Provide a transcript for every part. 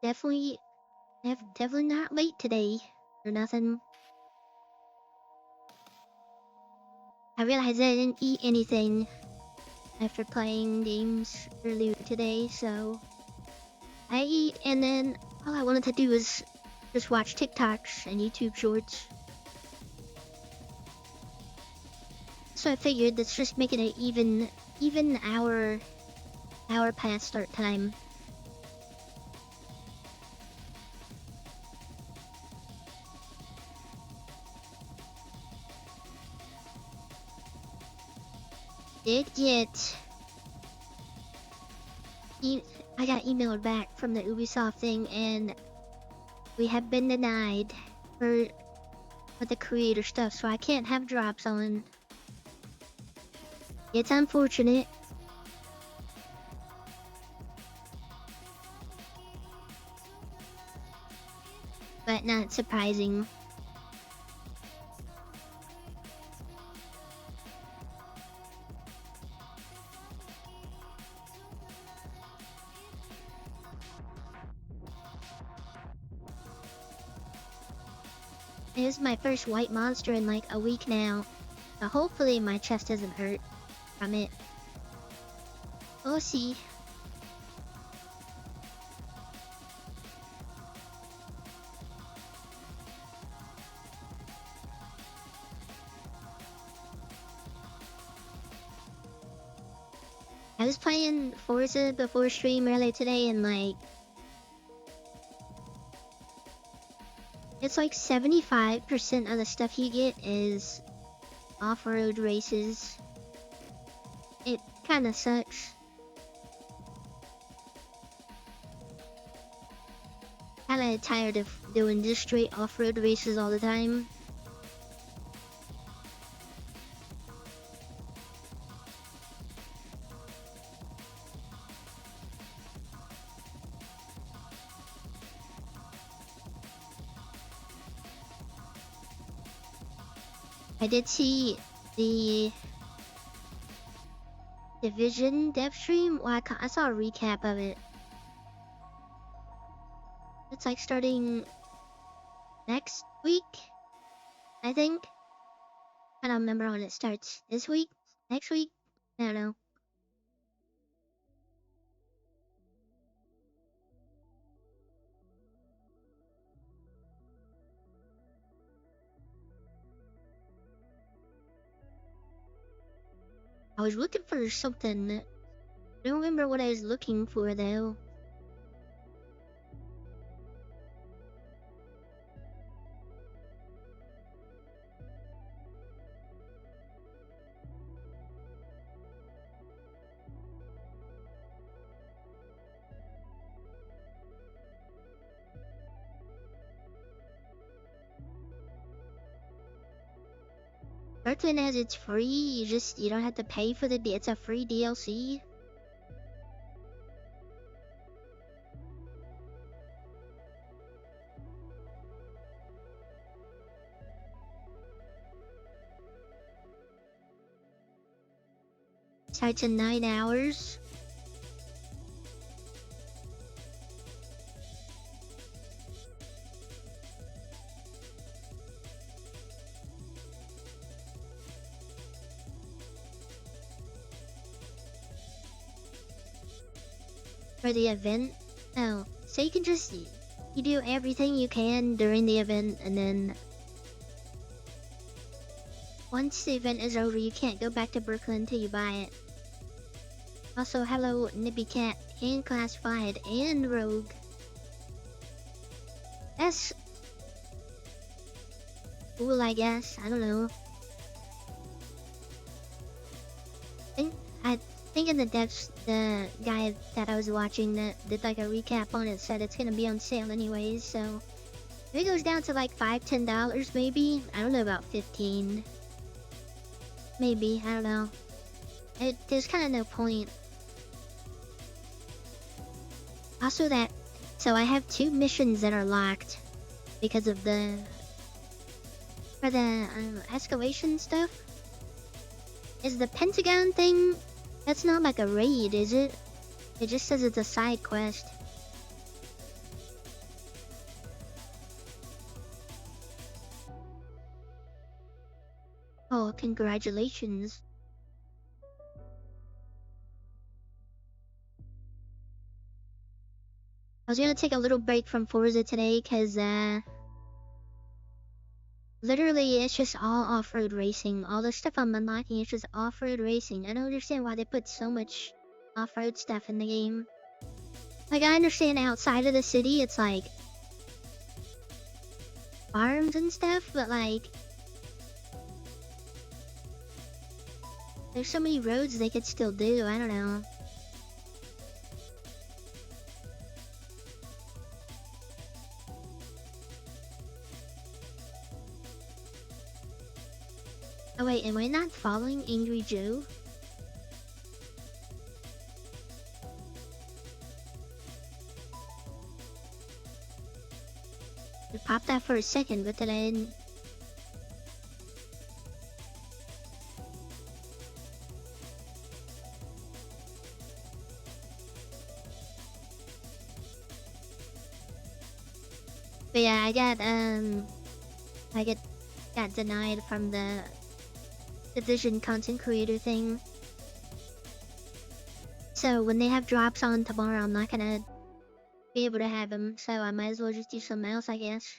Definitely, definitely not late today or nothing. I realized I didn't eat anything after playing games earlier today, so I eat and then all I wanted to do was just watch TikToks and YouTube shorts. So I figured let's just make it an even hour past start time. Did get e- I got emailed back from the Ubisoft thing and we have been denied for the creator stuff, so I can't have drops on. It's unfortunate, but not surprising. It is my first white monster in like a week now, so hopefully my chest doesn't hurt from it. We'll see. I was playing Forza before stream earlier today and like it's like 75% of the stuff you get is off-road races. It kinda sucks. Kinda tired of doing just straight off-road races all the time. I did see the Division dev stream. Well, I saw a recap of it. It's like starting next week, I think. I don't remember when it starts. This week? Next week? I don't know. I was looking for something. I don't remember what I was looking for though. Certain as it's free, you don't have to pay for it's a free DLC. Starts in 9 hours. For the event. No. So you can just you do everything you can during the event and then once the event is over you can't go back to Brooklyn until you buy it. Also hello Nippy Cat and Classified and Rogue. That's cool I guess. I don't know. I think in the depths the guy that I was watching that did like a recap on it said it's gonna be on sale anyways, so if it goes down to like $5-10 maybe. I don't know about 15. Maybe, I don't know. There's kinda no point. Also that so I have 2 missions that are locked because of the for the escalation stuff. Is the Pentagon thing that's not like a raid, is it? It just says it's a side quest. Oh, congratulations. I was gonna take a little break from Forza today because literally it's just all off-road racing. All the stuff I'm unlocking is just off-road racing. I don't understand why they put so much off-road stuff in the game. Like, I understand outside of the city it's like farms and stuff, but like there's so many roads they could still do. I don't know. Oh wait, am I not following Angry Joe? I popped that for a second, but then I didn't. But yeah, I got denied from the Division content creator thing. So when they have drops on tomorrow, I'm not gonna be able to have them. So I might as well just do something else, I guess.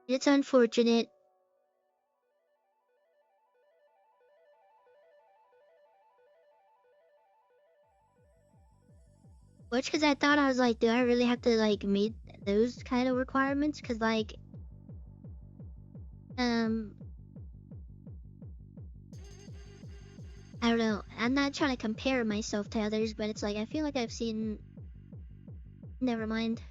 It's unfortunate. Which, cause I thought I was like, do I really have to like meet those kind of requirements? Cause like, I don't know. I'm not trying to compare myself to others, but it's like I feel like I've seen. Never mind.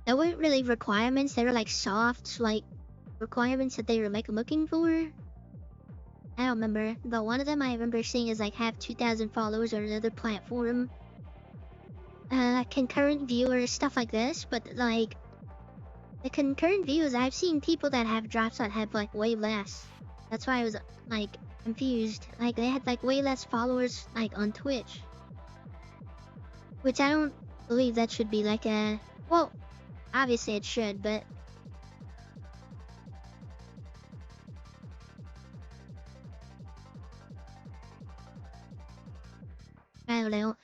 There weren't really requirements. They were like soft, like requirements that they were like looking for. I don't remember, but one of them I remember seeing is like have 2,000 followers on another platform. Concurrent viewers, stuff like this, but like the concurrent views, I've seen people that have drops that have like way less. That's why I was like confused. Like they had like way less followers like on Twitch. Which I don't believe that should be like a, well, obviously it should, but I don't know.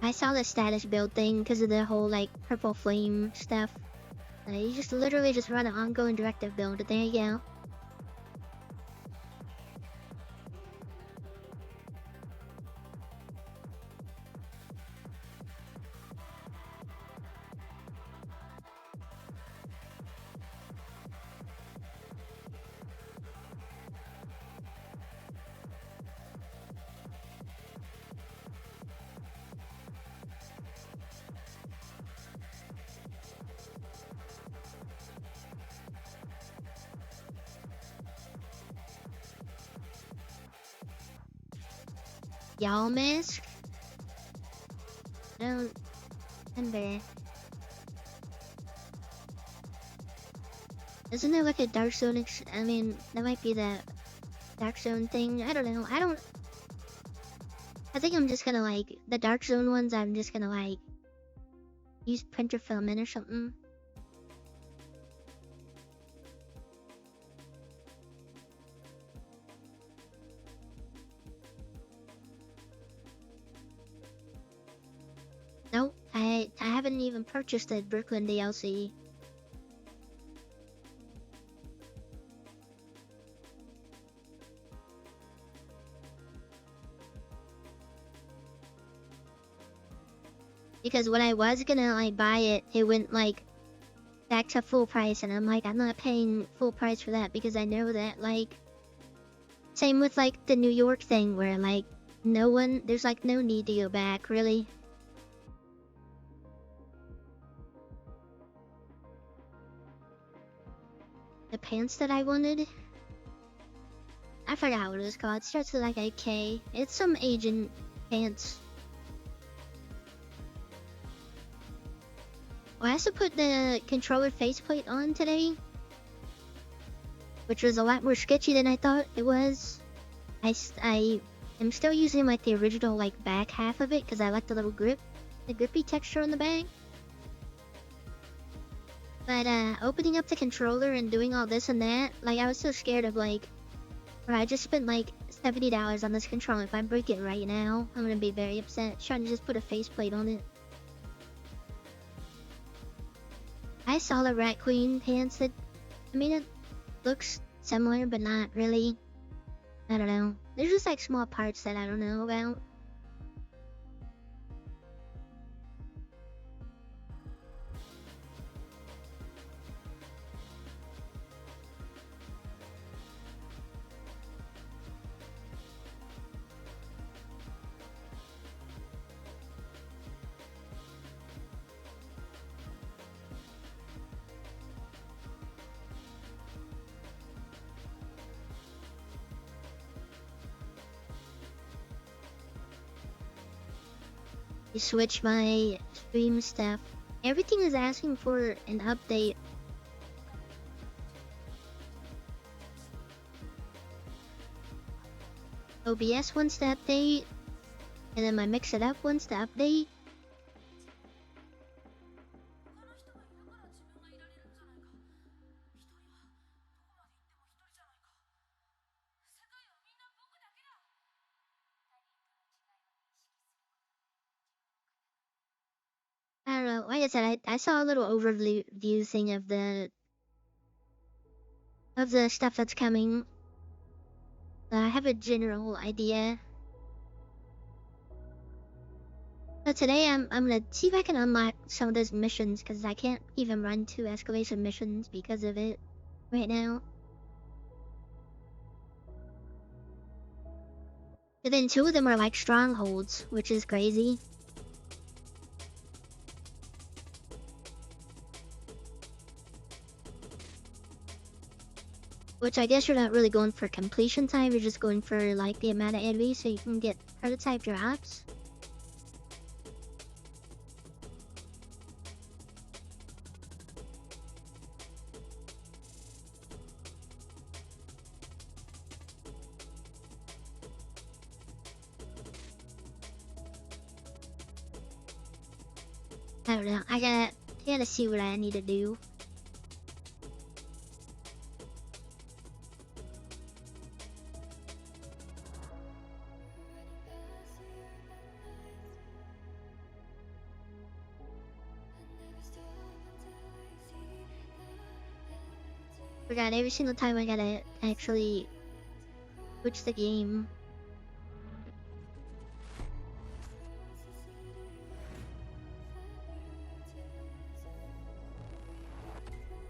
I saw the status build thing because of the whole like purple flame stuff. You just literally just run an ongoing directive build. There you go. Y'all mask? I don't remember. Isn't there like a Dark Zone? I mean, that might be the Dark Zone thing. I don't know. I think I'm just gonna like the Dark Zone ones. I'm just gonna like use printer filament or something. No, I haven't even purchased the Brooklyn DLC. Because when I was gonna like buy it, it went like back to full price, and I'm like, I'm not paying full price for that because I know that like, same with like the New York thing where like there's like no need to go back really. The pants that I wanted, I forgot what it was called. It starts with like a K. It's some Asian pants. I also put the controller faceplate on today, which was a lot more sketchy than I thought it was. I am still using like the original like back half of it because I like the little grip, the grippy texture on the back. But opening up the controller and doing all this and that, like I was so scared of like, or I just spent like $70 on this controller. If I break it right now, I'm gonna be very upset. Trying to just put a faceplate on it. I saw the Rat Queen pants that, I mean, it looks similar, but not really. I don't know. There's just like small parts that I don't know about. I switch my stream stuff. Everything is asking for an update. OBS wants to update, and then my Mix It Up wants to update. I don't know. Like I said, I saw a little overview thing of the stuff that's coming. I have a general idea. So today I'm gonna see if I can unlock some of those missions because I can't even run 2 escalation missions because of it right now. But then 2 of them are like strongholds, which is crazy. Which I guess you're not really going for completion time, you're just going for like the amount of enemies so you can get prototype drops. I don't know, I gotta see what I need to do. Forgot every single time I gotta actually switch the game.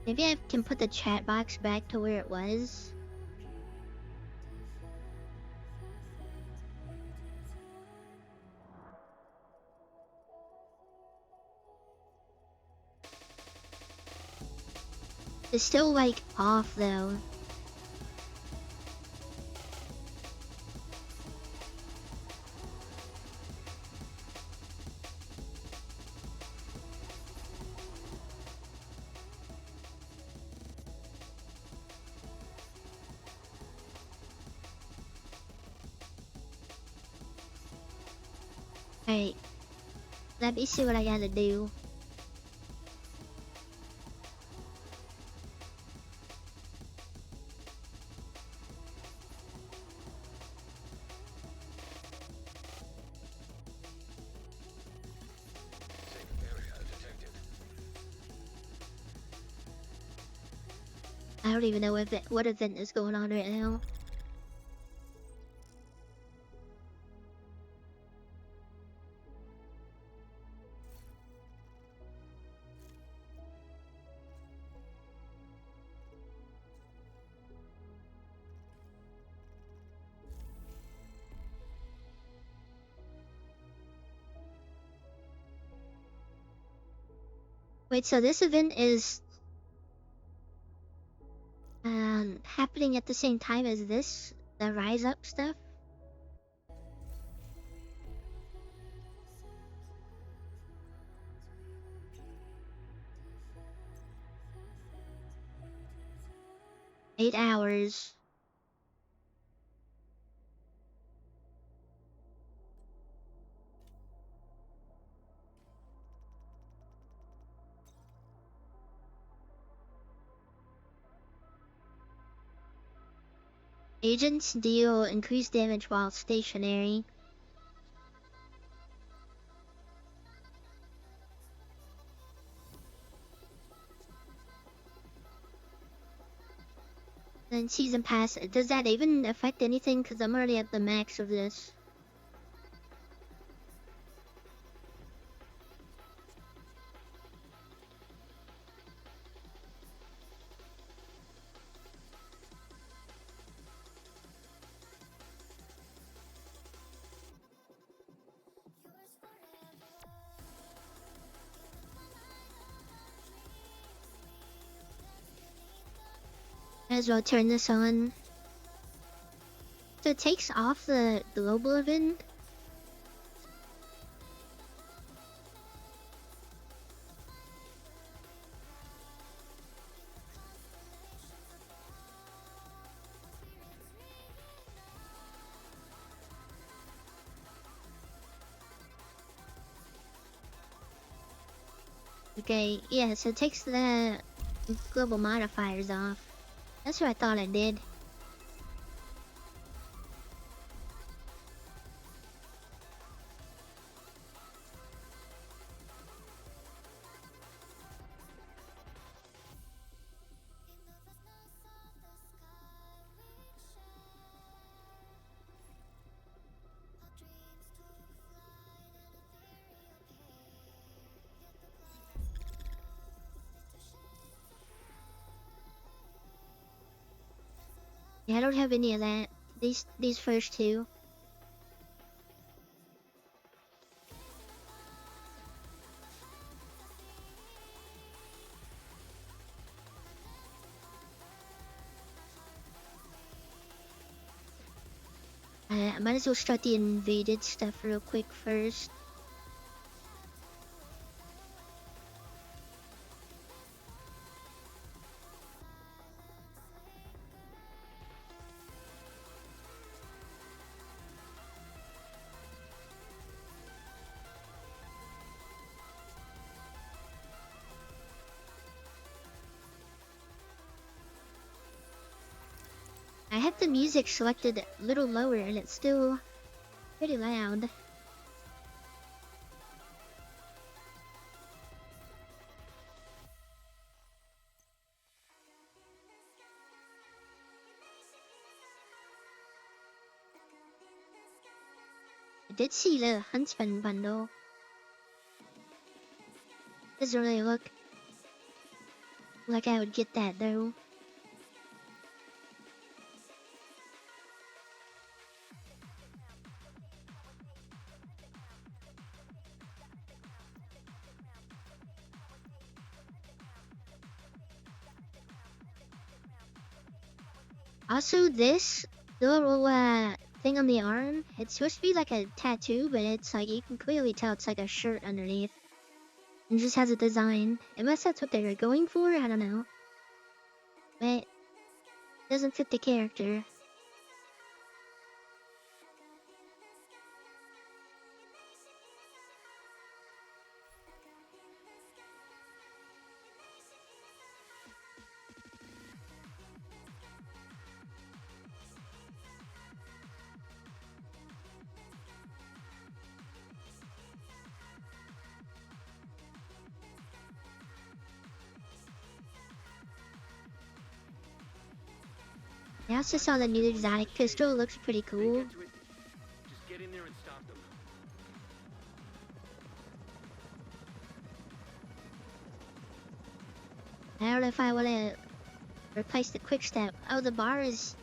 Maybe I can put the chat box back to where it was. It's still like off though. Alright. Let me see what I gotta do. I don't even know what event is going on right now. Wait, so this event is happening at the same time as this? The Rise Up stuff? 8 hours. Agents deal increased damage while stationary. Then season pass, does that even affect anything? Because I'm already at the max of this. Might as well turn this on. So it takes off the global event. Okay, yeah, so it takes the global modifiers off. That's what I thought it did. Yeah, I don't have any of that. These first two. I might as well start the invaded stuff real quick first. I have the music selected a little lower and it's still pretty loud. I did see the Huntsman bundle. Doesn't really look like I would get that though. Also, this little thing on the arm, it's supposed to be like a tattoo, but it's like you can clearly tell it's like a shirt underneath. It just has a design. Unless that's what they were going for, I don't know. But it doesn't fit the character. I also saw the new exotic pistol, looks pretty cool. Just get in there and stop them. I don't know if I want to replace the quick step. Oh, the bar is...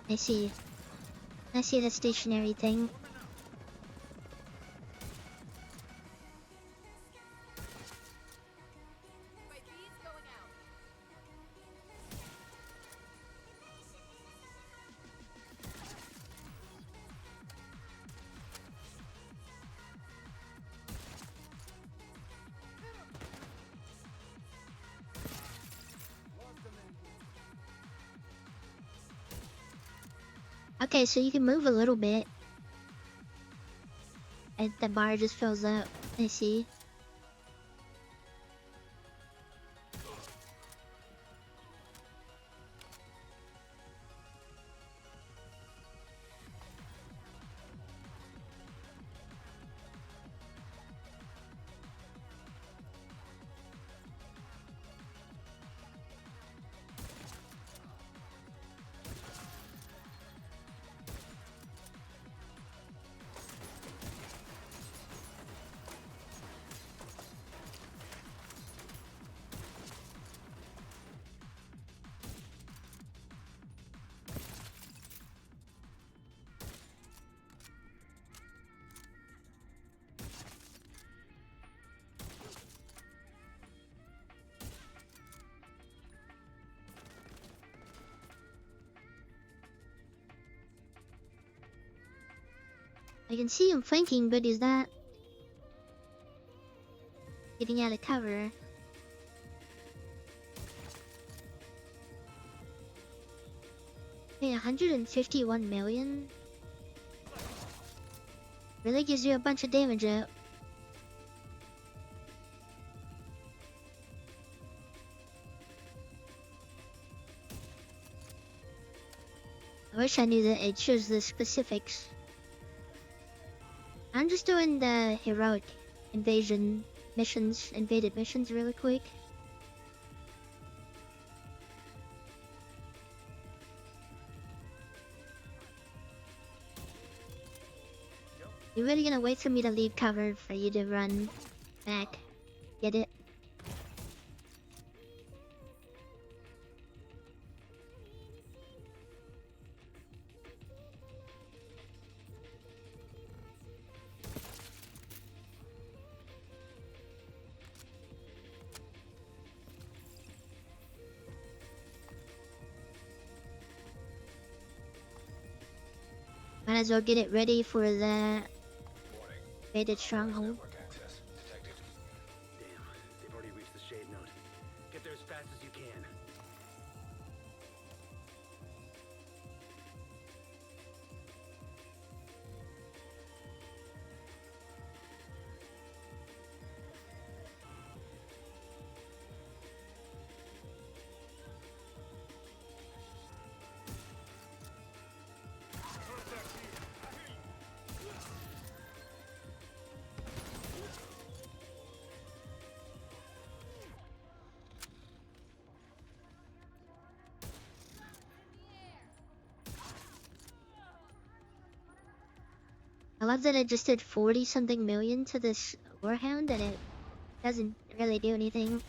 I see. I see the stationary thing. Okay, so you can move a little bit. And the bar just fills up. I see. I can see him flanking, but is that getting out of cover? Hey, 151 million? Really gives you a bunch of damage out. I wish I knew that it shows the specifics. I'm just doing the heroic invaded missions really quick. You're really gonna wait for me to leave cover for you to run back? Get it? Might as well get it ready for the invaded stronghold. Damn, they've already reached the shade node. Get there as fast as you can. I love that it just did 40 something million to this Warhound and it doesn't really do anything.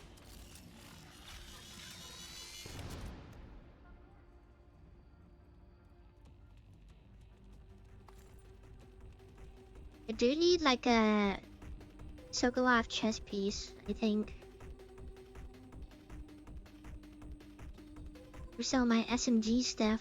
I do need like a Sokolov chess piece, I think. For some of my SMG stuff.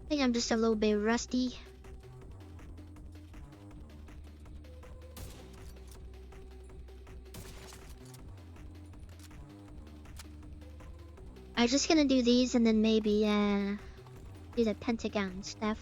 I think I'm just a little bit rusty. I'm just gonna do these and then maybe do the Pentagon stuff.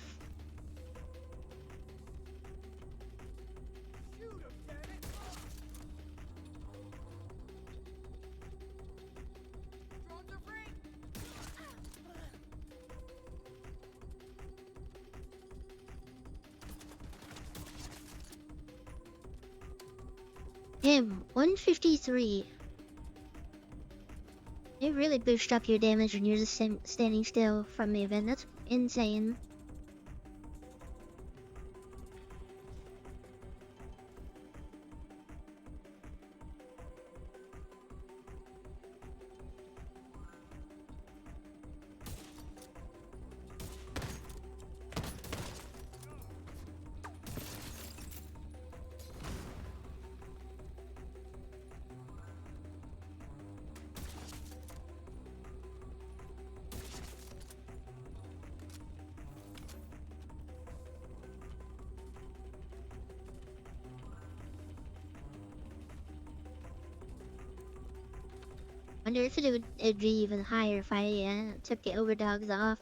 Damn, 153. It really boosts up your damage when you're just standing still from the event. That's insane. Wonder if it'd be even higher if I took the overdogs off.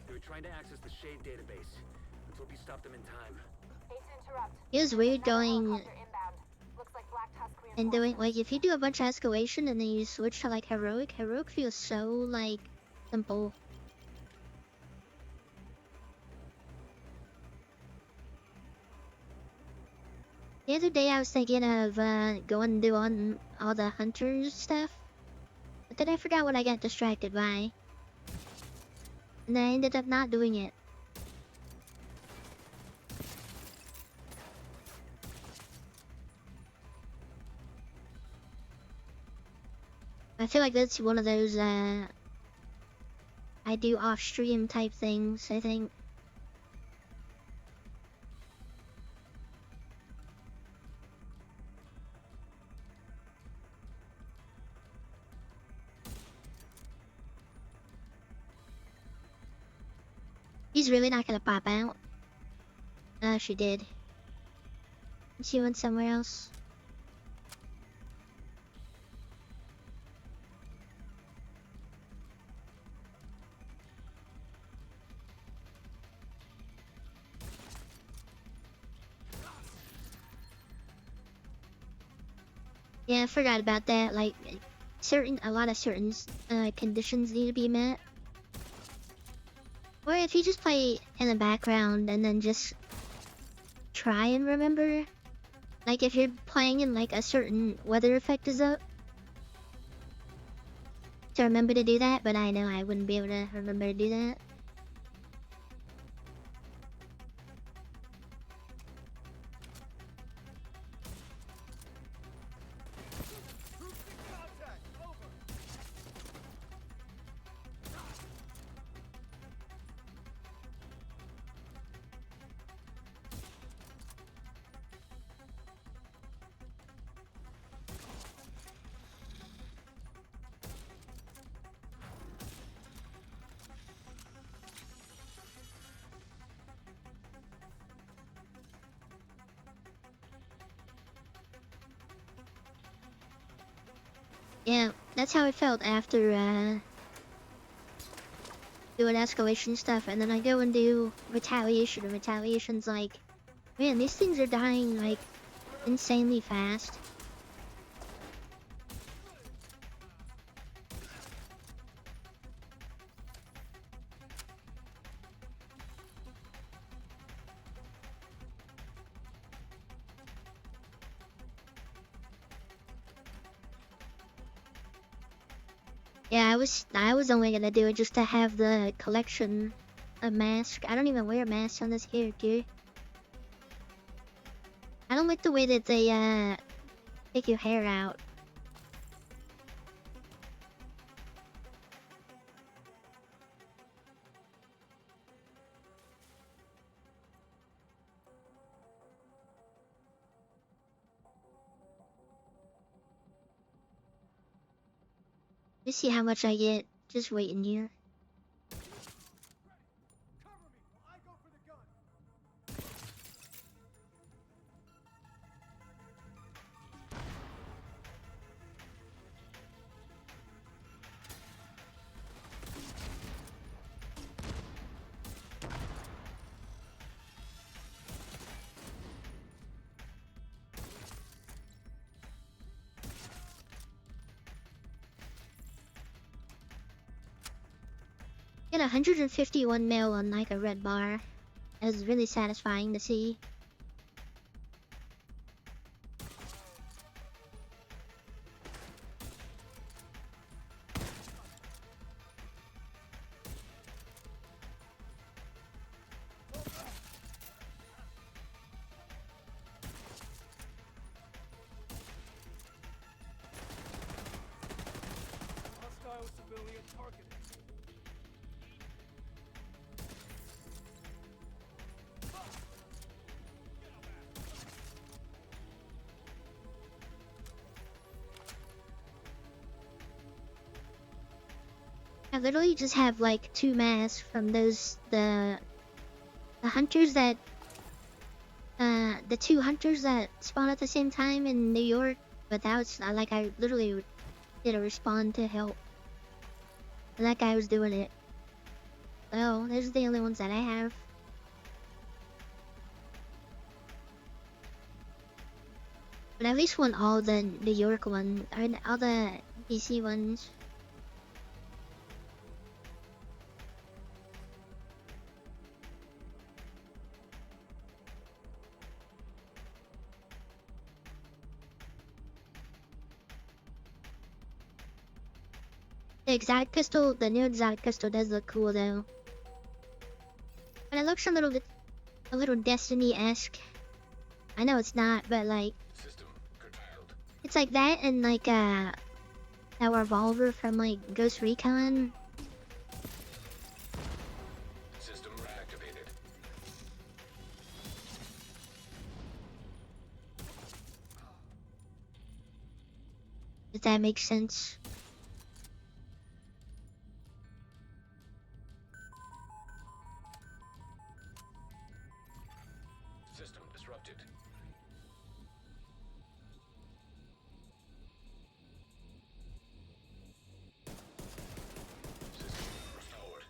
They were trying to access the Shade database. Let's hope you stopped them in time. Hate to interrupt. It was weird Another going helicopter inbound. Looks like Black Tusk and doing reinforcements. like if you do a bunch of escalation and then you switch to like heroic feels so like simple. The other day I was thinking of going and doing all the hunters stuff, but then I forgot what I got distracted by, and then I ended up not doing it. I feel like that's one of those I do off stream type things, I think. He's really not gonna pop out. She did. She went somewhere else. Yeah, I forgot about that. Like, a lot of certain conditions need to be met. Or if you just play in the background and then just try and remember. Like if you're playing and like a certain weather effect is up. To remember to do that, but I know I wouldn't be able to remember to do that. Yeah, that's how I felt after doing escalation stuff, and then I go and do retaliation, and retaliation's like, man, these things are dying like insanely fast. Yeah, I was only gonna do it just to have the collection of masks. I don't even wear masks on this character. I don't like the way that they take your hair out. Let's see how much I get just waiting here. Get 151 mil on like a red bar. It was really satisfying to see. Hostile civilian targeted. I literally just have like 2 masks from the hunters that the 2 hunters that spawn at the same time in New York, but that was like I literally did a respawn to help. And that guy was doing it. So those are the only ones that I have. But I at least want all the New York ones, or all the DC ones. The exotic pistol, the new exotic pistol does look cool though. But it looks a little Destiny-esque. I know it's not, but like System curtailed. it's like that and like that revolver from like Ghost Recon. System reactivated. If that makes sense. System disrupted. System restored.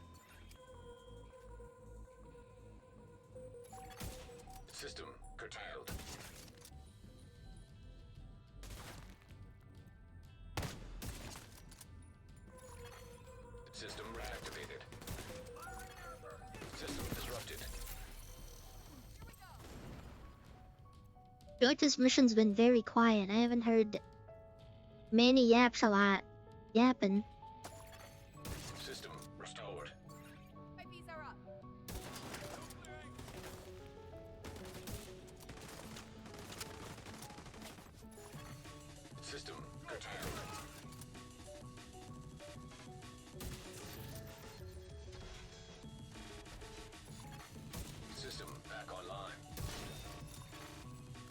System curtailed. System reactivated. System disrupted. I feel like this mission's been very quiet. I haven't heard many yaps a lot. Yapping. System restored. UAVs are up. System curtailed. System back online.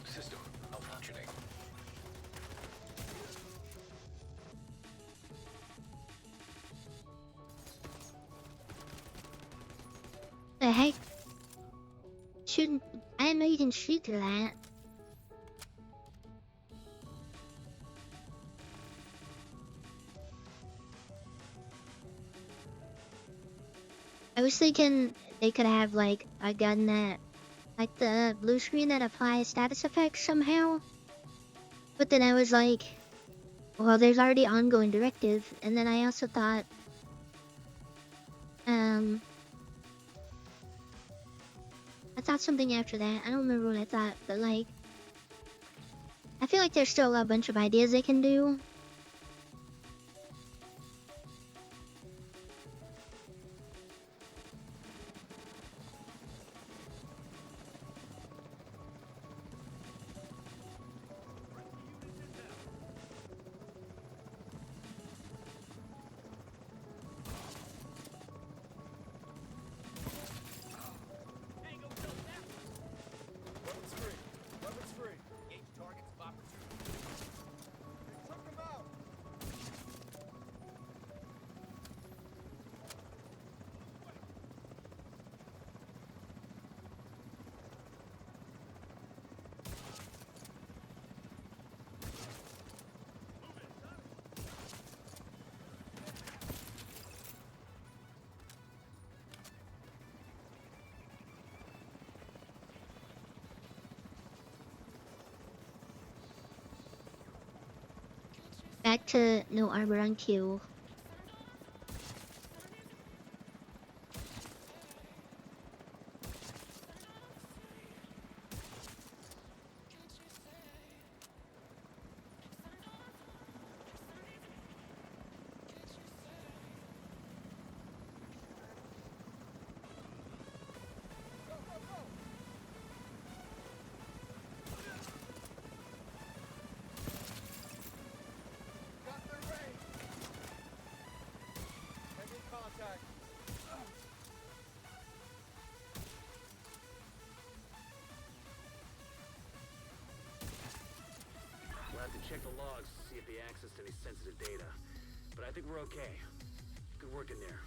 System malfunctioning. The heck? Shouldn't I didn't know you can shoot through that. I was thinking they could have like a gun that like the blue screen that applies status effects somehow. But then I was like, well, there's already ongoing directive, and then I also thought, I thought something after that. I don't remember what I thought, but like, I feel like there's still a bunch of ideas they can do. Weapons free. Weapons free. Engage targets of opportunity. They took him out. Back to no armor on Q. check the logs to see if they accessed any sensitive data. But I think we're okay. Good work in there.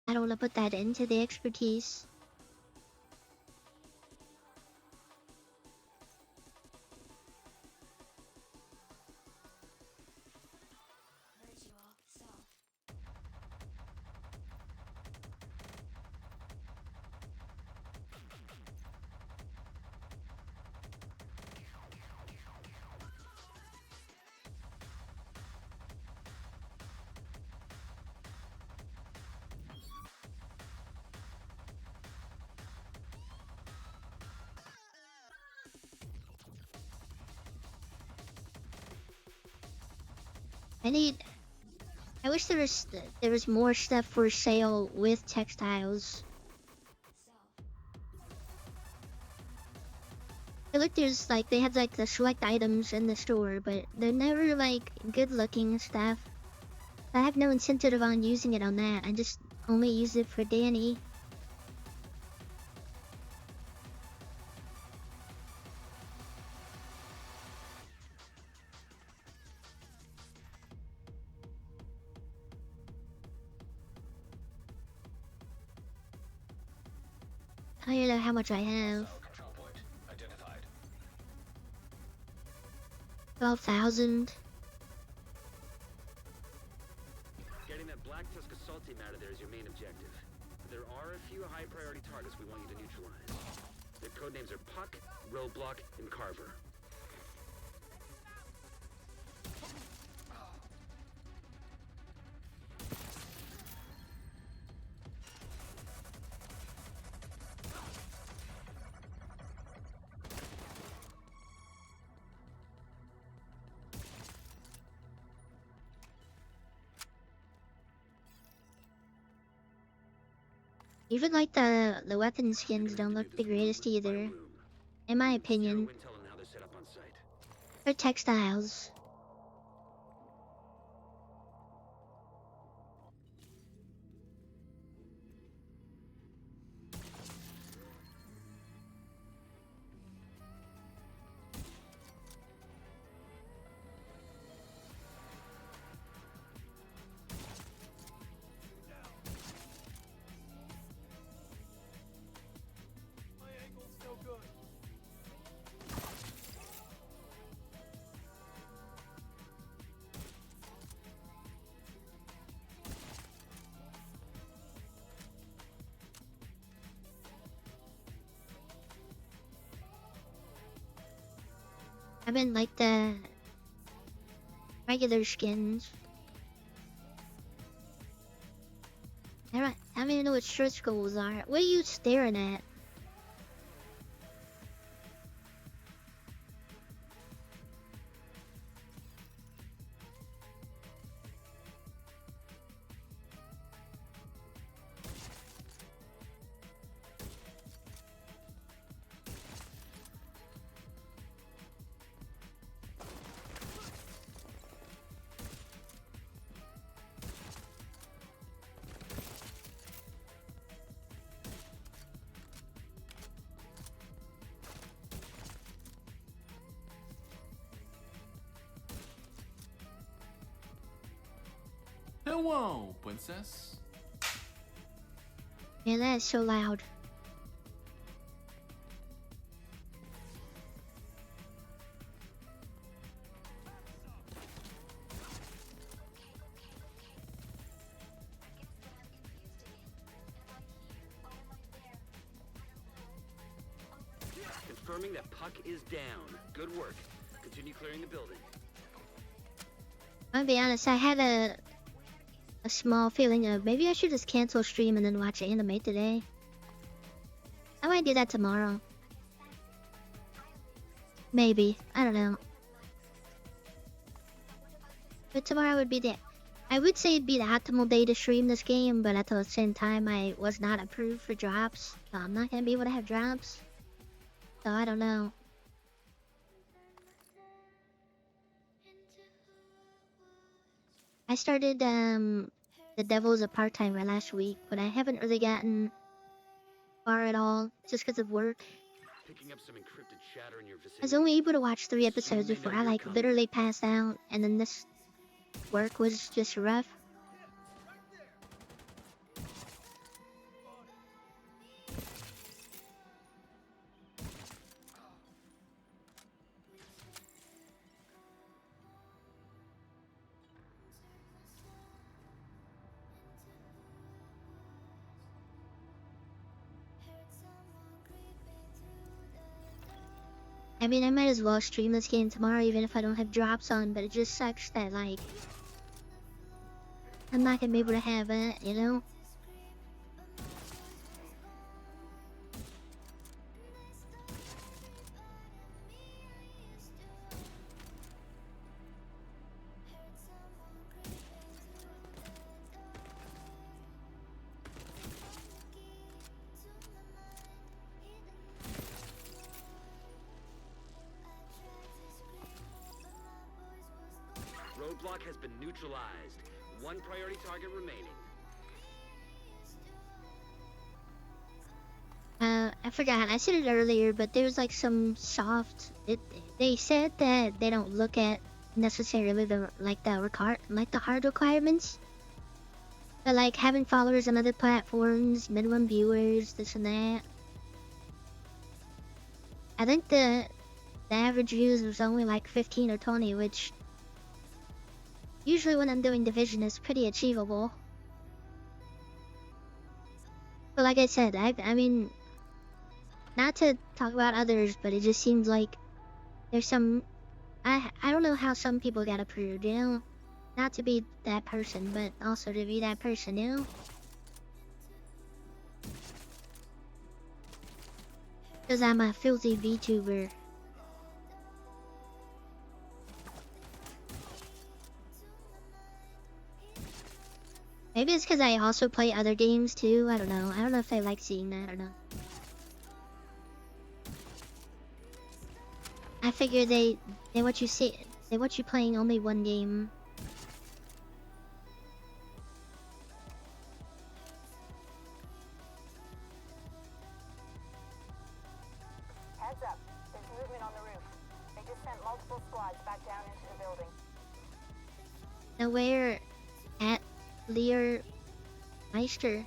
I don't want to put that into the expertise. I wish there was more stuff for sale with textiles. I feel like they have like the select items in the store, but they're never like good looking stuff. I have no incentive on using it on that. I just only use it for Danny. I don't know how much I have. Control point identified. 12,000. Getting that Black Tusk assault team out of there is your main objective. There are a few high priority targets we want you to neutralize. Their codenames are Puck, Roadblock, and Carver. Even like the weapon skins don't look the greatest either, in my opinion. Zero intel on how they're set up on site. They're textiles. My ankle's no good. I mean like the regular skins. I don't even know what stretch goals are. What are you staring at? Hello, princess. Man, that is so loud. Confirming that Puck is down. Good work. Continue clearing the building. I'll be honest, I had a small feeling of maybe I should just cancel stream and then watch anime today. I might do that tomorrow. Maybe. I don't know. But tomorrow would be I would say it'd be the optimal day to stream this game, but at the same time I was not approved for drops. So I'm not gonna be able to have drops. So I don't know. I started The Devil's a Part-Timer last week, but I haven't really gotten far at all just because of work. Picking up some encrypted chatter in your I was vicinity. only able to watch 3 episodes before I like literally passed out, and then this work was just rough. I mean, I might as well stream this game tomorrow even if I don't have drops on, but it just sucks that, like, I'm not gonna be able to have it, you know? Roadblock has been neutralized. One priority target remaining. I forgot, I said it earlier, but there's like some soft, they said that they don't look at necessarily the hard requirements. But like having followers on other platforms, minimum viewers, this and that. I think the average views was only like 15 or 20, which usually when I'm doing Division is pretty achievable. But like I said, I mean, not to talk about others, but it just seems like there's some, I don't know how some people got approved, you know? Not to be that person, but also to be that person, you know? Because I'm a filthy VTuber. Maybe it's because I also play other games too. I don't know. I don't know if I like seeing that or not. I figure they want you see they want you playing only one game. Heads up. There's movement on the roof. They just sent multiple squads back down into the building. Now where at Lear Meister?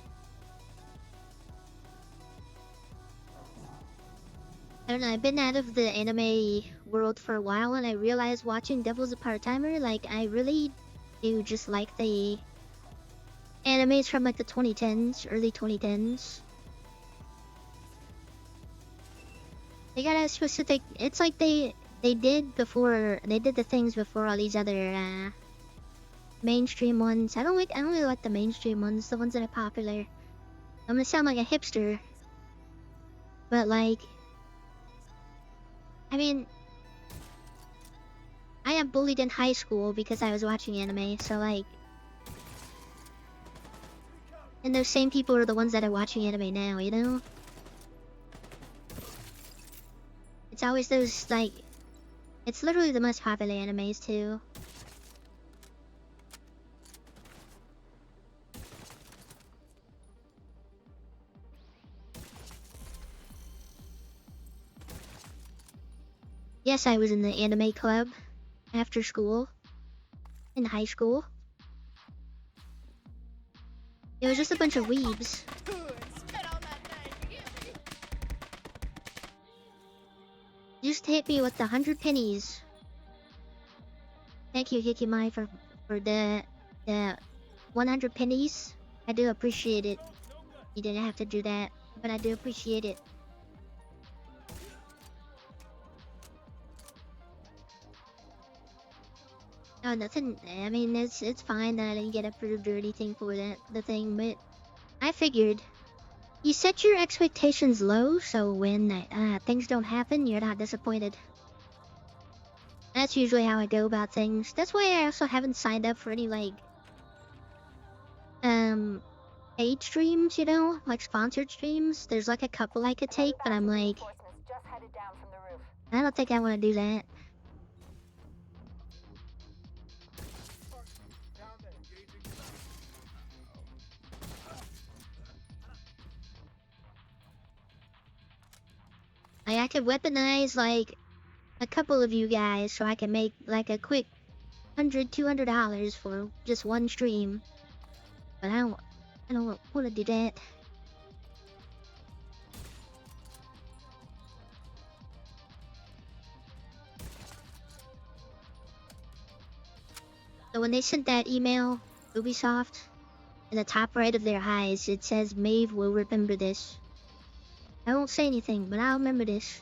I don't know, I've been out of the anime world for a while and I realized watching Devil's a Part-Timer, like I really do just like the animes from like the 2010s, early 2010s. They got a specific, it's like they did the things before all these other mainstream ones. I don't really like the mainstream ones, the ones that are popular. I'm gonna sound like a hipster, but like, I mean, I got bullied in high school because I was watching anime, so like, and those same people are the ones that are watching anime now, you know? It's always those, like, it's literally the most popular animes too. Yes, I was in the anime club after school, in high school. It was just a bunch of weebs. Just hit me with 100 pennies. Thank you, Hikimai, for the 100 pennies. I do appreciate it. You didn't have to do that, but I do appreciate it. Oh, nothing. I mean, it's fine that I didn't get approved or anything for the thing, but I figured you set your expectations low, so when things don't happen, you're not disappointed. That's usually how I go about things. That's why I also haven't signed up for any like paid streams, you know, like sponsored streams. There's like a couple I could take, but I'm like, Reinforcements just headed down from the roof. I don't think I want to do that. Down there, engaging the back. Like, I could weaponize like a couple of you guys so I can make like a quick $100-$200 for just one stream. But I don't want to do that. So when they sent that email, Ubisoft, in the top right of their eyes, it says Maeve will remember this. I won't say anything, but I'll remember this.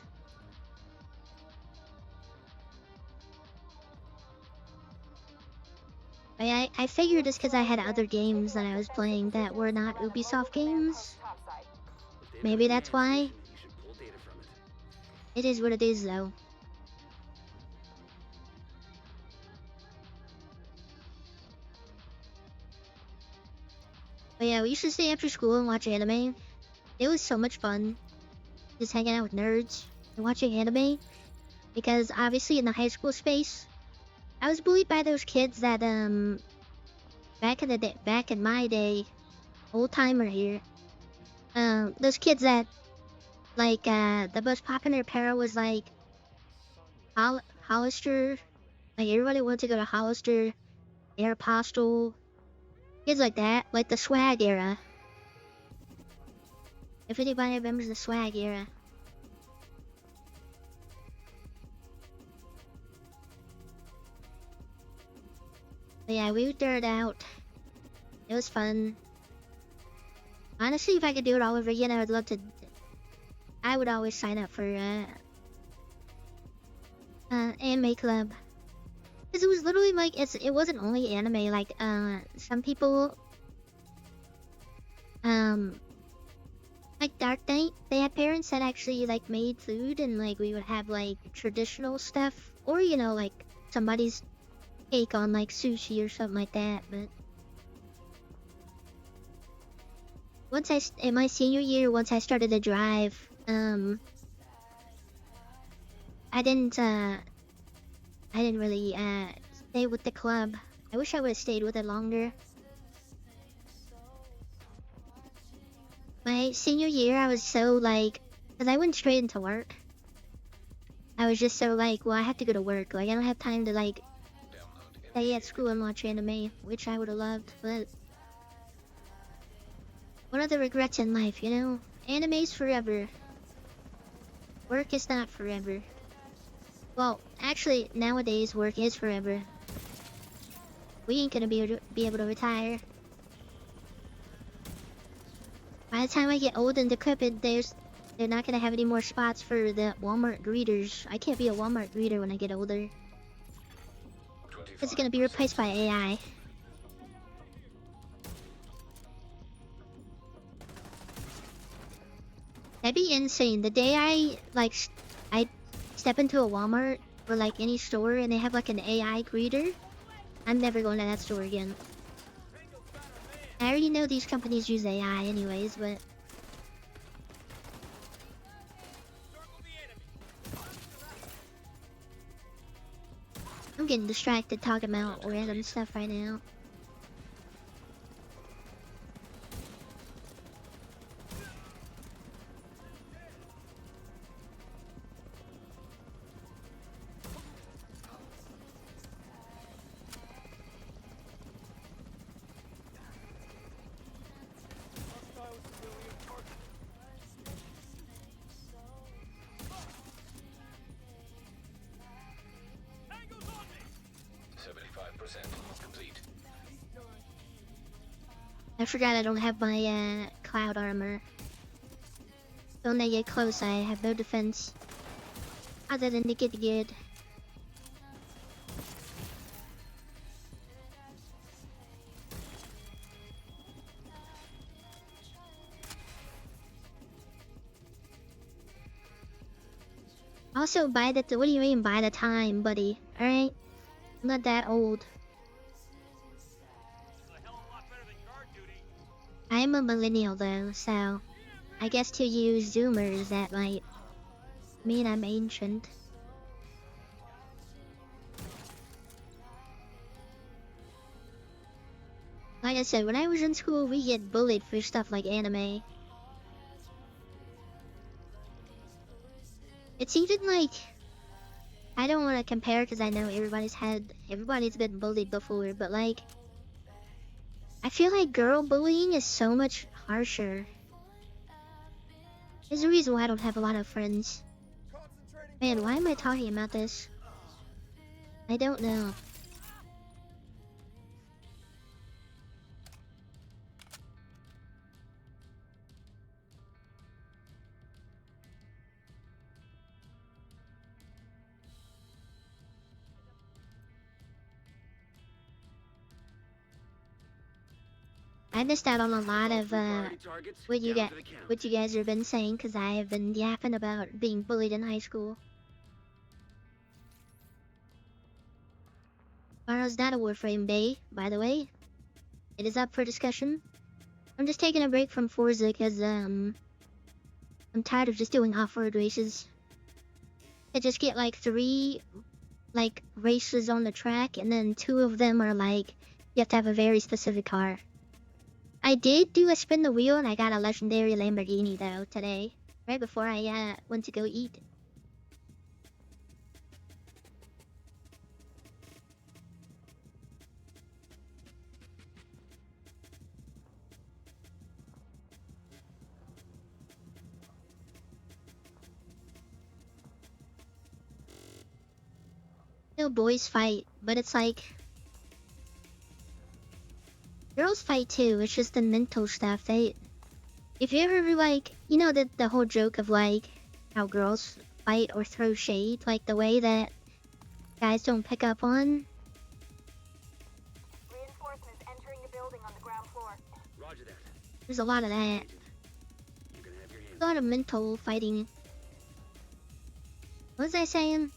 I figured it's because I had other games that I was playing that were not Ubisoft games. Topside. With data Maybe from that's the why. you should pull data from it. It is what it is, though. But yeah, we used to stay after school and watch anime. It was so much fun. Just hanging out with nerds and watching anime. Because obviously in the high school space, I was bullied by those kids that back in my day, old timer here. Those kids that like the most popular pair was like Hollister. Like everybody wanted to go to Hollister, Aeropostale, kids like that, like the swag era. If anybody remembers the swag era. But yeah, we would dirt out. It was fun. Honestly, if I could do it all over again, I would love to. I would always sign up for anime club. Cause it was literally like it wasn't only anime. Like some people like Dark Knight, they had parents that actually like made food and like we would have like traditional stuff or you know like somebody's take on like sushi or something like that. But in my senior year, once I started to drive, I didn't really stay with the club. I wish I would have stayed with it longer. My senior year, I was so like, cause I went straight into work. I was just so like, well, I have to go to work. Like, I don't have time to like stay at school and watch anime, which I would have loved. But what are the regrets in life, you know? Anime's forever. Work is not forever. Well, actually, nowadays work is forever. We ain't gonna be able to retire. By the time I get old and decrepit, they're not gonna have any more spots for the Walmart greeters. I can't be a Walmart greeter when I get older. It's gonna be replaced by AI. That'd be insane. The day I step into a Walmart or like any store and they have like an AI greeter, I'm never going to that store again. I already know these companies use AI anyways, but I'm getting distracted talking about random stuff right now. Hostile civilian target. 75% complete. I forgot I don't have my cloud armor. So when they get close, I have no defense. Other than to get good. Also, what do you mean by the time, buddy? Alright? I'm not that old. I'm a millennial though, so I guess to you Zoomers that might mean I'm ancient. Like I said, when I was in school, we get bullied for stuff like anime. It's even like, I don't want to compare because I know everybody's been bullied before, but like, I feel like girl bullying is so much harsher. There's a reason why I don't have a lot of friends. Man, why am I talking about this? I don't know. I missed out on a lot of what you guys have been saying because I have been yapping about being bullied in high school. Tomorrow's not a Warframe day, by the way. It is up for discussion. I'm just taking a break from Forza because I'm tired of just doing off-road races. I just get like 3 races on the track and then 2 of them are like you have to have a very specific car. I did do a spin the wheel and I got a legendary Lamborghini though today, right before I went to go eat. No, boys fight, but it's like girls fight too. It's just the mental stuff. If you ever like, you know the whole joke of like how girls fight or throw shade, like the way that guys don't pick up on. Reinforcements entering the building on the ground floor. Roger that. There's a lot of that. You can have your hands. A lot of mental fighting. What was I saying?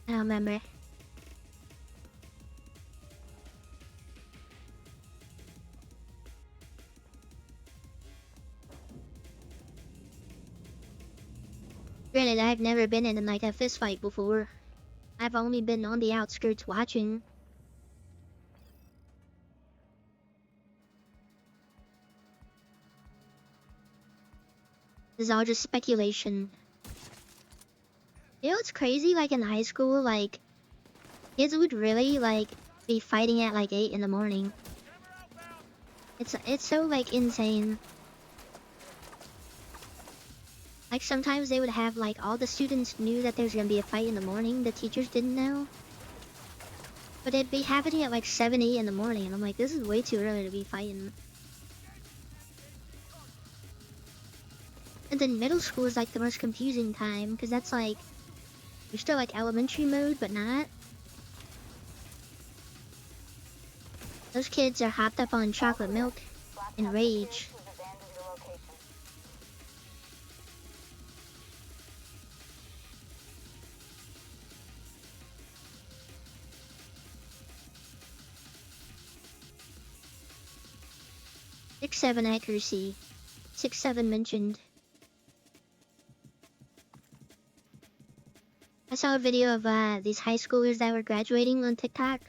I don't remember. Granted, I've never been in like a fist fight before. I've only been on the outskirts watching. This is all just speculation. You know what's crazy? Like in high school, like kids would really like be fighting at like 8 in the morning. It's so like insane. Like sometimes they would have like all the students knew that there's gonna be a fight in the morning. The teachers didn't know. But it'd be happening at like 7, 8 in the morning, and I'm like, this is way too early to be fighting. And then middle school is like the most confusing time, because that's like, you're still like elementary mode, but not. Those kids are hopped up on chocolate milk and rage. We've abandoned your location. Six, 7 accuracy. 6, 7 mentioned. I saw a video of these high schoolers that were graduating on TikTok,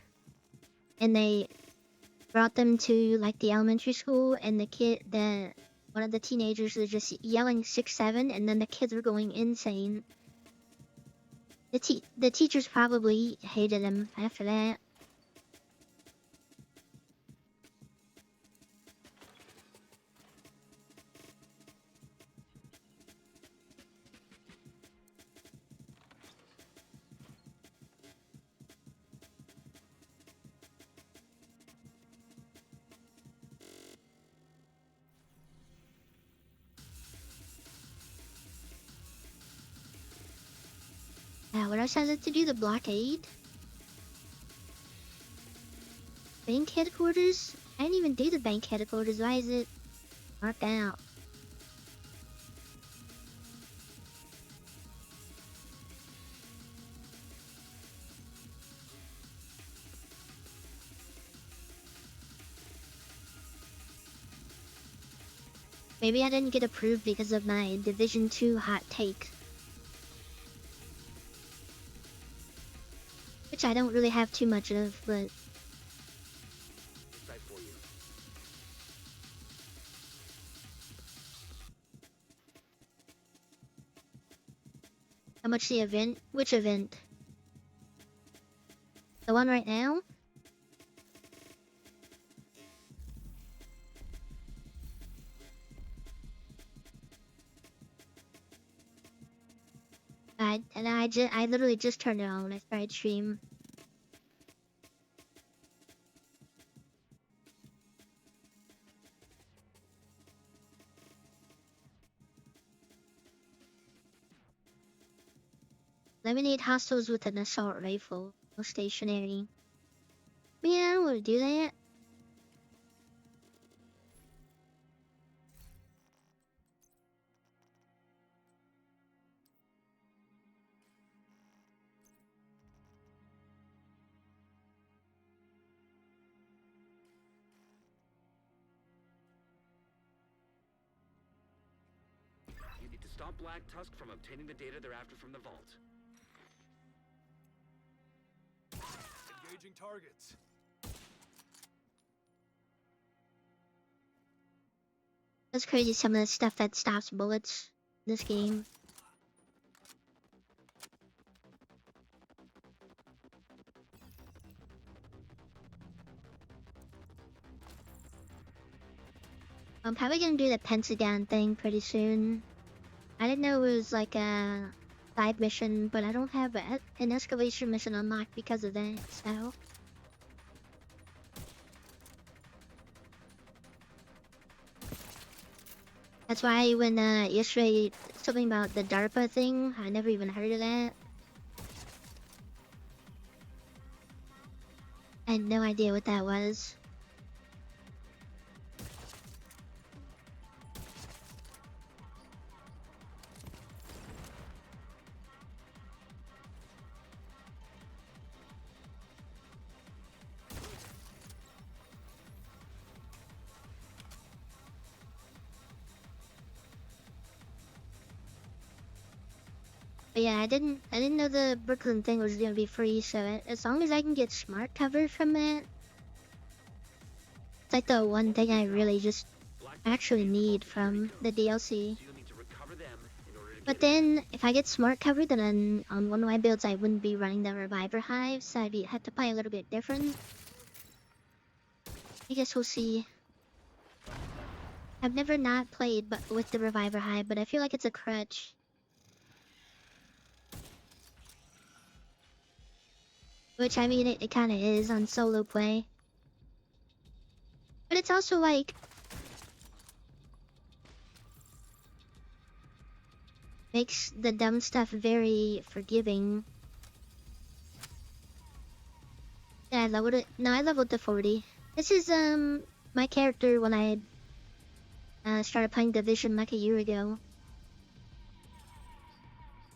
and they brought them to like the elementary school, and one of the teenagers was just yelling 6, 7, and then the kids were going insane. The teachers probably hated him after that. What else has it to do? The blockade? Bank headquarters? I didn't even do the bank headquarters. Why is it marked out? Maybe I didn't get approved because of my Division 2 hot take. Which I don't really have too much of, but... Site for you. How much the event? Which event? The one right now? I literally just turned it on when I started stream. Eliminate hostiles with an assault rifle. No stationary. Man, I don't want to do that. You need to stop Black Tusk from obtaining the data they're after from the vault. Engaging targets. That's crazy, some of the stuff that stops bullets in this game. I'm probably gonna do the Pentagon thing pretty soon. I didn't know it was like a side mission, but I don't have an escalation mission unlocked because of that, so... That's why when yesterday something about the DARPA thing, I never even heard of that. I had no idea what that was. But yeah, I didn't know the Brooklyn thing was gonna be free. So as long as I can get smart cover from it, it's like the one thing I really just Black Tusk actually contains the need vault's from security the codes, DLC. so you'll need to recover them in order to But get in. then, if I get smart cover, then on one of my builds, I wouldn't be running the Reviver Hive, so have to play a little bit different. I guess we'll see. I've never not played but with the Reviver Hive, but I feel like it's a crutch. Which, I mean, it kind of is on solo play. But it's also like... makes the dumb stuff very forgiving. Yeah, I leveled it. No, I leveled to 40. This is, my character when I started playing Division like a year ago.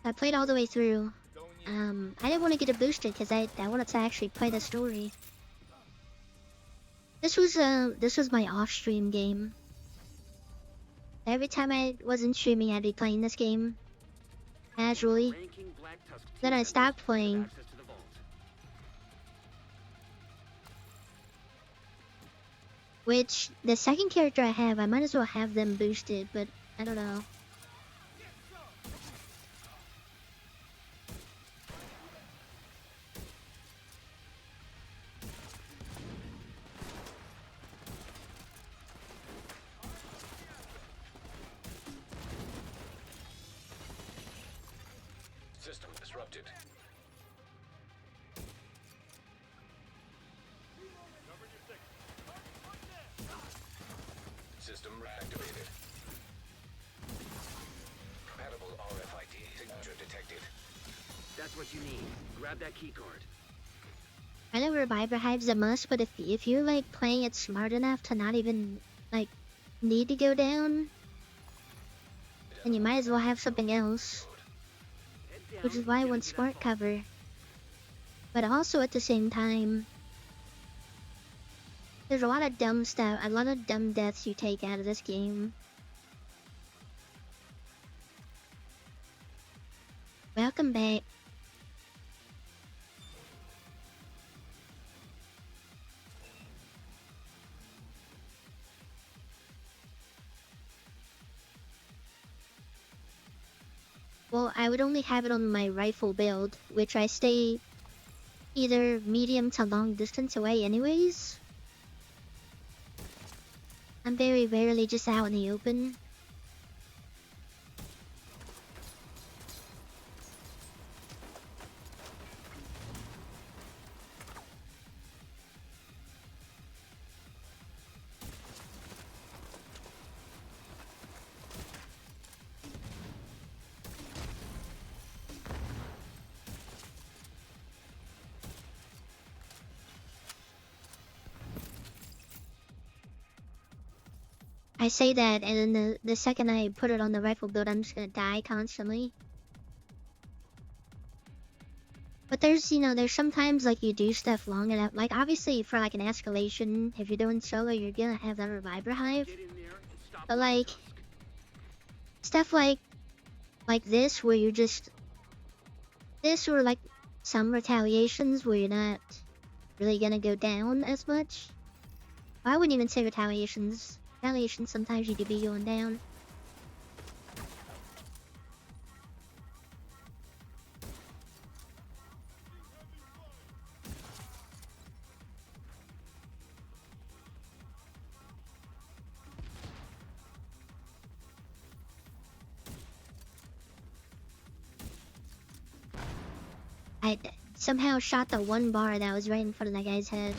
I played all the way through. Going in. I didn't want to get it boosted because I wanted to actually play the story. This was my off-stream game. Every time I wasn't streaming, I'd be playing this game casually. Ranking Black Tusk Then I team stopped members have playing. access to the vault. Which the second character I have, I might as well have them boosted, but I don't know. System disrupted. System reactivated. Compatible RFID signature detected. That's what you need. Grab that key card. I know Reviver Hive's a must, but if you're like playing it smart enough to not even like need to go down, then you might as well have something else. Head down Which is and why I get want into that smart vault. cover. But also at the same time, there's a lot of dumb stuff, a lot of dumb deaths you take out of this game. Welcome back. Well, I would only have it on my rifle build, which I stay either medium to long distance away anyways. I'm very rarely just out in the open. I say that, and then the second I put it on the rifle build, I'm just gonna die constantly. But there's sometimes like you do stuff long enough. Like obviously for like an escalation, if you're doing solo, you're gonna have that Reviver Hive. Get in there and stop But Black like Tusk. stuff like this, where you're just this or like some retaliations where you're not really gonna go down as much. I wouldn't even say retaliations. Retaliations sometimes you could be going down. I somehow shot the one bar that was right in front of that guy's head.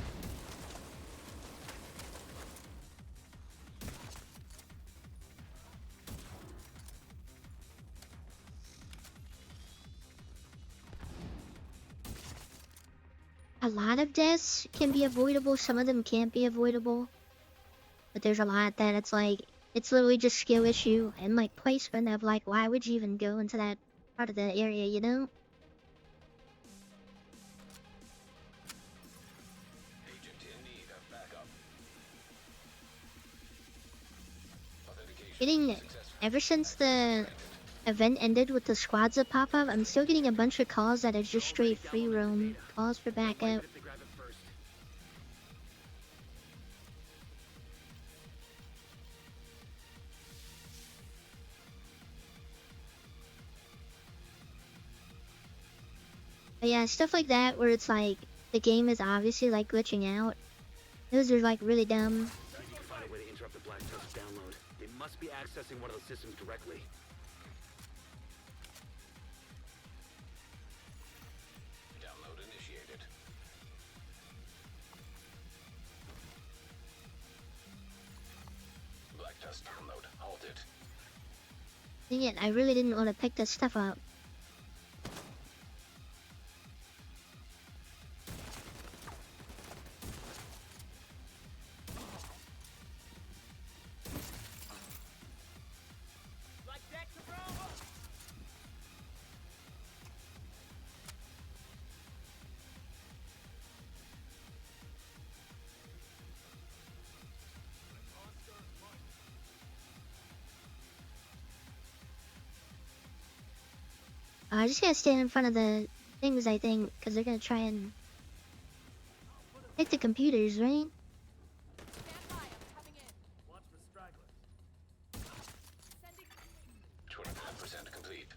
A lot of deaths can be avoidable, some of them can't be avoidable. But there's a lot that it's like, it's literally just skill issue and like placement of like, why would you even go into that part of the area, you know? Agent in need of backup. Authentication Getting, successful. ever since the event ended with the squads that pop up, I'm still getting a bunch of calls that are just straight free roam calls for backup. If they grab it first. But yeah, stuff like that where it's like the game is obviously like glitching out. Those are like really dumb. See if you can find a way to interrupt the Black Tusk download. They must be accessing one of those systems directly. Download initiated. Black Tusk download halted. Dang it, I really didn't want to pick this stuff up. Like that, Cabral? I just gotta stand in front of the things, I think, because they're gonna try and hit the computers, right? Watch for stragglers. 25% complete.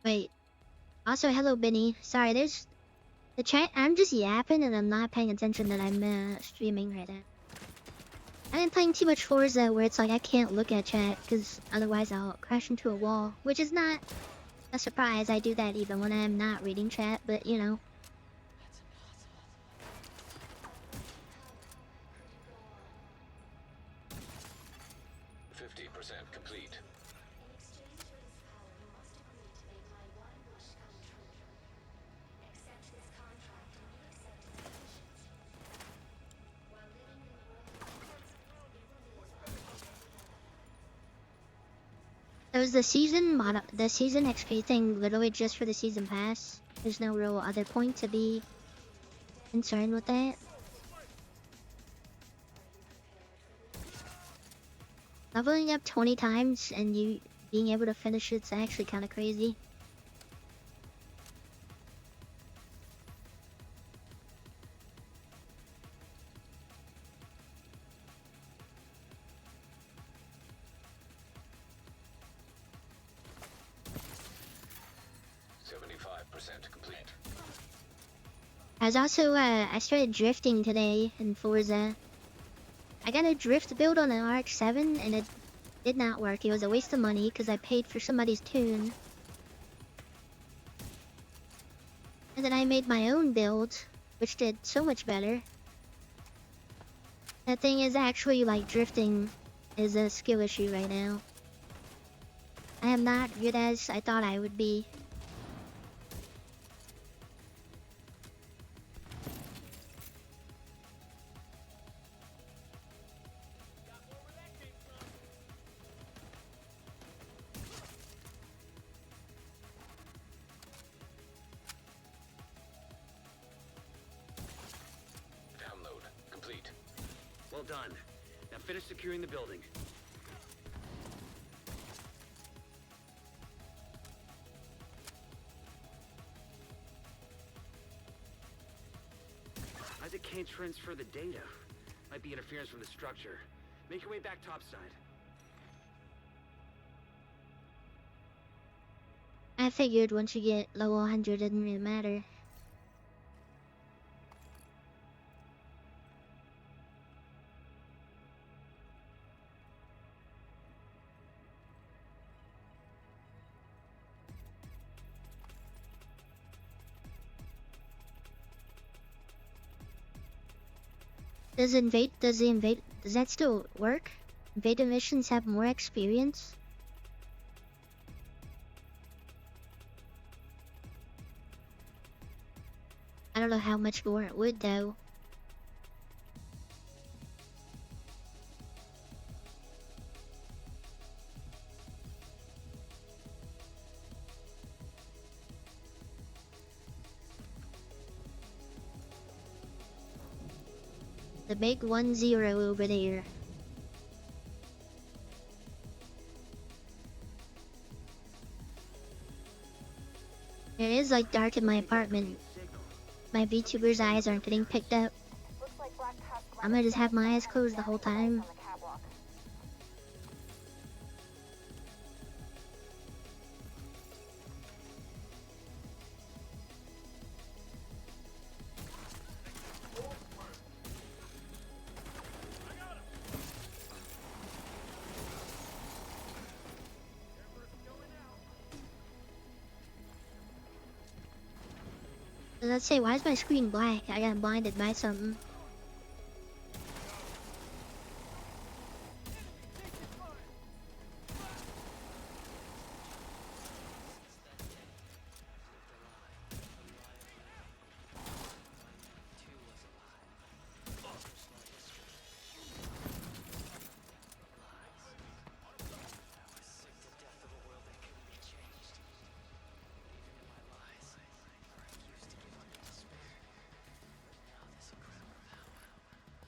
Wait. Also, hello, Benny. Sorry, there's the chat. I'm just yapping and I'm not paying attention that I'm streaming right now. I've been playing too much Forza where it's like I can't look at chat because otherwise I'll crash into a wall, which is not a surprise. I do that even when I'm not reading chat, but you know. 50% complete. So is the season XP thing literally just for the season pass? There's no real other point to be concerned with that? Leveling up 20 times and you being able to finish it's actually kind of crazy. I was also, I started drifting today in Forza. I got a drift build on an RX-7 and it did not work. It was a waste of money because I paid for somebody's tune. And then I made my own build, which did so much better. The thing is actually, like, drifting is a skill issue right now. I am not good as I thought I would be. Well done. Now finish securing the building. Isaac can't transfer the data. Might be interference from the structure. Make your way back topside. I figured once you get level 100 it didn't really matter. Does that still work? Invade missions have more experience? I don't know how much more it would though. The big 1-0 over there. It is like dark in my apartment. Signal. My VTuber's eyes aren't getting picked up. Looks like Black Tusk I'm gonna just have my eyes closed the whole time. on the catwalk. Let's say, why is my screen black? I got blinded by something.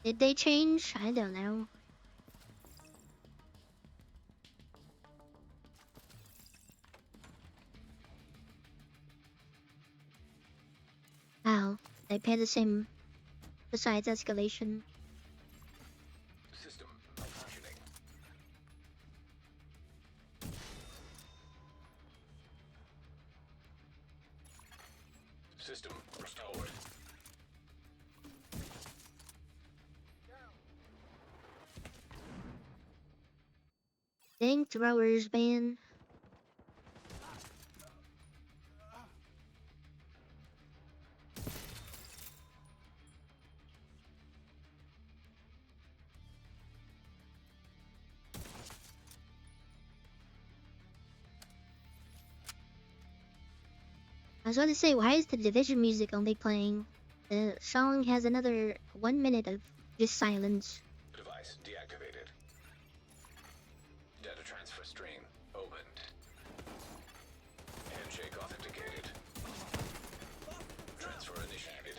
Did they change? I don't know. Wow, they pay the same besides escalation. System malfunctioning. System restored. Dang throwers, man. I was about to say, why is the Division music only playing? The song has another 1 minute of just silence. Device deactivated. Data transfer stream opened. Handshake authenticated. Transfer initiated.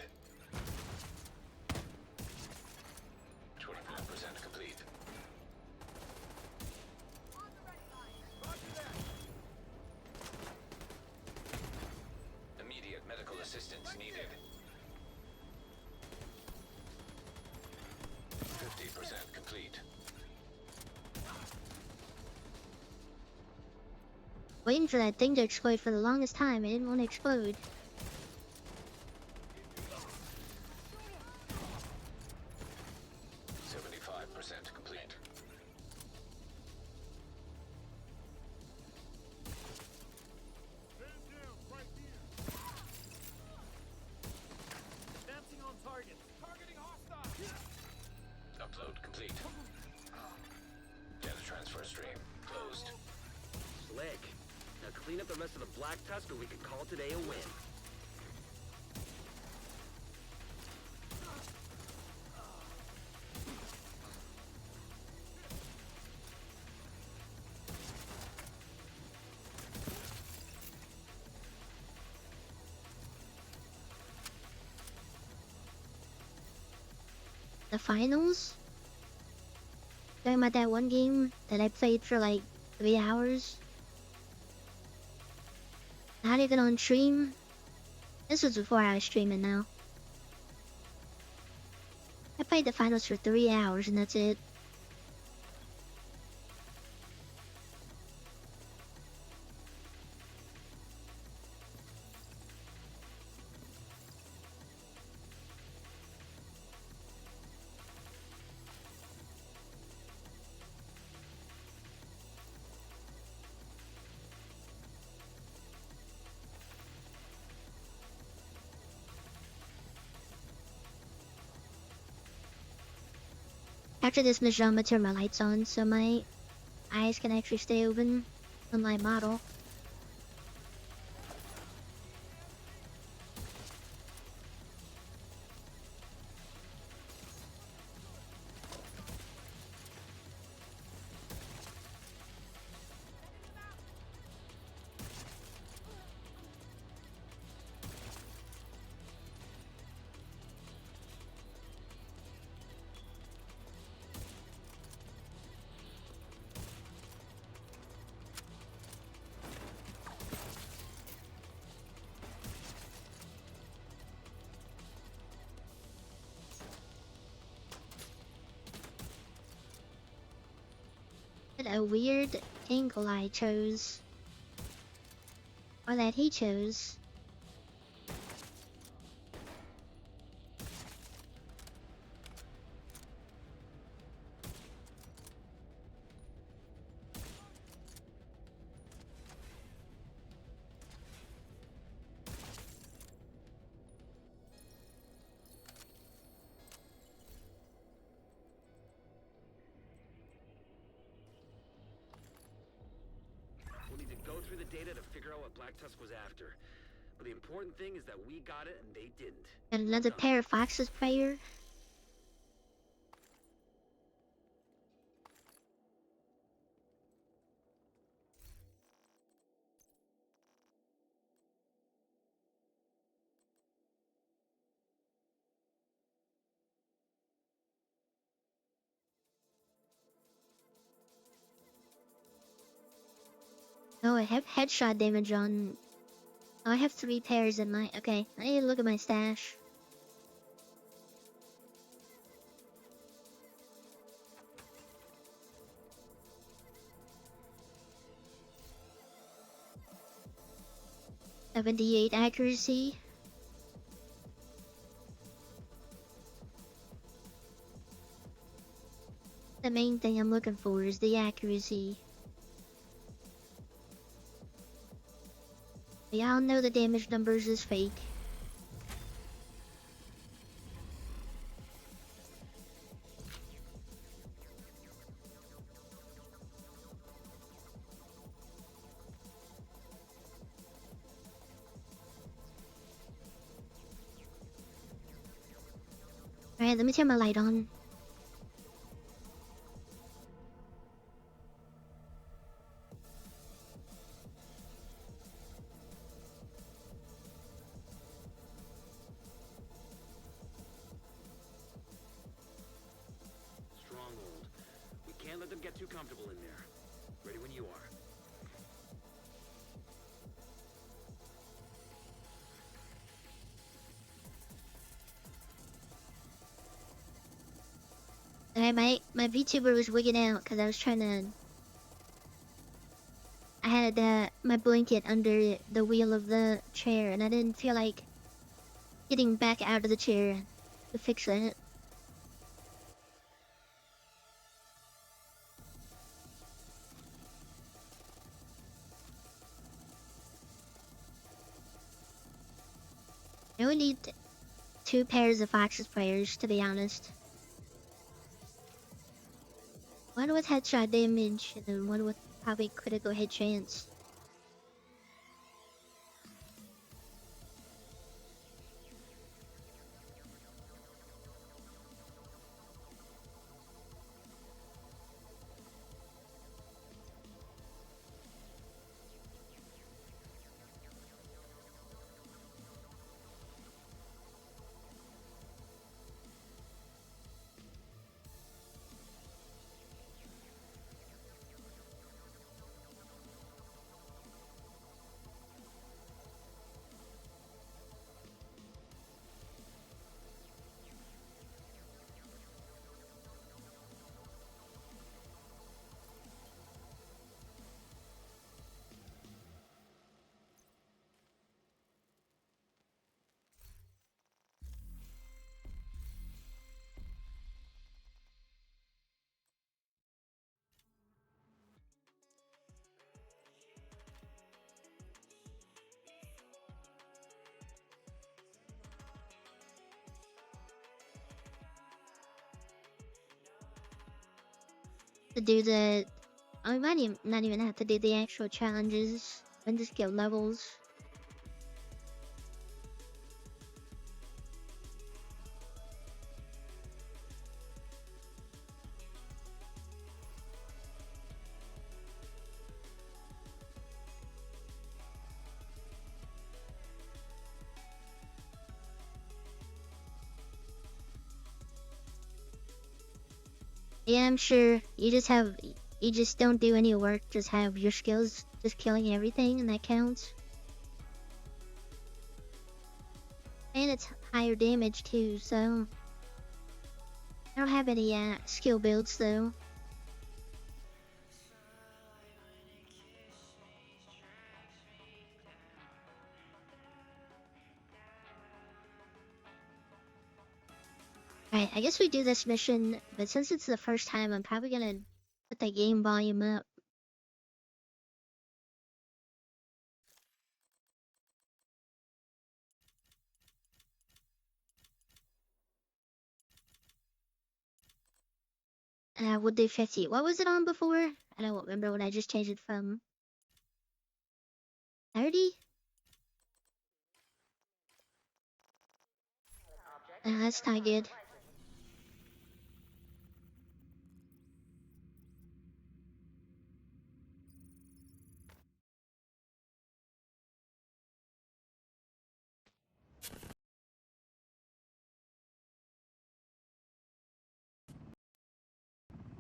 25% complete. Immediate medical assistance needed. 50% complete. Waiting for that thing to explode for the longest time. It didn't want to explode. Complete. Advancing on target. Targeting hostile. Upload complete. Data transfer stream closed. Slick. Now clean up the rest of the Black Tusk and we can call today a win. The finals? Talking about that one game that I played for like 3 hours? Not even on stream? This was before I was streaming now. I played the finals for 3 hours and that's it. After this mission, I'm gonna turn my lights on so my eyes can actually stay open on my model. What a weird angle I chose. Or that he chose. We'll need to go through the data to figure out what Black Tusk was after. But the important thing is that we got it and they didn't. And another Well done. pair of foxes player. Oh, I have headshot damage on. Oh, I have 3 pairs in my. Okay, I need to look at my stash. .78 accuracy. The main thing I'm looking for is the accuracy. Y'all know the damage numbers is fake. Alright, let me turn my light on. Stronghold. We can't let them get too comfortable in there. Ready when you are. Alright, my VTuber was wigging out because I was trying to. I had my blanket under the wheel of the chair and I didn't feel like getting back out of the chair to fix it. I would need 2 pairs of Foxes players, to be honest. One with headshot damage and then one with probably critical hit chance. To do the. I might even not even have to do the actual challenges and just get levels. Yeah, I'm sure you just don't do any work, just have your skills, just killing everything, and that counts. And it's higher damage too, so I don't have any skill builds though. Alright, I guess we do this mission, but since it's the first time, I'm probably gonna put the game volume up. We'll do 50. What was it on before? I don't remember what I just changed it from. 30? That's not good.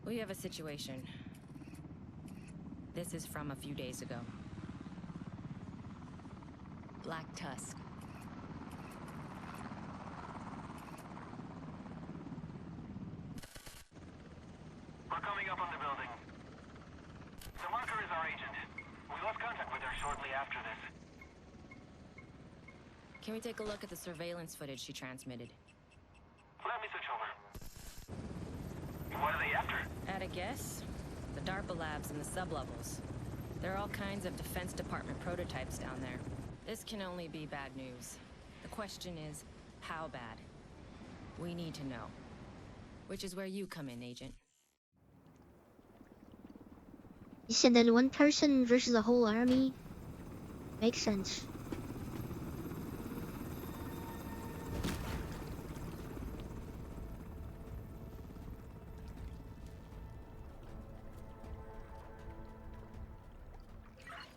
We have a situation. This is from a few days ago. Black Tusk. We're coming up on the building. The marker is our agent. We lost contact with her shortly after this. Can we take a look at the surveillance footage she transmitted? Let me switch over. What are they after? At a guess? The DARPA labs and the sublevels. There are all kinds of Defense Department prototypes down there. This can only be bad news. The question is, how bad? We need to know. Which is where you come in, Agent. You said that one person versus a whole army? Makes sense.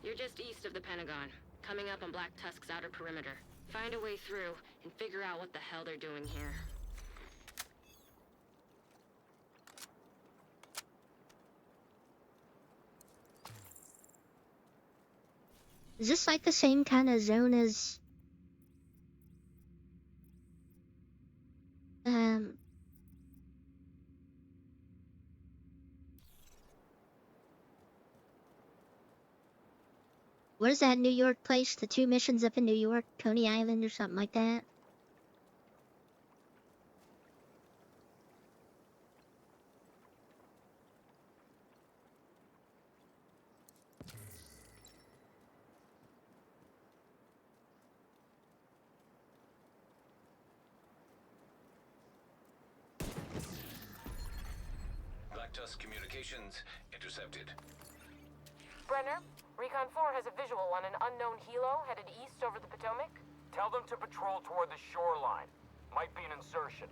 You're just east of the Pentagon, coming up on Black Tusk's outer perimeter. Find a way through and figure out what the hell they're doing here. Is this like the same kind of zone as... What is that New York place? The 2 missions up in New York? Coney Island or something like that? Black Tusk communications intercepted. Brenner, Recon 4 has a visual on an unknown helo headed east over the Potomac. Tell them to patrol toward the shoreline. Might be an insertion.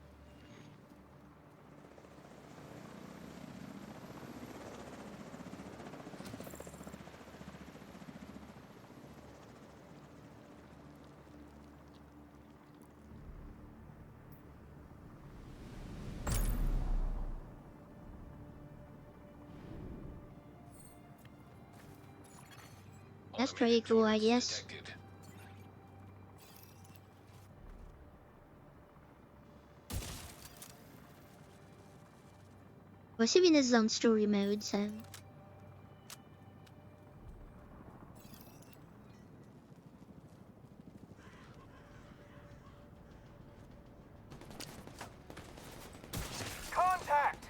That's pretty cool, I guess. Detected. Well, assuming this is on story mode, so... Contact!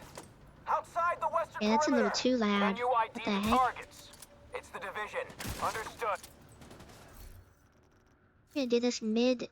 Outside the western Yeah, that's a little perimeter. too loud. Can you What ID the the heck? targets? It's the division. Understood. I'm gonna do this mid-fight.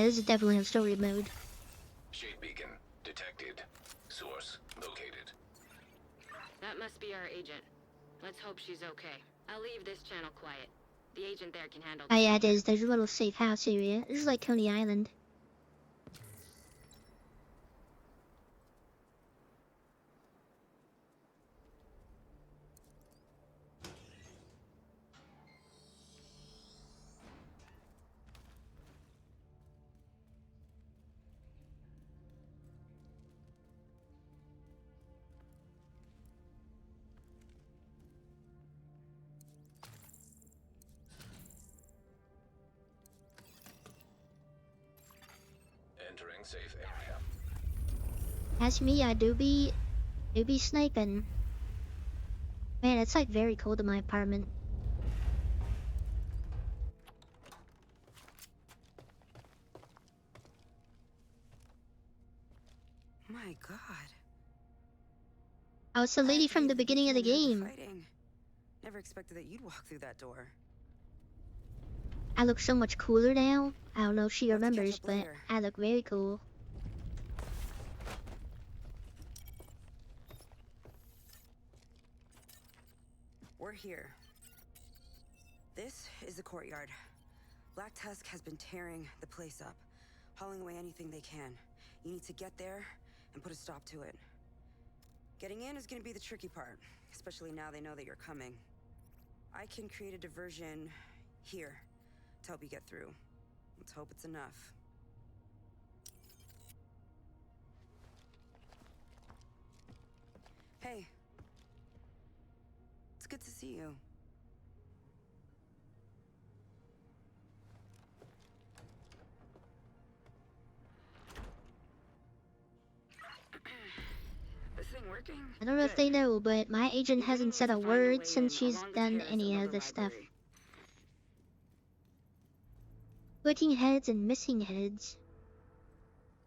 Yeah, this is definitely on story mode. Shade beacon detected. Source located. That must be our agent. Let's hope she's okay. I'll leave this channel quiet. The agent there can handle... Oh yeah, it is. There's a little safe house area. This is like Coney Island. Entering safe area. As me, I do be sniping. Man, it's like very cold in my apartment. My God. I was the lady from the beginning of the game. Fighting. Never expected that you'd walk through that door. I look so much cooler now. I don't know if she Let's catch remembers, up but later. I look very cool. We're here. This is the courtyard. Black Tusk has been tearing the place up, hauling away anything they can. You need to get there and put a stop to it. Getting in is going to be the tricky part, especially now they know that you're coming. I can create a diversion here to help you get through. Let's hope it's enough. Hey. It's good to see you. This thing working? I don't know if they know, but my agent hasn't said a word since she's done any of this stuff. Splitting heads and missing heads.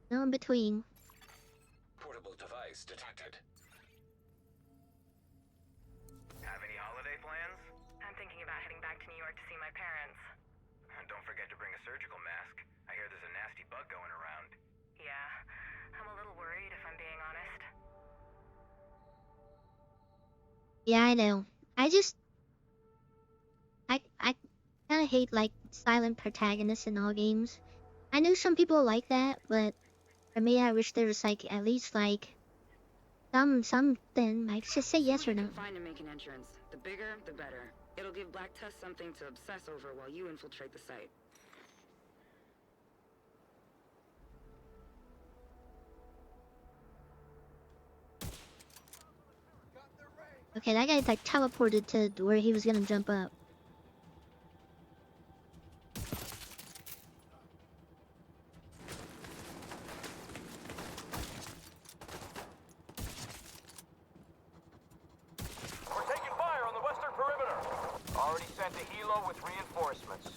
No in between. Portable device detected. Have any holiday plans? I'm thinking about heading back to New York to see my parents. And don't forget to bring a surgical mask. I hear there's a nasty bug going around. Yeah, I'm a little worried if I'm being honest. Yeah, I know. I kind of hate like silent protagonists in all games. I know some people like that, but for me, I wish there was like at least like something. Like just say yes or no. Find and make an entrance. The bigger, the better. It'll give Black Tusk something to obsess over while you infiltrate the site. Okay, that guy like teleported to where he was gonna jump up. We're taking fire on the western perimeter. Already sent a helo with reinforcements.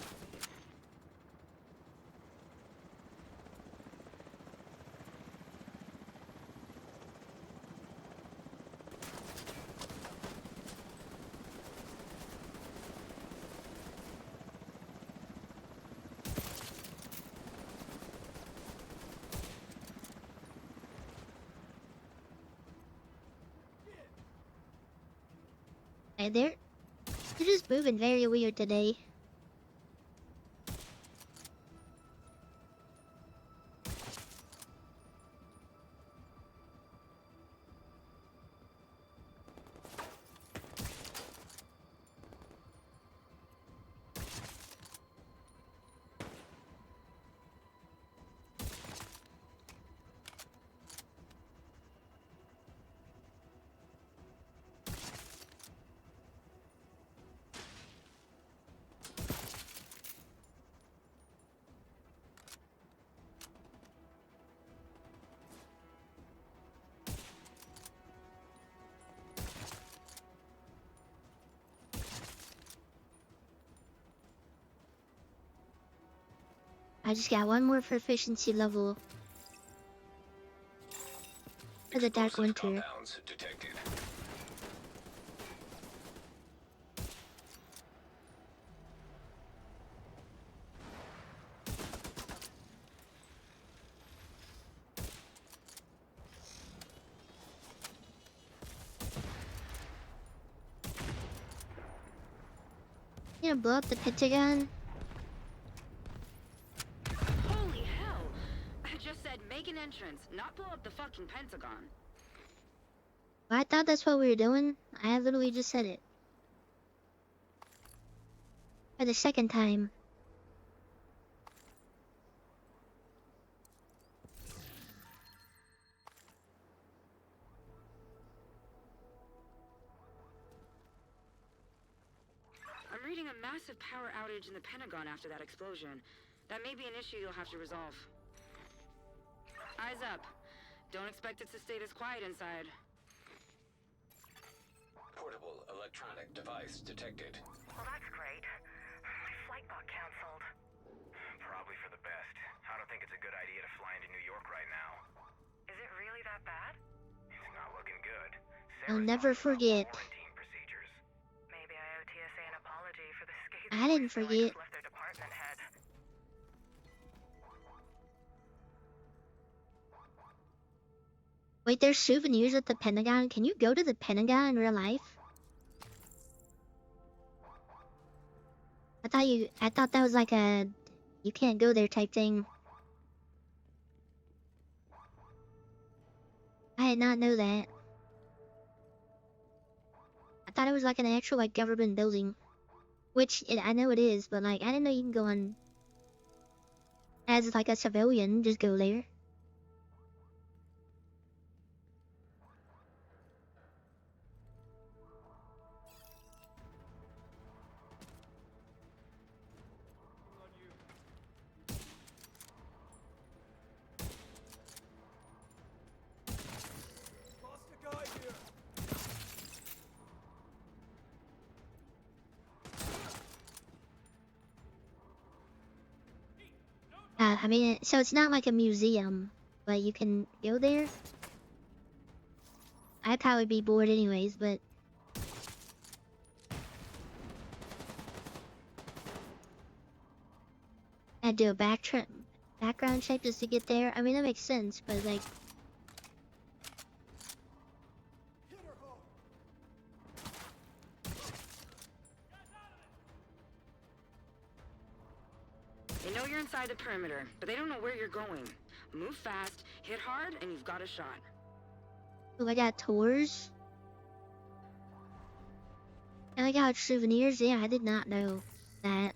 And they're just moving very weird today. I just got one more proficiency level for the Dark Explosive Winter. Compounds detected. You know, blow up the Pentagon. Holy hell! I just said make an entrance, not blow up the fucking Pentagon. Well, I thought that's what we were doing. I literally just said it. For the second time. I'm reading a massive power outage in the Pentagon after that explosion. That may be an issue you'll have to resolve. Eyes up. Don't expect it to stay this quiet inside. Portable electronic device detected. Well, that's great. My flight got canceled. Probably for the best. I don't think it's a good idea to fly into New York right now. Is it really that bad? It's not looking good. I'll never forget. Quarantine procedures. Maybe I owe TSA an apology for the scathing I didn't voicemail forget. just left their department head. Wait, there's souvenirs at the Pentagon. Can you go to the Pentagon in real life? I thought that was like a you can't go there type thing. I did not know that. I thought it was like an actual like government building. Which I know it is, but like I didn't know you can go on as like a civilian, just go there. Lost a guy here. I mean, so it's not like a museum, but you can go there. I'd probably be bored anyways, but I'd do a background check just to get there. I mean, that makes sense, but like, Hit her hard. They know you're inside the perimeter, but they don't know where you're going. Move fast, hit hard, and you've got a shot. oh, I got tours. And I got souvenirs. Yeah, I did not know that.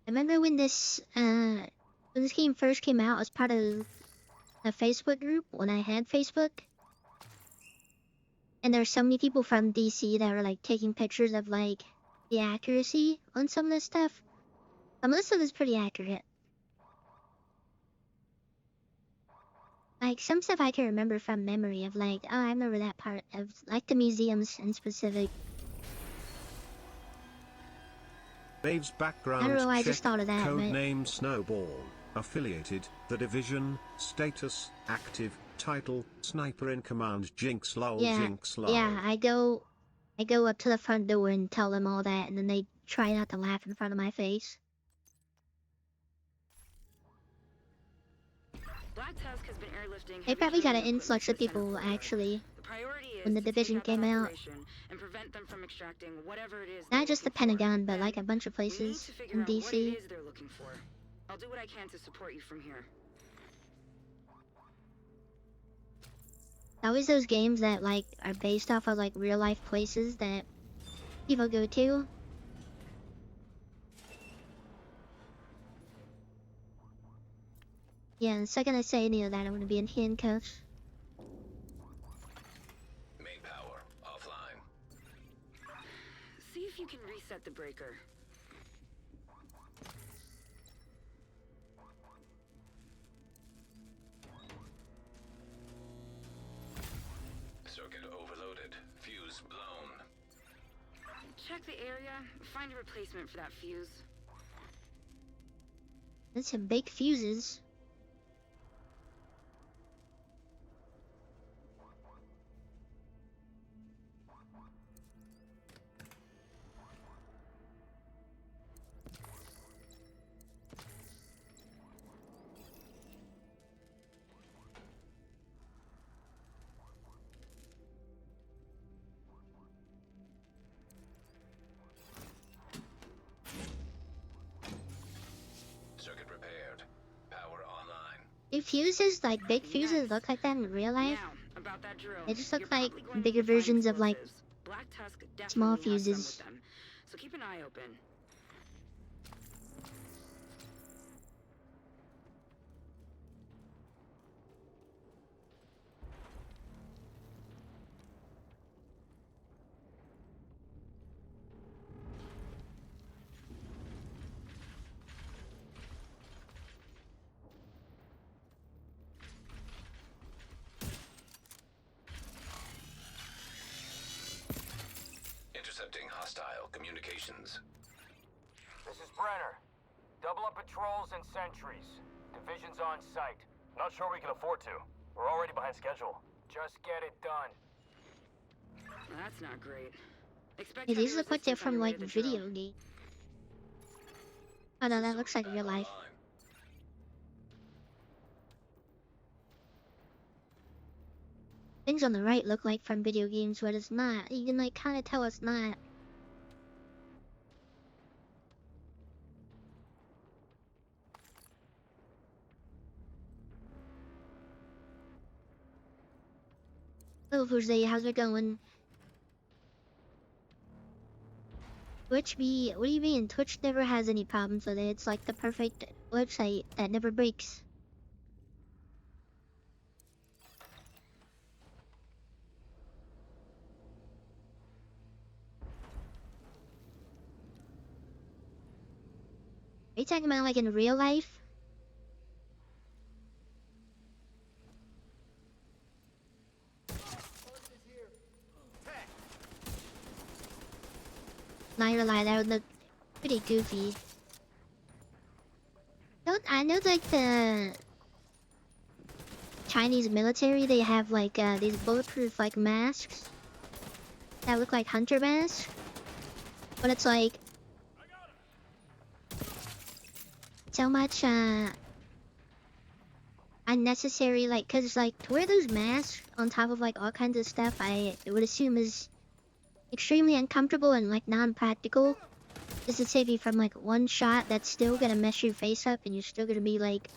I remember when this game first came out, I was part of a Facebook group when I had Facebook. And there were so many people from DC that were like taking pictures of like the accuracy on some of this stuff. Some of this stuff is pretty accurate. Like some stuff I can remember from memory of like, oh, I remember that part of like the museums in specific. Dave's background I don't know why I check, just thought of that, but codename Snowball, affiliated, The Division, status, active, title, Sniper in Command, Jinx lol, yeah, Jinx lol. yeah, I go up to the front door and tell them all that, and then they try not to laugh in front of my face. Black Tusk has been airlifting They heavy probably got an training influx of equipment to the people center of Florida. actually. The priority is when the to take Division out that came out. operation and prevent them from extracting whatever it is Not they're just the looking for. Pentagon, but Then like a bunch of we need places to figure in out what it DC. is they're looking for. I'll do what I can to support you from here. Always those games that like are based off of like real life places that people go to. Yeah, the second I say any of that, I'm gonna be in handcuffs. Main power offline. See if you can reset the breaker. Circuit overloaded. Fuse blown. Check the area, find a replacement for that fuse. That's some big fuses. Circuit repaired. Power online. Do fuses, like big fuses, look like that in real life? Now, about that drill. They just look You're like probably going to bigger be finding versions of like explosives. Black Tusk definitely small has some fuses. with them, so keep an eye open. hostile communications. This is Brenner. Double up patrols and sentries. Division's on site. Not sure we can afford to. We're already behind schedule. Just get it done. That's not great. Expect Yeah, heavy these look like they're resistance on from your way like to the drill. video game. Oh no, that looks like real life. Online. Things on the right look like from video games, but it's not. You can like kind of tell it's not. Hello, Jose. How's it going? Twitch be? What do you mean? Twitch never has any problems with it. It's like the perfect website that never breaks. Are you talking about like in real life? Not gonna lie, that would look pretty goofy. I know like the Chinese military, they have like these bulletproof like masks that look like hunter masks, but it's like so much unnecessary, like, cause like to wear those masks on top of like all kinds of stuff, I would assume is extremely uncomfortable and like non-practical. Just to save you from like one shot that's still gonna mess your face up and you're still gonna be like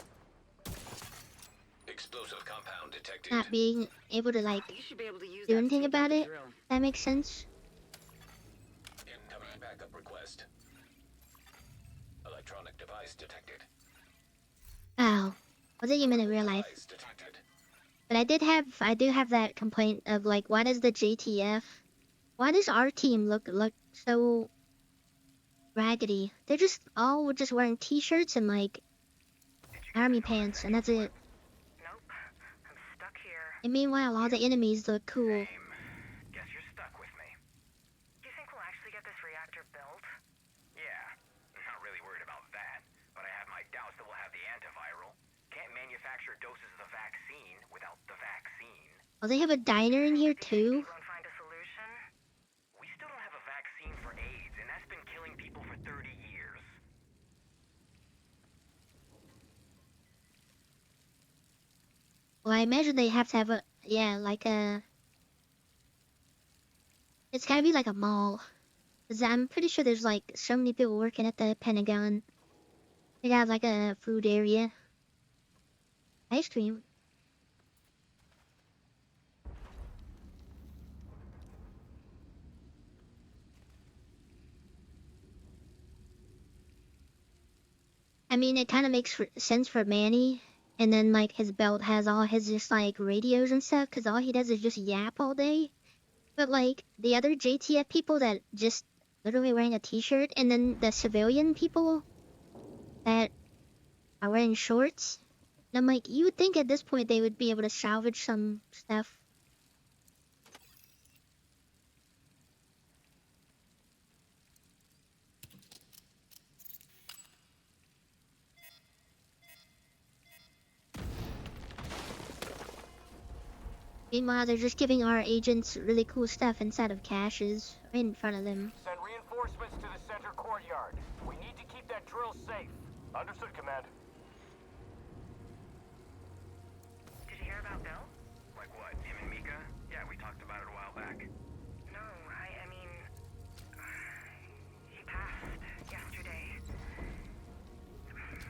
Explosive compound detected. not being able to like You should be able to use do that anything to take about out the it. drill. That makes sense. Incoming backup request. Electronic device detected. Oh, I think you meant in real life. Device detected. But I do have that complaint of like, why does the JTF, why does our team look so raggedy? They're just all just wearing t-shirts and like army pants, and that's it. Nope. I'm stuck here. And meanwhile, all the enemies look cool. Same. Guess you're stuck with me. Do you think we'll actually get this reactor built? Yeah, not really worried about that, but I have my doubts that we'll have the antiviral. Can't manufacture doses of the vaccine without the vaccine. Oh, they have a diner in here too. Go and find a solution? We still don't have a vaccine for AIDS, and that's been killing people for 30 years. Well, I imagine they have to have a, yeah, like a, it's gotta be like a mall. 'Cause I'm pretty sure there's like so many people working at the Pentagon. They got like a food area. Ice cream. I mean, it kind of makes sense for Manny. And then, like, his belt has all his just, like, radios and stuff, because all he does is just yap all day. But, like, the other JTF people that just literally wearing a t-shirt, and then the civilian people that are wearing shorts. And I'm like, you would think at this point they would be able to salvage some stuff. Meanwhile, they're just giving our agents really cool stuff inside of caches right in front of them. Send reinforcements to the center courtyard. We need to keep that drill safe. Understood, Command. Did you hear about Bill? Like what, him and Mika? Yeah, we talked about it a while back. No, I mean, he passed yesterday.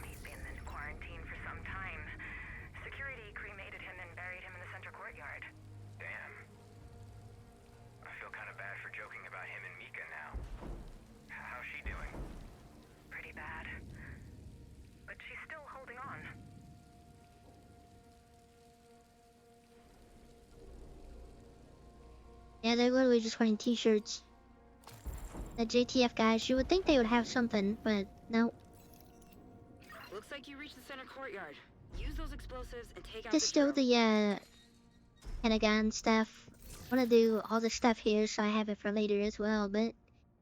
He's been in quarantine for some time. Security cremated him and buried him in the center courtyard. Damn. I feel kind of bad for joking about him and Mika now. How's she doing? Pretty bad. But she's still holding on. Yeah, they're literally just wearing t-shirts. The JTF guys, you would think they would have something, but no. Looks like you reached the center courtyard. Use those explosives and take out Just still drill. the Pentagon stuff. I want to do all the stuff here, so I have it for later as well, but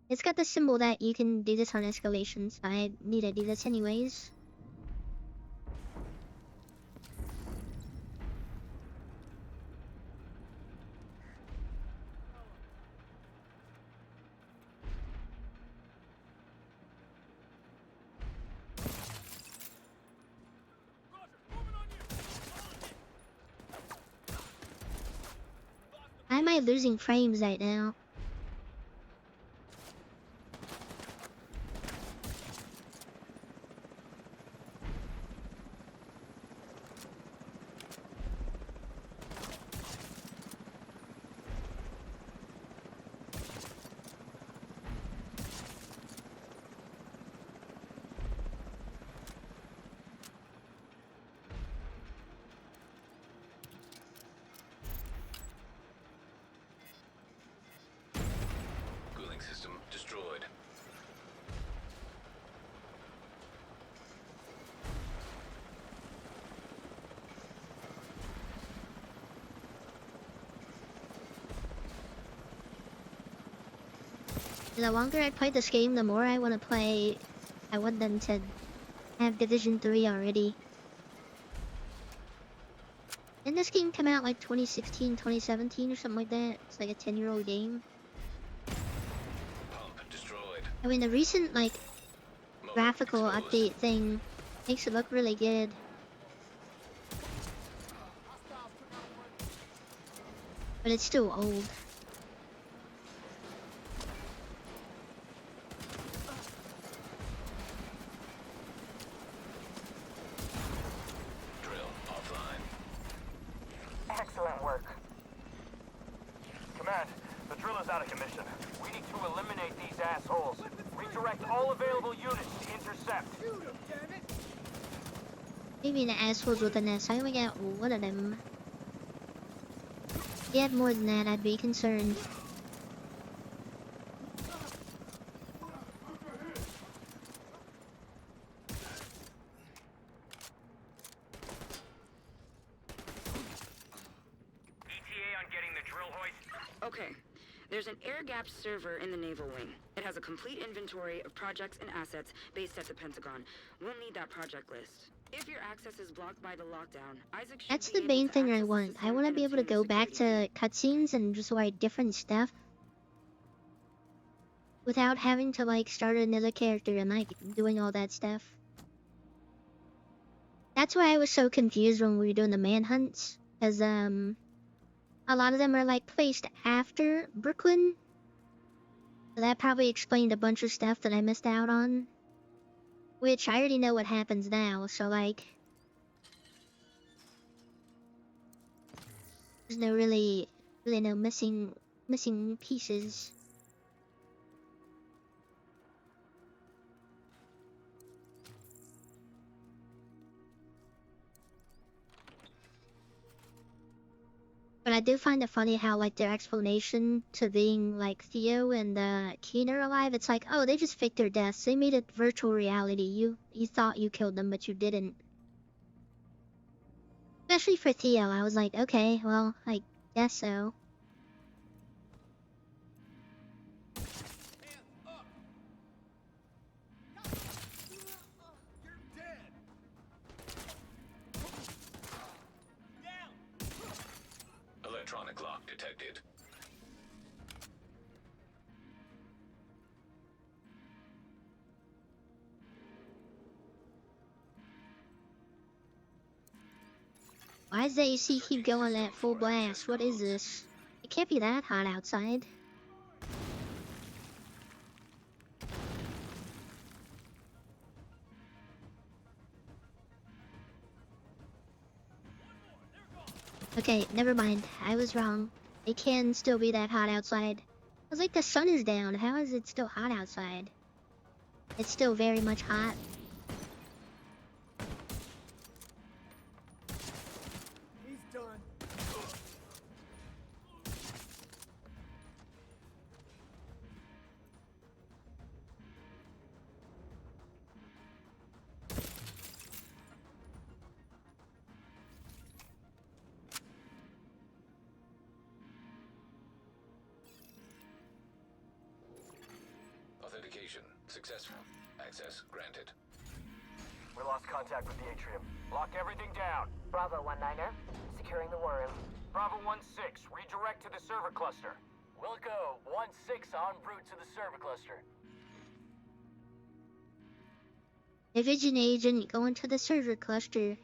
It's got the symbol that you can do this on escalations. I need to do this anyways. Why am I losing frames right now? Cooling system destroyed. The longer I play this game, the more I want to play. I want them to have Division 3 already. Didn't this game come out like 2016, 2017 or something like that? It's like a 10-year-old game. Pump destroyed. I mean, the recent like Motor graphical exposed. update thing makes it look really good. But it's still old. Drill offline. Excellent work. Command, the drill is out of commission. We need to eliminate these assholes. Redirect all available units to intercept. Maybe the assholes with an S. I only got one of them. If you had more than that, I'd be concerned. ETA on getting the drill hoist? Okay. There's an air-gapped server in the Naval Wing. It has a complete inventory of projects and assets based at the Pentagon. We'll need that project list. If your access is blocked by the lockdown, Isaac should That's be the able main to thing I access the want. I system want to and be able to obtain the go back security to cutscenes and just like different stuff without having to like start another character and like doing all that stuff. That's why I was so confused when we were doing the manhunts, because a lot of them are like placed after Brooklyn. So that probably explained a bunch of stuff that I missed out on. Which I already know what happens now, so like there's no really no missing pieces. But I do find it funny how like their explanation to being like Theo and Keener alive, it's like, oh, they just faked their deaths. They made it virtual reality. You thought you killed them, but you didn't. Especially for Theo, I was like, okay, well, I guess so. Electronic lock detected. Why does the AC keep going at full blast? What is this? It can't be that hot outside. Okay, never mind. I was wrong. It can still be that hot outside. I was like, the sun is down. How is it still hot outside? It's still very much hot. He's done. Communication successful. Access granted. We lost contact with the atrium. Lock everything down. Bravo 19er, securing the war room. Bravo 1-6, redirect to the server cluster. Wilco 1-6 en route to the server cluster. Division agent going to the server cluster.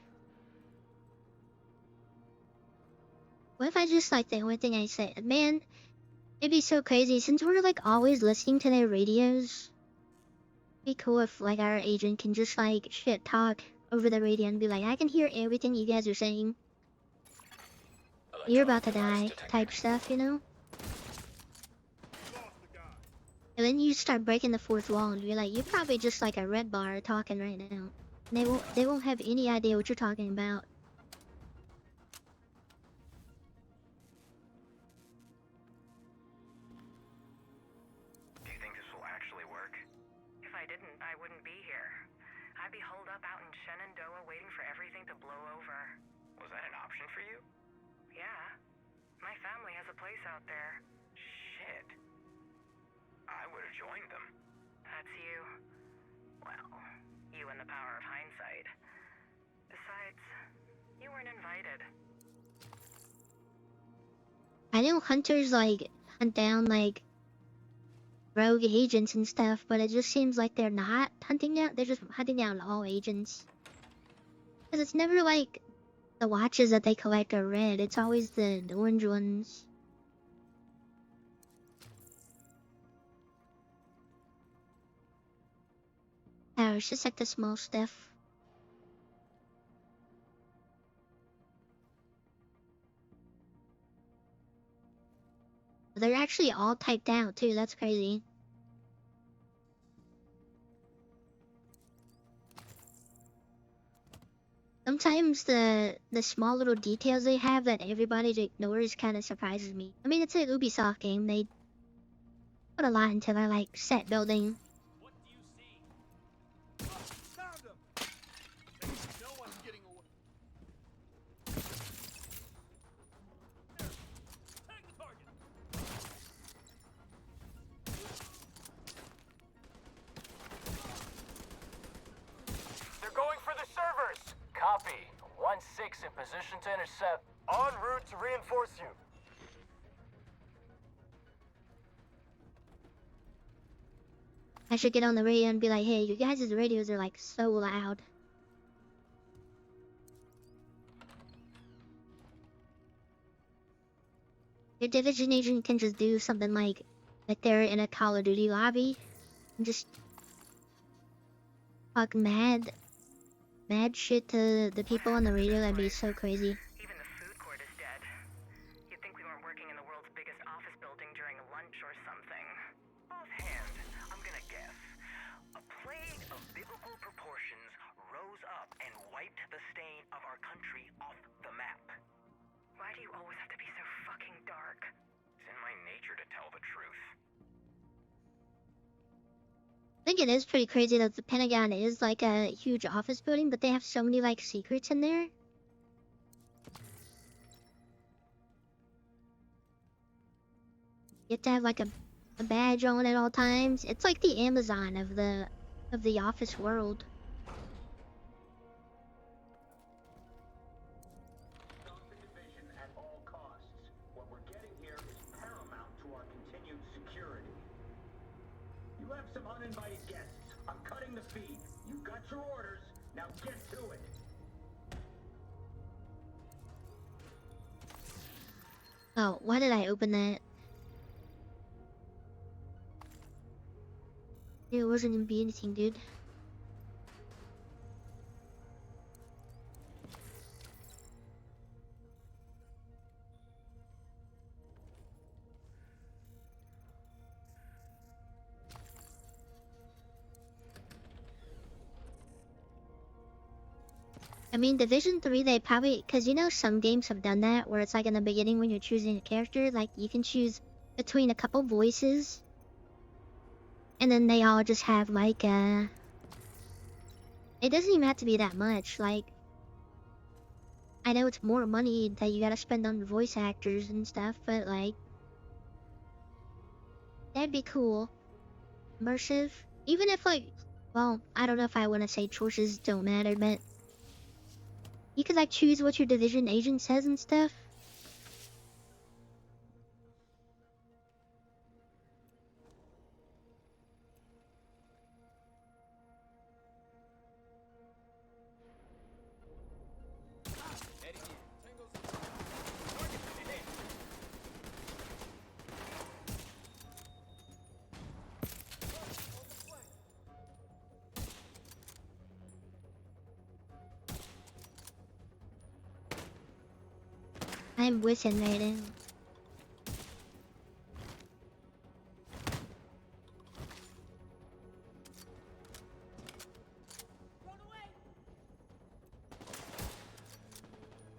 What if I just like the only thing I said? Man, it'd be so crazy since we're like always listening to their radios. It'd be cool if like our agent can just like shit talk over the radio and be like, I can hear everything you guys are saying. You're about to die type stuff, you know? And then you start breaking the fourth wall and you're like, you're probably just like a red bar talking right now. And they won't have any idea what you're talking about. Do you think this will actually work? If I didn't, I wouldn't be here. I'd be holed up out in Shenandoah waiting for everything to blow over. Was that an option for you? Yeah. My family has a place out there. Shit. I would have joined them. That's you. Well, you and the power of hindsight. Besides, you weren't invited. I know hunters like hunt down like rogue agents and stuff, but it just seems like they're not hunting down, they're just hunting down all agents. Because it's never like the watches that they collect are red, it's always the orange ones. Oh, it's just like the small stuff. They're actually all typed out too, that's crazy. Sometimes the small little details they have that everybody ignores kind of surprises me. I mean, it's an Ubisoft game, they put a lot into their like set building. What do you see? Found him! No one's getting away. Tag the target! They're going for the servers! Copy. 1-6 in position to intercept. En route to reinforce you. I should get on the radio and be like, hey, you guys' radios are like so loud. Your division agent can just do something like they're in a Call of Duty lobby and just talk mad shit to the people on the radio. That'd be so crazy. Even the food court is dead. You'd think we weren't working in the world's biggest office building during lunch or something. Offhand, I'm gonna guess. A plague of biblical proportions rose up and wiped the stain of our country off the map. Why do you always have to be so fucking dark? It's in my nature to tell the truth. I think it is pretty crazy that the Pentagon is like a huge office building, but they have so many like secrets in there. You have to have like a badge on at all times. It's like the Amazon of the office world. Stop the division at all costs. What we're getting here is paramount to our continued security. You have some uninvited guests. I'm cutting the feed. You got your orders. Now get to it. Oh, why did I open that? It wasn't gonna be anything, dude. I mean, Division 3, they probably... Because, you know, some games have done that, where it's like in the beginning when you're choosing a character, like, you can choose between a couple voices. And then they all just have, like, It doesn't even have to be that much, like... I know it's more money that you gotta spend on voice actors and stuff, but, like... That'd be cool. immersive. Even if like, well, I don't know if I want to say choices don't matter, but you could like choose what your division agent says and stuff. I'm wishing right now.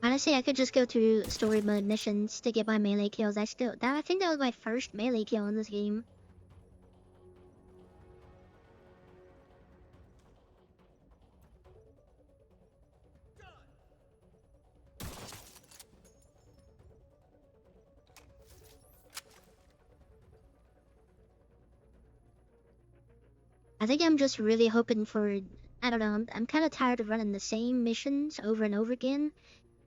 Honestly, I could just go through story mode missions to get my melee kills. I think that was my first melee kill in this game. I think I'm just really hoping for, I don't know, I'm kind of tired of running the same missions over and over again.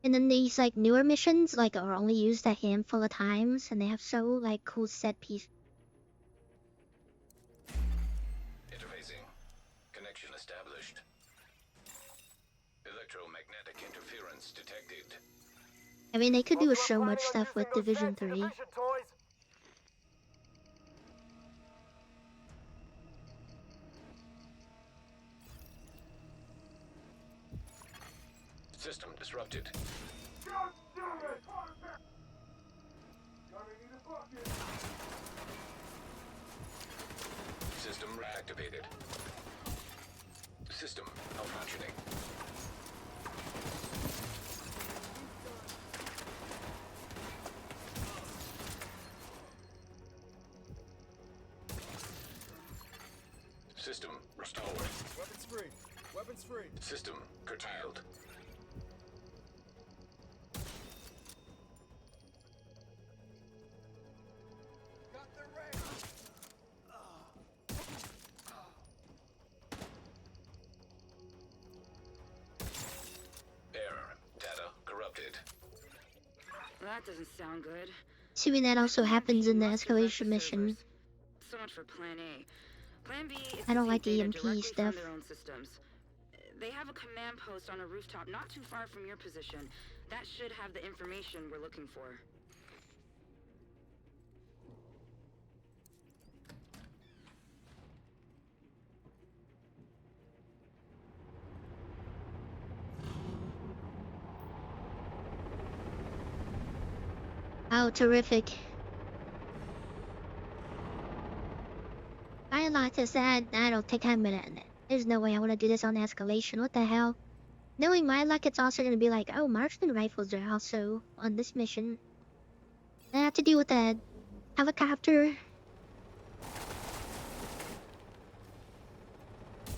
And then these like newer missions like are only used a handful of times and they have so like cool set pieces. Interfacing. Connection established. Electromagnetic interference detected. I mean, they could do so much stuff with Division 3. System disrupted. System reactivated. System malfunctioning. System restored. Weapons free. Weapons free. System curtailed. Error. Data corrupted. That doesn't sound good. Assuming that also happens in the escalation mission. So much for Plan A. Plan B is I don't to like feed data EMP directly stuff. from their own systems. They have a command post on a rooftop not too far from your position. That should have the information we're looking for. Oh, terrific. I like to say I don't think I'm gonna. There's no way I want to do this on escalation. What the hell? Knowing my luck, it's also gonna be like, oh, marksman rifles are also on this mission. I have to deal with that helicopter.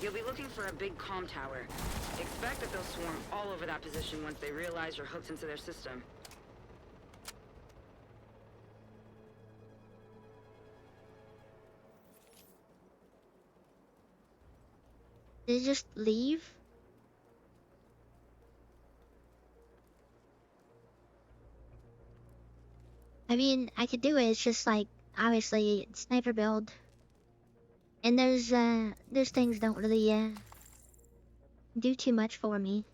You'll be looking for a big comm tower. Expect that they'll swarm all over that position once they realize you're hooked into their system. Did they just leave? I mean, I could do it. It's just like obviously sniper build, and there's things don't really do too much for me.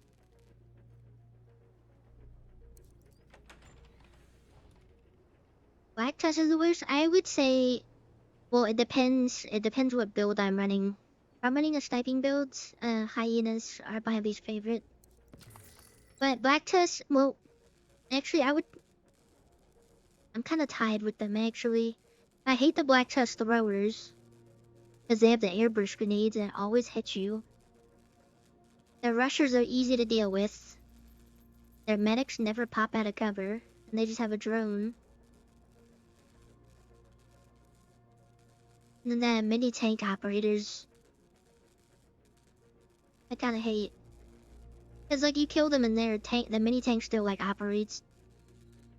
Black Tusk is the worst. I would say, well, it depends. It depends what build I'm running. If I'm running a sniping build, hyenas are my least favorite. But Black Tusk, well, actually, I'm kind of tied with them, actually. I hate the Black Tusk throwers, because they have the airburst grenades that always hit you. Their rushers are easy to deal with. Their medics never pop out of cover, and they just have a drone. And then the mini-tank operators, I kind of hate. Because, like, you kill them and their tank, the mini-tank still, like, operates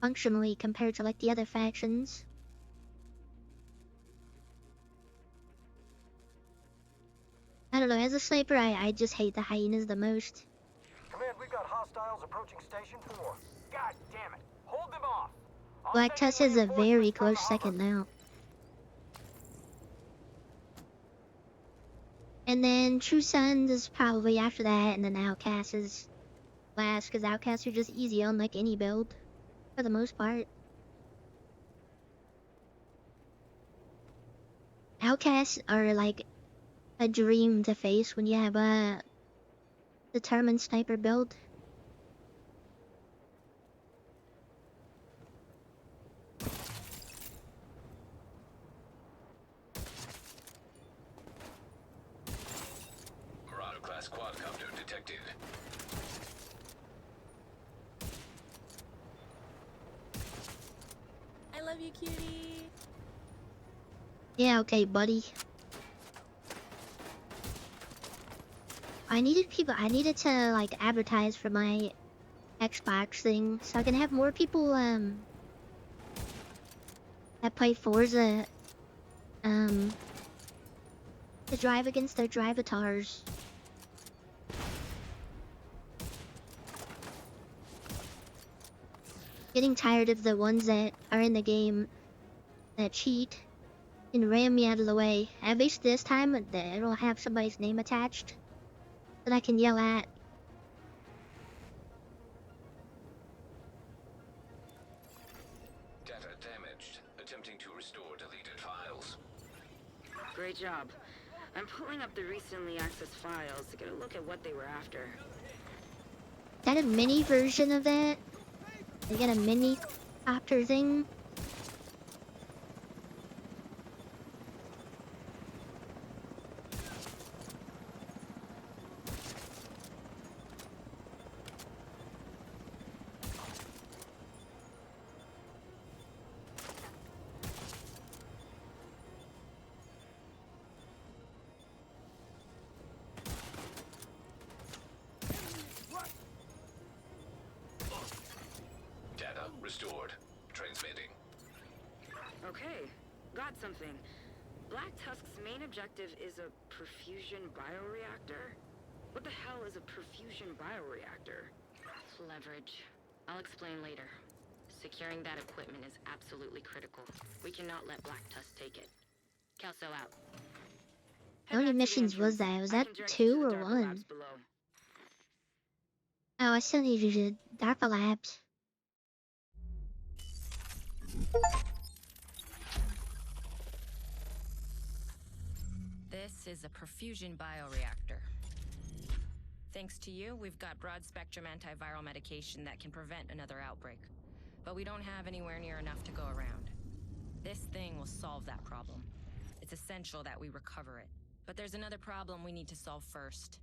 functionally compared to, like, the other factions. don't know, as a sniper, I just hate the hyenas the most. Command, we've got hostiles approaching Station 4. God damn it. Hold them off. I'll Black send Tusk in is a very reinforcements from close the second hover. now. And then True Sons is probably after that, and then Outcast is last, because Outcasts are just easy on like any build, for the most part. Outcasts are like a dream to face when you have a determined sniper build. Marauder-class quadcopter detected. I love you, cutie. Yeah, okay, buddy. I needed to like advertise for my Xbox thing so I can have more people that play Forza to drive against their drivatars. Getting tired of the ones that are in the game that cheat and ram me out of the way. At least this time it'll have somebody's name attached that I can yell at. Data damaged. Attempting to restore deleted files. Great job. I'm pulling up the recently accessed files to get a look at what they were after. Is that a mini version of that? They get a mini copter thing? Data restored. Transmitting. Okay, got something. Black Tusk's main objective is a perfusion bioreactor? What the hell is a perfusion bioreactor? Leverage. I'll explain later. Securing that equipment is absolutely critical. We cannot let Black Tusk take it. Kelso out. How many missions was that? Was that 2 or 1? Oh, I still need you to DARPA Labs. This is a perfusion bioreactor. Thanks to you, we've got broad-spectrum antiviral medication that can prevent another outbreak. But we don't have anywhere near enough to go around. This thing will solve that problem. It's essential that we recover it. But there's another problem we need to solve first.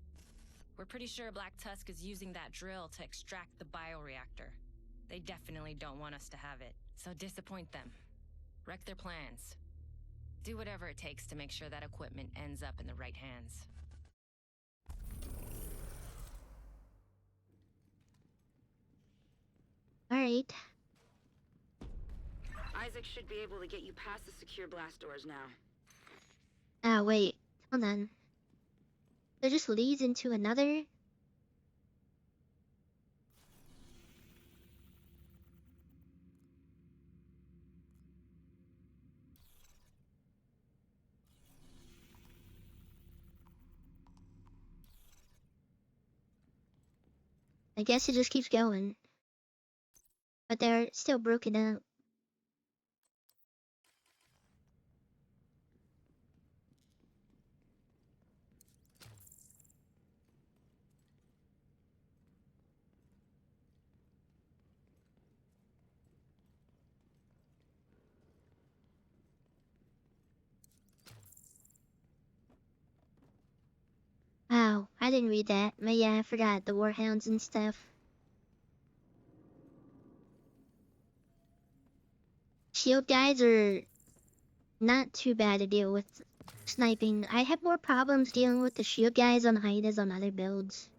We're pretty sure Black Tusk is using that drill to extract the bioreactor. They definitely don't want us to have it, so disappoint them. Wreck their plans. Do whatever it takes to make sure that equipment ends up in the right hands. Alright. Isaac should be able to get you past the secure blast doors now. Ah, wait. Hold on. That just leads into another? I guess it just keeps going. But they're still broken up. Wow, I didn't read that. But yeah, I forgot the warhounds and stuff. Shield guys are not too bad to deal with sniping. I have more problems dealing with the shield guys on hyenas on other builds.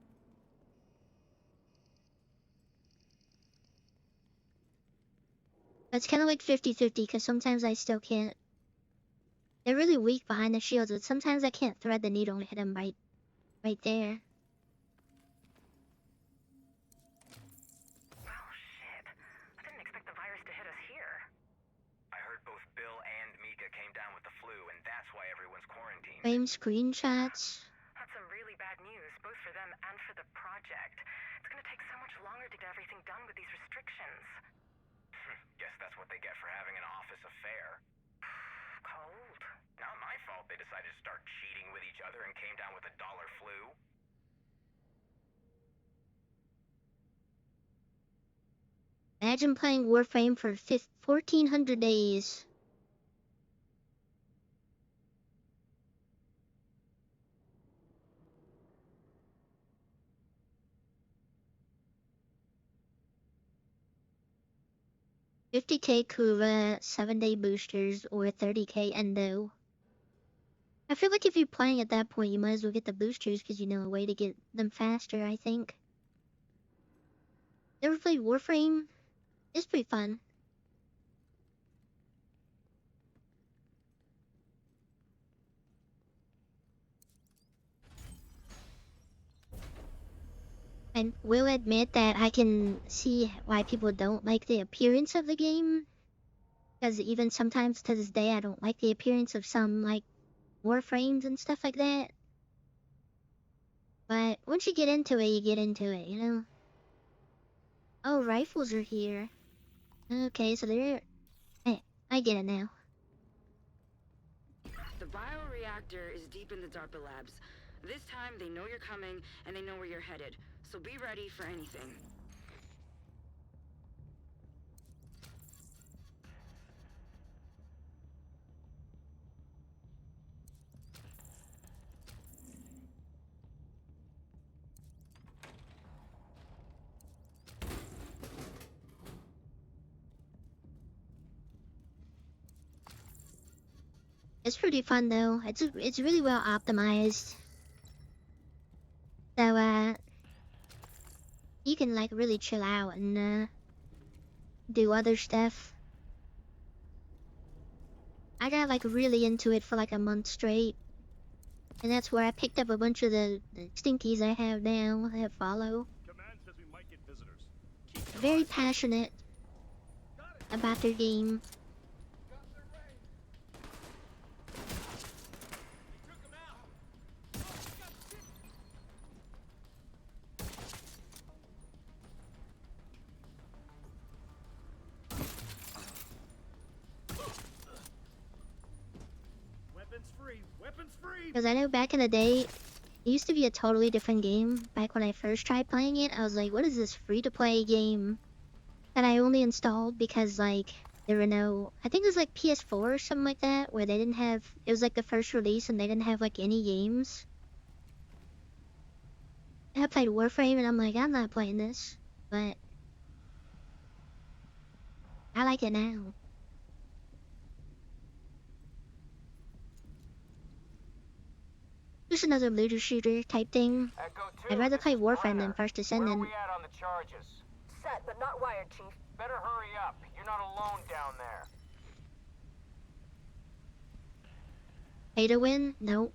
It's kind of like 50-50 because sometimes I still can't. They're really weak behind the shields, but sometimes I can't thread the needle and hit them right right there. Well, shit. I didn't expect the virus to hit us here. I heard both Bill and Mika came down with the flu, and that's why everyone's quarantined. Frame screenshots. That's some really bad news, both for them and for the project. It's gonna take so much longer to get everything done with these restrictions. Guess that's what they get for having an office affair. Cold. Not my fault they decided to start cheating with each other and came down with a dollar flu. Imagine playing Warframe for 1,400 days. $50K Kura, 7-day boosters, or 30K Endo. I feel like if you're playing at that point, you might as well get the boosters because you know a way to get them faster, I think. Never played Warframe? It's pretty fun. I will admit that I can see why people don't like the appearance of the game. Because even sometimes to this day, I don't like the appearance of some, like, Warframes and stuff like that. But once you get into it, you get into it, you know? Oh, rifles are here. Okay, so they're... Hey, I get it now. The bioreactor is deep in the DARPA labs. This time, they know you're coming, and they know where you're headed. So be ready for anything. It's pretty fun though. It's really well optimized. So you can like really chill out and do other stuff. I got like really into it for like a month straight. And that's where I picked up a bunch of the stinkies I have now that follow. Command says we might get visitors. Very passionate about their game. Because I know back in the day, it used to be a totally different game. Back when I first tried playing it, I was like, what is this free-to-play game that I only installed because, like, there were no... I think it was, like, PS4 or something like that, where they didn't have... It was, like, the first release and they didn't have, like, any games. I played Warframe and I'm like, I'm not playing this. But... I like it now. Just another looter shooter type thing. I'd rather play Warframe than First Descendant. Where are we at on the charges? Set, but not wired, Chief. Better hurry up. You're not alone down there. Pay to win? Nope.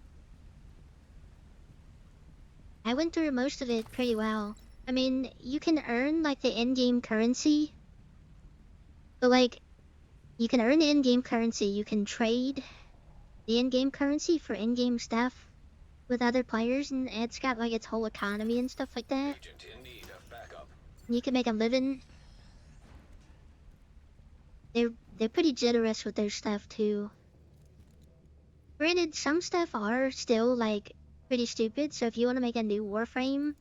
I went through most of it pretty well. I mean, you can earn like the in-game currency. But like, you can earn the in-game currency, you can trade the in-game currency for in-game stuff with other players, and it's got like its whole economy and stuff like that. Agent in need of backup. You can make a living. They're pretty generous with their stuff too. Granted, some stuff are still like pretty stupid, so if you want to make a new Warframe,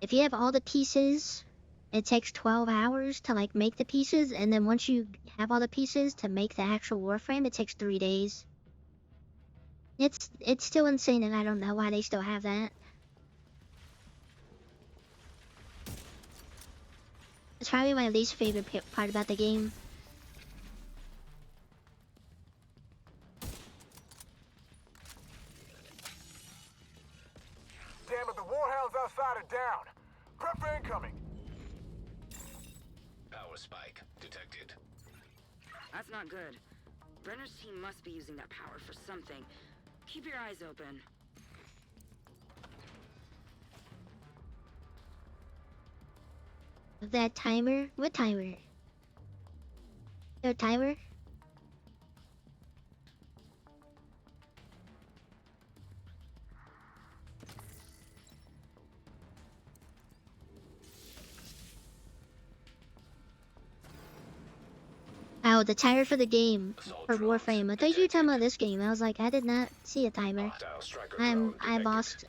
if you have all the pieces, it takes 12 hours to like make the pieces, and then once you have all the pieces to make the actual Warframe, it takes 3 days. It's still insane, and I don't know why they still have that. It's probably my least favorite part about the game. Damn it, the Warhound's outside of down. Prep for incoming. Power spike detected. That's not good. Brenner's team must be using that power for something. Keep your eyes open. Of that timer? What timer? Your timer? Oh, the timer for the game. For Warframe. I thought you were talking about this game. I was like, I did not see a timer. I lost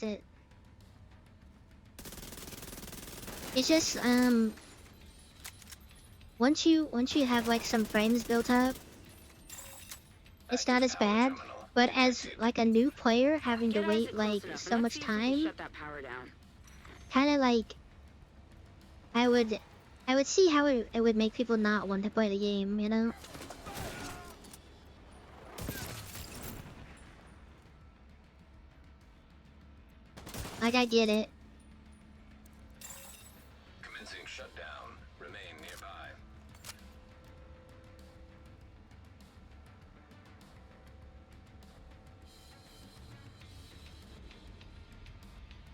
it. It's just once you have like some frames built up, it's not as bad. But as like a new player having to wait like so much time, kind of like I would see how it would make people not want to play the game, you know? Like, I get it. Commencing shutdown. Remain nearby.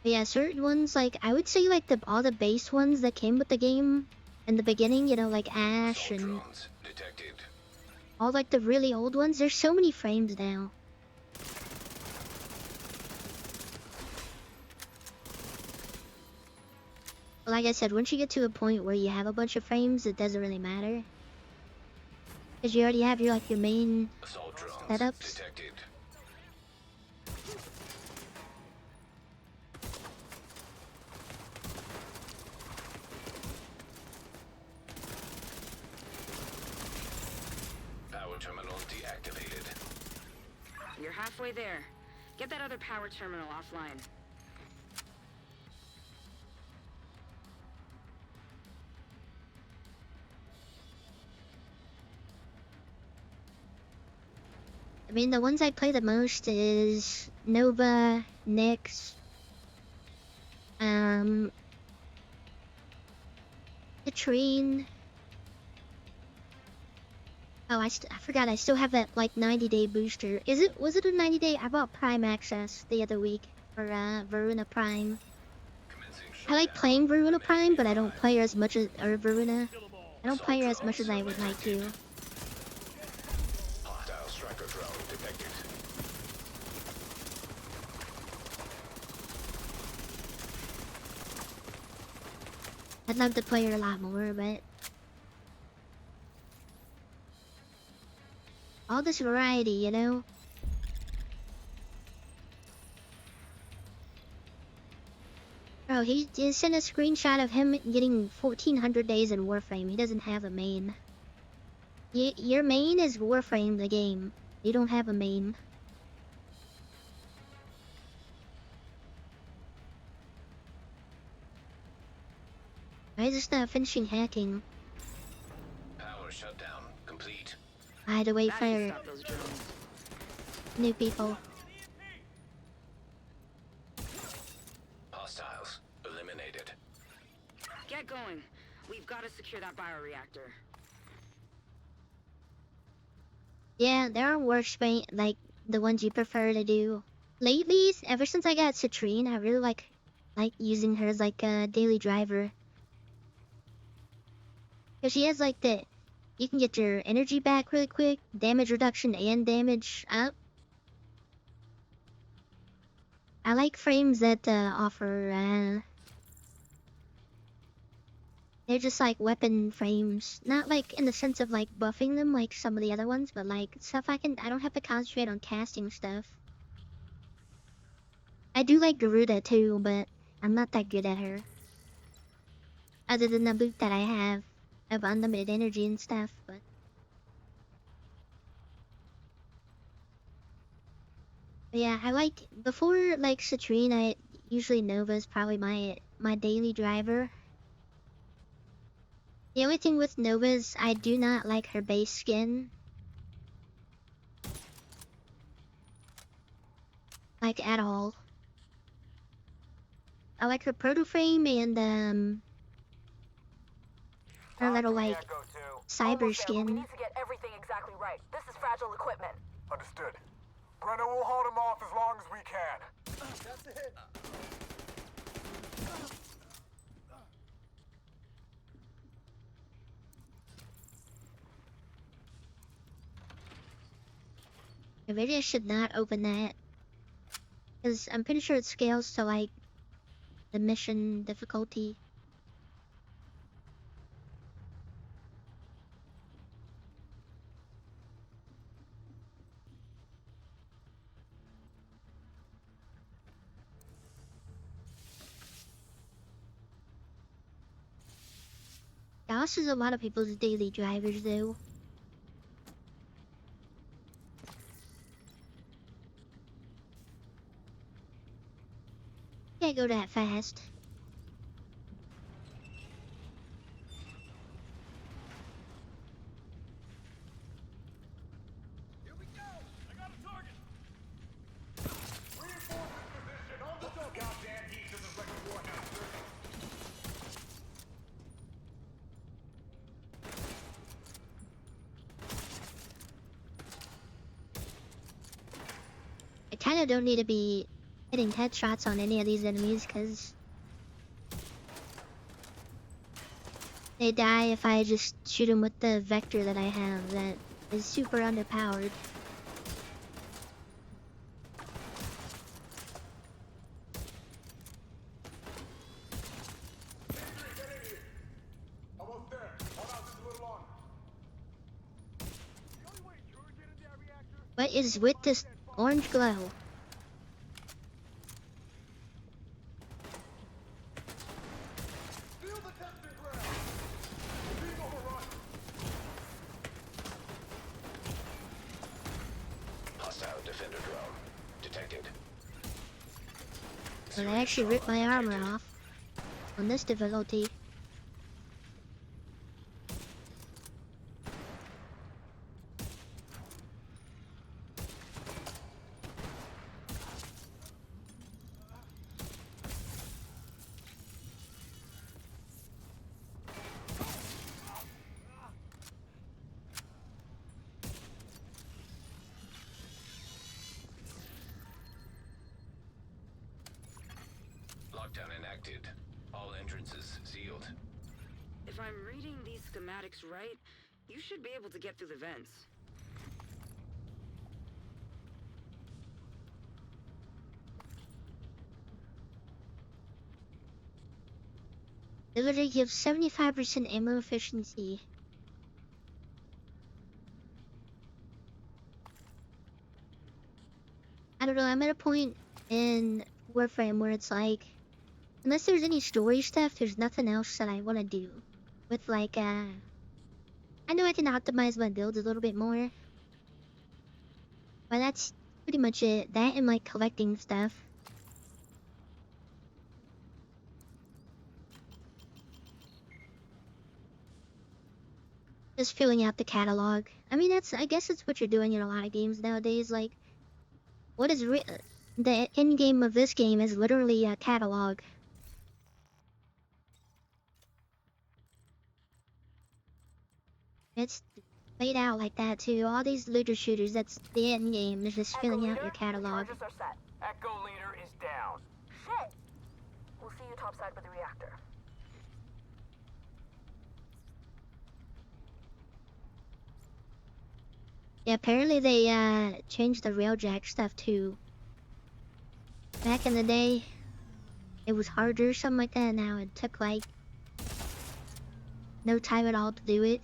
But yeah, certain ones, like, I would say, like, all the base ones that came with the game in the beginning, you know, like Ash and all, like, the really old ones, there's so many frames now. Like I said, once you get to a point where you have a bunch of frames, it doesn't really matter. Because you already have your main setups. Power terminal deactivated. You're halfway there. Get that other power terminal offline. I mean, the ones I play the most is Nova, Nyx, Citrine. Oh, I forgot. I still have that like 90-day booster. Was it a 90-day? I bought Prime Access the other week for Varuna Prime. I like playing Varuna Prime, but I don't play her as much as Varuna. I don't play her as much as I would like to. I'd love to play her a lot more, but all this variety, you know? Bro, he just sent a screenshot of him getting 1400 days in Warframe. He doesn't have a main. Your main is Warframe, the game. You don't have a main. Why is this not finishing hacking? Power shutdown complete. I had to wait for new people. Hostiles eliminated. Get going. We've got to secure that bioreactor. Yeah, there are worse like the ones you prefer to do. Lately, ever since I got Citrine, I really like using her as like a daily driver. Cause she has like you can get your energy back really quick, damage reduction and damage up. I like frames that offer they're just like weapon frames, not like in the sense of like buffing them like some of the other ones, but like stuff I don't have to concentrate on casting stuff. I do like Garuda too, but I'm not that good at her. Other than the boot that I have of unlimited energy and stuff, but yeah, I like before like Citrine, usually Nova's probably my daily driver. The only thing with Nova is I do not like her base skin. Like at all. I like her proto frame and her little like cyber skin. We need to get everything exactly right. This is fragile equipment. Understood. Brenna will hold him off as long as we can. That's it. I really should not open that. Because I'm pretty sure it scales to like the mission difficulty. Dallas is a lot of people's daily drivers though. Can't go that fast. Here we go! I got a target! Reinforcement position on the double! Goddamn heat doesn't like a war now, sir. I kinda don't need to be hitting headshots on any of these enemies because they die if I just shoot them with the vector that I have that is super underpowered. Almost there. Hold on just a little longer. The only way you're getting that reactor. What is with this orange glow? Steal the testing ground! Being overrun! Hostile defender drone detected. Well, I actually ripped my armor off on this difficulty. Lockdown enacted. All entrances sealed. If I'm reading these schematics right, you should be able to get through the vents. Delivery gives 75% ammo efficiency. I don't know, I'm at a point in Warframe where it's like, unless there's any story stuff, there's nothing else that I want to do. With like, I know I can optimize my builds a little bit more. But that's pretty much it. That and like collecting stuff. Just filling out the catalog. I mean, I guess that's what you're doing in a lot of games nowadays. Like, what is the end game of this game is literally a catalog. It's laid out like that too. All these looter shooters, that's the end game. Is just filling out your catalog. Charges are set. Echo leader is down. Shit! We'll see you topside with the reactor. Yeah, apparently they changed the railjack stuff too. Back in the day, it was harder or something like that. Now it took like no time at all to do it.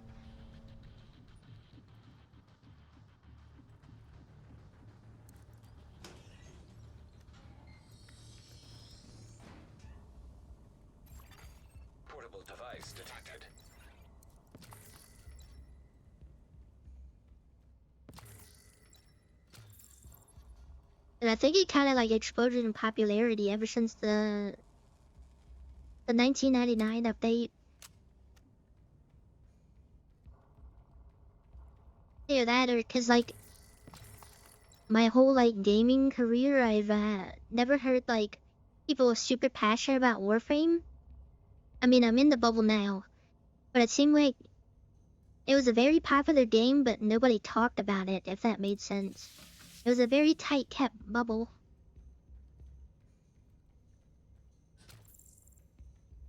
Portable device detected. And I think it kind of like exploded in popularity ever since the 1999 update. Either that or because like my whole like gaming career, I've never heard like people super passionate about Warframe. I mean, I'm in the bubble now, but it seemed like it was a very popular game, but nobody talked about it, if that made sense. It was a very tight-kept bubble.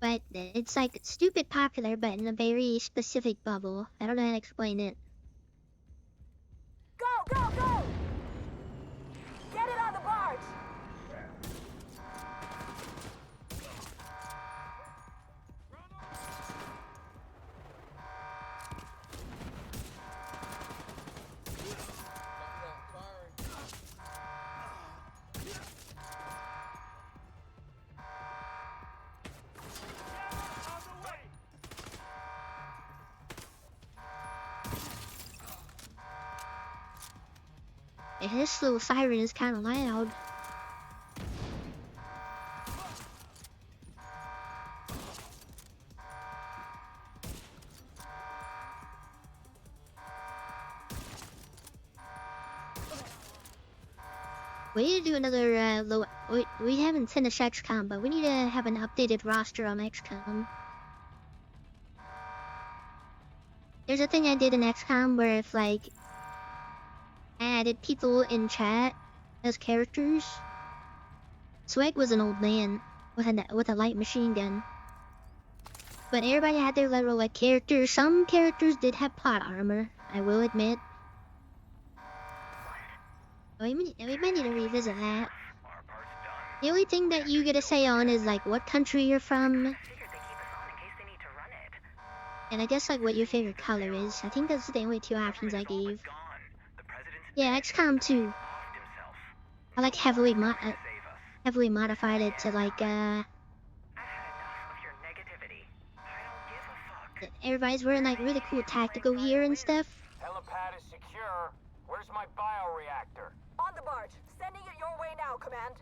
But it's like stupid popular, but in a very specific bubble. I don't know how to explain it. Go, go, go! Get it on the barge! And this little siren is kind of loud. We need to do another low. We haven't finished XCOM, but we need to have an updated roster on XCOM. There's a thing I did in XCOM where if like I added people in chat as characters. Swag was an old man with a light machine gun. But everybody had their little like characters. Some characters did have plot armor, I will admit. We might need to revisit that. The only thing that you get a say on is like what country you're from. And I guess like what your favorite color is. I think that's the only two options I gave. Yeah, XCOM 2. I like heavily modified it to like everybody's wearing like really cool tactical gear and stuff. Helipad is secure. Where's my bioreactor? On the barge. Sending it your way now, Command.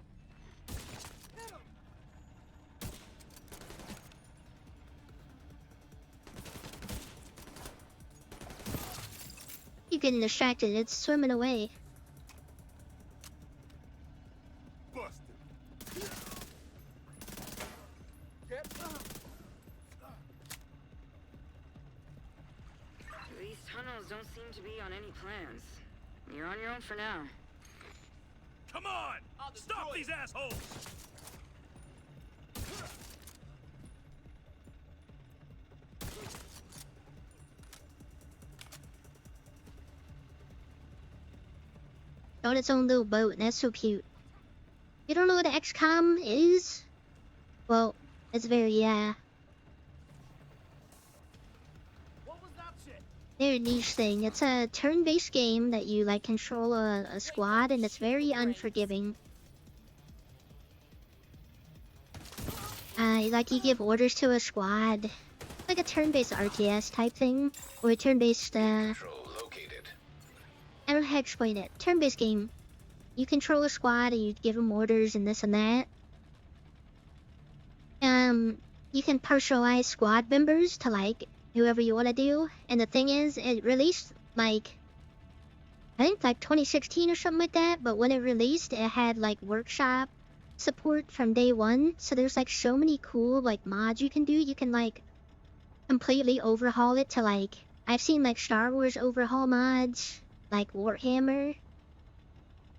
You're getting distracted, it's swimming away. These tunnels don't seem to be on any plans. You're on your own for now. Come on! Stop these assholes! On its own little boat, and that's so cute. You don't know what XCOM is? Well, it's very, very niche thing. It's a turn-based game that you, like, control a squad, and it's very unforgiving. Like, you give orders to a squad. Like a turn-based RTS type thing, or a turn-based, I don't know how to explain it. Turn-based game. You control a squad and you give them orders and this and that. You can personalize squad members to like whoever you want to do. And the thing is, it released like I think like 2016 or something like that. But when it released, it had like workshop support from day one. So there's like so many cool like mods you can do. You can like completely overhaul it to like I've seen like Star Wars overhaul mods. Like Warhammer.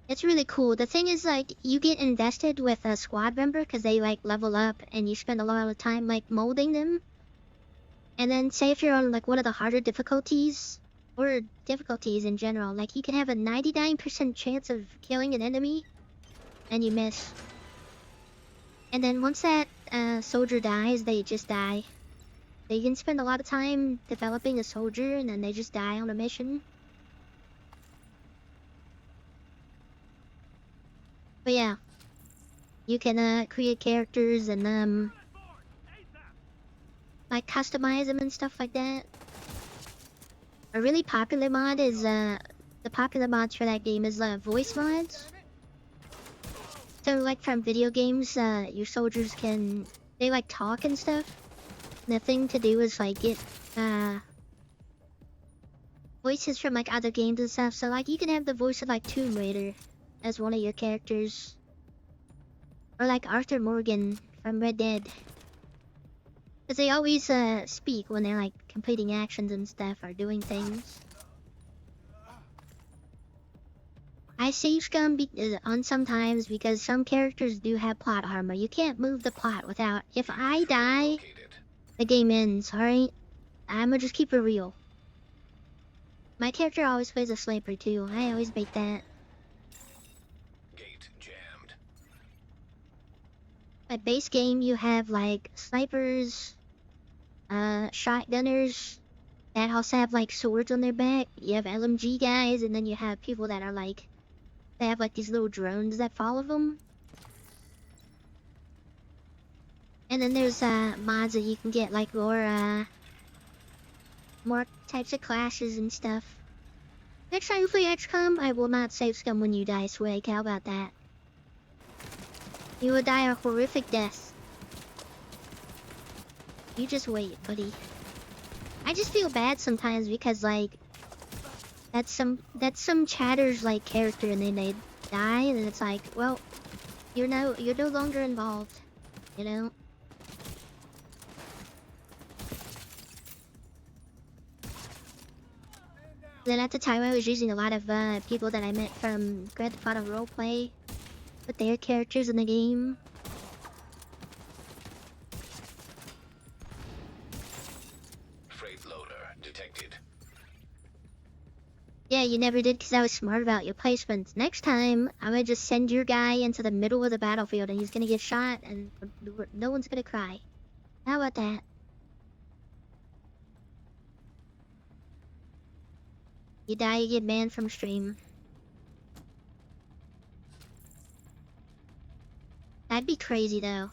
It's really cool. The thing is like you get invested with a squad member because they like level up and you spend a lot of time like molding them. And then say if you're on like one of the harder difficulties or difficulties in general, like you can have a 99% chance of killing an enemy and you miss. And then once that soldier dies, they just die. They can spend a lot of time developing a soldier and then they just die on a mission. But yeah, you can create characters and like customize them and stuff like that. A really popular mod is the popular mods for that game is voice mods. So like from video games, your soldiers they like talk and stuff. And the thing to do is like get voices from like other games and stuff. So like you can have the voice of like Tomb Raider as one of your characters. Or like Arthur Morgan from Red Dead. Because they always speak when they're like completing actions and stuff or doing things. I save scum on sometimes because some characters do have plot armor. You can't move the plot without. If I die, the game ends. All right, I'ma just keep it real. My character always plays a sniper too. I always make that. Gate jammed. My base game, you have like snipers, shotgunners that also have like swords on their back. You have LMG guys, and then you have people that are like, they have like these little drones that follow them. And then there's mods that you can get like more types of classes and stuff. Next time you play XCOM, I will not save scum when you die, Swag. How about that? You will die a horrific death. You just wait, buddy. I just feel bad sometimes because like that's some chatter's like character and then they die and it's like, well, you're no longer involved, you know? Then at the time I was using a lot of people that I met from Grand Theft Auto Roleplay with their characters in the game. Freight loader detected. Yeah, you never did because I was smart about your placements. Next time, I'm gonna just send your guy into the middle of the battlefield and he's gonna get shot and no one's gonna cry. How about that? You die, you get banned from stream. That'd be crazy though.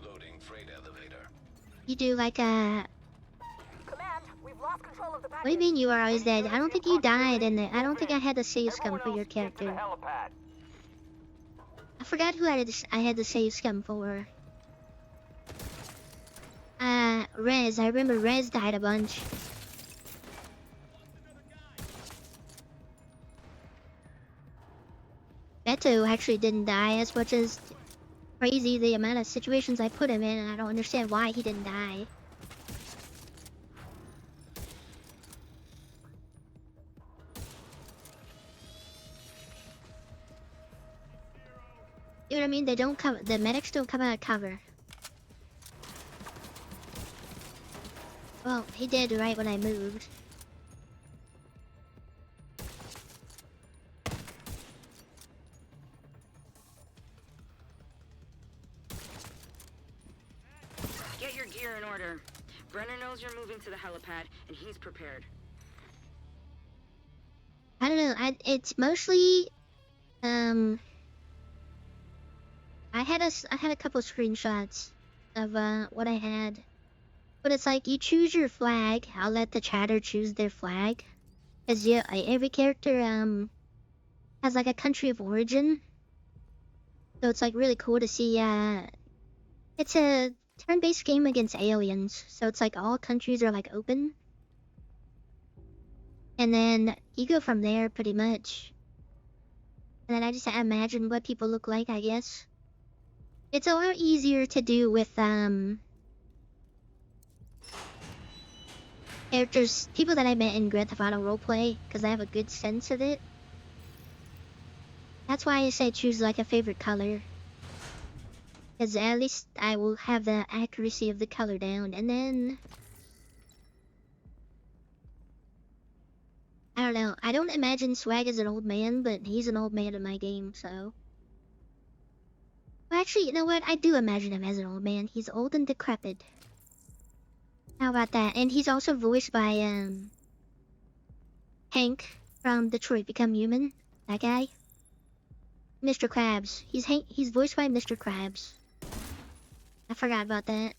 Loading freight elevator. You do like a... Command, we've lost control of the package. What do you mean you are always dead? I don't think you died and I don't think I had the save scum for your character. I forgot who I had the save scum for. Rez. I remember Rez died a bunch. Beto actually didn't die as much as crazy the amount of situations I put him in, and I don't understand why he didn't die. You know what I mean? They don't come. The medics don't come out of cover. Well, he did right when I moved. Get your gear in order. Brenner knows you're moving to the helipad, and he's prepared. I don't know. It's mostly, I had a couple screenshots of what I had, but it's like you choose your flag. I'll let the chatter choose their flag, cause yeah, every character has like a country of origin, so it's like really cool to see. It's a turn-based game against aliens, so it's like all countries are like open. And then you go from there pretty much. And then I just imagine what people look like, I guess. It's a lot easier to do with characters, people that I met in Grand Theft Auto Roleplay, because I have a good sense of it. That's why I say choose like a favorite color. Because at least I will have the accuracy of the color down, and then... I don't know. I don't imagine Swag as an old man, but he's an old man in my game, so... Well, actually, you know what? I do imagine him as an old man. He's old and decrepit. How about that? And he's also voiced by, Hank from Detroit Become Human. That guy. Mr. Krabs. He's voiced by Mr. Krabs. I forgot about that.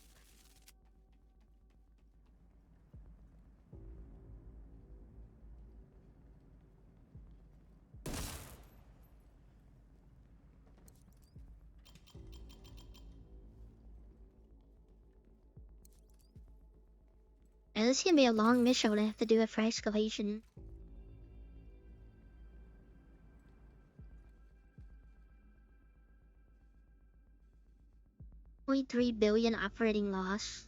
And this is gonna be a long mission. I have to do it for escalation. $0.3 billion operating loss.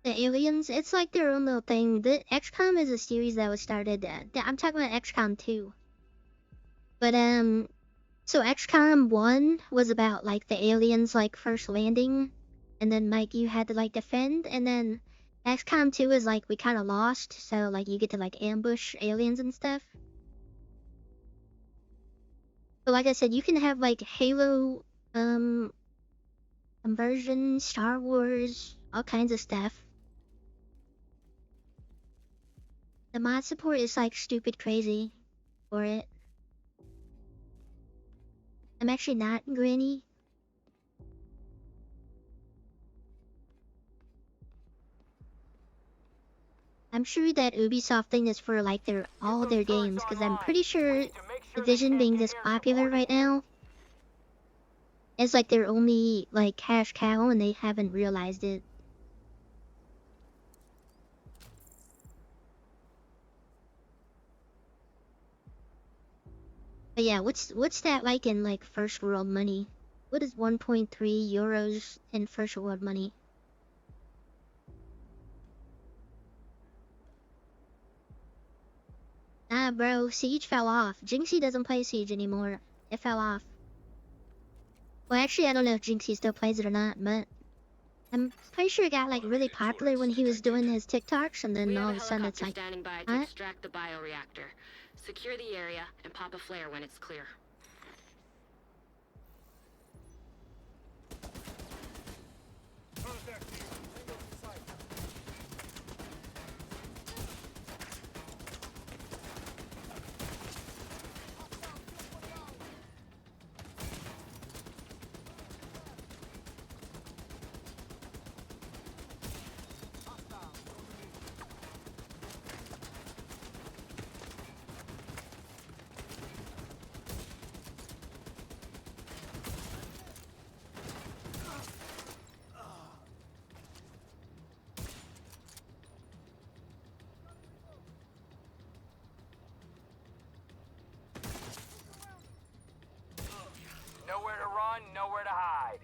The aliens, it's like their own little thing. The XCOM is a series that was started. I'm talking about XCOM 2. But so XCOM 1 was about like the aliens like first landing, and then like you had to like defend, and then XCOM 2 is like we kind of lost, so like you get to like ambush aliens and stuff. But like I said, you can have like Halo, conversion, Star Wars, all kinds of stuff. The mod support is like stupid crazy for it. I'm actually not Granny. I'm sure that Ubisoft thing is for like all their games, because I'm pretty sure Division being this popular right now is like their only like cash cow, and they haven't realized it. But yeah, what's that like in like first world money? What is 1.3 euros in first world money? Ah, bro, Siege fell off. Jinxie doesn't play Siege anymore. It fell off. Well, actually, I don't know if Jinxie still plays it or not, but I'm pretty sure it got like really popular when he was doing his TikToks, and then all of a sudden it's like, standing by to extract the bioreactor. Secure the area and pop a flare when it's clear. Contact team. Tango in sight. Nowhere to run, nowhere to hide.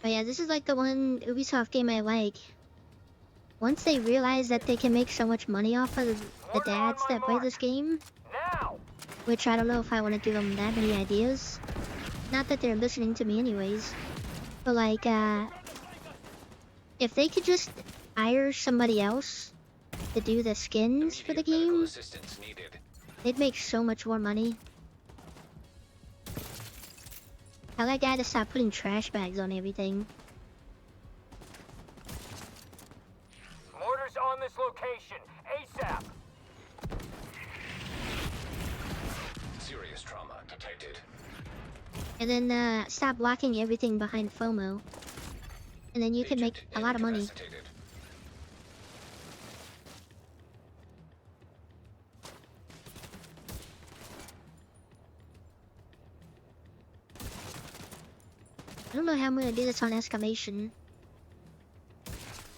but yeah, this is like the one Ubisoft game I like. Once they realize that they can make so much money off of the dads that play this game, Now! which I don't know if I want to give them that many ideas. Not that they're listening to me anyways. But like, if they could just hire somebody else to do the skins for the game, they'd make so much more money. Tell that guy to stop putting trash bags on everything. Mortars on this location, ASAP! Serious trauma detected. And then stop blocking everything behind FOMO. And then you can make a lot of money. I don't know how I'm gonna do this on exclamation.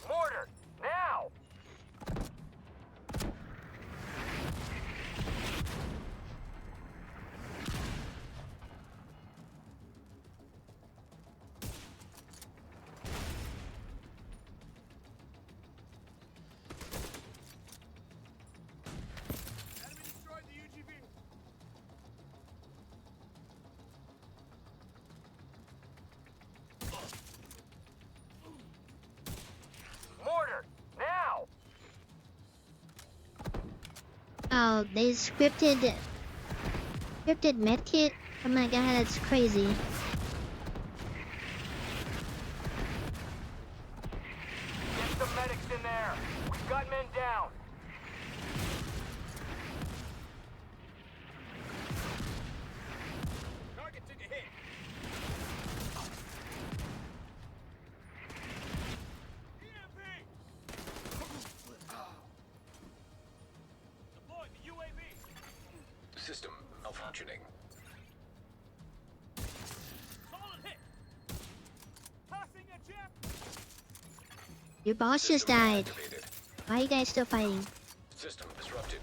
Mortar! Now! Enemy destroyed the UGV. Mortar! Now! Oh, they scripted medkit? Oh my god, that's crazy. Get some medics in there! We've got men down! Target took a hit. EMP! Deploy the UAV. System malfunctioning. Solid hit. Passing a jet. Your boss just died. Why are you guys still fighting? System disrupted.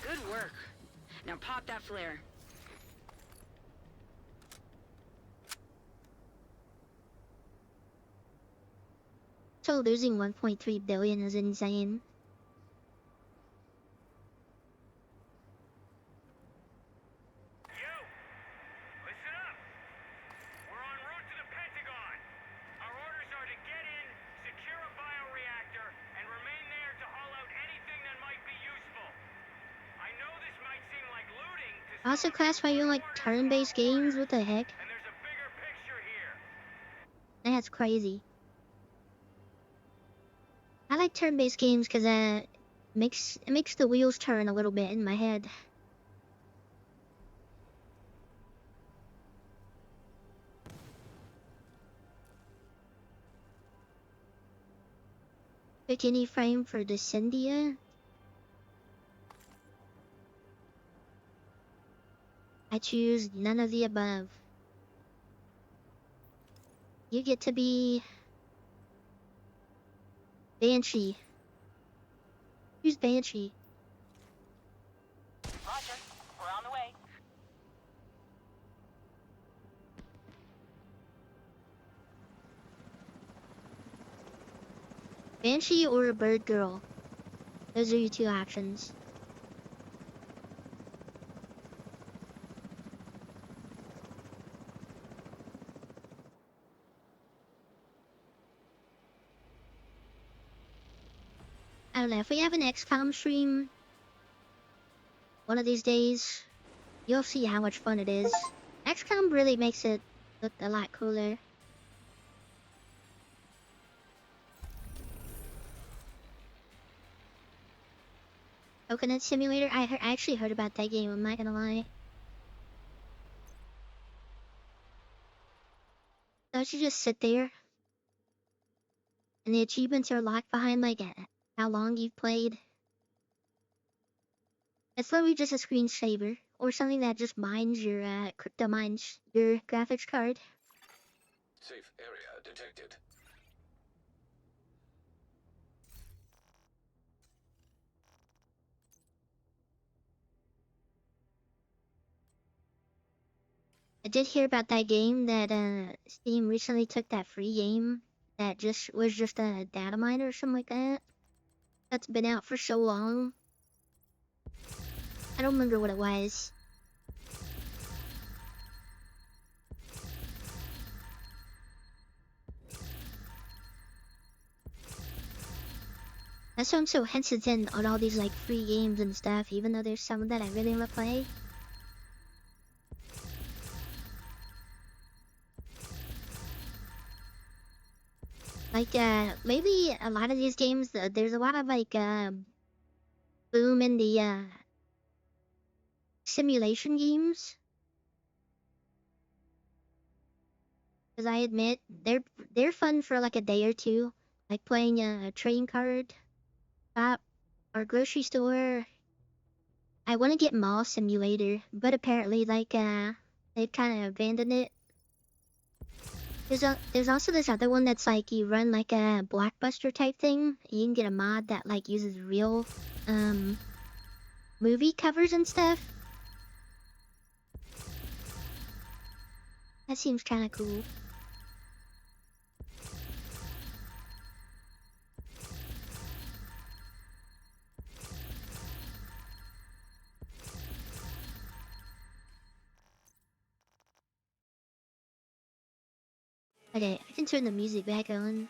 Good work. Now pop that flare. Also, losing 1.3 billion is insane. Listen up! We're en route to the Pentagon. Our orders are to get in, secure a bioreactor, and remain there to haul out anything that might be useful. I know this might seem like looting to some Also of you, classify you in but like orders turn-based are games? orders, What the heck? and there's a bigger picture here. That's crazy. I like turn-based games because it makes the wheels turn a little bit in my head. Pick any frame for Descendia. I choose none of the above. You get to be Banshee. Who's Banshee? Roger. We're on the way. Banshee or a bird girl? Those are your two options. I don't know, if we have an XCOM stream one of these days, you'll see how much fun it is. XCOM really makes it look a lot cooler. Coconut Simulator? I actually heard about that game, I'm not gonna lie. Don't you just sit there? And the achievements are locked behind like how long you've played? It's literally just a screensaver, or something that just mines your crypto mines your graphics card. Safe area detected. I did hear about that game that Steam recently took that free game that was just a data miner or something like that. That's been out for so long. I don't remember what it was. That's why I'm so hesitant on all these like free games and stuff, even though there's some that I really want to play. Like, maybe a lot of these games, there's a lot of like, boom in the, simulation games. Because I admit, they're fun for like a day or two. Like playing a train card, shop, or grocery store. I want to get Mall Simulator, but apparently, like, they've kind of abandoned it. There's also this other one that's like you run like a Blockbuster type thing. You can get a mod that like uses real movie covers and stuff. That seems kind of cool. Okay, I can turn the music back on.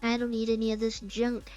I don't need any of this junk.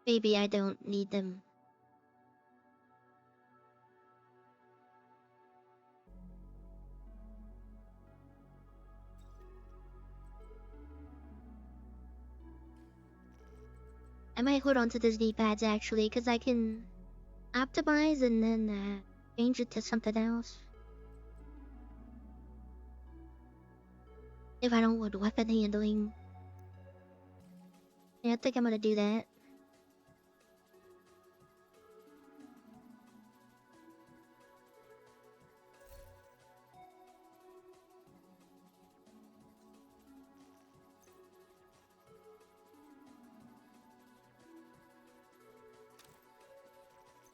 Maybe I don't need them. I might hold on to these D-pads actually, because I can optimize and then change it to something else. If I don't want weapon handling. Yeah, I think I'm gonna do that.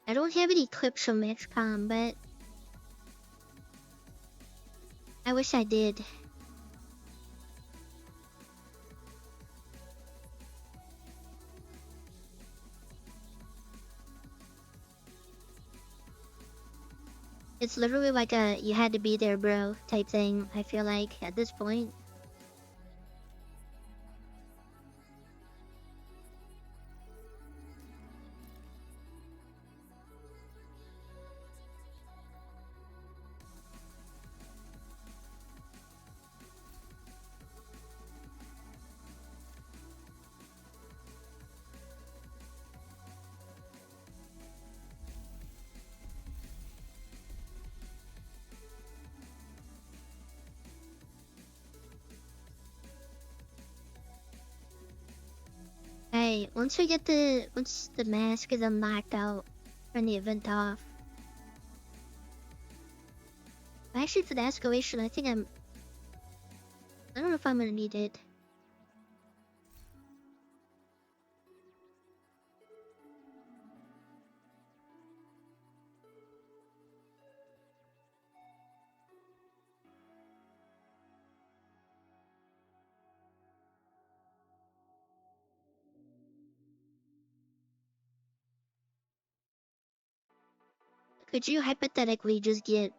I don't have any clips from XCOM, but I wish I did. It's literally like a you had to be there, bro type thing, I feel like, at this point. Hey, once the mask is unlocked, I'll turn the event off. Actually, for the escalation, I don't know if I'm gonna need it. Could you hypothetically just get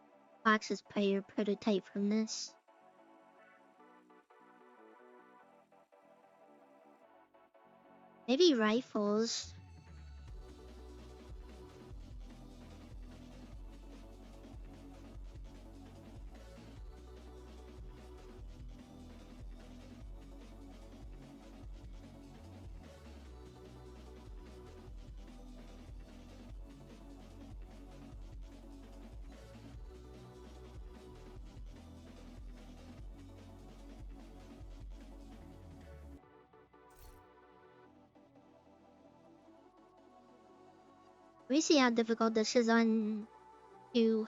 Fox's player prototype from this? Maybe rifles. We see how difficult this is on you.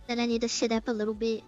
Then I need to shit up a little bit.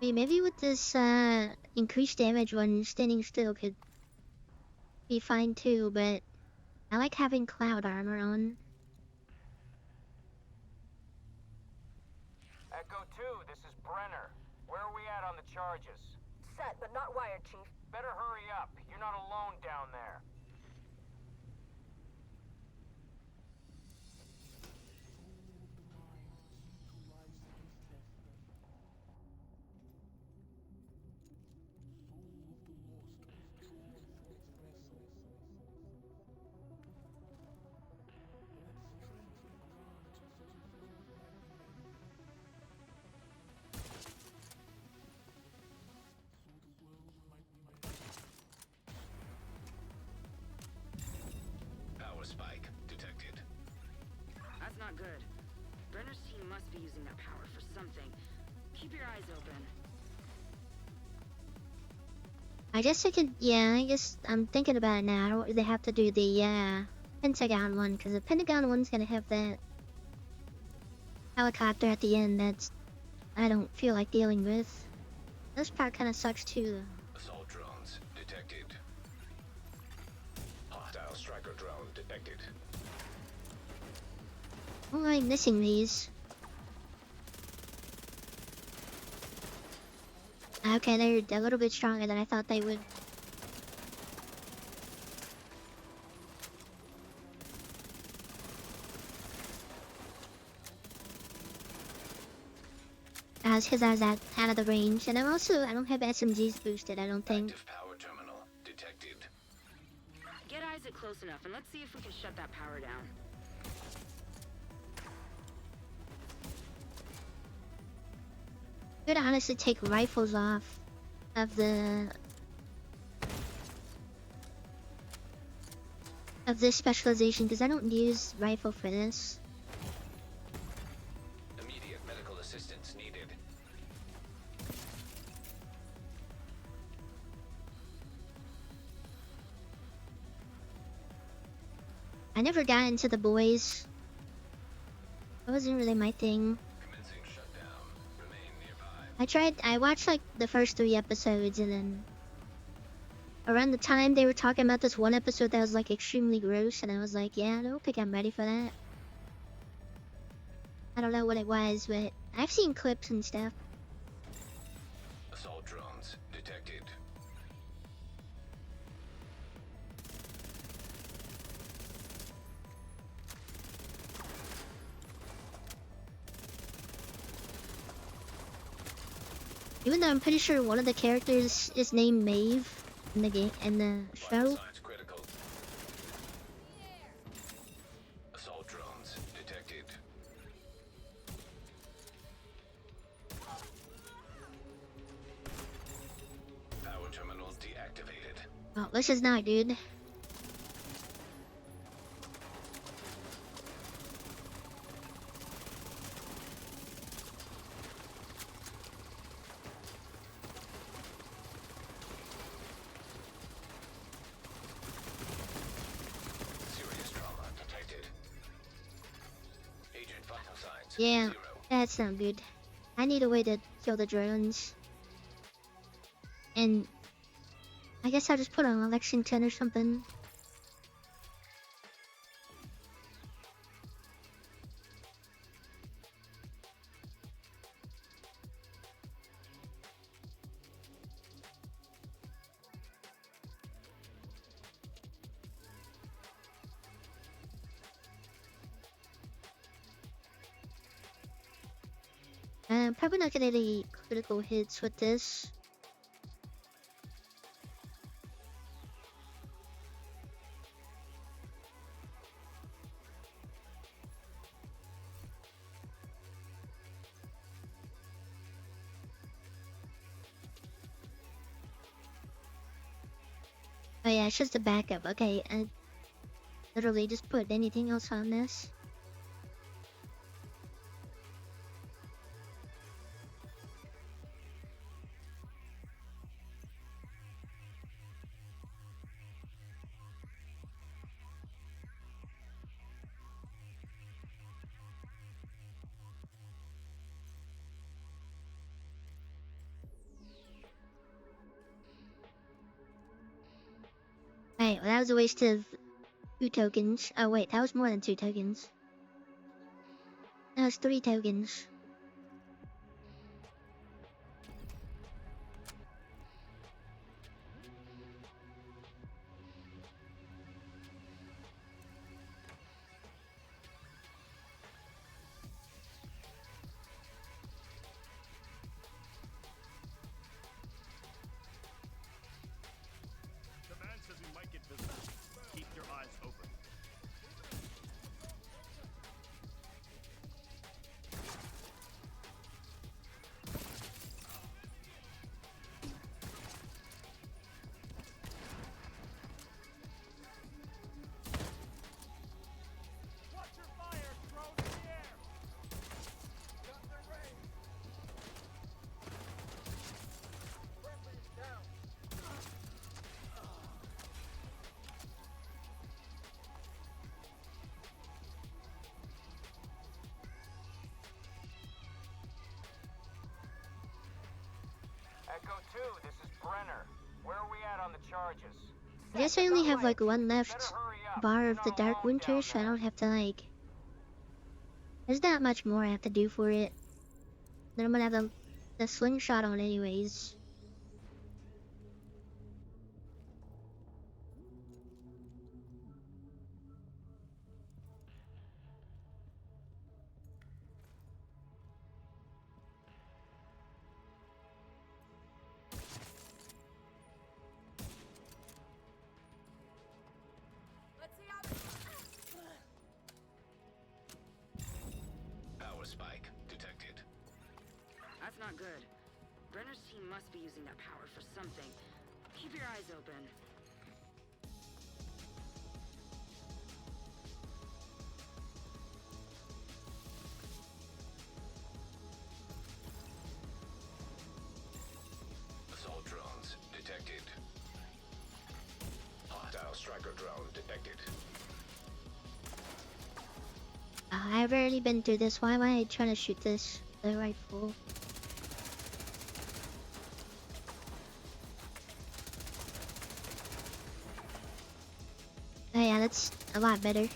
Wait, maybe with this increased damage when standing still could be fine too, but I like having cloud armor on. Brenner. Where are we at on the charges? Set, but not wired, Chief. Better hurry up. You're not alone down there. Power spike detected. That's not good. Brenner's team must be using that power for something. Keep your eyes open. I guess I could, yeah, I guess I'm thinking about it now. They have to do the Pentagon one, because the Pentagon one's gonna have that helicopter at the end that's I don't feel like dealing with. This part kind of sucks too. Assault drones detected. Hostile striker drone detected. Why am I missing these? Okay, they're a little bit stronger than I thought they would. Because I was out of the range, and I don't have SMGs boosted, I don't think. Active power terminal detected. Get Isaac close enough, and let's see if we can shut that power down. Could honestly take rifles off of this specialization, because I don't use rifle for this. Immediate medical assistance needed. I never got into the boys. That wasn't really my thing. Commencing shutdown. Remain nearby. I watched like the first 3 episodes, and then around the time they were talking about this one episode that was like extremely gross, and I was like, yeah, I don't think I'm ready for that. I don't know what it was, but I've seen clips and stuff. Assault drones detected. Even though I'm pretty sure one of the characters is named Maeve in the game, in the show. Signs critical. Assault drones detected. Power terminal deactivated. Oh, this is not good. Serious trauma detected. Agent vital signs. Yeah, 0. that's not good. I need a way to kill the drones. And I guess I'll just put on Lexington or something. I'm probably not gonna get any critical hits with this. Oh yeah, it's just a backup. Okay, I literally just put anything else on this. Alright, well that was a waste of 2 tokens. Oh wait, that was more than 2 tokens. That was 3 tokens. Echo 2, this is Brenner. Where are we at on the charges? I guess I only have like one left bar of the Dark Winter, so I don't have to like... There's not much more I have to do for it. Then I'm gonna have the slingshot on anyways. Power spike detected. That's not good. Brenner's team must be using that power for something. Keep your eyes open. Assault drones detected. Hostile striker drone detected. I've already been through this. Why am I trying to shoot this? The rifle. Oh yeah, that's a lot better.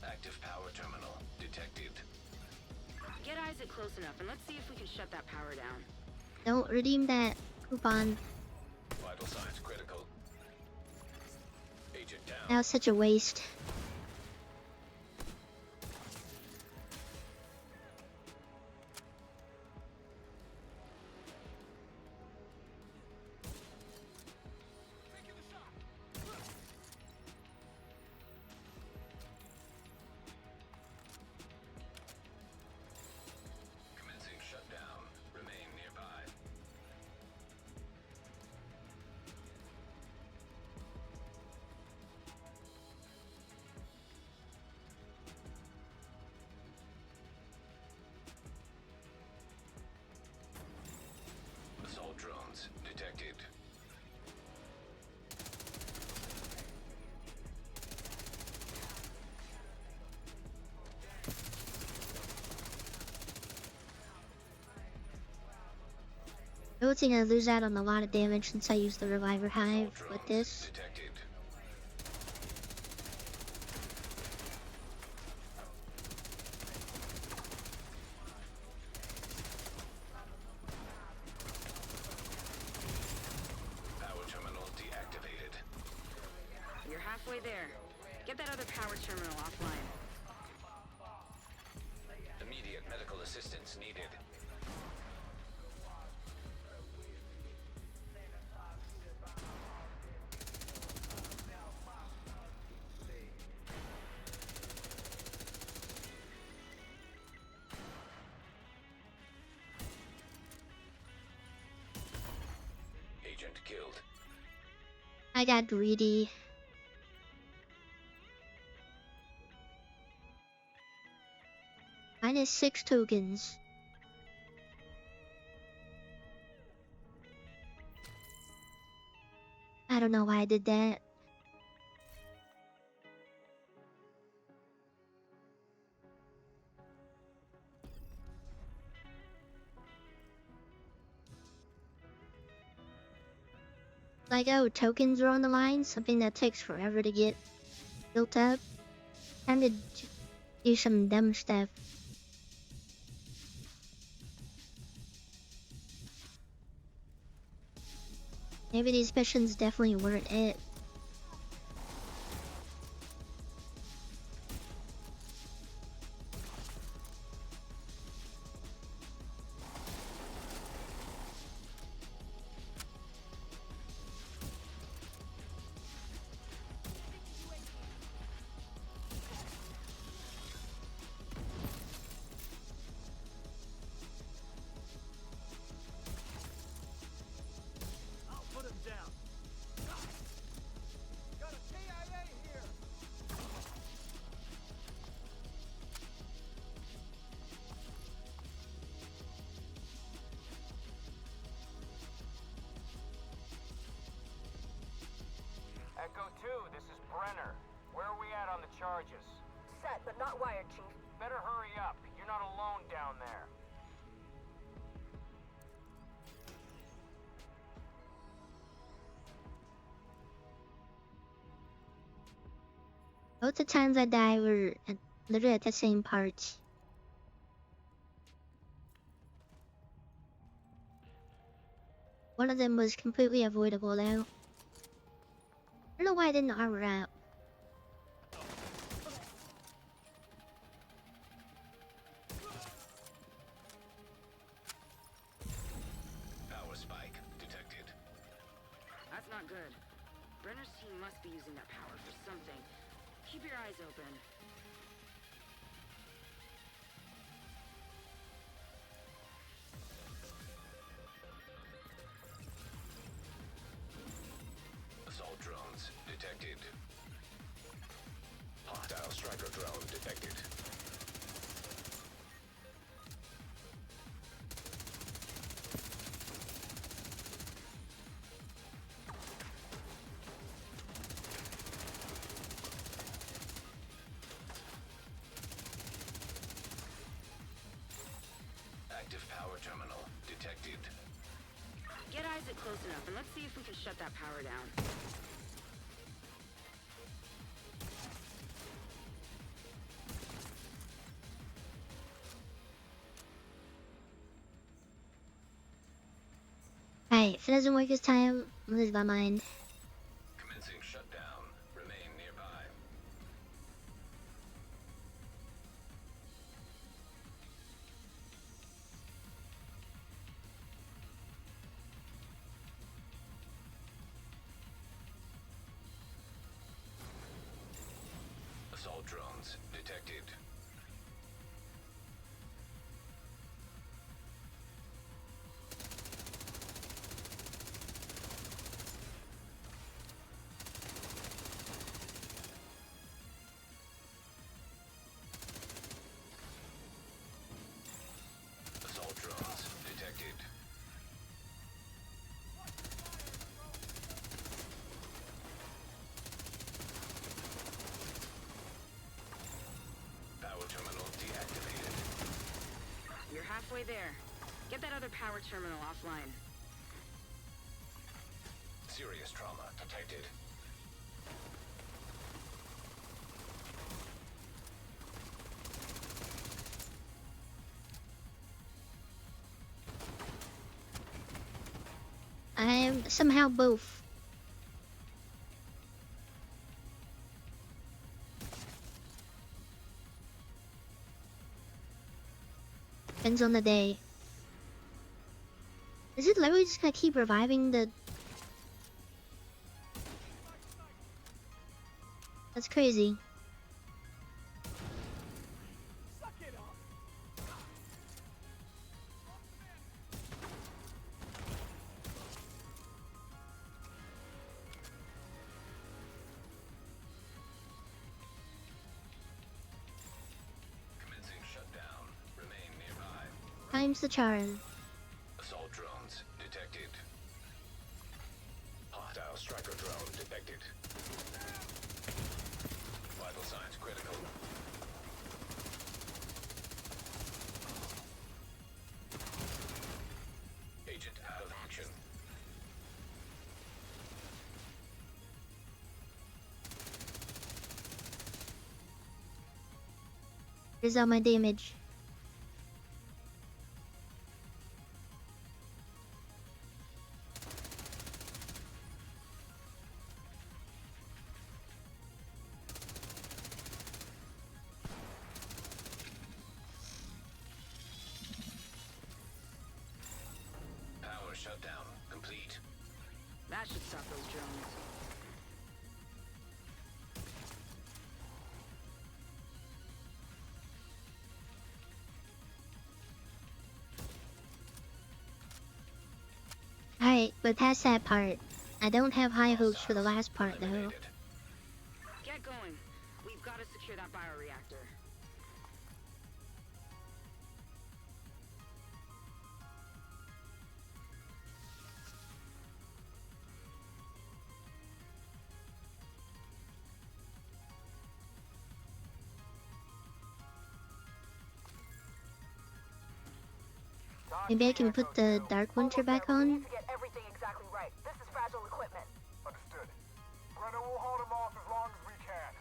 Active power terminal detected. Get Isaac close enough and let's see if we can shut that power down. Don't redeem that coupon. Vital signs critical. Agent down. That was such a waste. Commencing shutdown. Remain nearby. Assault drones detected. I would think I'd lose out on a lot of damage since I used the Reviver Hive Assault with drones this. detected. Power terminal deactivated. You're halfway there. Get that other power terminal offline. Immediate medical assistance needed. Agent killed. I got greedy. Minus 6 tokens. I don't know why I did that. Like, oh, tokens are on the line, something that takes forever to get built up. Time to do some dumb stuff. Maybe these missions definitely weren't it. I'll put him down. Got a KIA here. Echo 2, this is Brenner. Where are we at on the charges? set, but not wired, Chief. Better hurry up. You're not alone down there. Both the times I died were literally at the same part. One of them was completely avoidable though. I don't know why I didn't armor out. Power spike detected. That's not good. Brenner's team must be using that power for something. Keep your eyes open. Assault drones detected. Hostile striker drone detected. Active power terminal detected. Get Isaac close enough, and let's see if we can shut that power down. Alright, if it doesn't work this time, I'll lose my mind. Commencing shutdown. Remain nearby. Assault drones detected. Assault drones detected. Power terminal deactivated. You're halfway there. Get that other power terminal offline. Serious trauma detected. I am somehow both. Depends on the day. Is it literally just gonna keep reviving the... That's crazy. Suck it up. Commencing shutdown. Remain nearby. Time's the charm. Assault drones detected. Hostile striker drone detected. Vital signs critical. Agent out of action. Here's all my damage. Power shutdown complete. That should stop those drones. Alright, but past that part. I don't have high hopes for the last part though. Eliminated. Get going. We've got to secure that bioreactor. Maybe I can put the Dark Winter back on? We need to get everything exactly right. This is fragile equipment. Understood. Brenner will hold him off as long as we can.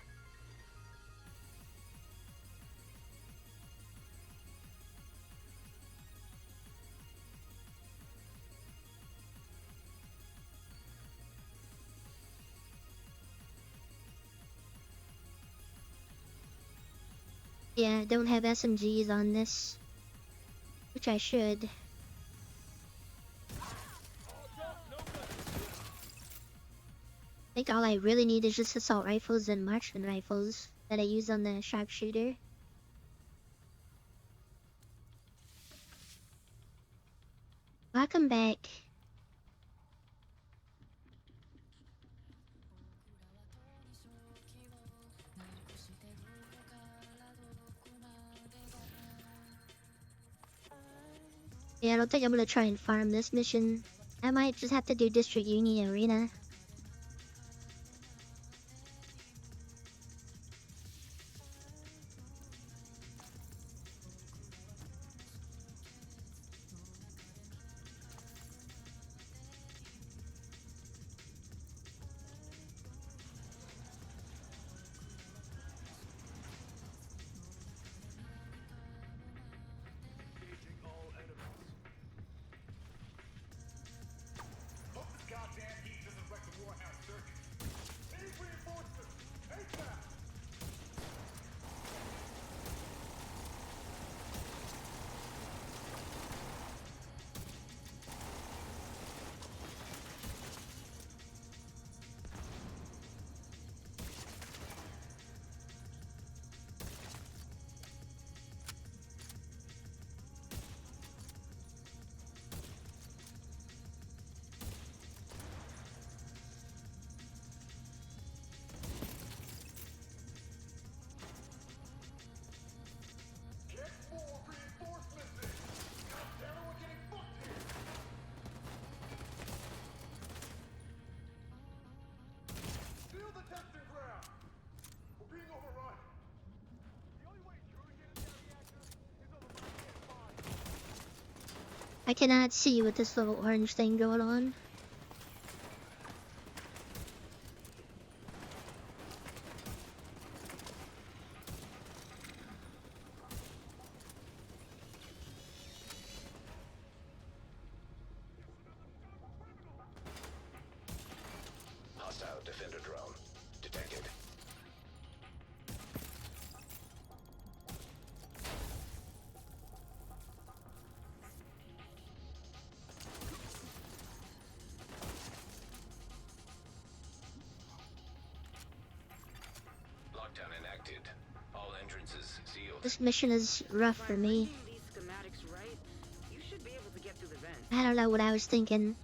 Yeah, I don't have SMGs on this. Which I should. I think all I really need is just assault rifles and marksman rifles that I use on the sharpshooter. Welcome back. Yeah, I don't think I'm gonna try and farm this mission. I might just have to do District Union Arena. Engaging all enemies. Hope this goddamn heat doesn't wreck the Warhound circuit. They need reinforcements. ASAP! Get more reinforcements in! Goddammit, we're getting fucked here! Seal the testing ground! We're being overrun! The only way through to get into that reactor is over my dead body. I cannot see with this little orange thing going on. Hostile defender drone detected. Lockdown enacted. All entrances sealed. This mission is rough for me. Reading these schematics right, you should be able to get through the vents. I don't know what I was thinking.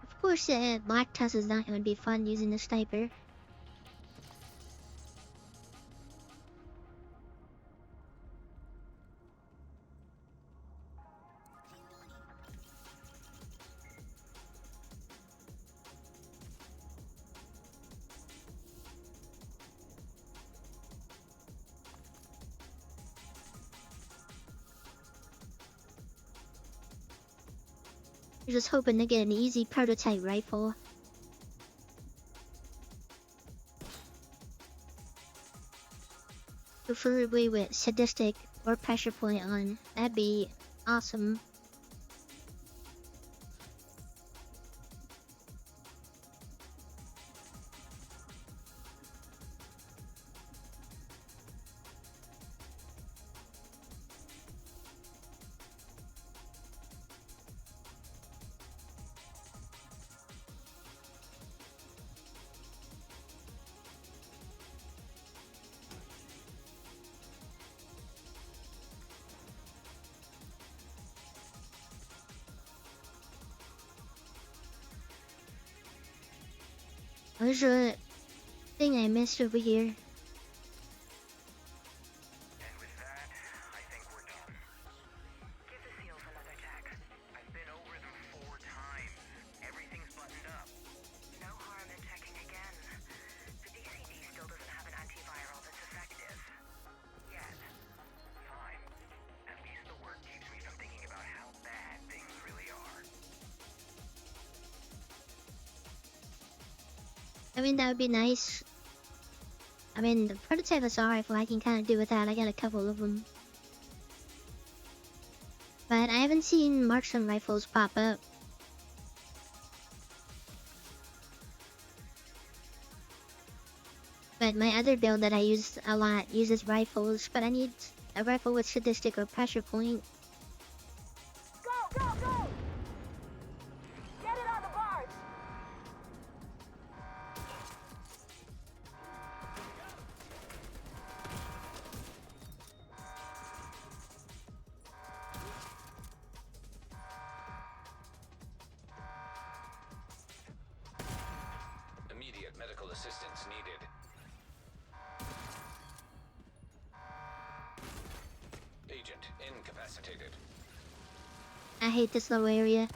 Of course, Black Tusk is not going to be fun using the sniper. I'm just hoping to get an easy prototype rifle. Preferably with sadistic or pressure point on. That'd be awesome. There's a thing I missed over here. And with that, I think we're done. Give the seals another check. I've been over them 4 times. Everything's buttoned up. No harm in checking again. The DCD still doesn't have an antiviral that's effective. Yet. Fine. At least the work keeps I mean, that would be nice. I mean, the prototype assault rifle I can kind of do without. I got a couple of them. But I haven't seen marksman rifles pop up. But my other build that I use a lot uses rifles, but I need a rifle with sadistic or pressure point. Go, go, go! Get it on the barge! Immediate medical assistance needed. Agent incapacitated. I hate this little area.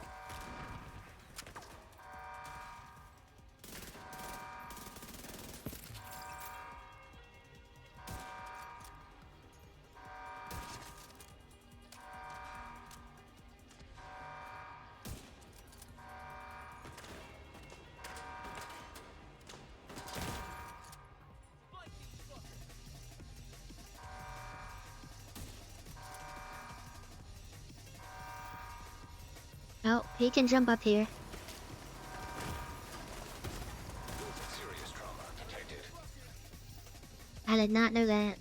Oh, he can jump up here. Serious trauma detected. I did not know that.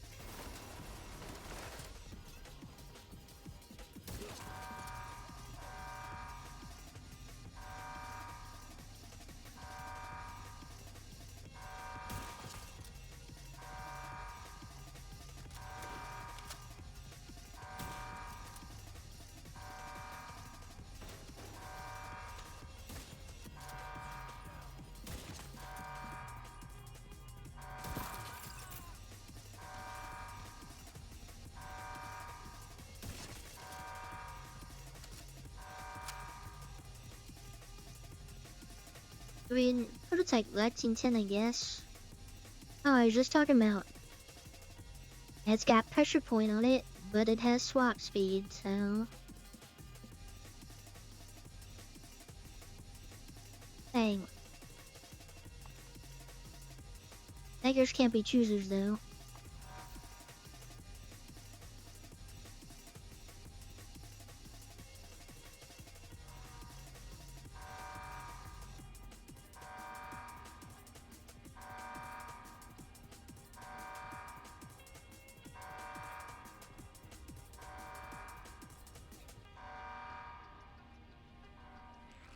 I mean, prototype Lexington, I guess. Oh, I was just talking about. It's got pressure point on it, but it has swap speed, so. Dang. Beggars can't be choosers, though.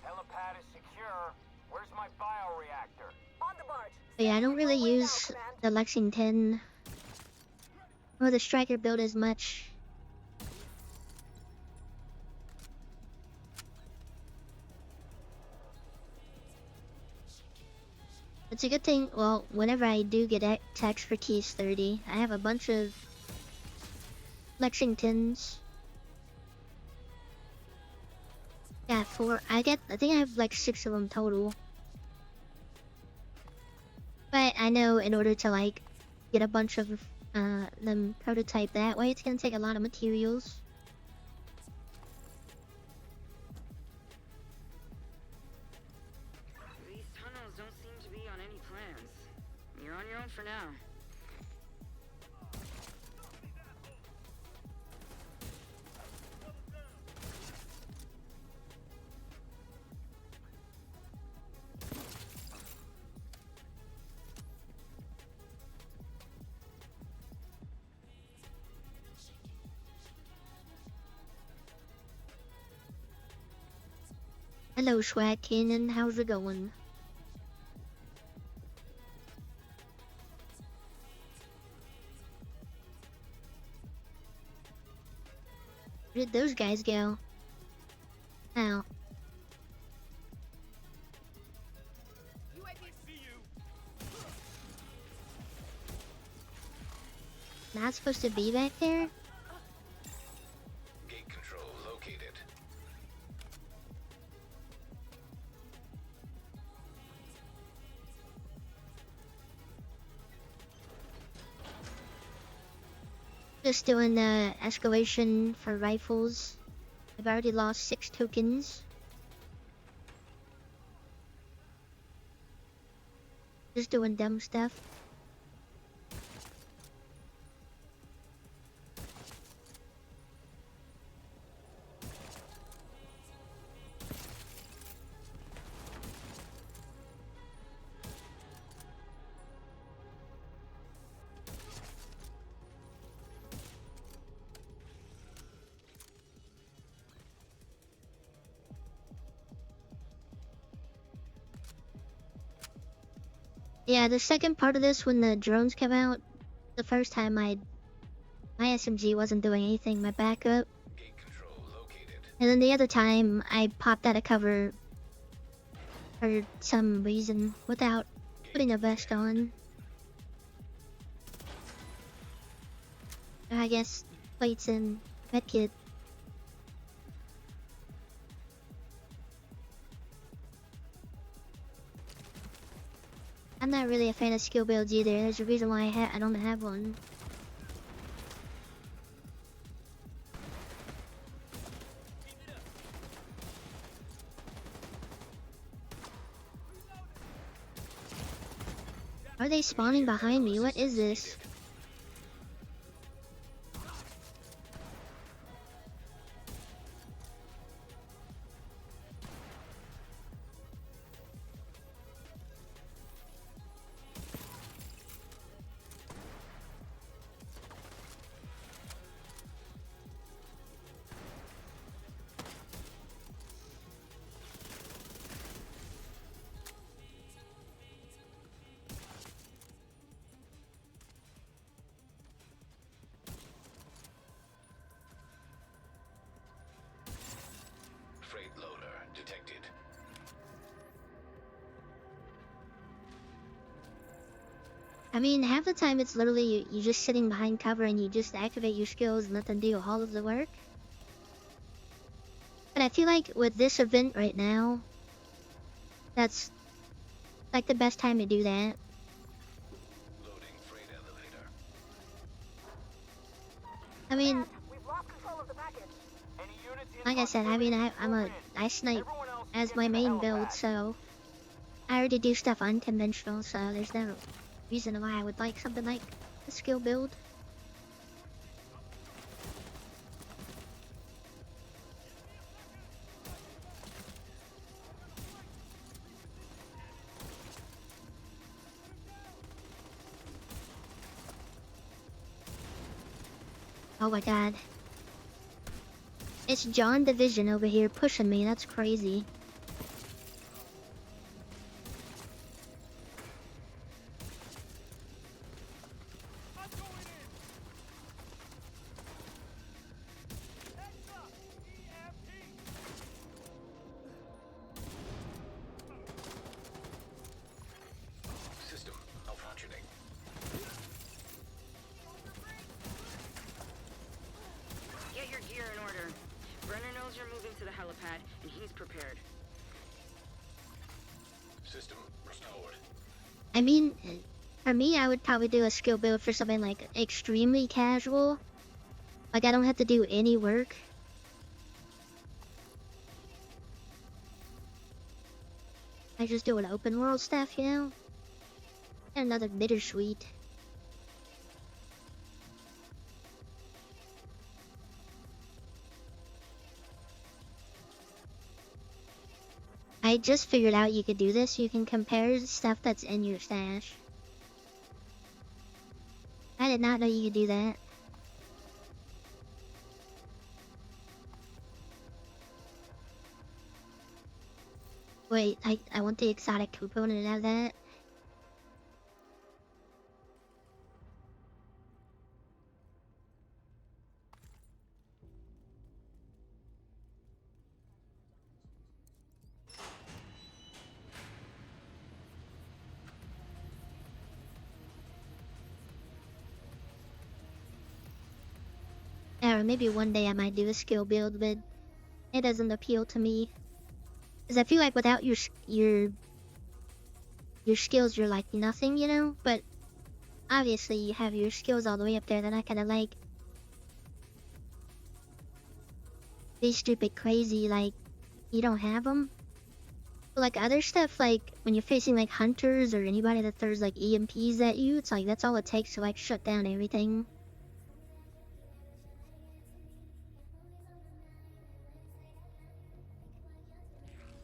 Helipad is secure. Where's my bioreactor? On the barge. But yeah, I don't really Way use out, Command. the Lexington or the Striker build as much. It's a good thing, well, whenever I do get text for Keys 30, I have a bunch of Lexingtons. Yeah, I think I have like 6 of them total. But I know in order to like get a bunch of them prototype that way, it's gonna take a lot of materials. These tunnels don't seem to be on any plans. You're on your own for now. Hello, Swag Cannon, how's it going? Where did those guys go? Oh. Not supposed to be back there? Gate control located. Just doing the escalation for rifles. I've already lost 6 tokens. Just doing dumb stuff. Yeah, the second part of this, when the drones came out, the first time my SMG wasn't doing anything, my backup. Gate control located. And then the other time, I popped out of cover for some reason without putting a vest on. I guess plates and medkit. I'm not really a fan of skill builds either. There's a reason why I don't have one. Are they spawning behind me? What is this? Freight loader detected. I mean, half the time it's literally you just sitting behind cover and you just activate your skills and let them do all of the work. But I feel like with this event right now, that's like the best time to do that. Loading freight elevator. I mean, We've lost control of the package. Any units in like I said, I mean, I snipe as my main build, so I already do stuff unconventional, so there's no reason why I would like something like a skill build. Oh my god. It's John Division over here pushing me, that's crazy. System malfunctioning. Get your gear in order. Brenner knows you're moving to the helipad, and he's prepared. System restored. I mean, for me, I would probably do a skill build for something like extremely casual. Like I don't have to do any work. I just do an open world stuff, you know? And another bittersweet. I just figured out you could do this. You can compare stuff that's in your stash. I did not know you could do that. Wait, I want the exotic component of that. Or maybe one day I might do a skill build, but it doesn't appeal to me. Cause I feel like without your skills, you're like nothing, you know. But obviously, you have your skills all the way up there. Then I kind of like be stupid, crazy, like you don't have them. But like other stuff, like when you're facing like hunters or anybody that throws like EMPs at you, it's like that's all it takes to like shut down everything.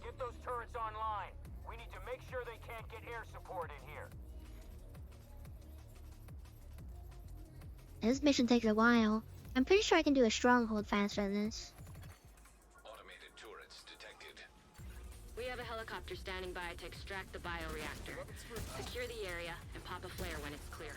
Get those turrets online. We need to make sure they can't get air support in here. This mission takes a while. I'm pretty sure I can do a stronghold faster than this. Automated turrets detected. We have a helicopter standing by to extract the bioreactor. Secure the area and pop a flare when it's clear.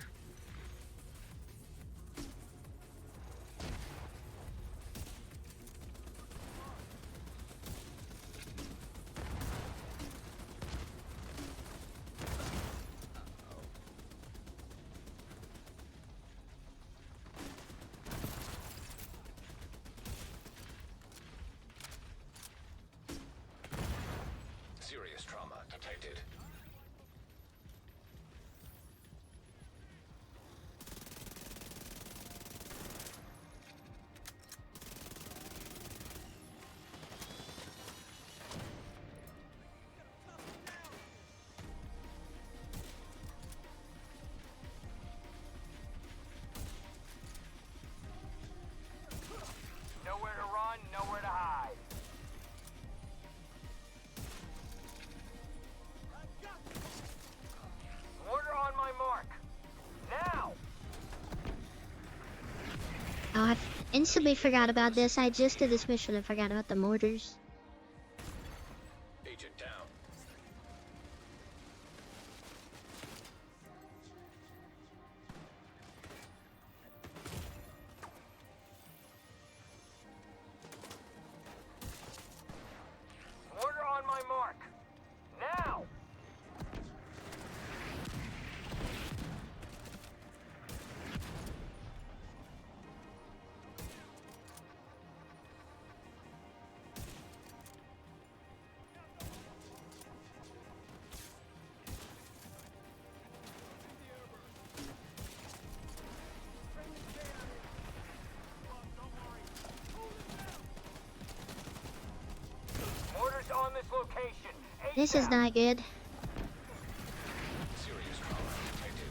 Serious trauma detected. Nowhere to run, nowhere to hide. Order on my mark. Now! Oh, I instantly forgot about this. I just did this mission and forgot about the mortars. Agent down. Order on my mark. Now! Orders on this location. This is ASAP. not good. Serious trauma detected.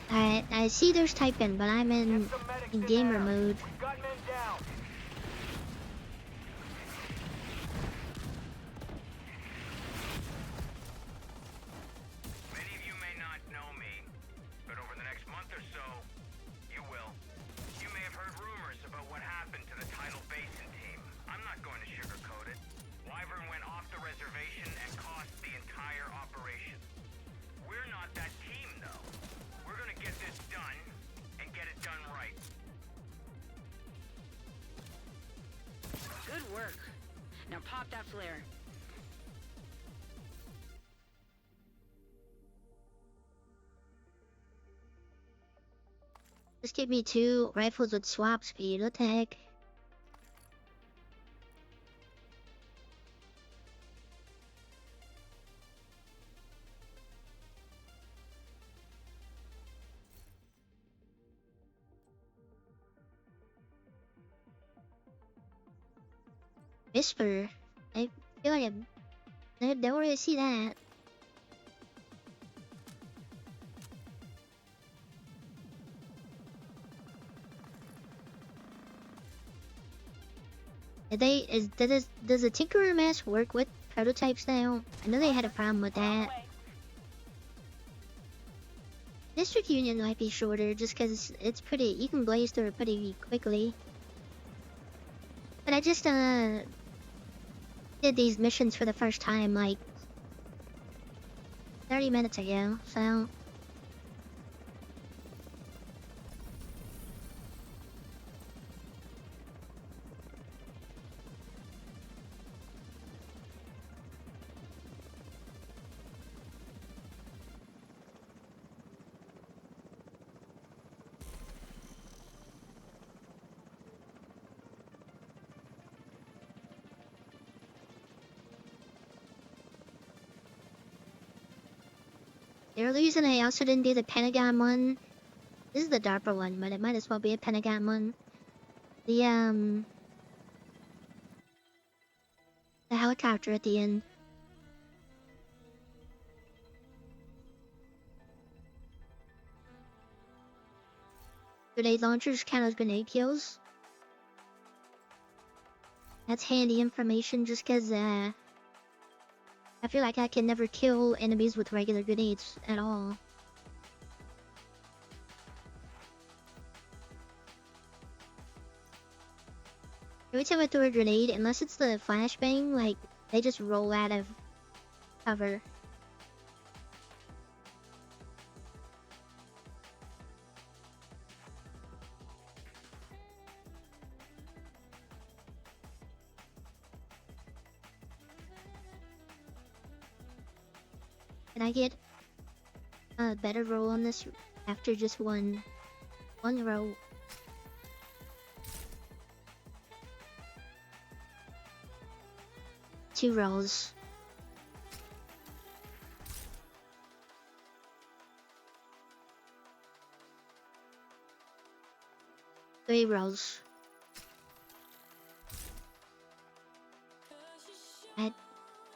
Alright, I see there's typing, but I'm in Get some medics in gamer there. mode. We've got men down. Many of you may not know me, but over the next month or so, you will. You may have heard rumors about what happened to the Tidal Basin team. I'm not going to sugarcoat it. Wyvern went off the reservation and cost the entire operation. We're not that team, though. We're gonna get this done, and get it done right. Good work. Now pop that flare. Just give me 2 rifles with swap speed. What the heck? Whisper. I feel like I don't really see that. Does the Tinkerer mask work with prototypes now? I know they had a problem with that. District Union might be shorter just because it's pretty, you can blaze through it pretty quickly. But I just did these missions for the first time like 30 minutes ago, so The only reason I also didn't do the Pentagon one, this is the DARPA one, but it might as well be a Pentagon one. The helicopter at the end. Grenade launchers count as grenade kills. That's handy information just cause I feel like I can never kill enemies with regular grenades at all. Every time I throw a grenade, unless it's the flashbang, like, they just roll out of cover. Can I get a better roll on this after just one roll? Two rolls. Three rolls.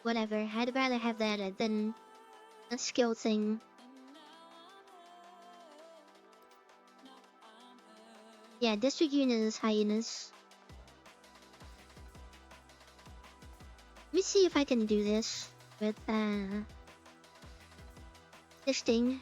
Whatever. I'd rather have that than a skill thing. Yeah, district unit is hyenas. Let me see if I can do this with this thing.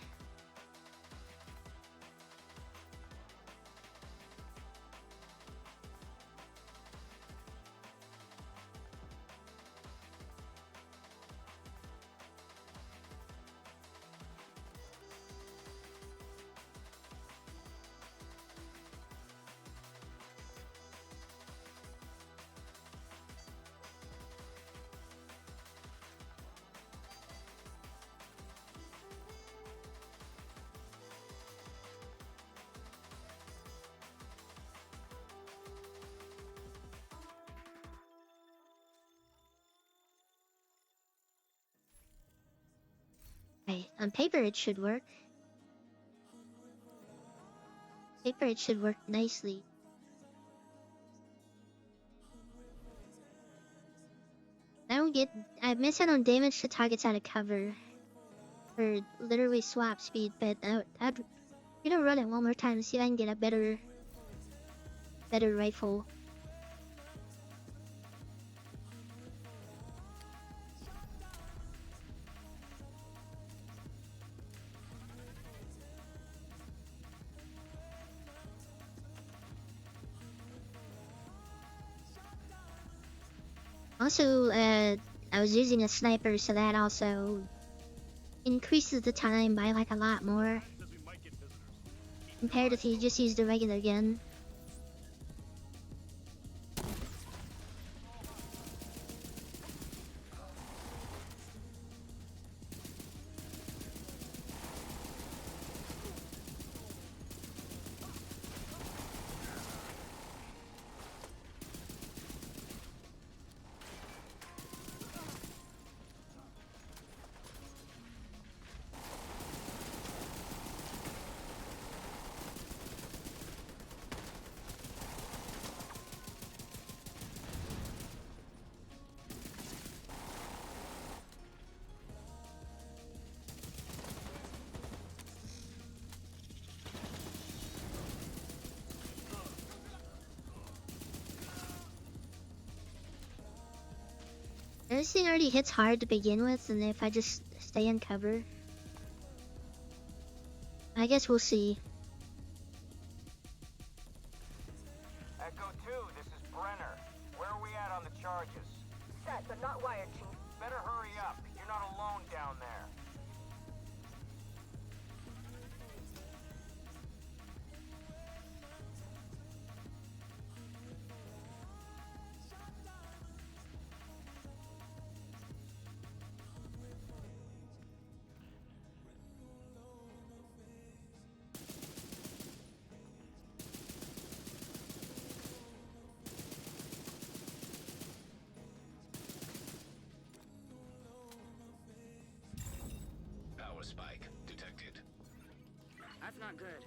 On paper it should work. Paper it should work nicely. I miss out on damage to targets out of cover. Or literally swap speed, but I'd run it one more time to see if I can get a better rifle. Also, I was using a sniper, so that also increases the time by like a lot more compared if you just used a regular gun. This thing already hits hard to begin with, and if I just stay in cover, I guess we'll see. Echo 2, this is Brenner. Where are we at on the charges? Set, but not wired, Chief. Better hurry up. You're not alone down there. That's not good.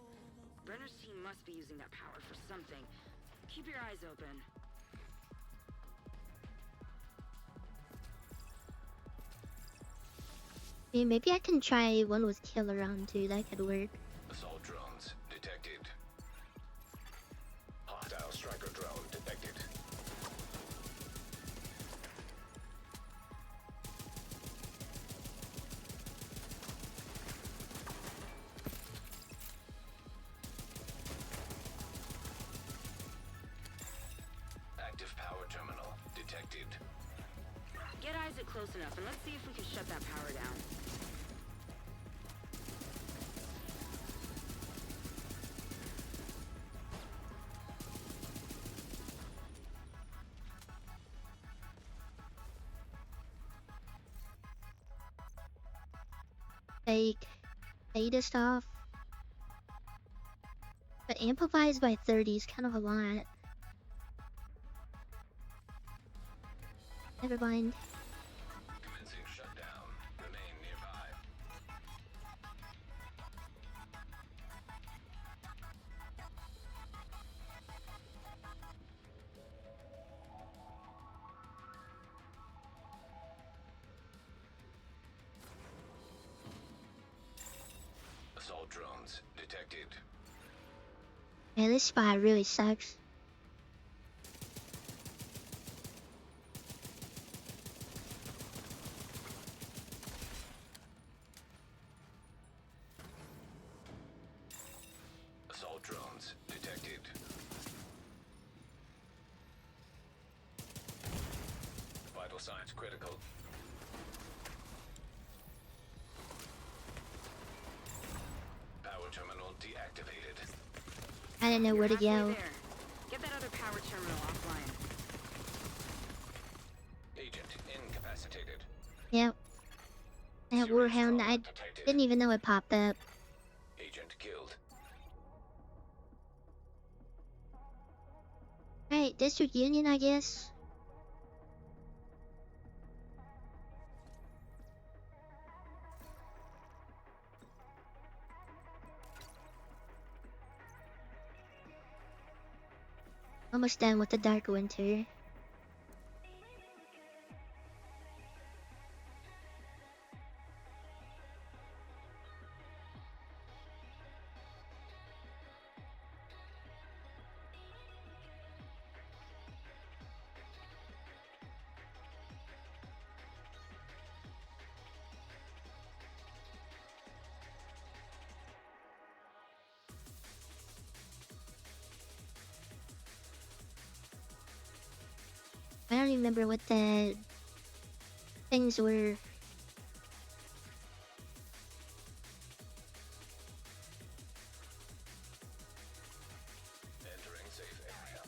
Brenner's team must be using that power for something. Keep your eyes open. I mean, maybe I can try one with killer on too. That could work. Assault drones detected. Hostile striker drone detected. Active power terminal detected. Get Isaac close enough and let's see if we can shut that power down. Like, beta stuff. But amplifies by 30 is kind of a lot. Never mind. Commencing shutdown. Remain nearby. Assault drones detected. Man, this spot really sucks. Assault drones detected. Vital signs critical. Power terminal deactivated. I didn't know where to Halfway go. there. Get that other power terminal offline. Agent incapacitated. Yep. That Serious Warhound, trauma I detected. didn't even know it popped up. Agent killed. Right, District Union, I guess. Almost done with the Dark Winter. I don't even remember what the things were. Entering safe area.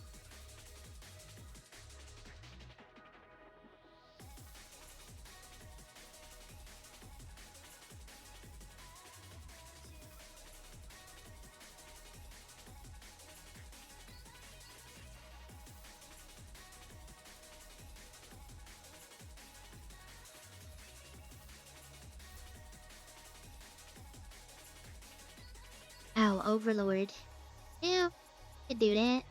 Ow, Overlord. Yeah, could do that.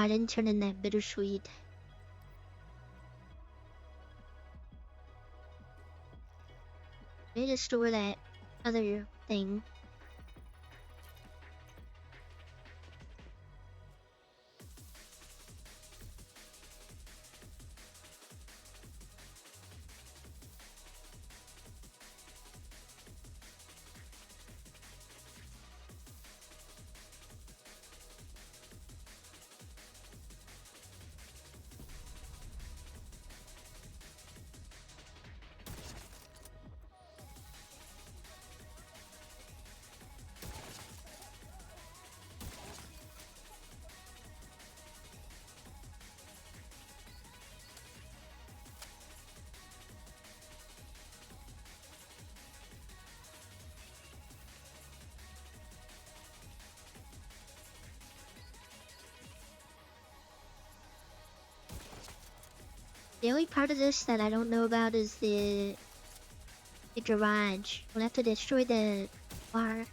hot and turning that bittersweet. Let me just store that other thing. The only part of this that I don't know about is the garage. We'll have to destroy the bar.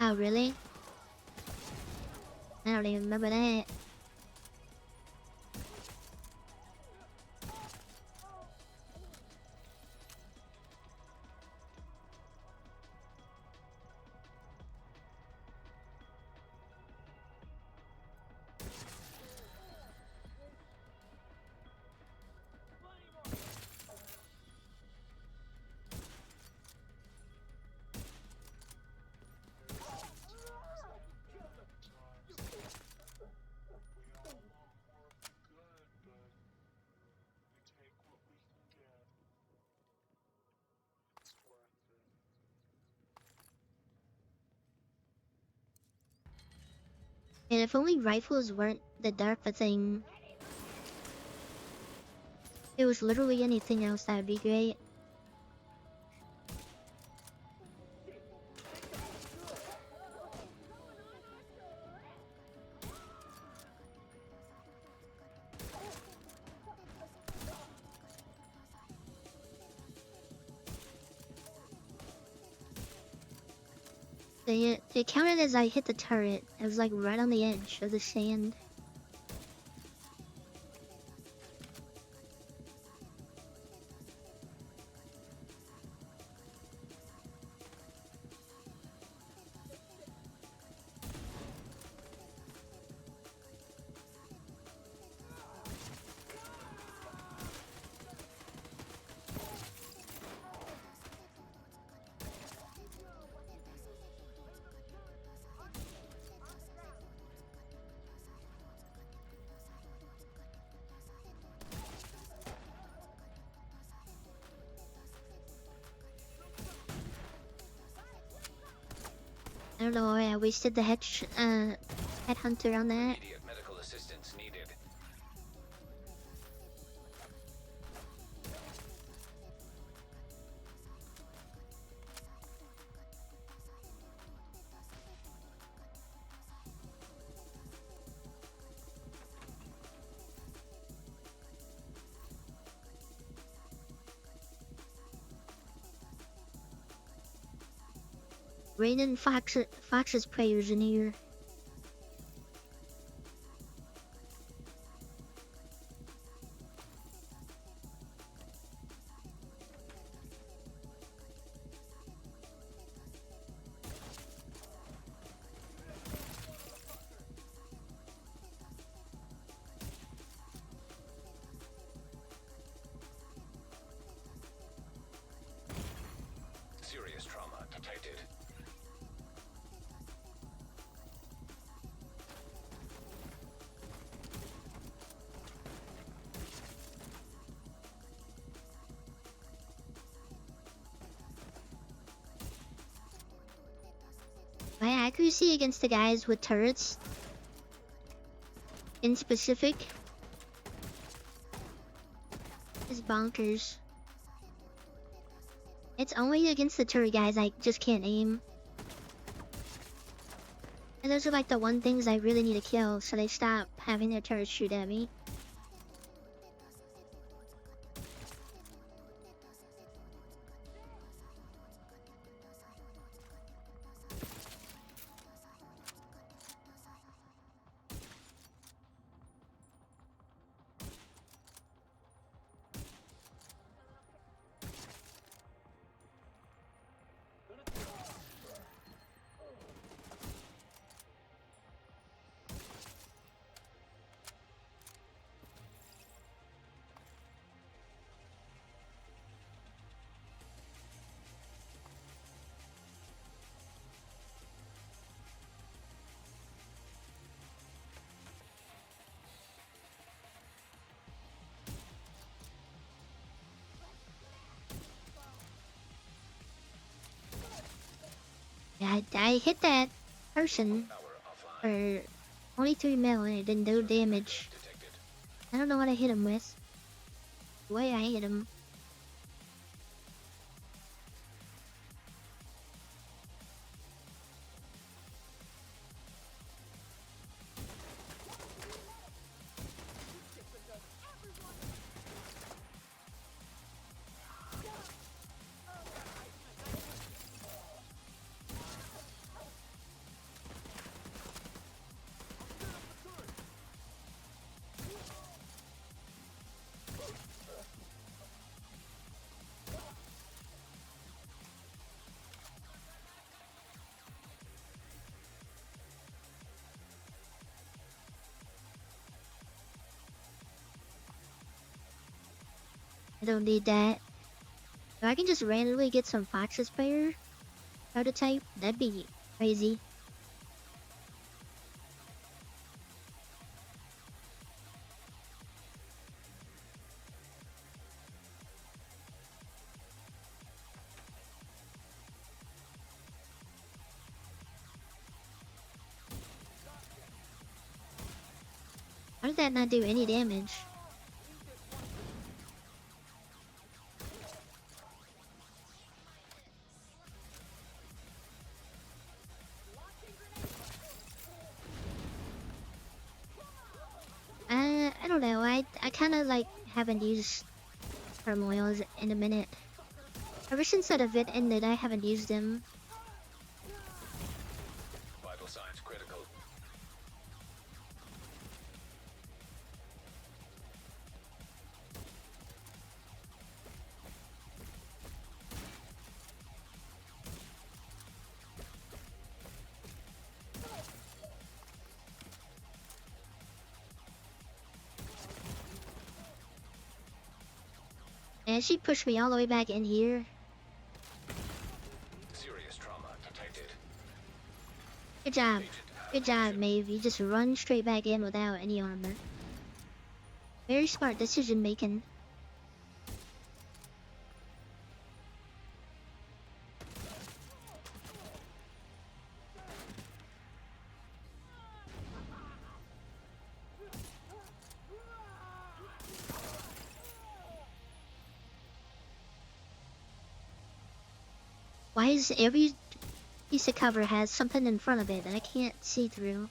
Oh, really? I don't even remember that. And if only rifles weren't the DARPA thing. If it was literally anything else, that would be great. They counted as I hit the turret. I was like right on the edge of the sand. I don't know why I wasted the headhunter on that. Immediate medical assistance needed. Raiden Fox's prayers in here. Serious trauma detected. accuracy against the guys with turrets in specific is bonkers. It's only against the turret guys I just can't aim. And those are like the one things I really need to kill so they stop having their turrets shoot at me. Yeah, I hit that person for only 3 mil and it did no damage. I don't know what I hit him with. The way I hit him. I don't need that. If I can just randomly get some Fox's player prototype, that'd be crazy. How did that not do any damage? I don't know. I kind of like haven't used turmoils in a minute. Ever since that event ended, I haven't used them. Vital signs critical. And she pushed me all the way back in here. Serious trauma detected. Good job. Good job, Maeve. You just run straight back in without any armor. Very smart decision making. Why is every piece of cover has something in front of it that I can't see through?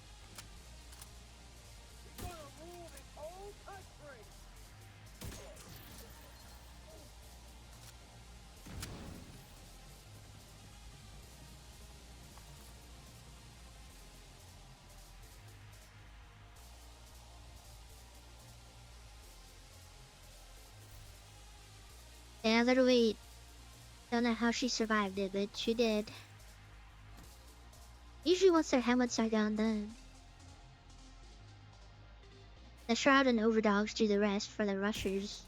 Yeah, literally don't know how she survived it, but she did. Usually once their helmets are down, the Shroud and Overdogs do the rest for the rushers.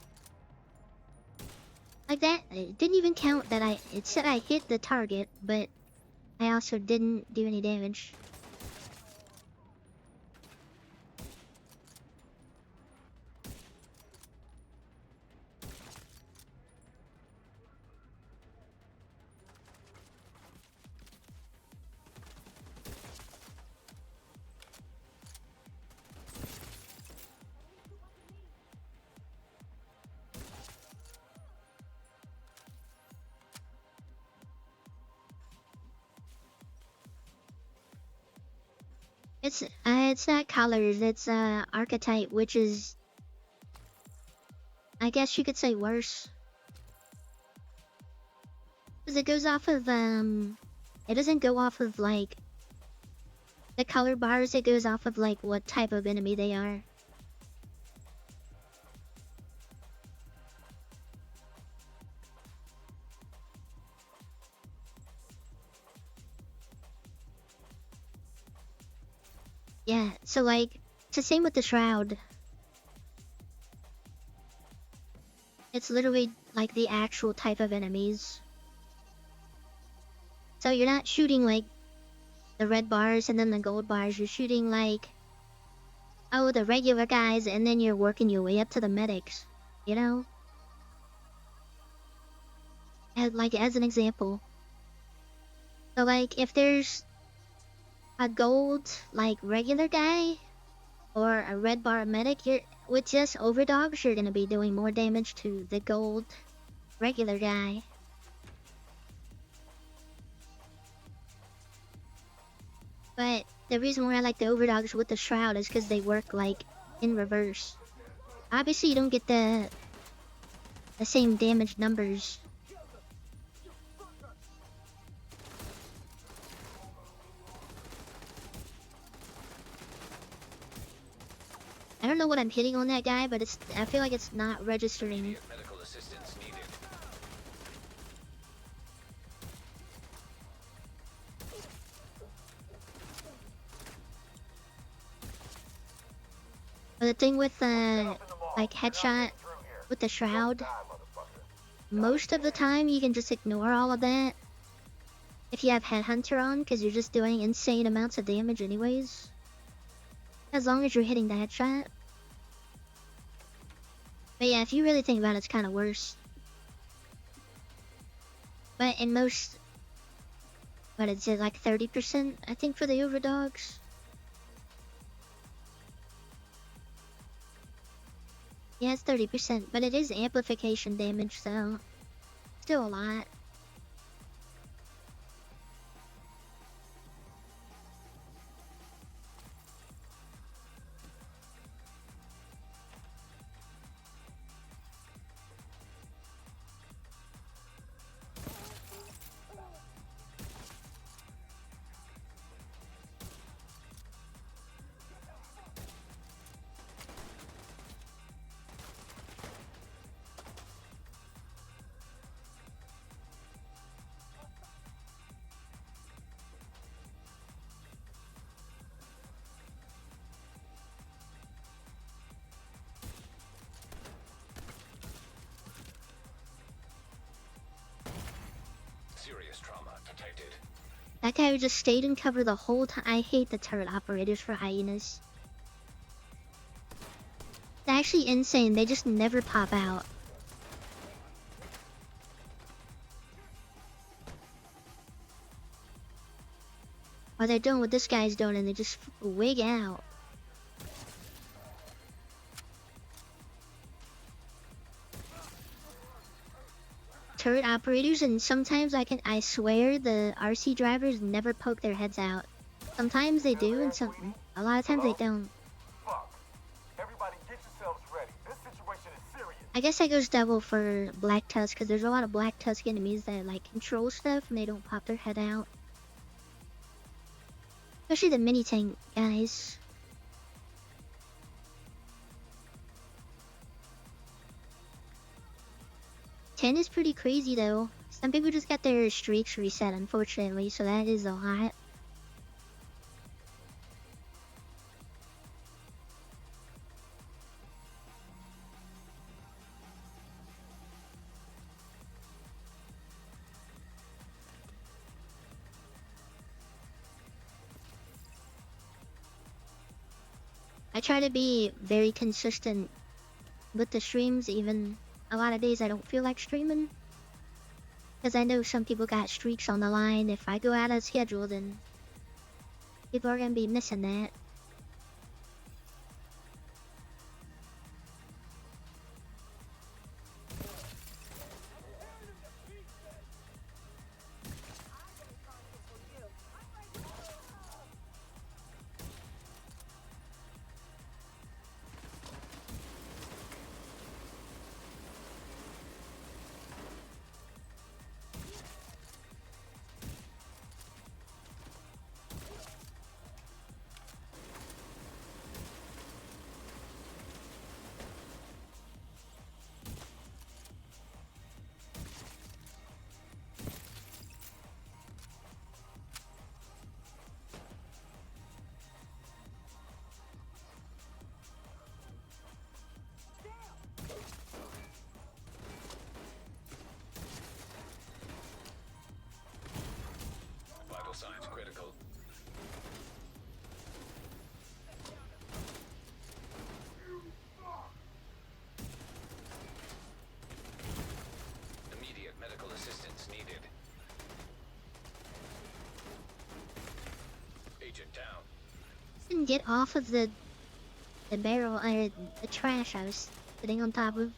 Like that, it didn't even count that it said I hit the target, but I also didn't do any damage. It's not colors, it's archetype, which is, I guess you could say, worse. Because it goes off of it doesn't go off of like the color bars, it goes off of like what type of enemy they are. Yeah, so like, it's the same with the Shroud. It's literally like the actual type of enemies. So you're not shooting like the red bars and then the gold bars, you're shooting like, oh, the regular guys, and then you're working your way up to the medics, you know? And like, as an example. So like, if there's a gold, like, regular guy, or a red bar medic, you're, with just overdogs, you're gonna be doing more damage to the gold regular guy. But the reason why I like the overdogs with the Shroud is because they work like in reverse. Obviously you don't get the same damage numbers. I don't know what I'm hitting on that guy, but I feel like it's not registering. Medical assistance needed. But the thing with like headshot with the Shroud, most of the time you can just ignore all of that if you have Headhunter on, because you're just doing insane amounts of damage anyways. As long as you're hitting the headshot. But yeah, if you really think about it, it's kind of worse. But in most, what is it, like 30%, I think, for the overdogs? Yeah, it's 30%, but it is amplification damage, so still a lot. Serious trauma detected. That guy who just stayed in cover the whole time. I hate the turret operators for hyenas. It's actually insane. They just never pop out. Or they're doing what this guy's doing and they just wig out. Turret operators, and sometimes I swear the RC drivers never poke their heads out. Sometimes they do, and a lot of times they don't. Fuck. Everybody get yourselves ready. This situation is serious. I guess that goes double for Black Tusk, because there's a lot of Black Tusk enemies that like control stuff and they don't pop their head out. Especially the mini tank guys. Ten is pretty crazy though. Some people just got their streaks reset, unfortunately, so that is a lot. I try to be very consistent with the streams, even a lot of days I don't feel like streaming. Because I know some people got streaks on the line. If I go out of schedule, then people are going to be missing that. Couldn't get off of the barrel or the trash I was sitting on top of.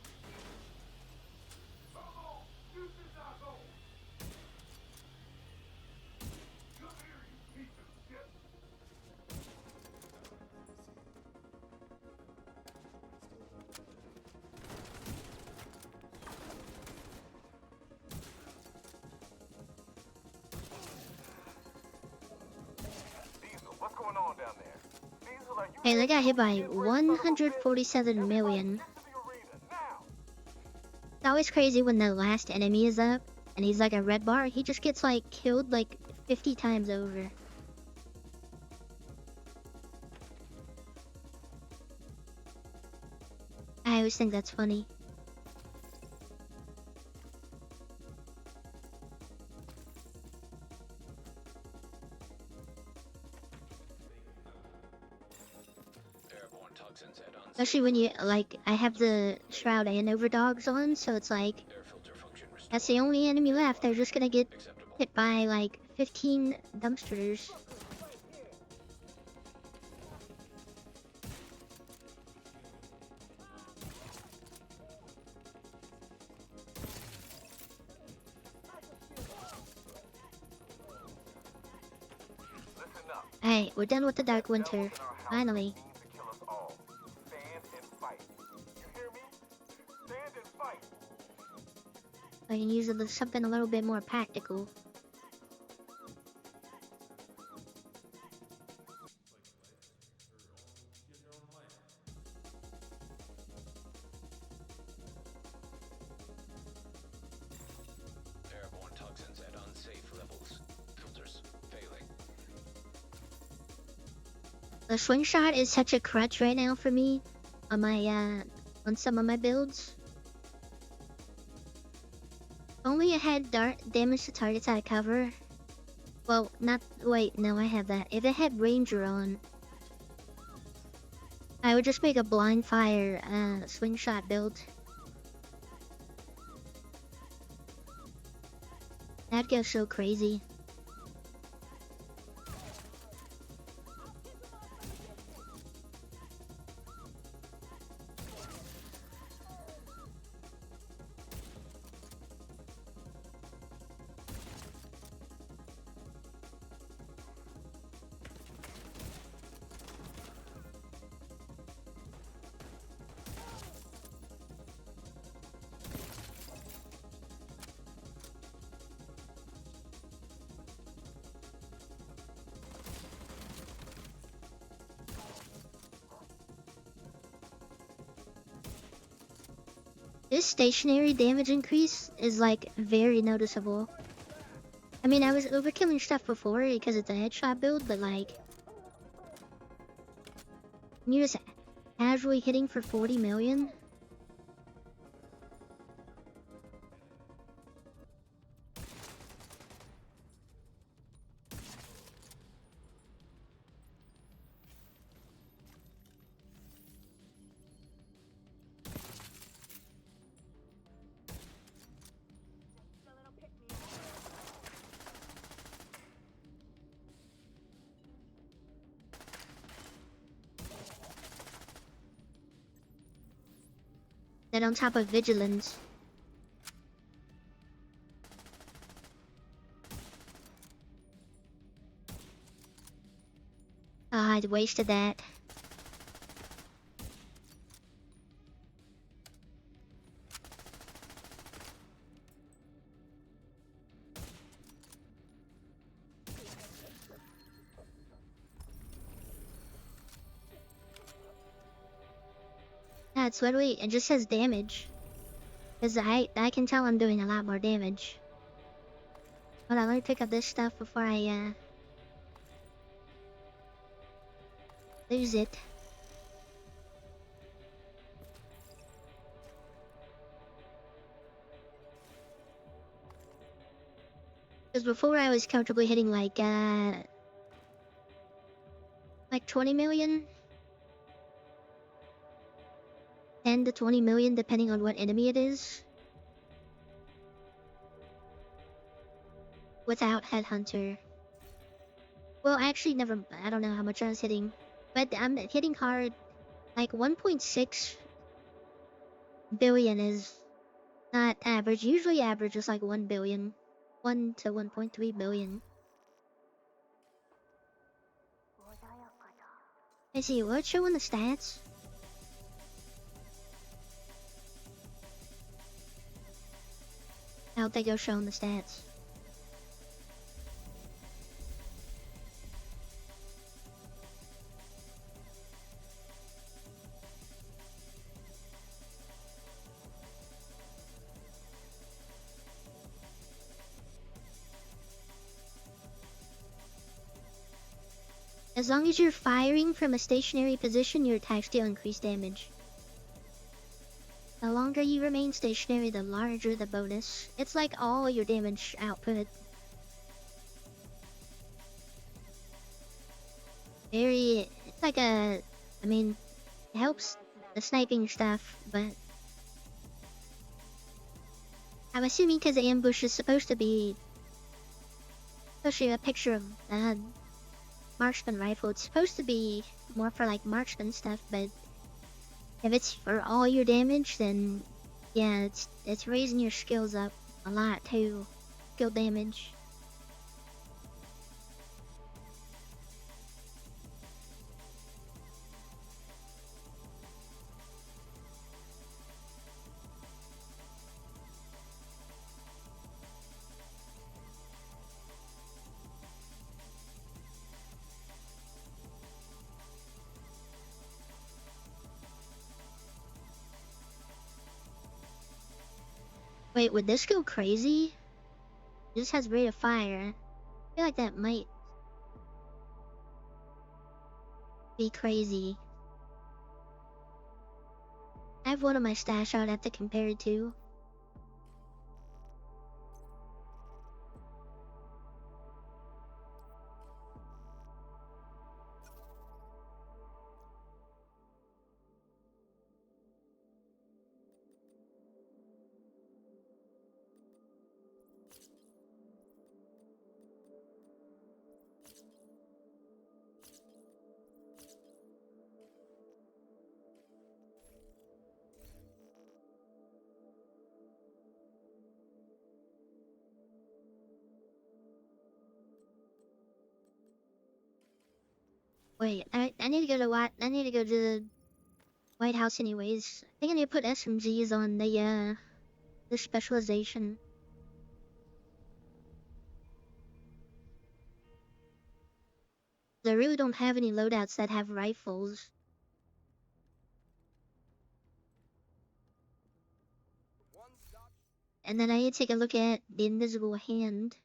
What's going on down there? Diesel, are you Hey, they got hit by 147 million. It's always crazy when the last enemy is up and he's like a red bar. He just gets like killed like 50 times over. I always think that's funny. Airborne toxins add on. Especially when you, like, I have the Shroud and Overdogs on, so it's like, Air filter function restored. that's the only enemy left. They're just gonna get Acceptable. hit by like 15 dumpsters. listen up? Hey, we're done with the Dark Winter. Finally. To kill us all. Stand and fight. You hear me? Stand and fight. I can use something a little bit more practical. Airborne toxins at unsafe levels. Filters failing. The slingshot is such a crutch right now for me on my on some of my builds. If only it had damage to targets out of cover. Well, not wait, no, I have that. If it had Ranger on, I would just make a blind fire slingshot build. That'd go so crazy. This stationary damage increase is like very noticeable. I mean, I was overkilling stuff before because it's a headshot build, but like, you're just casually hitting for 40 million. Then on top of vigilance. Ah, I wasted that. That's literally, it just says damage. Cause I can tell I'm doing a lot more damage. Hold on, let me pick up this stuff before I lose it. Cause before I was comfortably hitting like 20 million. 10 to 20 million depending on what enemy it is. Without Headhunter. Well, actually never, I don't know how much I was hitting. But I'm hitting hard. Like 1.6 billion is not average. Usually average is like 1 billion. 1 to 1.3 billion. Let's see, what's showing the stats? I don't think they're showing the stats. As long as you're firing from a stationary position, your attacks deal increased damage. The longer you remain stationary, the larger the bonus. It's like all your damage output. It's like a, I mean, it helps the sniping stuff, but I'm assuming because the ambush is supposed to be a picture of the marksman rifle. It's supposed to be more for like marksman stuff, but if it's for all your damage, then yeah, it's raising your skills up a lot too. Skill damage. Wait, would this go crazy? This has rate of fire. I feel like that might be crazy. I have one of my stash I'd have to compare it to. Wait, I need to go to I need to go to the White House anyways. I think I need to put SMGs on the specialization. I really don't have any loadouts that have rifles. And then I need to take a look at the invisible hand.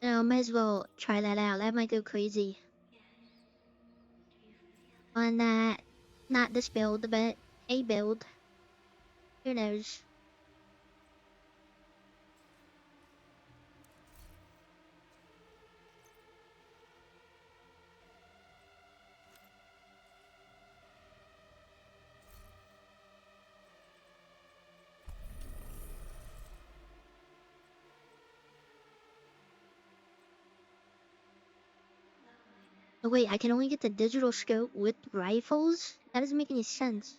Oh, might as well try that out. That might go crazy. On that, not this build, but a build. Who knows? Oh wait, I can only get the digital scope with rifles? That doesn't make any sense.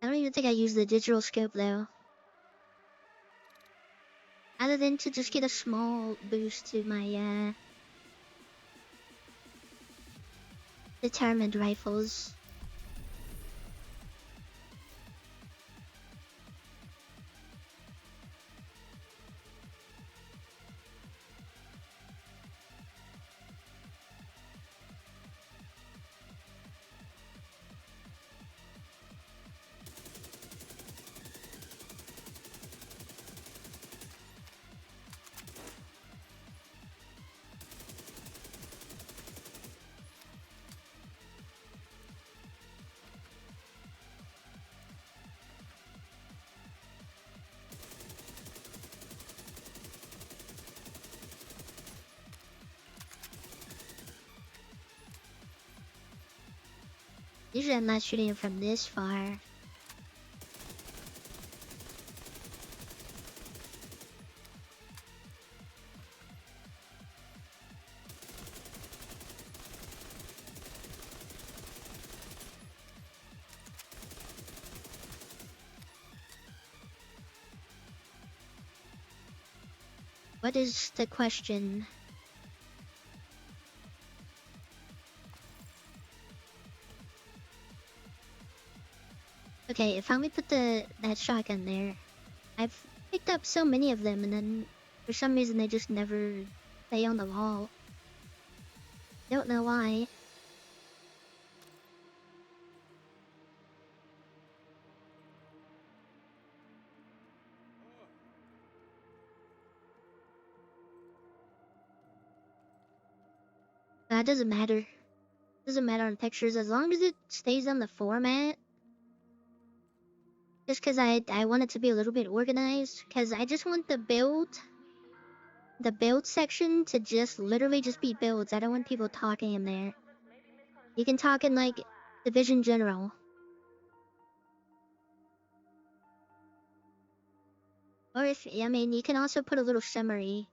I don't even think I use the digital scope though. Other than to just get a small boost to my determined rifles. Usually I'm not shooting it from this far. What is the question? Okay, if I only put that shotgun there, I've picked up so many of them, and then for some reason they just never stay on the wall. Don't know why. That doesn't matter. Doesn't matter on textures as long as it stays on the format. Just because I want it to be a little bit organized, because I just want the build section to just literally just be builds. I don't want people talking in there. You can talk in like Division General. Or if, I mean, you can also put a little summary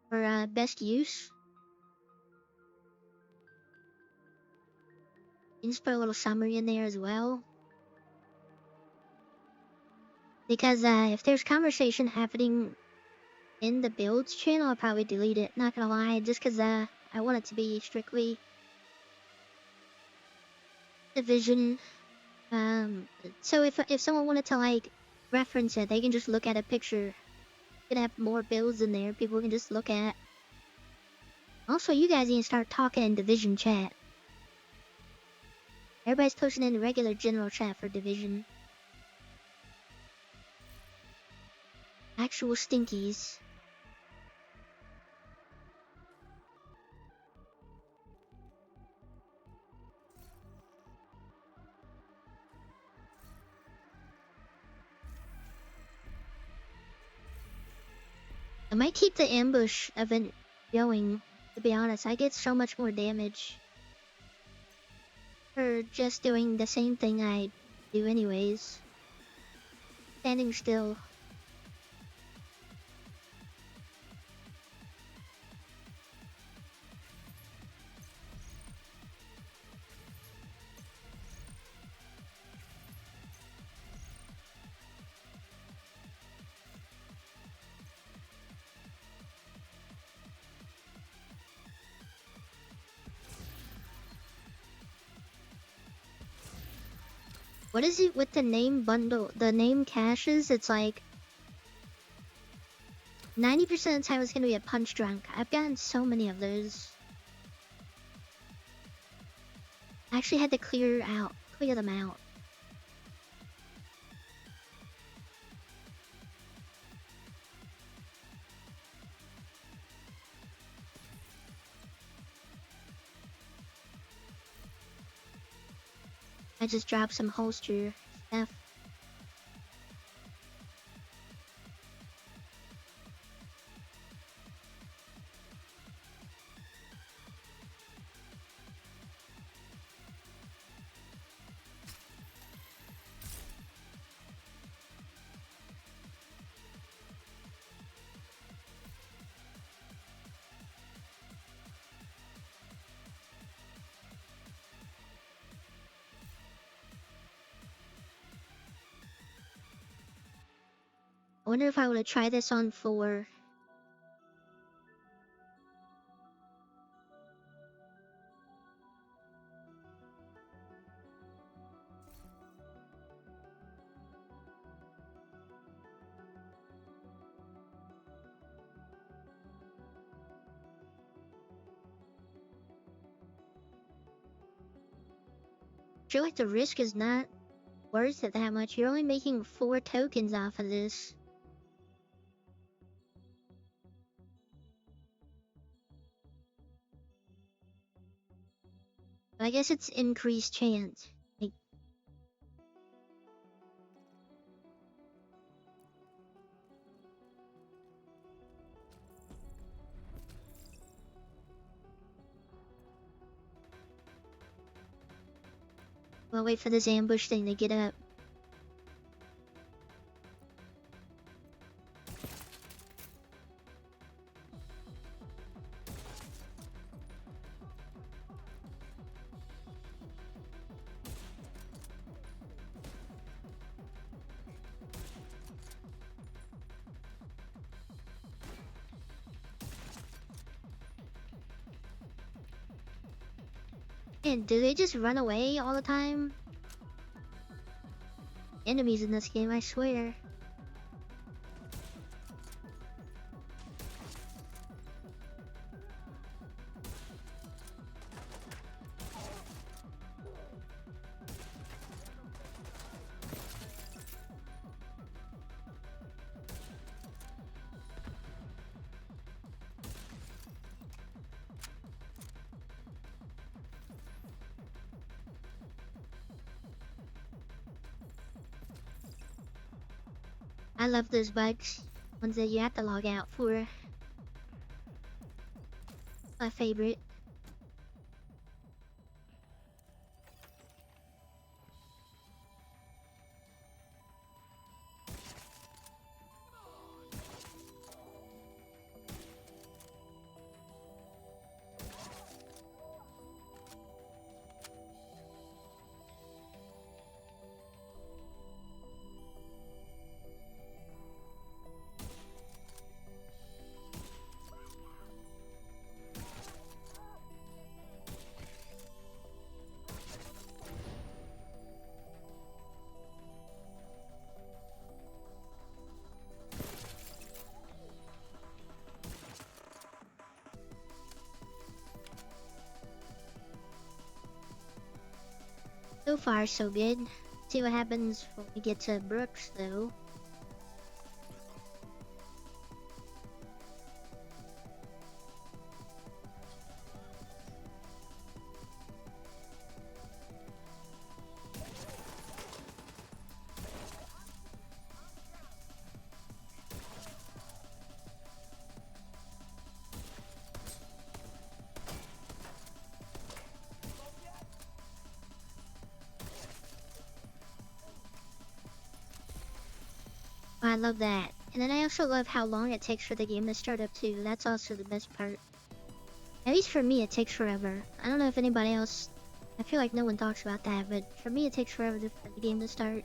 for best use. You can just put a little summary in there as well. Because if there's conversation happening in the builds channel, I'll probably delete it. Not gonna lie, just because I want it to be strictly Division. So if someone wanted to like reference it, they can just look at a picture. You can have more builds in there. People can just look at. Also, you guys need to start talking in Division chat. Everybody's posting in the regular general chat for Division. Actual stinkies. I might keep the ambush event going, to be honest. I get so much more damage for just doing the same thing I do anyways. Standing still. What is it with the name bundle? The name caches, it's like 90% of the time it's gonna be a punch drunk. I've gotten so many of those. I actually had to clear them out. I just dropped some holster stuff. I wonder if I would have tried this on 4. I feel like the risk is not worth it that much. You're only making 4 tokens off of this. I guess it's increased chance. Like, We'll wait for this ambush thing to get up. And do they just run away all the time? Enemies in this game, I swear. I love those bugs. Ones that you have to log out for. My favorite. So far, so good. See what happens when we get to Brooks, though. I love that. And then I also love how long it takes for the game to start up too. That's also the best part. At least for me, it takes forever. I don't know if anybody else... I feel like no one talks about that, but for me it takes forever for the game to start.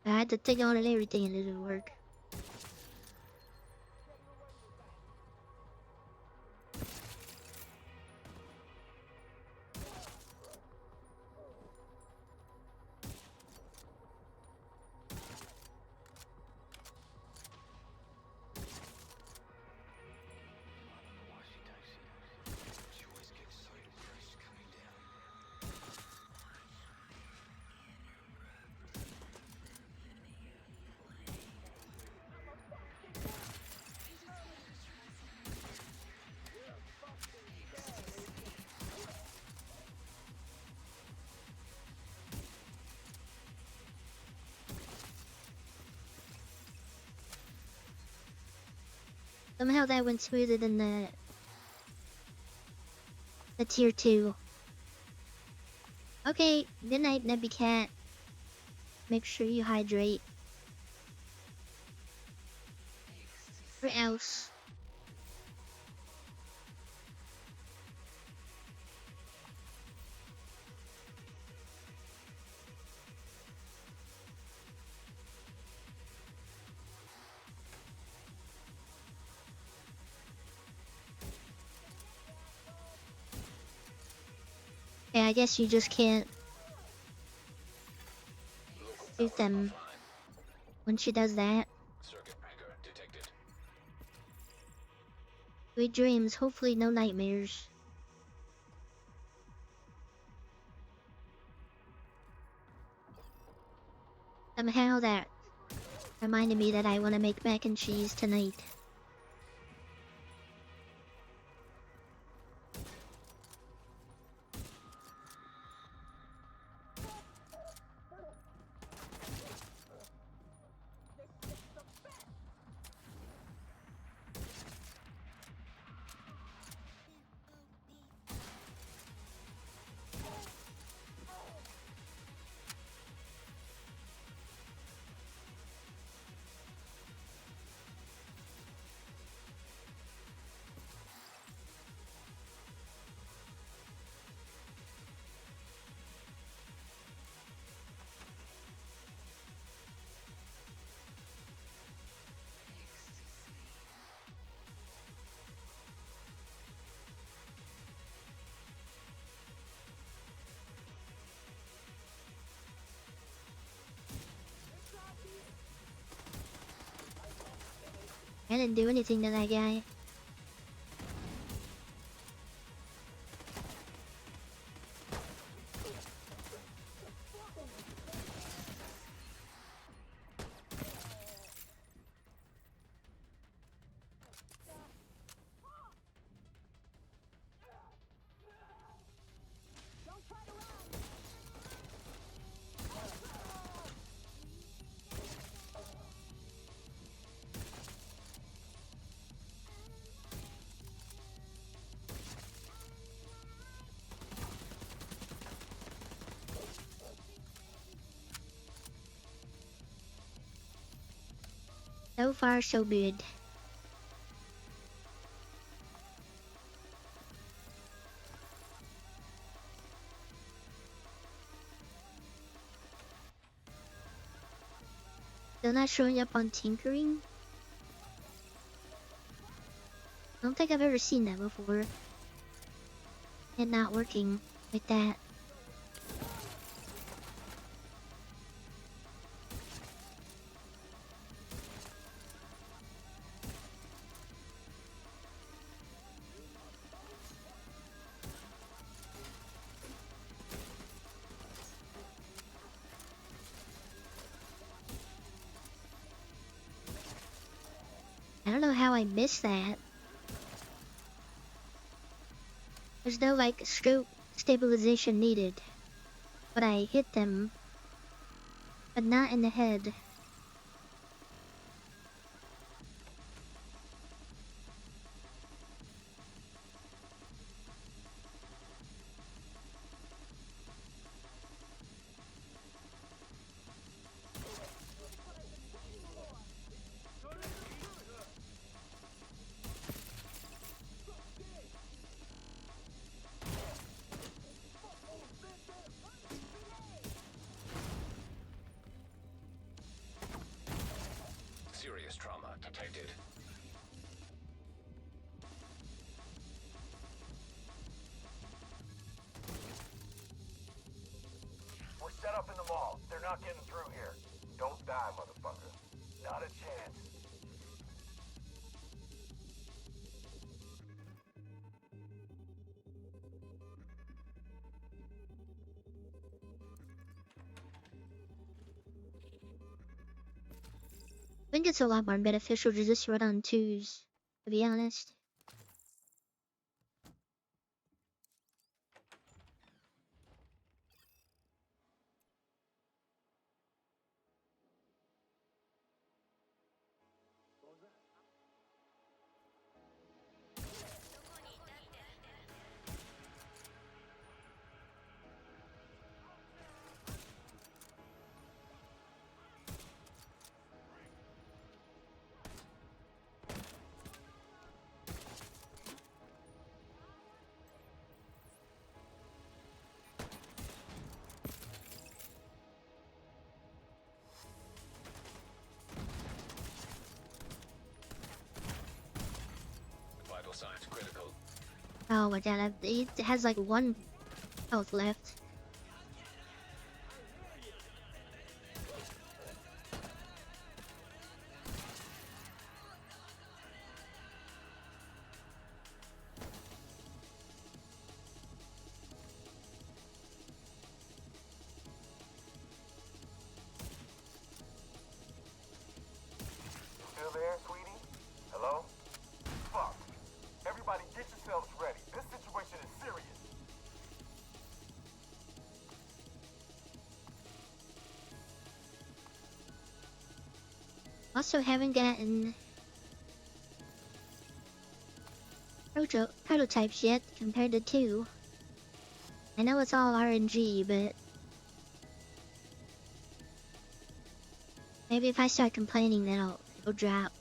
I had to take on and everything and it didn't work. Somehow that went smoother than the tier 2. Okay, good night, Nebby Cat. Make sure you hydrate. Or else. Yeah, I guess you just can't shoot them when she does that. Circuit breaker detected. Sweet dreams, hopefully no nightmares. Somehow that reminded me that I want to make mac and cheese tonight. I didn't do anything to that guy. So far, so good. Still not showing up on tinkering? I don't think I've ever seen that before. It not working like that. I don't know how I missed that. There's no like scope stabilization needed. But I hit them. But not in the head. Serious trauma detected. We're set up in the mall. They're not getting through here. Don't die, motherfucker. Not a chance. I think it's a lot more beneficial to just run on twos, to be honest. Vital signs critical. Oh my god, it has like one health left. Still there, sweetie? Hello? Fuck. Everybody get yourselves ready. This situation is serious. Also haven't gotten prototypes yet compared to 2. I know it's all RNG, but maybe if I start complaining then it'll drop.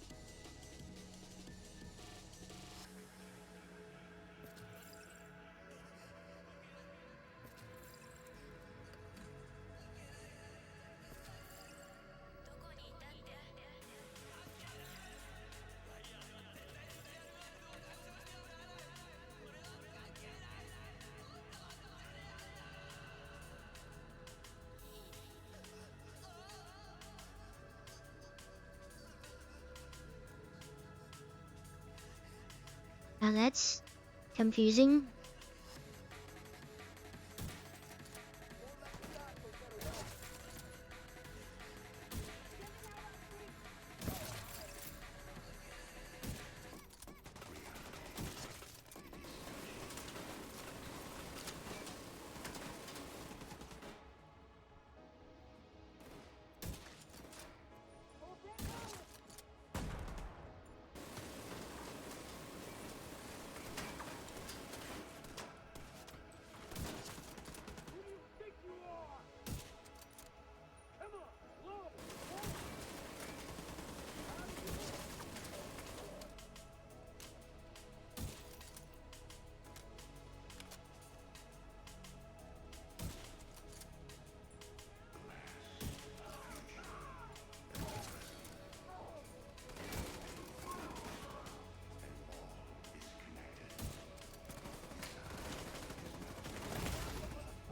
Now that's confusing.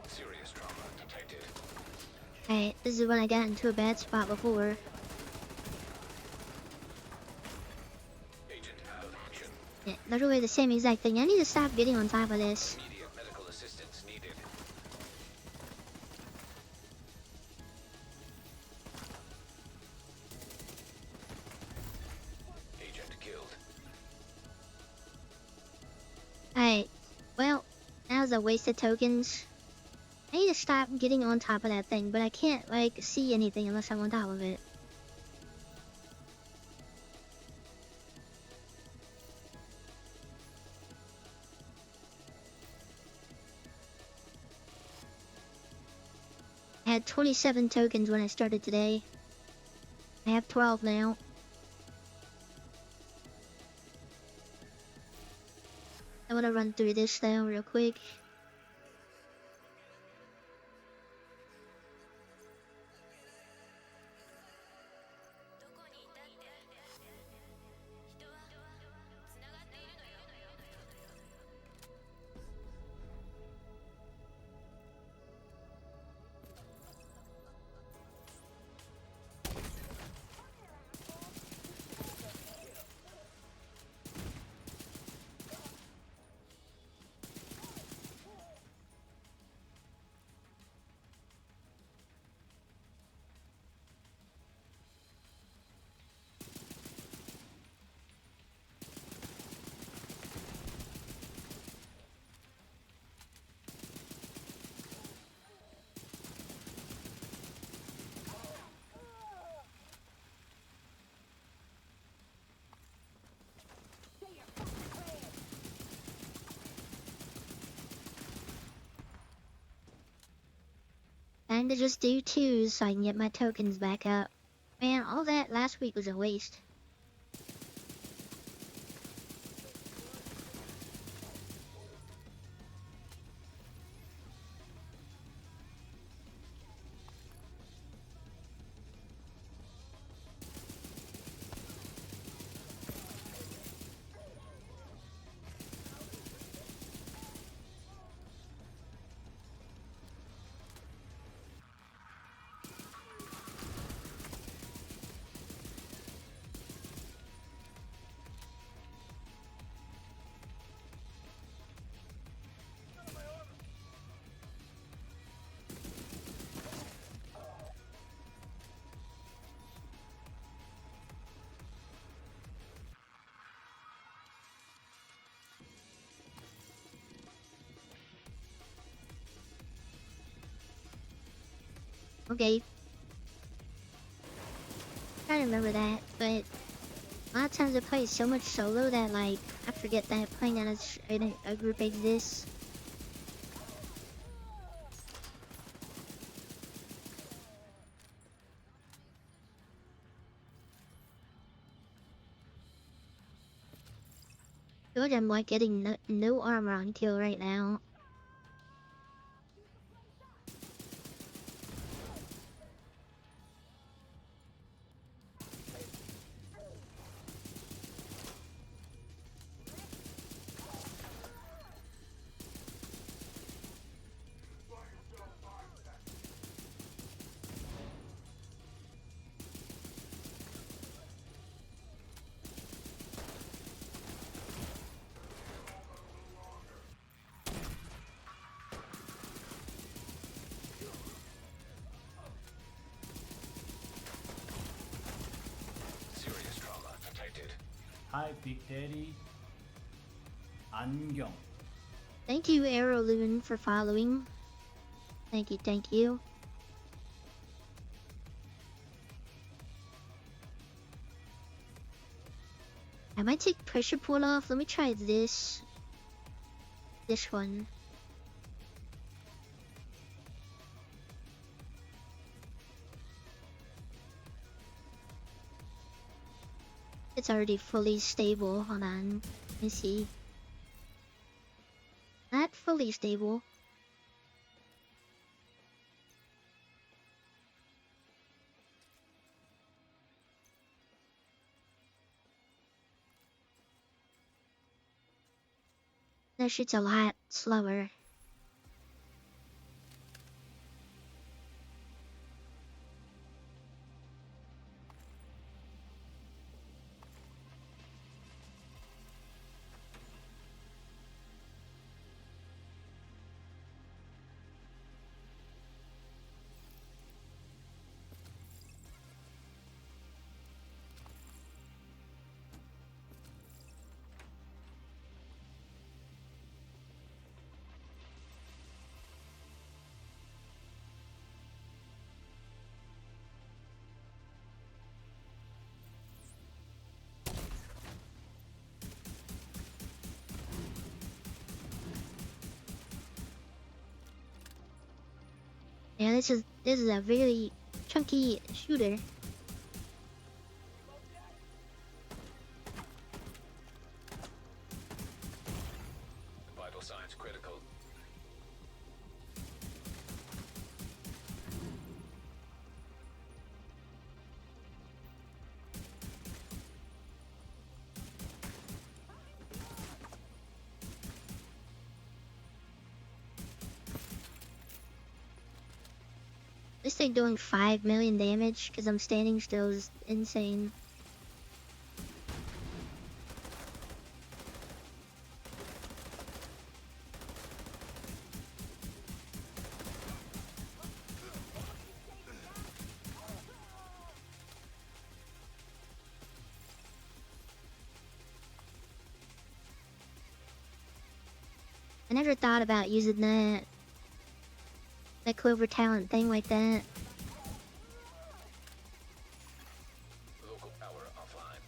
Serious trauma detected. Alright, this is when I got into a bad spot before. Agent out of action. Yeah, literally the same exact thing. I need to stop getting on top of this. Immediate medical assistance needed. Agent killed. Alright, well, that was a waste of tokens. I need to stop getting on top of that thing, but I can't, like, see anything unless I'm on top of it. I had 27 tokens when I started today. I have 12 now. I want to run through this though real quick. Time to just do 2s so I can get my tokens back up. Man, all that last week was a waste. Okay. I remember that, but a lot of times I play so much solo that like I forget that playing on a group exists. I feel like I'm like getting no armor on kill right now. Serious trauma detected. Hi, Big Daddy. 안경. Thank you, Arrowloon, for following. Thank you, thank you. I might take pressure pull off. Let me try this. This one. It's already fully stable. Hold on. Let me see. Not fully stable. That shit's a lot slower. Yeah, this is a very chunky shooter. Vital signs critical. This thing doing 5 million damage because I'm standing still is insane. I never thought about using that Clover talent thing like that. Local power offline.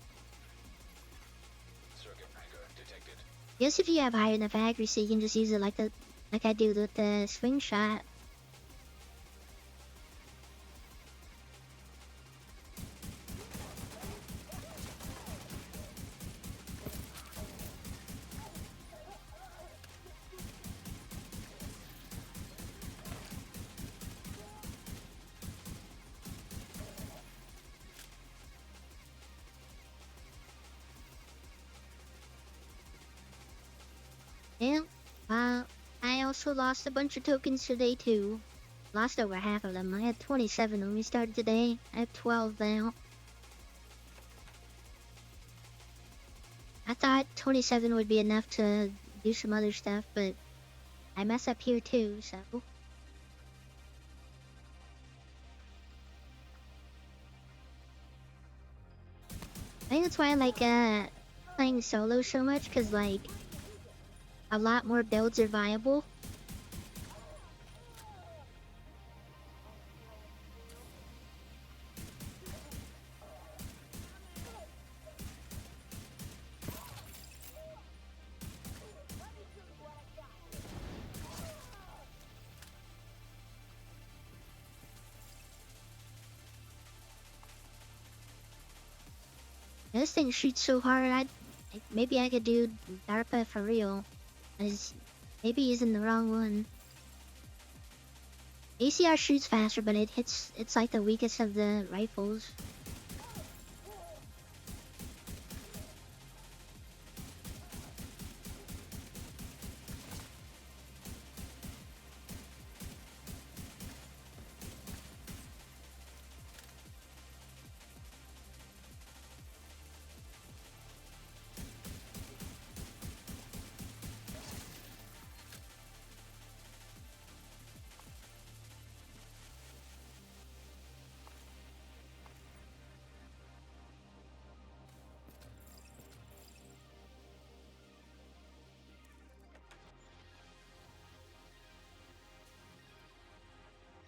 Circuit breaker detected. Guess if you have high enough accuracy, you can just use it like I do with the swing shot. Yeah, I also lost a bunch of tokens today too. Lost over half of them. I had 27 when we started today. I have 12 now. I thought 27 would be enough to do some other stuff, but I mess up here too, so. I think that's why I like playing solo so much, cause like a lot more builds are viable. This thing shoots so hard, maybe I could do DARPA for real. Maybe using the wrong one. ACR shoots faster, but it's like the weakest of the rifles.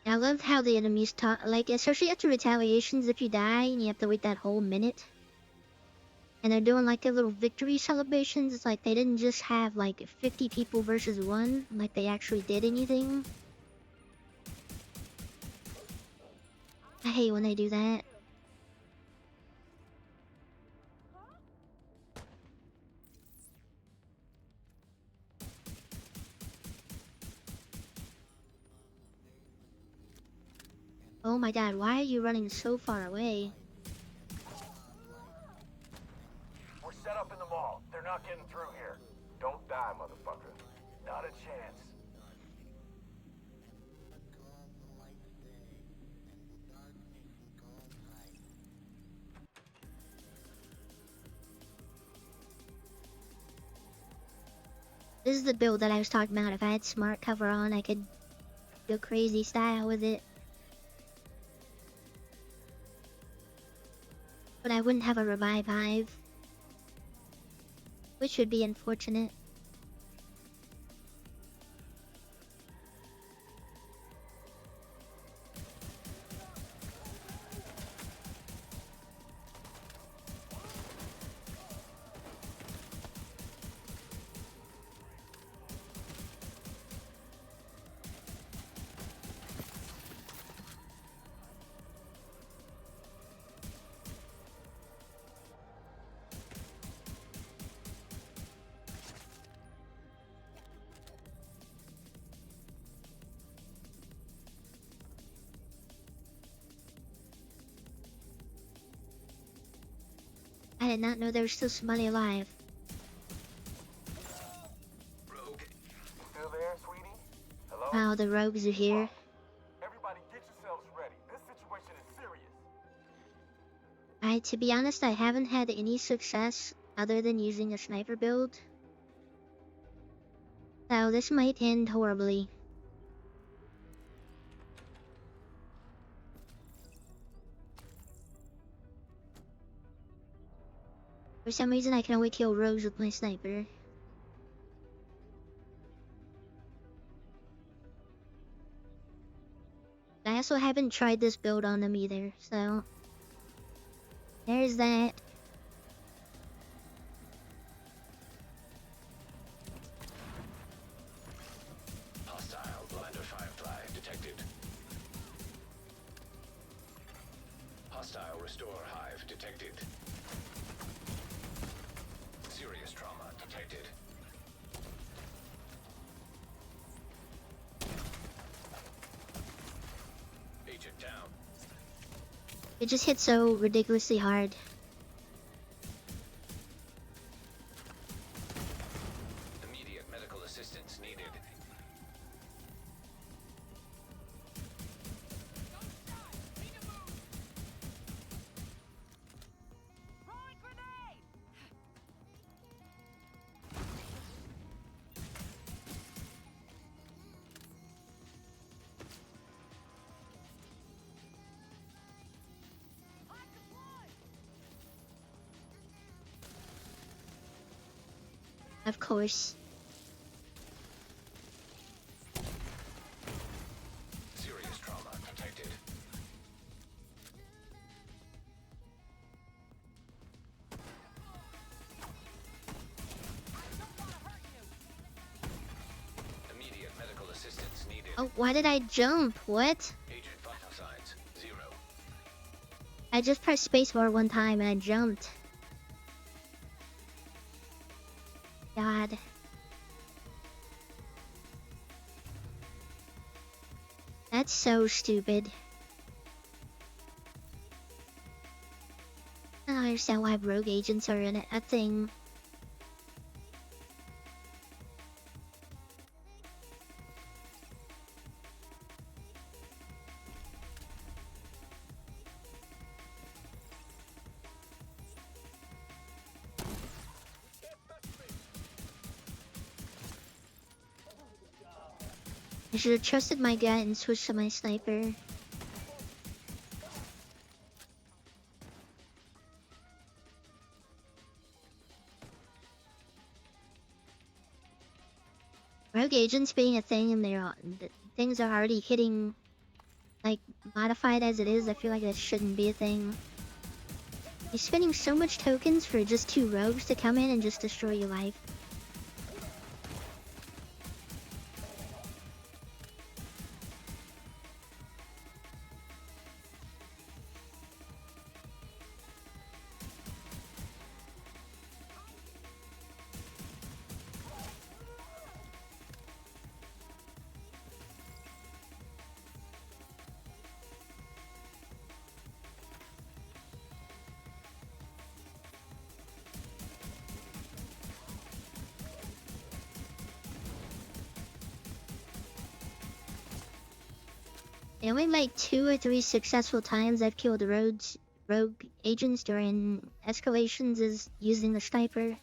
I love how the enemies talk, like, especially after retaliations, if you die and you have to wait that whole minute. And they're doing like their little victory celebrations. It's like they didn't just have like 50 people versus 1, like they actually did anything. I hate when they do that. Oh my god, why are you running so far away? We're set up in the mall. They're not getting through here. Don't die, motherfucker. Not a chance. This is the build that I was talking about. If I had smart cover on, I could go crazy style with it. But I wouldn't have a revive hive, which would be unfortunate. I did not know there was still somebody alive. Rogue. Still there, sweetie? Hello? Wow, the rogues are here. Everybody get yourselves ready. This situation is serious. To be honest, I haven't had any success other than using a sniper build. So this might end horribly. For some reason, I can only kill rogues with my sniper. I also haven't tried this build on them either, so there's that. Hostile blinder firefly detected. Hostile restore hive detected. Serious trauma detected. Agent down. It just hit so ridiculously hard. Immediate medical assistance needed. Of course. Serious trauma detected. Immediate medical assistance needed. Oh, why did I jump? What? Agent vital signs 0. I just pressed spacebar one time and I jumped. God. That's so stupid. I don't understand why rogue agents are in a thing. I should have trusted my gut and switched to my sniper. Rogue agents being a thing and things are already hitting, like, modified as it is, I feel like that shouldn't be a thing. You're spending so much tokens for just 2 rogues to come in and just destroy your life. The only like 2 or 3 successful times I've killed rogue agents during escalations is using the sniper.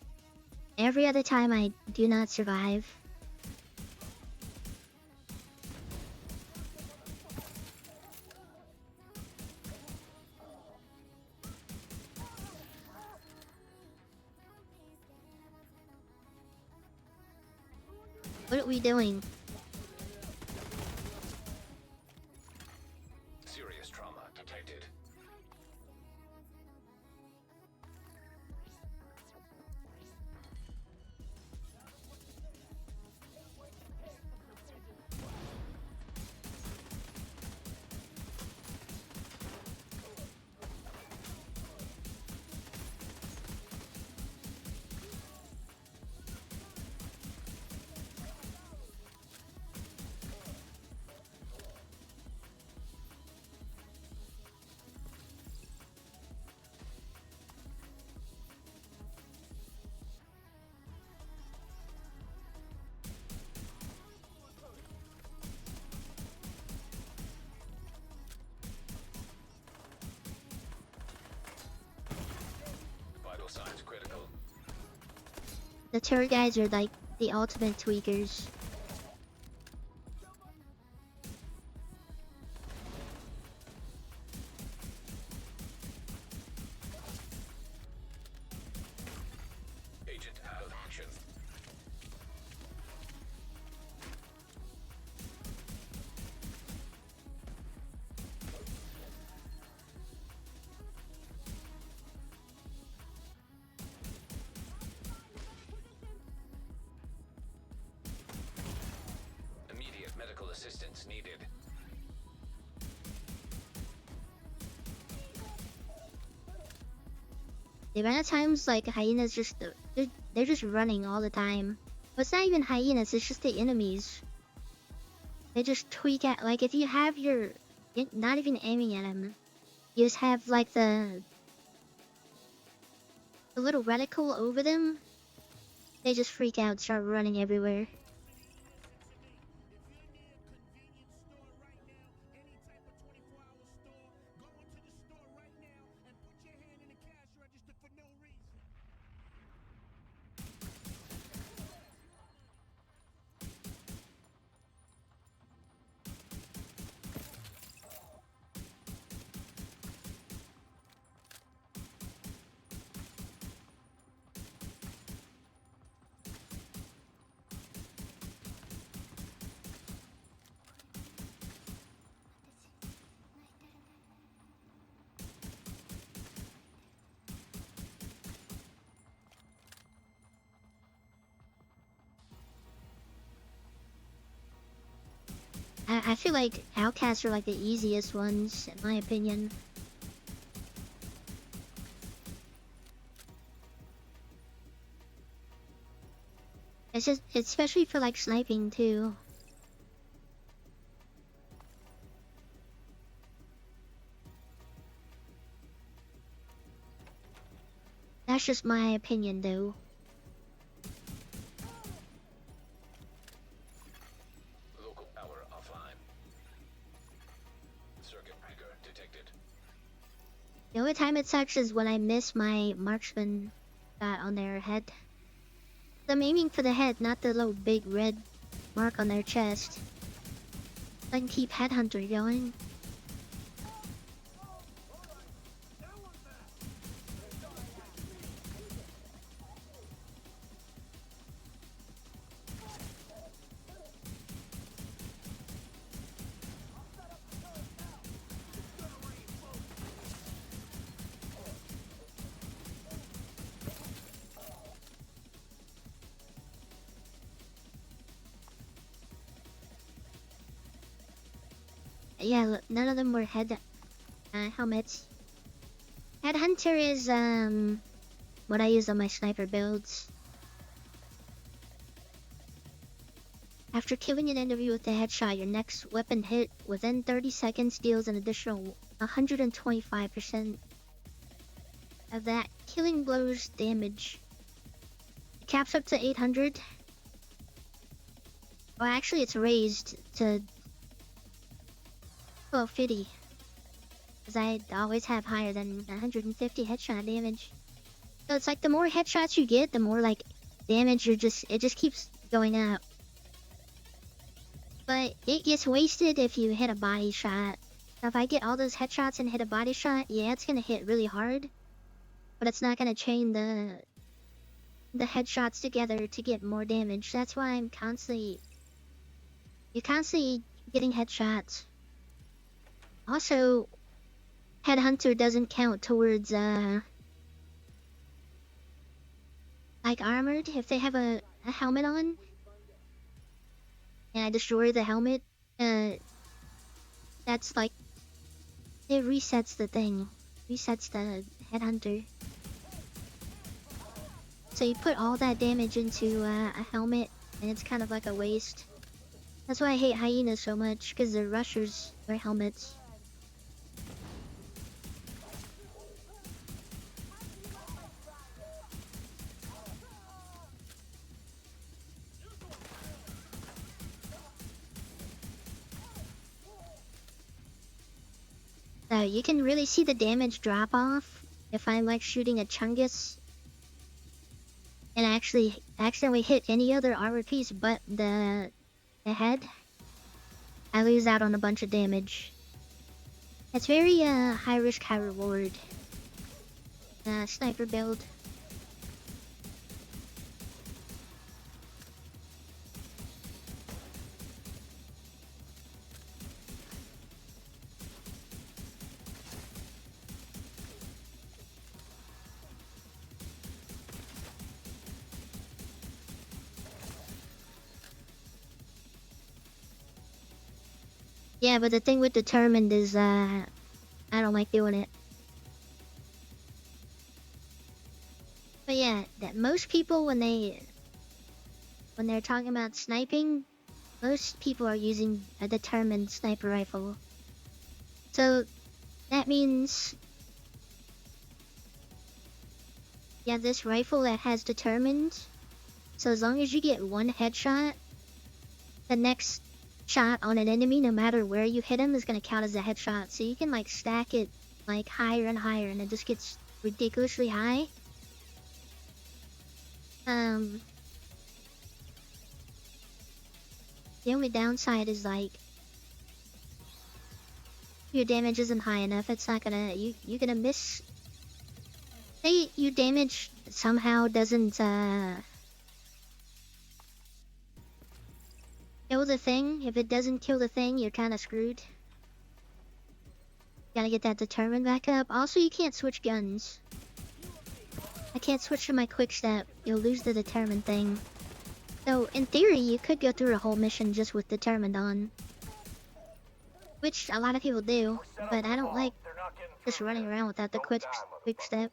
Every other time I do not survive. What are we doing? Serious trauma detected. Vital signs critical. The tour guides are like the ultimate tweakers. Agent out of action. Immediate medical assistance needed. The amount of times like hyenas just they're just running all the time. But it's not even hyenas, it's just the enemies. They just tweak out, like if you have you're not even aiming at them. You just have like the little reticle over them. They just freak out, start running everywhere. I feel like outcasts are like the easiest ones, in my opinion. It's just, especially for like sniping too. That's just my opinion though. Local power offline. Circuit breaker detected. The only time it sucks is when I miss my marksman shot on their head. I'm aiming for the head, not the little big red mark on their chest. I can keep Headhunter going. Yeah, look, none of them were helmets. Headhunter is what I use on my sniper builds. After killing an enemy with a headshot, your next weapon hit within 30 seconds deals an additional 125% of that killing blow's damage. It caps up to 800. Well, actually, it's raised to 1250. Because I always have higher than 150 headshot damage. So it's like the more headshots you get, the more like damage it just keeps going up. But it gets wasted if you hit a body shot. So if I get all those headshots and hit a body shot, yeah, it's gonna hit really hard. But it's not gonna chain the headshots together to get more damage. That's why you're constantly getting headshots. Also, Headhunter doesn't count towards like armored. If they have a helmet on and I destroy the helmet, that's like it resets the thing. Resets the Headhunter. So you put all that damage into a helmet and it's kind of like a waste. That's why I hate hyenas so much, because they're rushers wear helmets. So you can really see the damage drop off if I'm like shooting a Chungus and actually accidentally hit any other armor piece but the head. I lose out on a bunch of damage. It's very high risk, high reward sniper build. Yeah, but the thing with determined is I don't like doing it. But yeah, that most people when they're talking about sniping, most people are using a determined sniper rifle. So that means yeah, this rifle that has determined. So as long as you get one headshot, the next shot on an enemy, no matter where you hit him, is gonna count as a headshot. So you can like stack it like higher and higher, and it just gets ridiculously high. The only downside is like your damage isn't high enough. It's not gonna you're gonna miss. Say your damage somehow doesn't kill the thing. If it doesn't kill the thing, you're kind of screwed. Gotta get that determined back up. Also, you can't switch guns. I can't switch to my quick step. You'll lose the determined thing. So, in theory, you could go through a whole mission just with determined on. Which a lot of people do, but I don't like just running around without the quick step.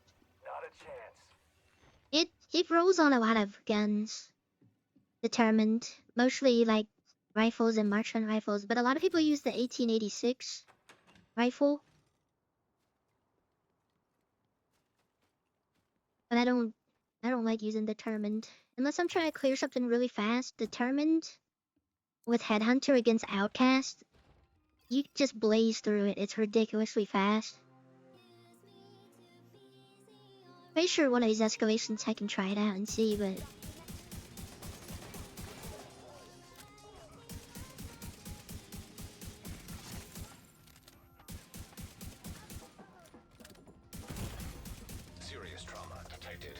It rolls on a lot of guns. determined. Mostly like rifles and marksman rifles, but a lot of people use the 1886 rifle. But I don't like using determined. Unless I'm trying to clear something really fast. Determined with Headhunter against Outcast, you just blaze through it. It's ridiculously fast. Pretty sure one of these escalations I can try it out and see, but Serious trauma detected.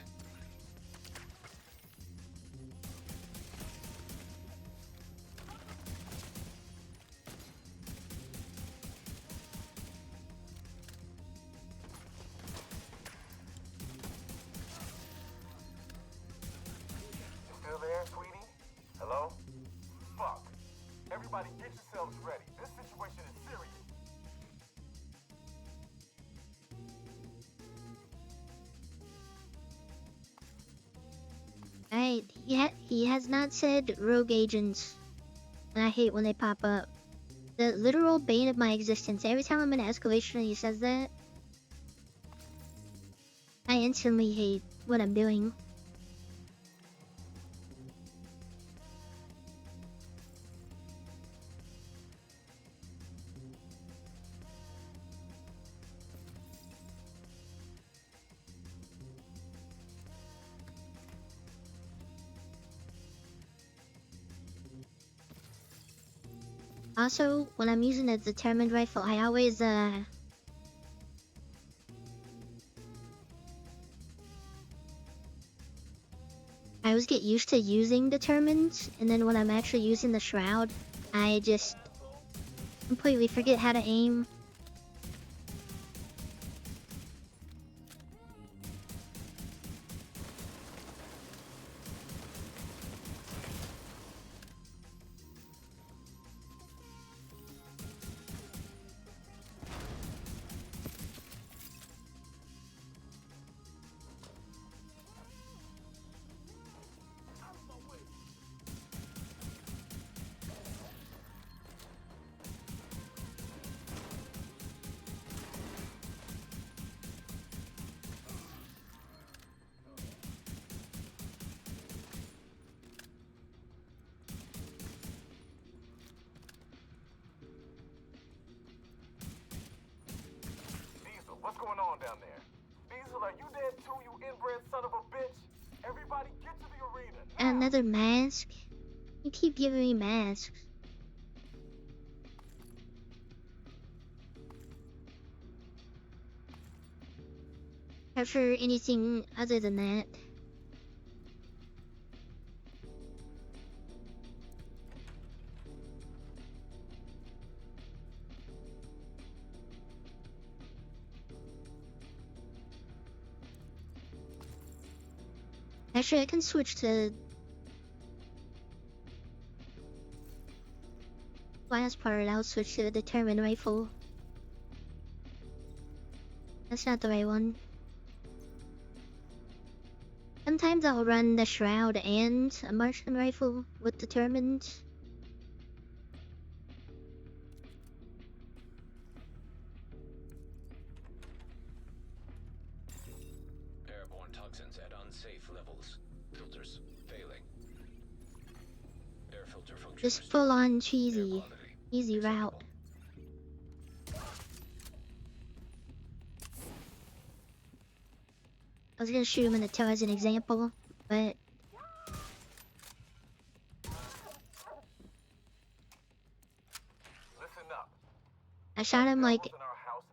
Still there, sweetie? Hello? Fuck. Everybody get yourselves ready. This situation is serious. he has not said rogue agents. And I hate when they pop up. The literal bane of my existence. Every time I'm in escalation and he says that, I instantly hate what I'm doing. Also, when I'm using a determined rifle, I always I always get used to using determined, and then when I'm actually using the shroud, I just completely forget how to aim. Diesel, what's going on down there? Diesel, are you dead too, you inbred son of a bitch? Everybody get to the arena. Now. Another mask? You keep giving me masks. Capture anything other than that. Actually, I can switch to last part. I'll switch to the determined rifle. That's not the right one. Sometimes I'll run the shroud and a marksman rifle with determined. Airborne toxins at unsafe levels. Filters failing. Air filter function. Just full on cheesy. Easy route. I was gonna shoot him in the toe as an example, but Listen up. I shot him like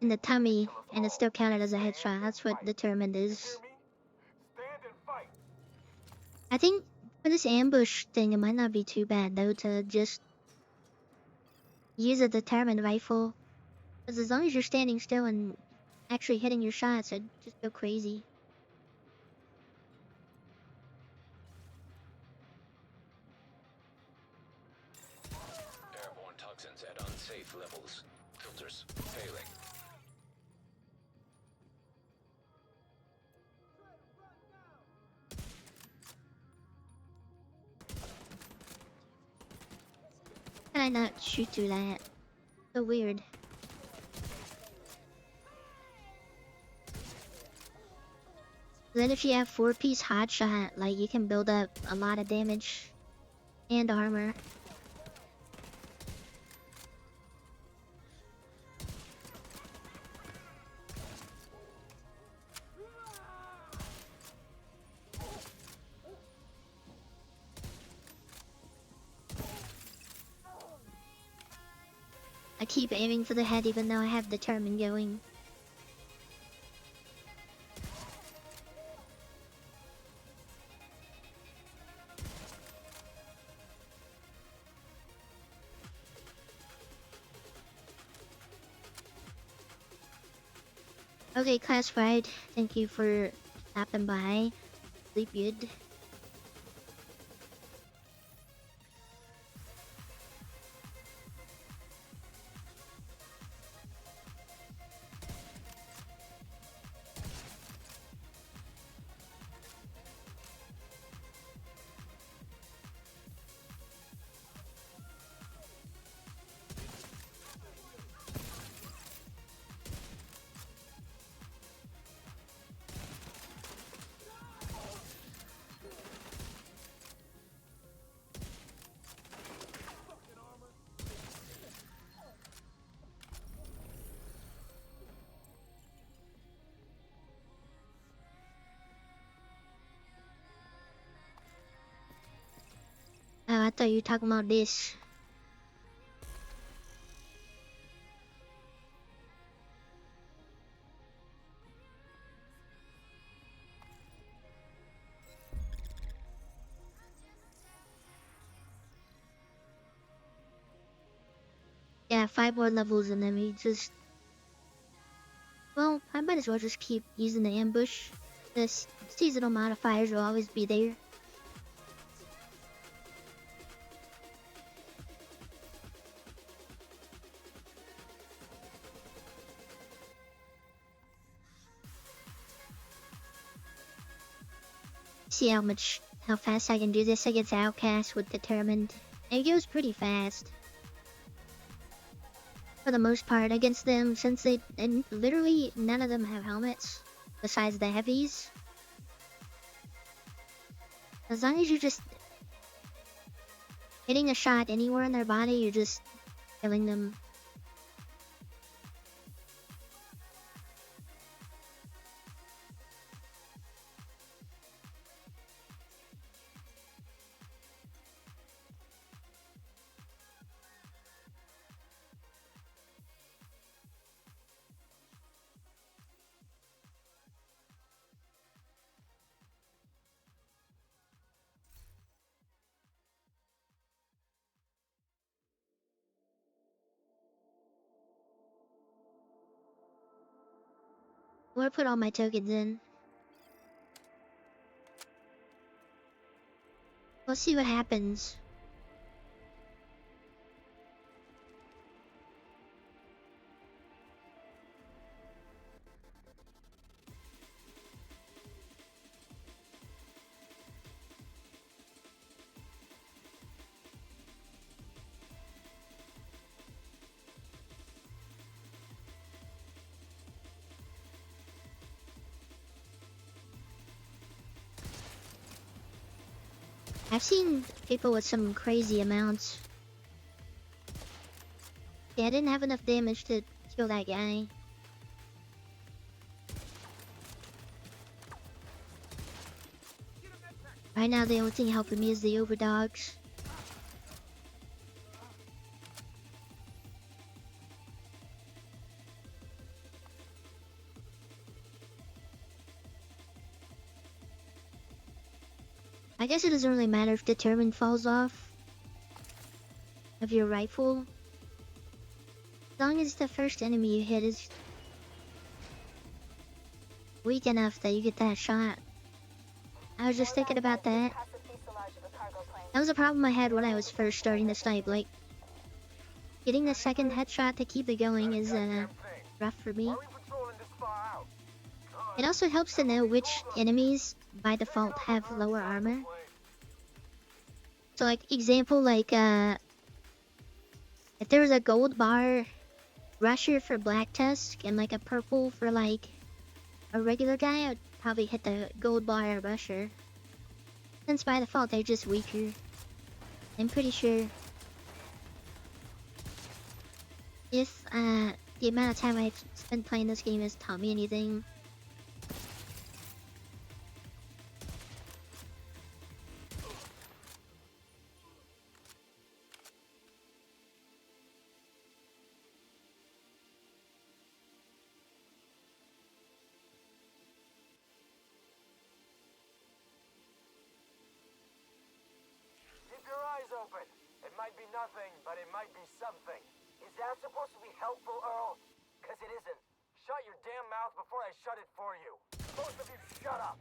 in the tummy and it still counted as a headshot. That's what determined is. Hear me? Stand and fight. I think for this ambush thing, it might not be too bad though to just use a determined rifle. Because as long as you're standing still and actually hitting your shots, it'd just go crazy. Airborne toxins at unsafe levels. Filters failing. might not shoot through that. So weird. Then if you have 4-piece hot shot, like, you can build up a lot of damage and armor. I keep aiming for the head even though I have Determined going. Okay, Classified, thank you for stopping by. Sleep good. Oh, I thought you were talking about this. Yeah, 5 more levels and then we just... Well, I might as well just keep using the ambush. The seasonal modifiers will always be there. See how fast I can do this against Outcast with Determined. It goes pretty fast. For the most part against them, since and literally none of them have helmets besides the heavies. As long as you're just hitting a shot anywhere in their body, you're just killing them. I'm gonna put all my tokens in. We'll see what happens. I've seen people with some crazy amounts. Yeah, I didn't have enough damage to kill that guy. Right now the only thing helping me is the overdogs. I guess it doesn't really matter if Determined falls off of your rifle. As long as the first enemy you hit is weak enough that you get that shot. I was just thinking about that. That was a problem I had when I was first starting to snipe. Like, getting the second headshot to keep it going is rough for me. It also helps to know which enemies by default have lower armor. So like example, like If there was a gold bar rusher for Black Tusk and like a purple for like a regular guy, I'd probably hit the gold bar rusher. Since by default they're just weaker. I'm pretty sure if the amount of time I've spent playing this game has taught me anything. Keep your eyes open. It might be nothing, but it might be something. Is that supposed to be helpful, Earl? Because it isn't. Shut your damn mouth before I shut it for you. Both of you shut up.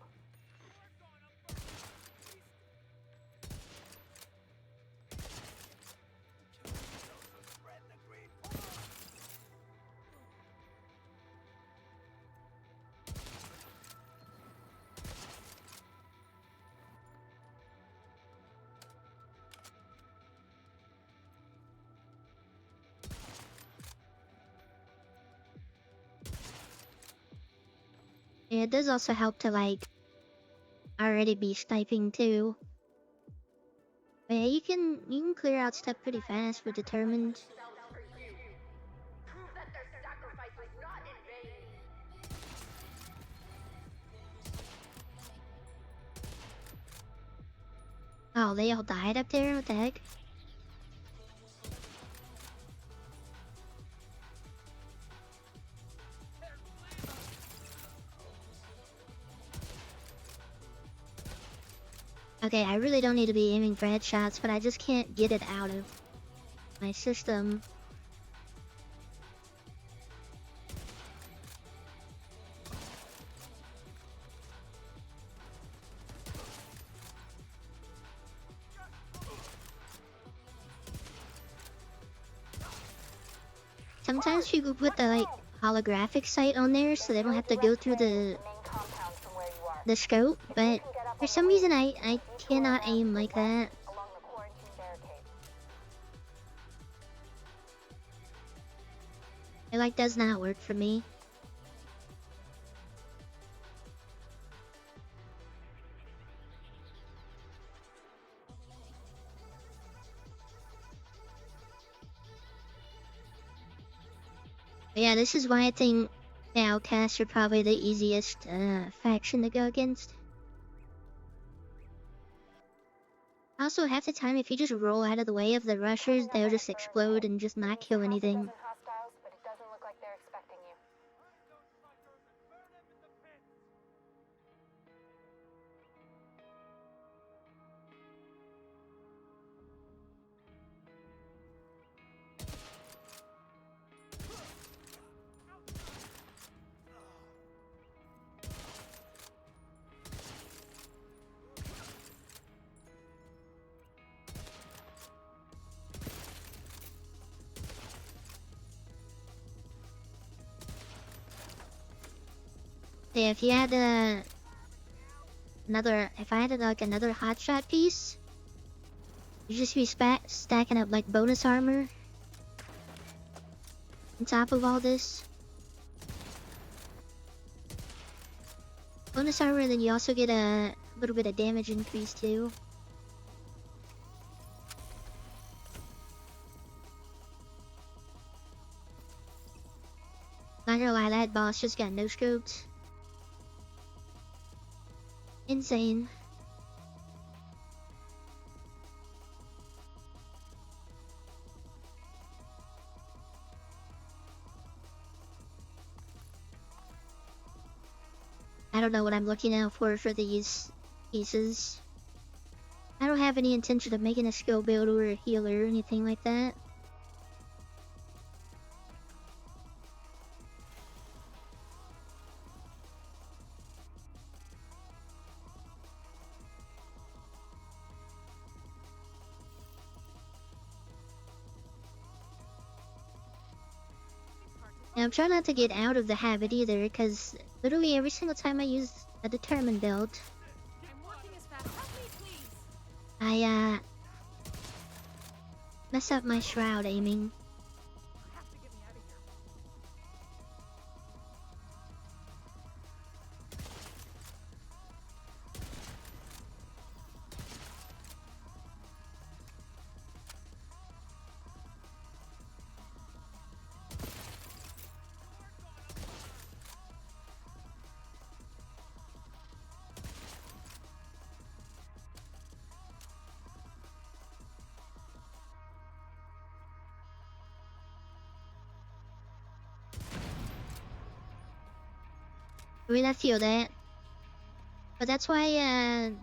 Yeah, it does also help to like already be sniping too. But yeah, you can clear out stuff pretty fast with Determined. Oh, they all died up there? What the heck? Okay, I really don't need to be aiming for headshots, but I just can't get it out of my system. Sometimes people put the like holographic sight on there so they don't have to go through the scope, but for some reason I cannot aim like that. It like does not work for me. But yeah, this is why I think the Outcasts are probably the easiest faction to go against. Also, half the time, if you just roll out of the way of the rushers, they'll just explode and just not kill anything. Yeah, if you had if I had like another hotshot piece, you just be stacking up like bonus armor on top of all this. Bonus armor, and then you also get a little bit of damage increase too. Not gonna lie, that boss just got no scoped. Insane. I don't know what I'm looking out for these pieces. I don't have any intention of making a skill build or a healer or anything like that. And I'm trying not to get out of the habit either, because literally every single time I use a Determined build, I mess up my shroud aiming. I mean, I feel that. But that's why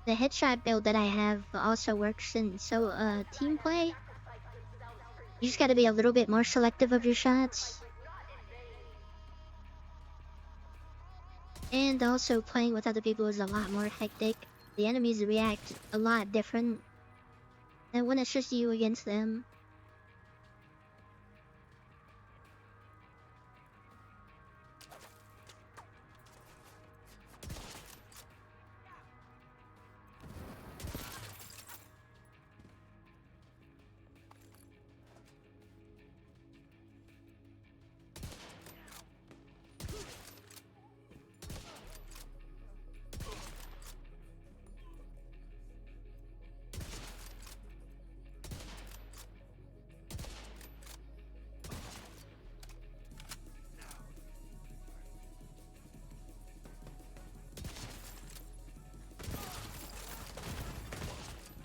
the headshot build that I have also works in team play. You just gotta be a little bit more selective of your shots. And also playing with other people is a lot more hectic. The enemies react a lot different than when it's just you against them.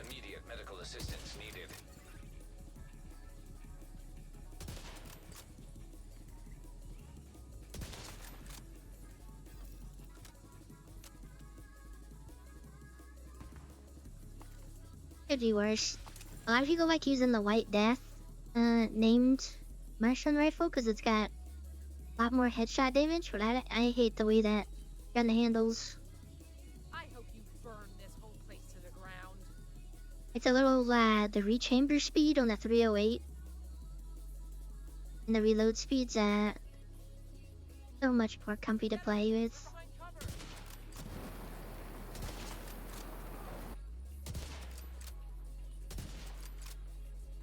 Immediate medical assistance needed. Could be worse. A lot of people like using the White Death named Martian rifle because it's got a lot more headshot damage, but I hate the way that gun handles. I hope you burn this whole place to the ground. It's a little the rechamber speed on the 308 and the reload speed's so much more comfy to play with.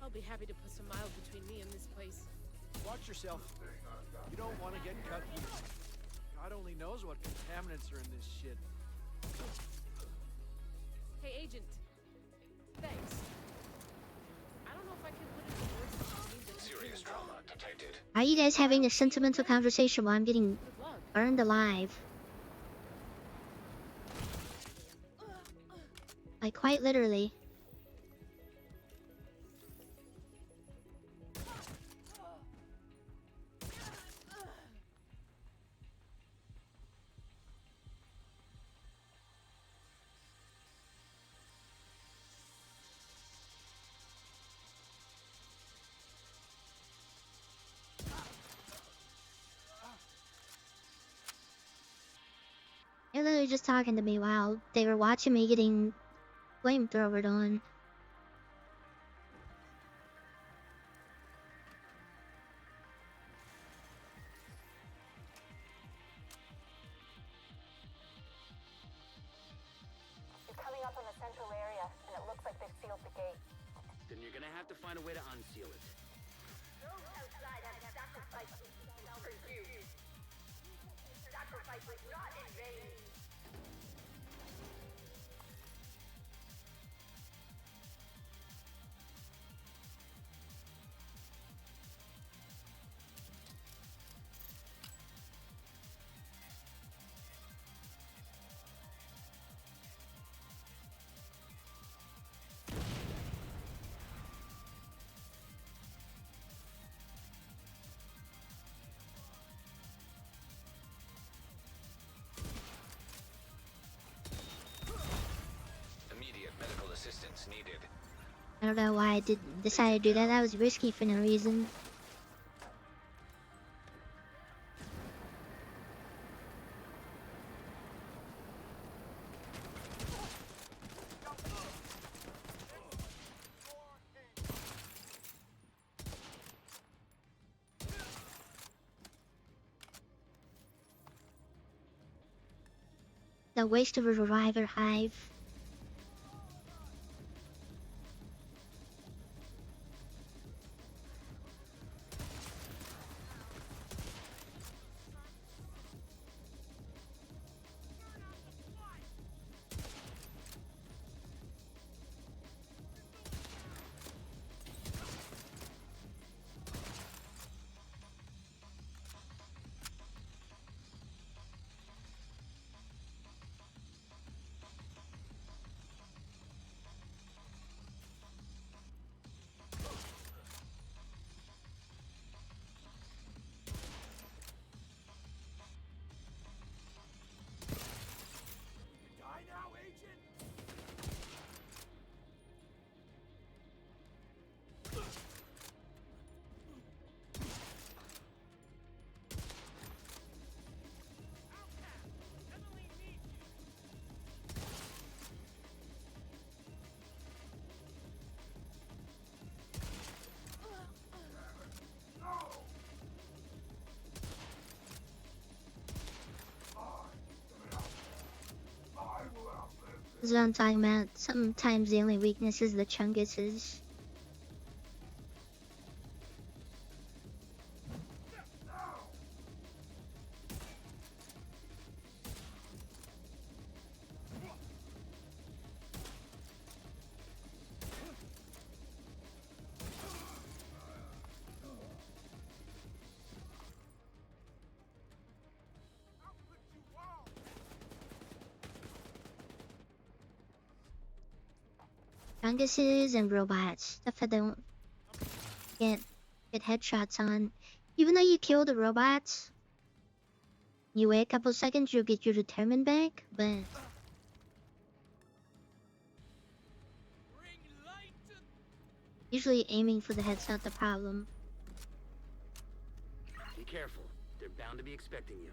I'll be happy to put some miles between me and this place. Watch yourself. You don't want to get cut here. God only knows what contaminants are in this shit. Hey, Agent. Thanks. I don't know if I can put into words what it means. Serious trauma detected. Are you guys having a sentimental conversation while I'm getting burned alive? Like, quite literally. They're literally just talking to me while they were watching me getting flamethrowered on. You're coming up on the central area, and it looks like they've sealed the gate. Then you're gonna have to find a way to unseal it. Those outside have sacrificed for you. Sacrifice was not in vain. Immediate medical assistance needed. I don't know why I decided to do that. That was risky for no reason. The waste of a reviver hive. That's what I'm talking about. Sometimes the only weakness is the chunguses. Chunguses and robots. Stuff I don't get headshots on. Even though you kill the robots, you wait a couple seconds, you'll get your determined back, but usually aiming for the head's not the problem. Be careful. They're bound to be expecting you.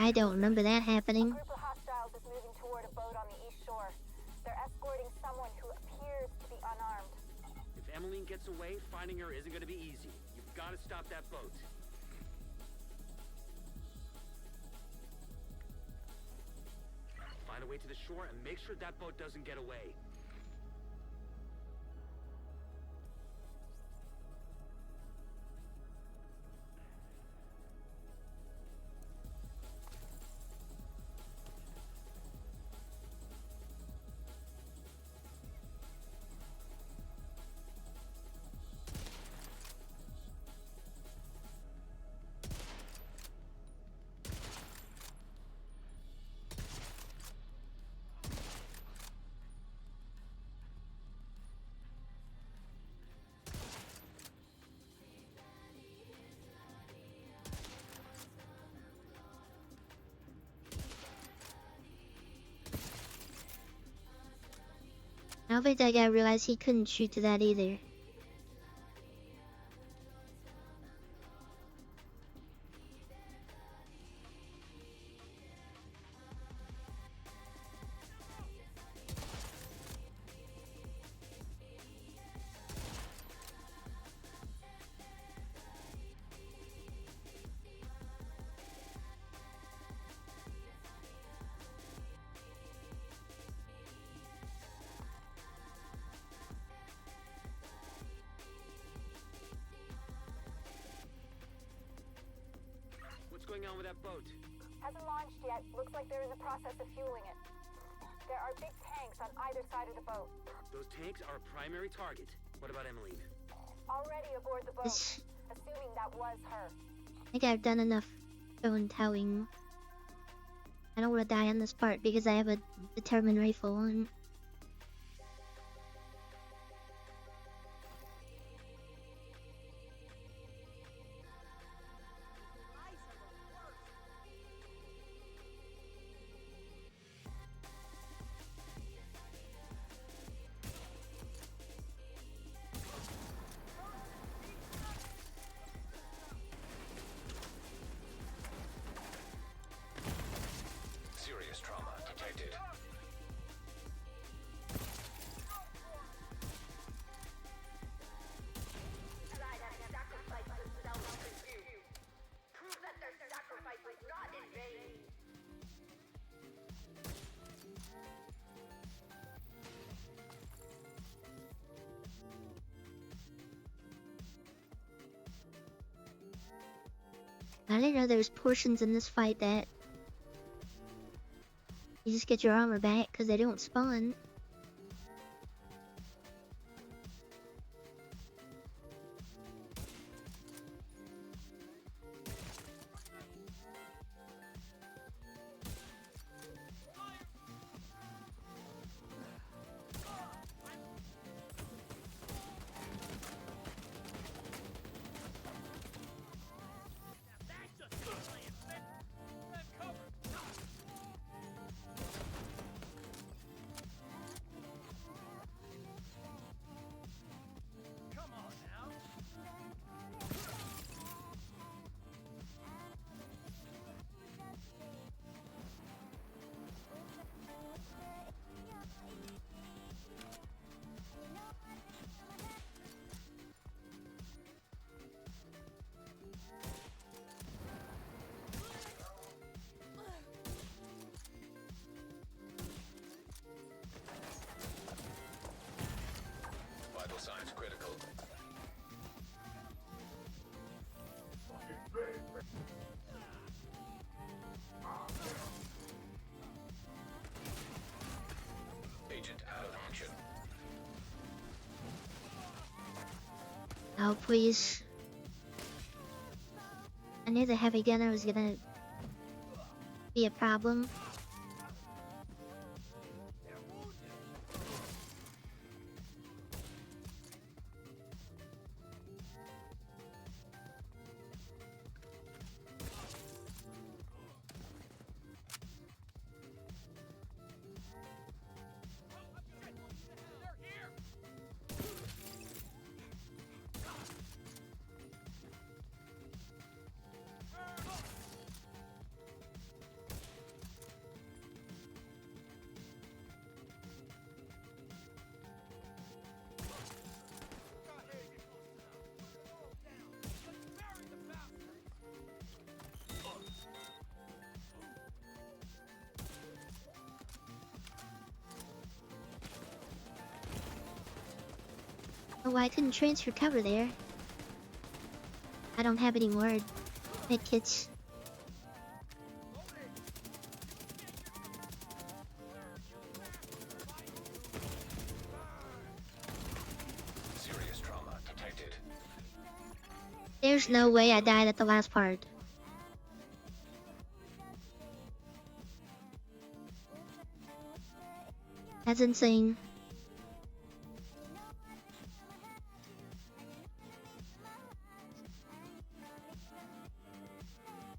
I don't remember that happening. A group of hostiles is moving toward a boat on the east shore. They're escorting someone who appears to be unarmed. If Emmeline gets away, finding her isn't going to be easy. You've got to stop that boat. Find a way to the shore and make sure that boat doesn't get away. I don't think that guy realized he couldn't shoot to that either. What's going on with that boat? Hasn't launched yet. Looks like they're in the process of fueling it. There are big tanks on either side of the boat. Those tanks are a primary target. What about Emmeline? Already aboard the boat. Assuming that was her. I think I've done enough phone towing. I don't want to die on this part because I have a determined rifle and Serious trauma detected. I didn't know there was portions in this fight that you just get your armor back because they don't spawn. Oh, please. I knew the heavy gunner was gonna be a problem. Oh, I couldn't transfer cover there. I don't have any more medkits. Serious trauma detected. There's no way I died at the last part. That's insane.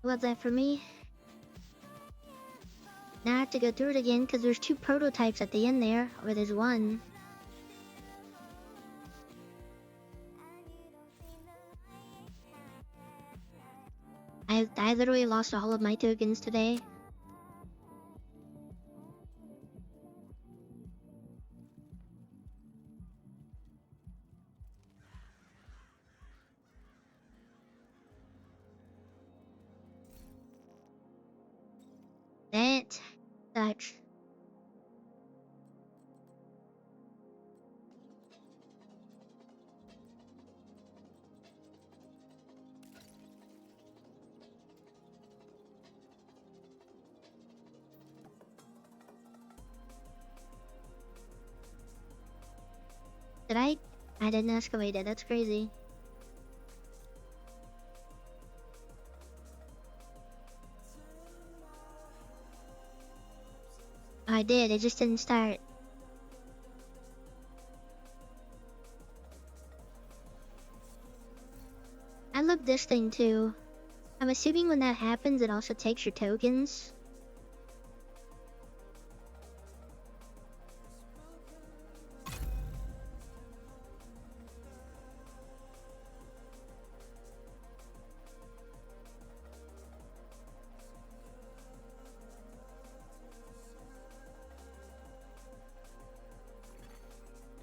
What's that for me? Now I have to go through it again because there's 2 prototypes at the end there, or there's 1. I literally lost all of my tokens today. That sucks. Did I? I didn't escalate it. That's crazy. I did. It just didn't start. I love this thing too. I'm assuming when that happens, it also takes your tokens.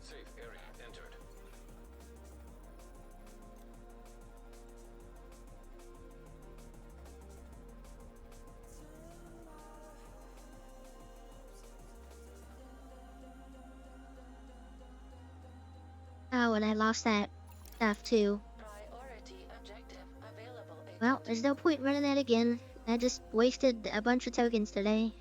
Safe area entered. Oh, and I lost that stuff too. Well, there's no point running that again. I just wasted a bunch of tokens today.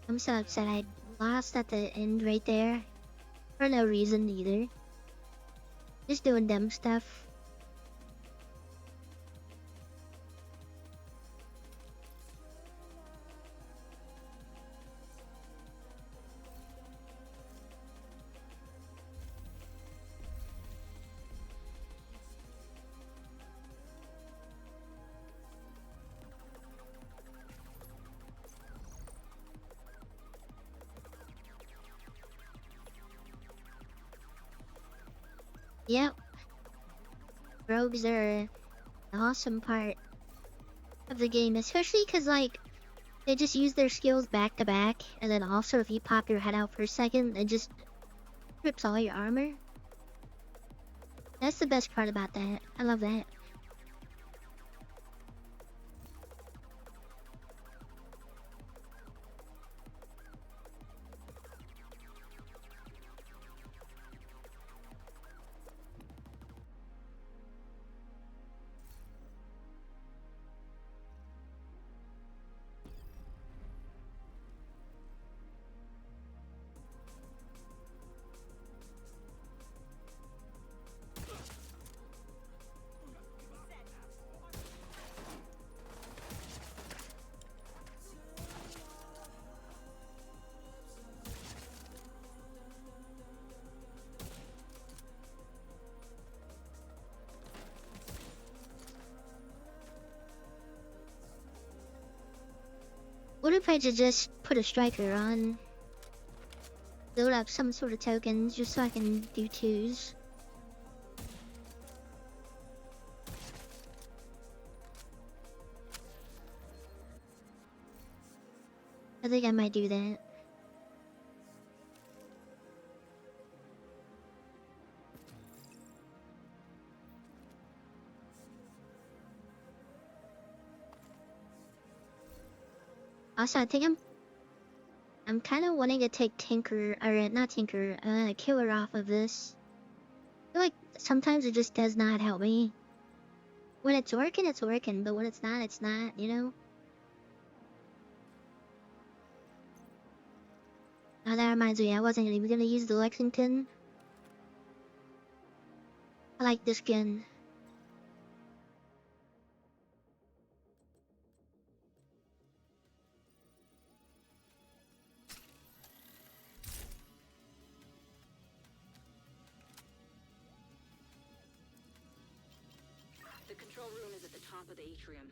I'm so upset I lost at the end right there. For no reason either. Just doing dumb stuff. Yep. Rogues are the awesome part of of the game, especially because, like, they just use their skills back to back, and then also if you pop your head out for a second, it just rips all your armor. That's the best part about that. I love that. What if I just put a striker on? Build up some sort of tokens just so I can do twos. I think I might do that. Also, I think I'm kind of wanting to take Tinker, or not Tinker, Killer off of this. I feel like sometimes it just does not help me. When it's working, but when it's not, you know? Oh, that reminds me, I wasn't even gonna use the Lexington. I like this gun. The control room is at the top of the atrium.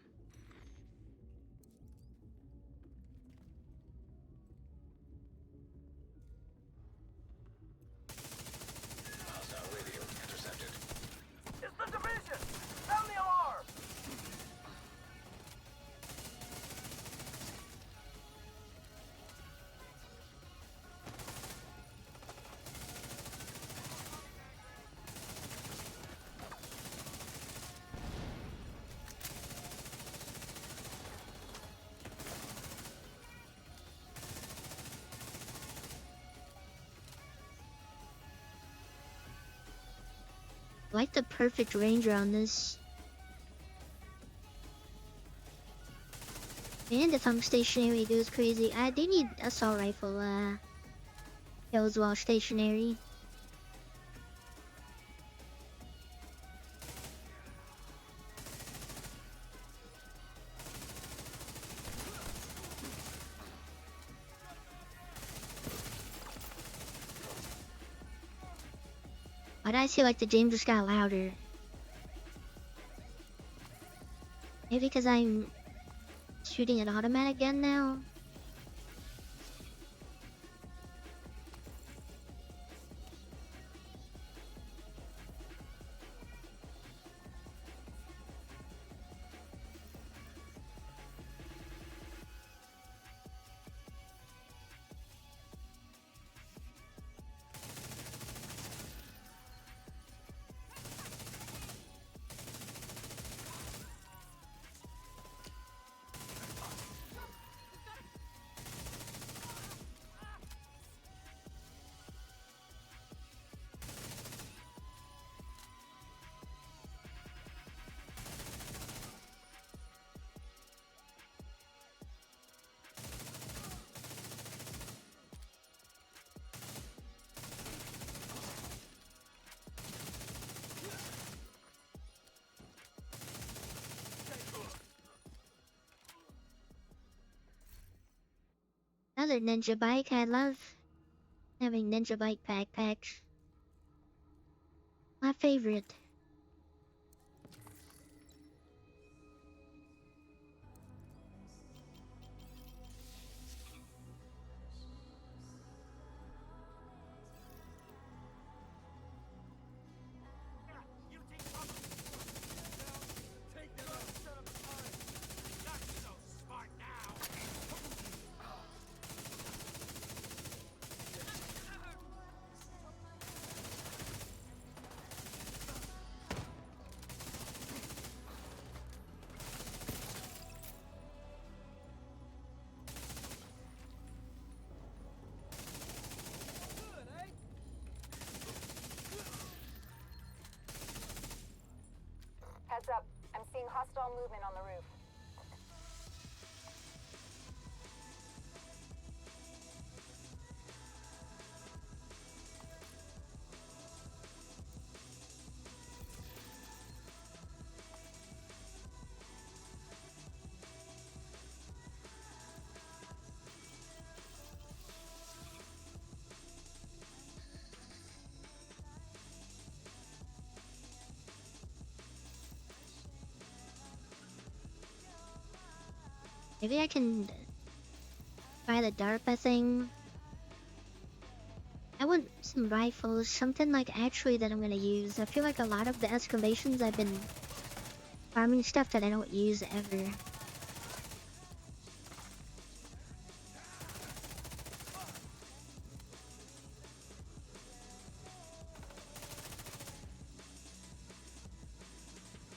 Hostile radio intercepted. It's the division! Sound the alarm! I like the perfect range on this. And if I'm stationary, it goes crazy. I do need assault rifle, kills while stationary. Why did I feel like the game just got louder? Maybe because I'm shooting an automatic gun now? Another ninja bike. I love having ninja bike backpacks. My favorite. movement on the roof. Maybe I can try the DARPA thing. I want some rifles, something like actually that I'm gonna use. I feel like a lot of the excavations I've been farming stuff that I don't use ever.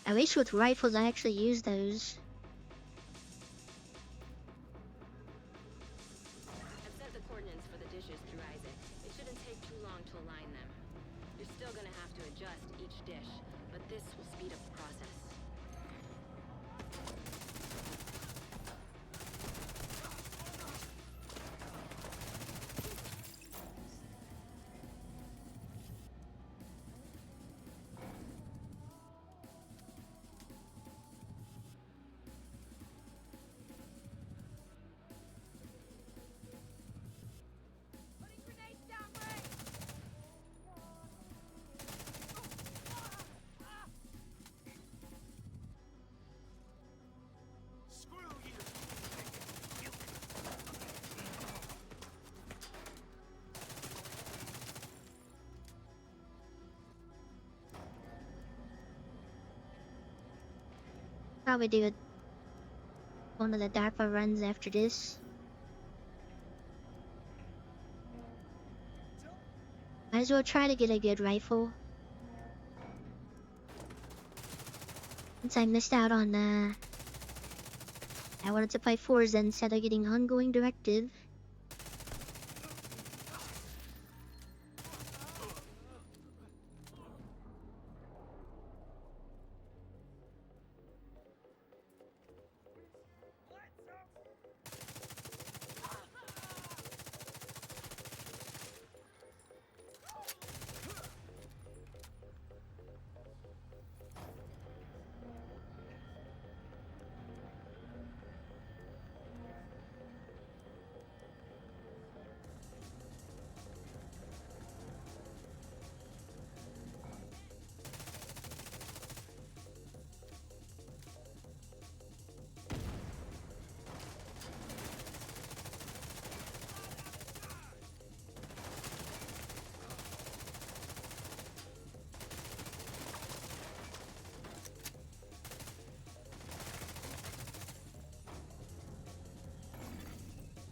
At least with rifles I actually use those. I've sent the coordinates for the dishes through Isaac. It shouldn't take too long to align them. You're still gonna have to adjust each dish, but this will speed up the process. Probably do one of the DARPA runs after this. Might as well try to get a good rifle. Since I missed out on I wanted to play Forza instead of getting ongoing directive.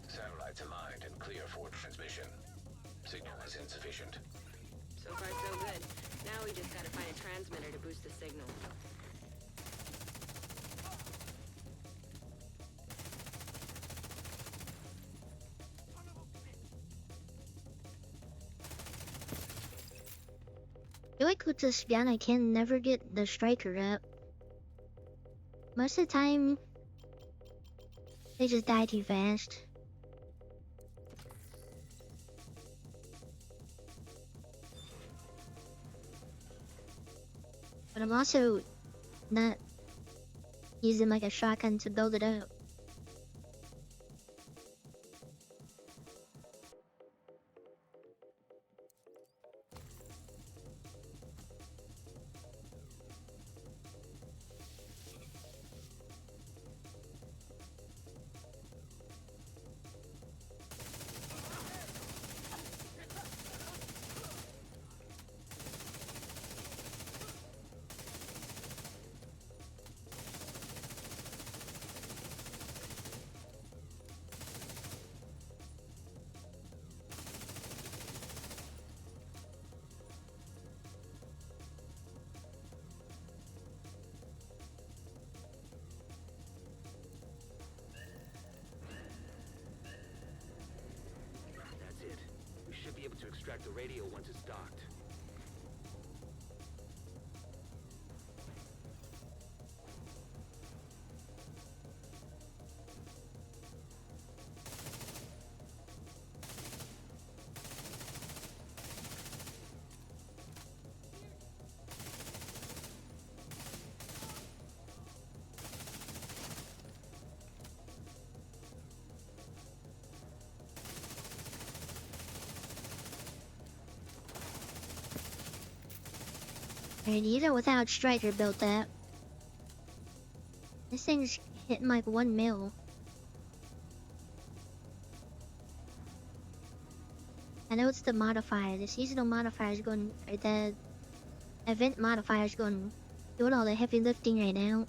Satellites aligned and clear for transmission. Signal is insufficient. So far, so good. Now we just gotta find a transmitter to boost the signal. I feel like with this gun I can never get the striker up. Most of the time, they just die too fast. But I'm also not using like a shotgun to build it up. That's it. We should be able to extract the radio once it's docked. And even without Striker built that. This thing's hitting like 1 mil. I know it's the modifier. The seasonal modifier is going, or the event modifier is going, doing all the heavy lifting right now.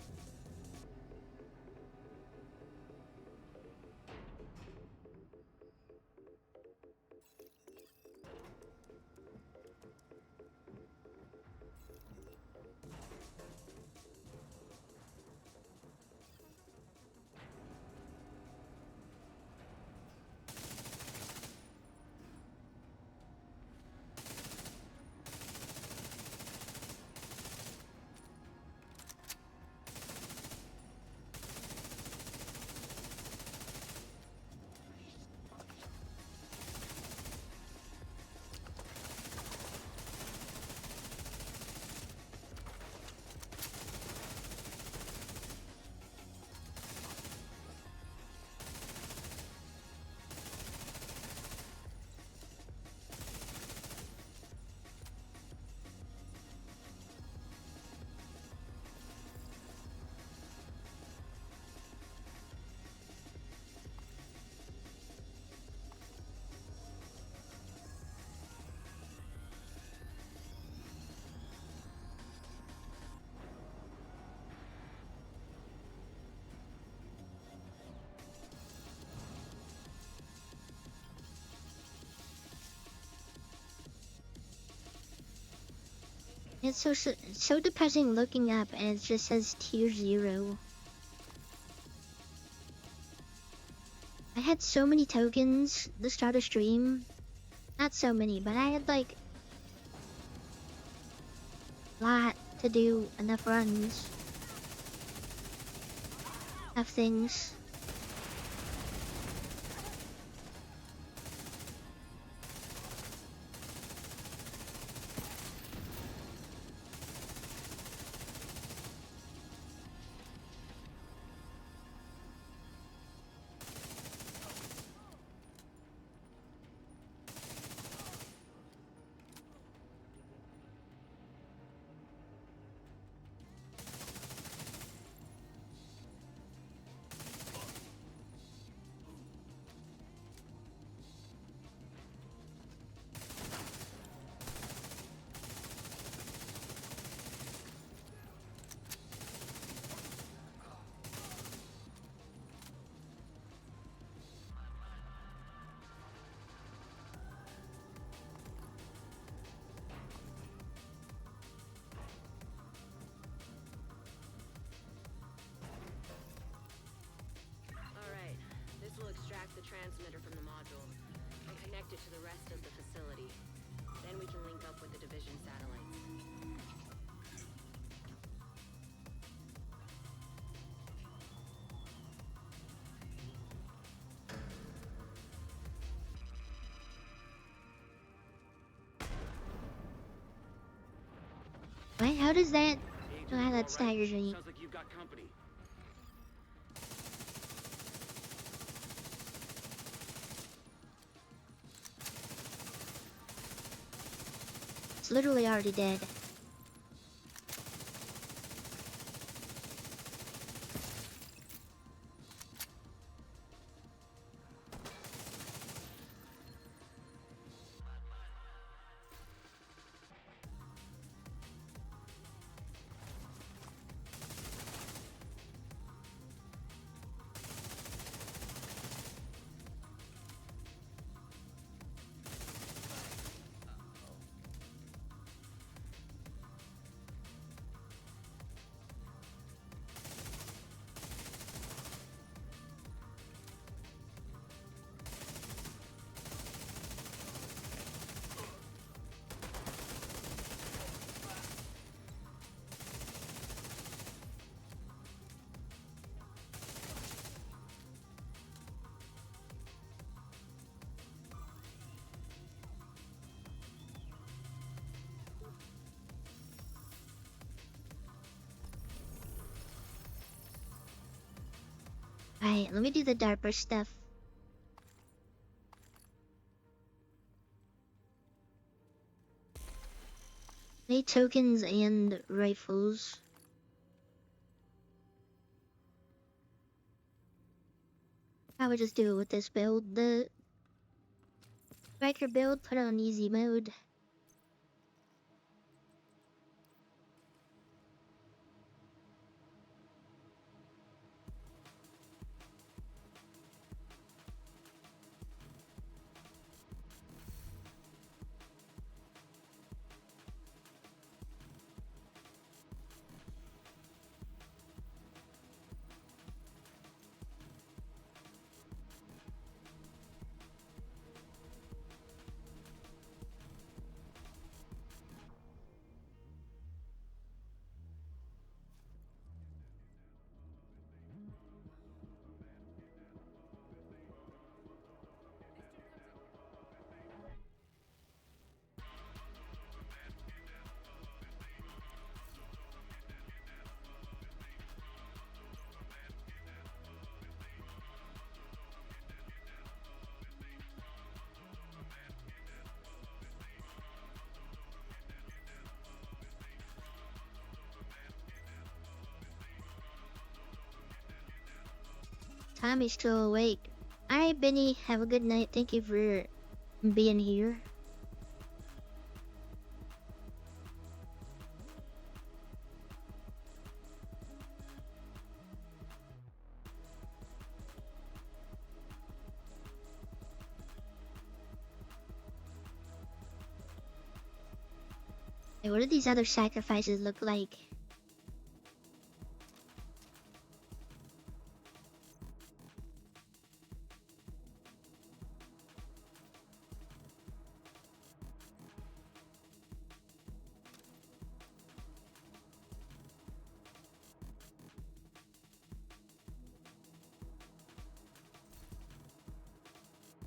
It's so depressing looking up and it just says tier 0. I had so many tokens to start a stream. Not so many, but I had like a lot to do, enough runs, enough things. The transmitter from the module and connect it to the rest of the facility. Then we can link up with the division satellites. Wait, how does that? Oh, that staggers me. Sounds like you've got company. It's literally already dead. Alright, let me do the DARPA stuff. Need tokens and rifles. I would just do it with this build. The striker build, put it on easy mode. Tom is still awake. Alright, Benny, have a good night. Thank you for being here. Hey, what do these other sacrifices look like?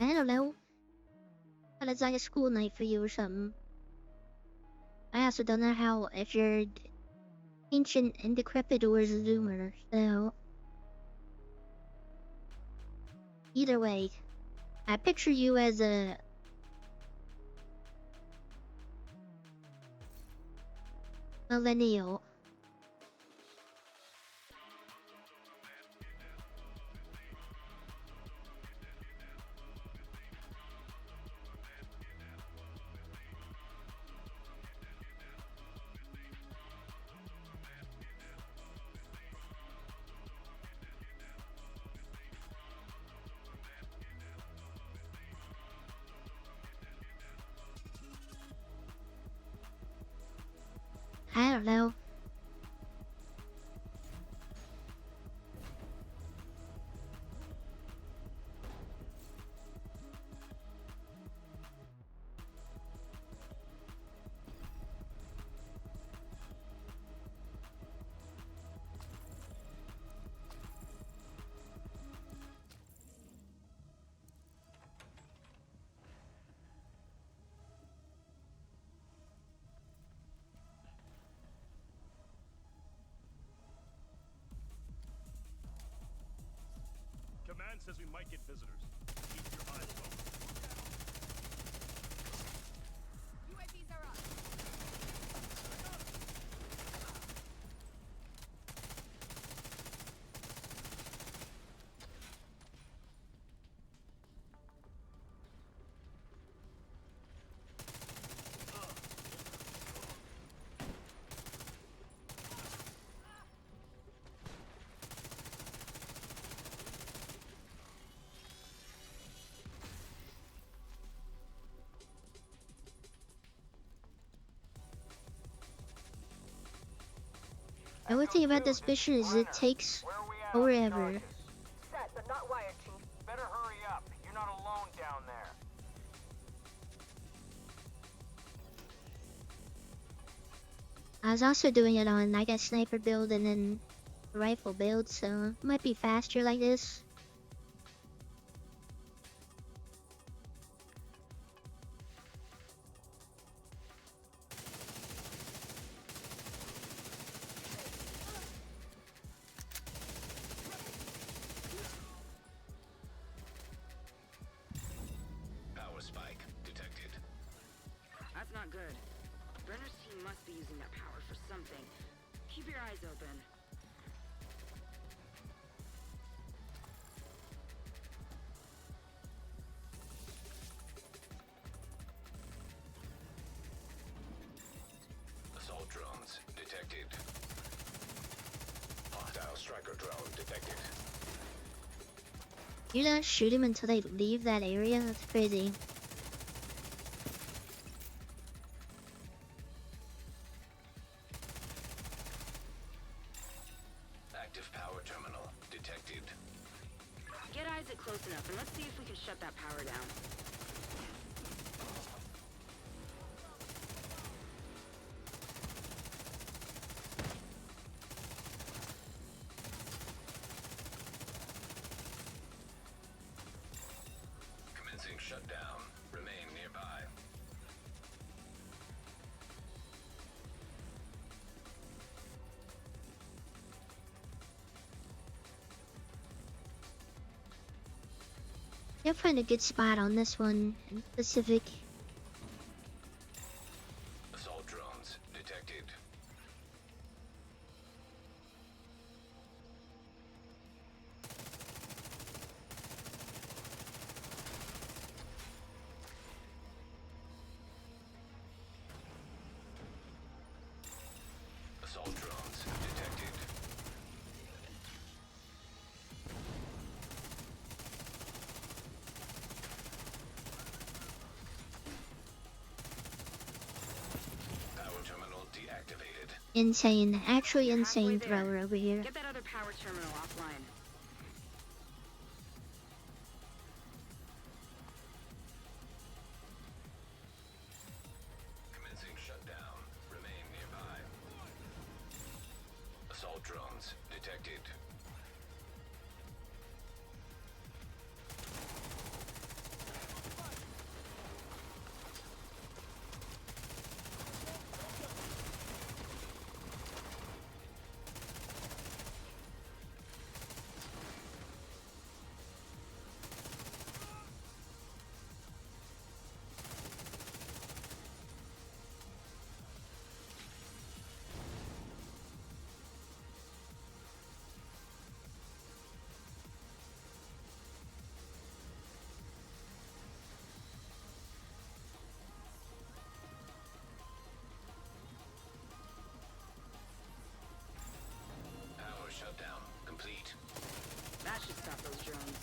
I don't know. But it's like a school night for you or something. I also don't know how if you're ancient and decrepit or a zoomer, so either way, I picture you as a millennial. I don't know. Command says we might get visitors. Keep your eyes open. UAVs are up. And one thing about this mission is it takes forever. Set, but not wired, Chief. Better hurry up. You're not alone down there. I was also doing it on like a sniper build and then a rifle build, so it might be faster like this. Power spike detected. That's not good. Brenner's team must be using that power for something. Keep your eyes open. Assault drones detected. Hostile striker drone detected. You not shoot him until they leave that area? That's crazy. Active power terminal detected. Get Isaac close enough and let's see if we can shut that power down. Commencing shutdown. Remain nearby. You'll find a good spot on this one in Pacific. Assault drones detected. Assault drones detected. Power terminal deactivated. Insane. Actually You're insane halfway there. thrower over here. Get that other power terminal offline. Commencing shutdown. Remain nearby. Assault drones detected. Power shutdown complete. That should stop those drones.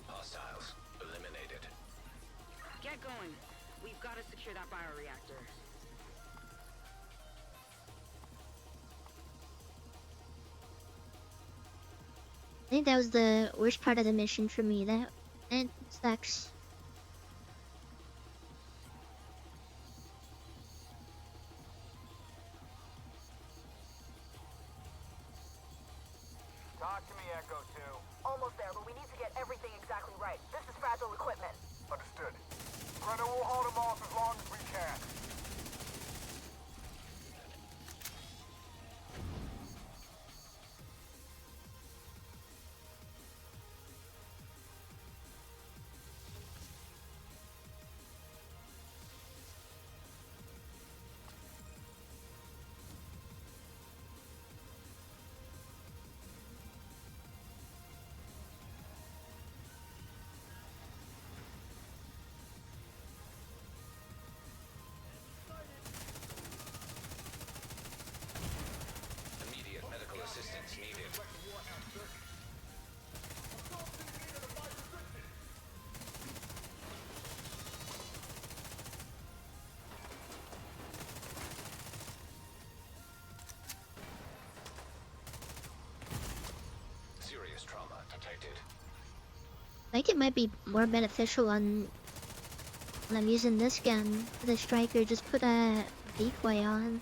Hostiles eliminated. Get going. We've got to secure that bioreactor. I think that was the worst part of the mission for me. That sucks. Talk to me, Echo 2. Almost there, but we need to get everything exactly right. This is fragile equipment. Understood. Brenner will hold him off as long as we can. Immediate medical assistance needed. Serious trauma detected. I think it might be more beneficial when I'm using this gun for the striker. Just put a decoy on.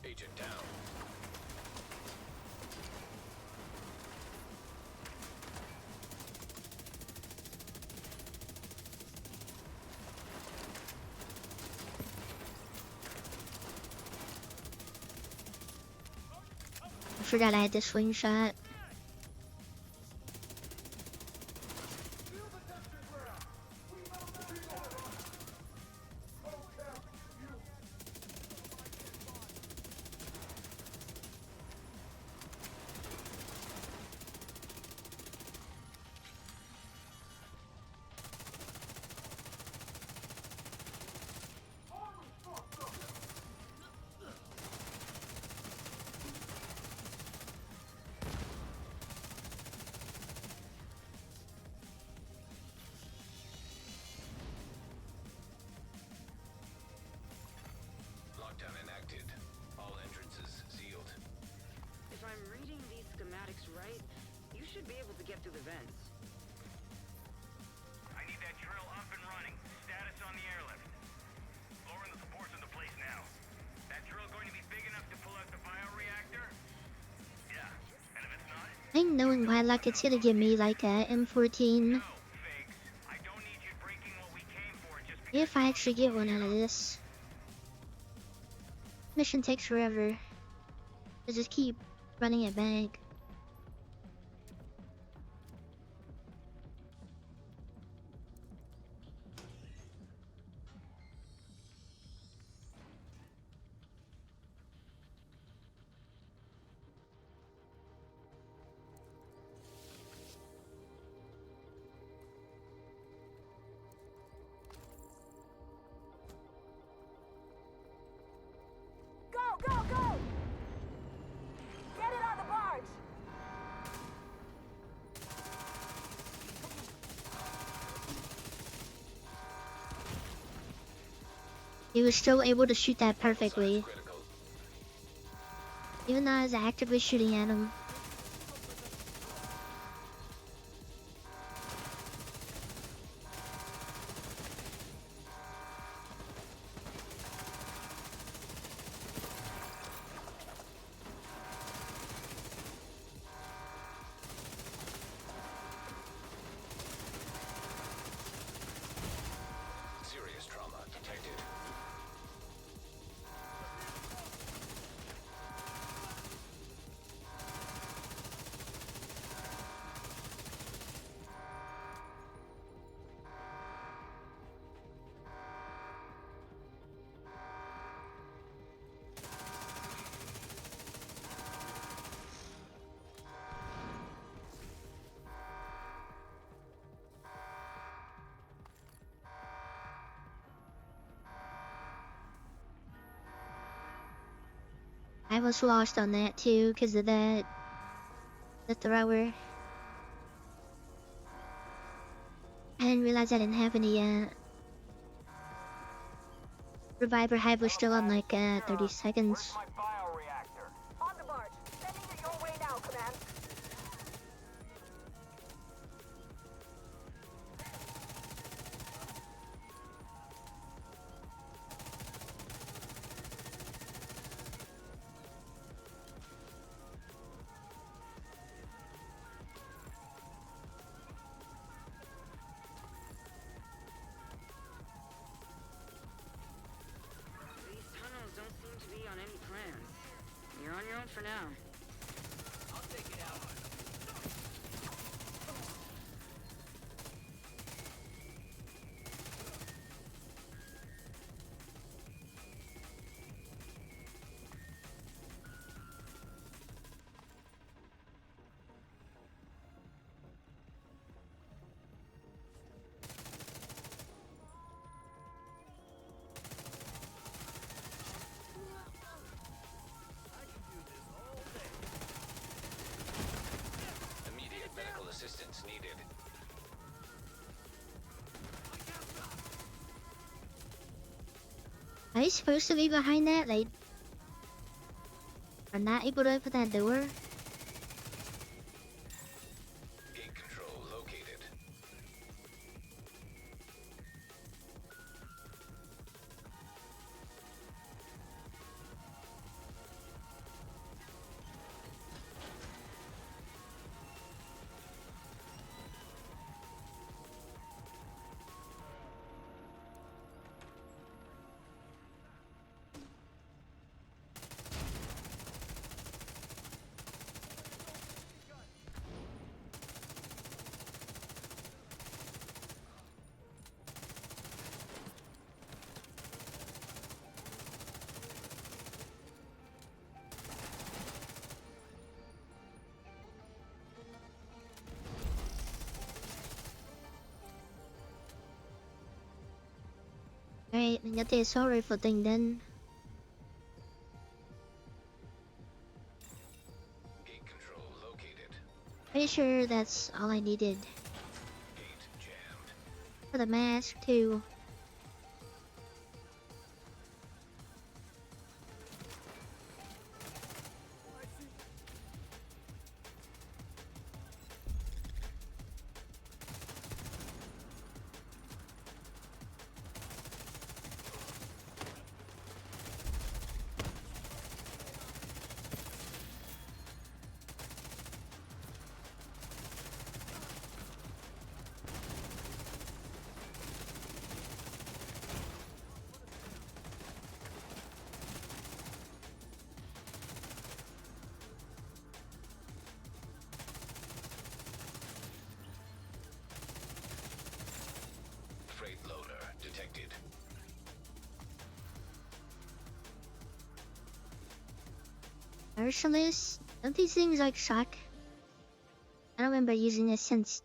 Agent down. forgot I had the slingshot. Lockdown enacted. All entrances sealed. If I'm reading these schematics right, you should be able to get through the vents. I need that drill up and running. Status on the airlift. Lowering the supports into place now. That drill going to be big enough to pull out the bioreactor? Yeah. And if it's not? I'm knowing why, like, it's gonna give me like a M14. If I actually get one out of this. Mission takes forever. I just keep running it back. Go, go, go! Get it on the barge! He was still able to shoot that perfectly. Even though I was actively shooting at him. Serious trauma detected. I was lost on that too because of that. The thrower. I didn't realize I didn't have any Reviver Hive was still on like 30 seconds. On the barge. Sending it your way now, Command. These tunnels don't seem to be on any plans. You're on your own for now. I'll take it out. Immediate medical assistance needed. Are you supposed to be behind that? Like, I'm not able to open that door. Gate control located. Right, mình có thể sorry for tình then. Gate control located. Pretty sure that's all I needed. Gate jammed. For the mask too. Freight loader detected. Merciless? Don't these things like shock? I don't remember using this since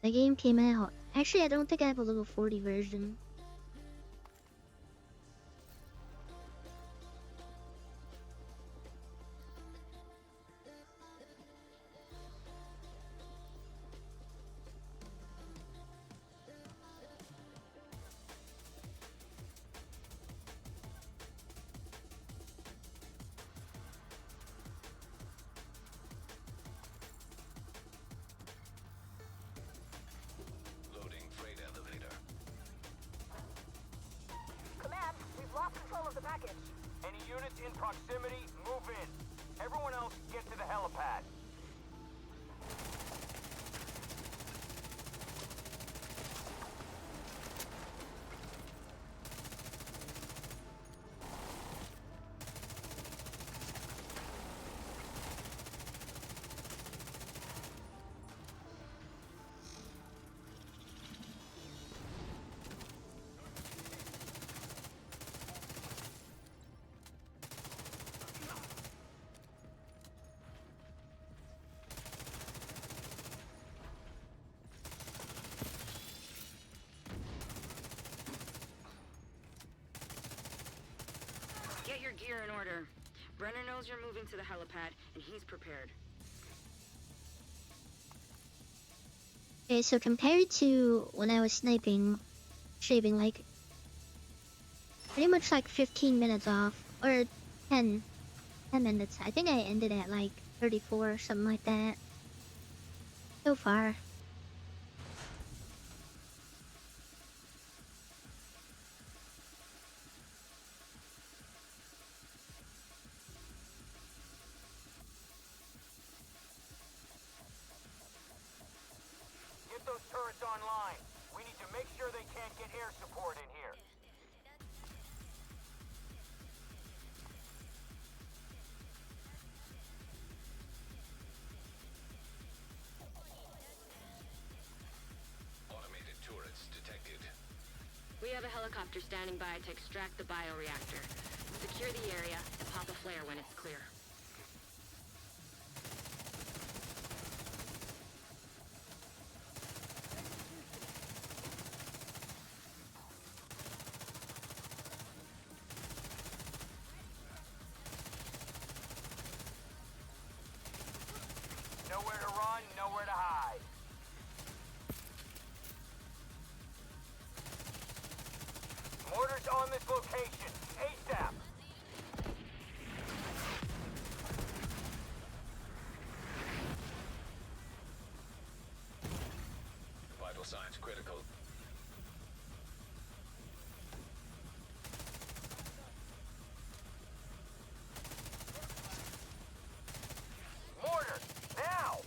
the game came out. Actually, I don't think I have a level 40 version. Loading freight elevator. Command, we've lost control of the package. Any units in proximity, move in. Everyone else, get to the helipad. Get your gear in order. Brenner knows you're moving to the helipad, and he's prepared. Okay, so compared to when I was shaving like pretty much like 15 minutes off, or 10 minutes. I think I ended at like 34 or something like that. So far. Get those turrets online. We need to make sure they can't get air support in here. Automated turrets detected. We have a helicopter standing by to extract the bioreactor. Secure the area and pop a flare when it's clear. Nowhere to run, nowhere to hide. Mortars on this location. ASAP. Vital signs critical. Mortar, now!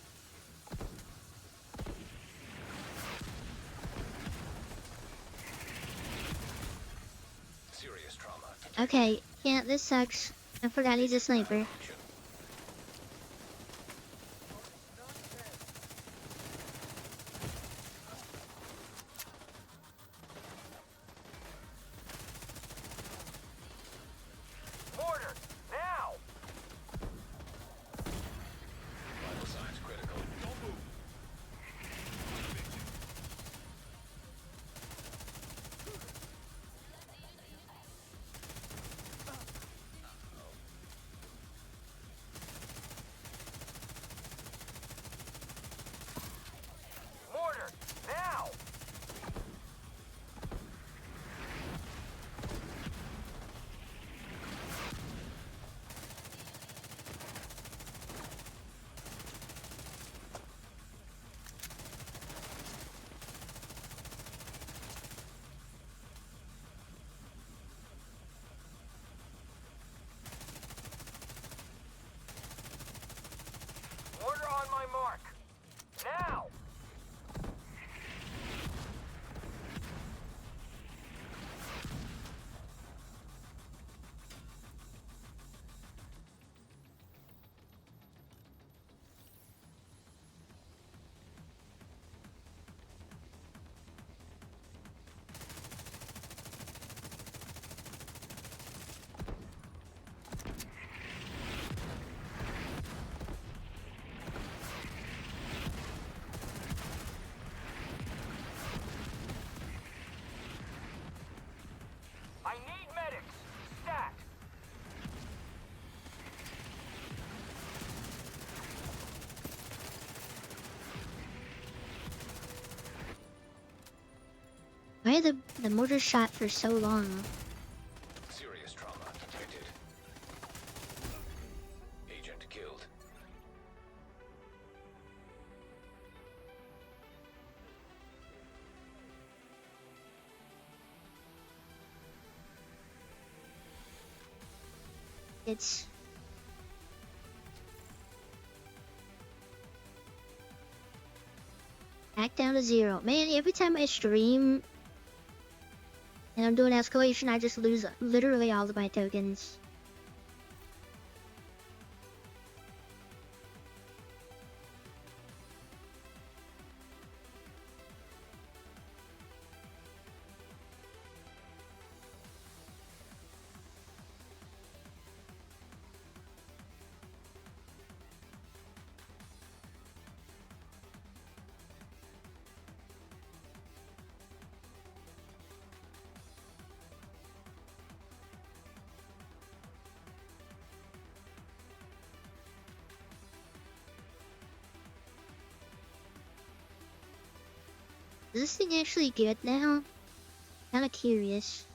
Serious trauma. Okay, yeah, this sucks. I forgot he's a sniper. Mortar, now! Vital signs critical. Don't move. Why the mortar shot for so long? Serious trauma detected. Agent killed. It's back down to 0. Man, every time I stream and I'm doing escalation, I just lose literally all of my tokens. Is this thing actually good now? Kinda curious.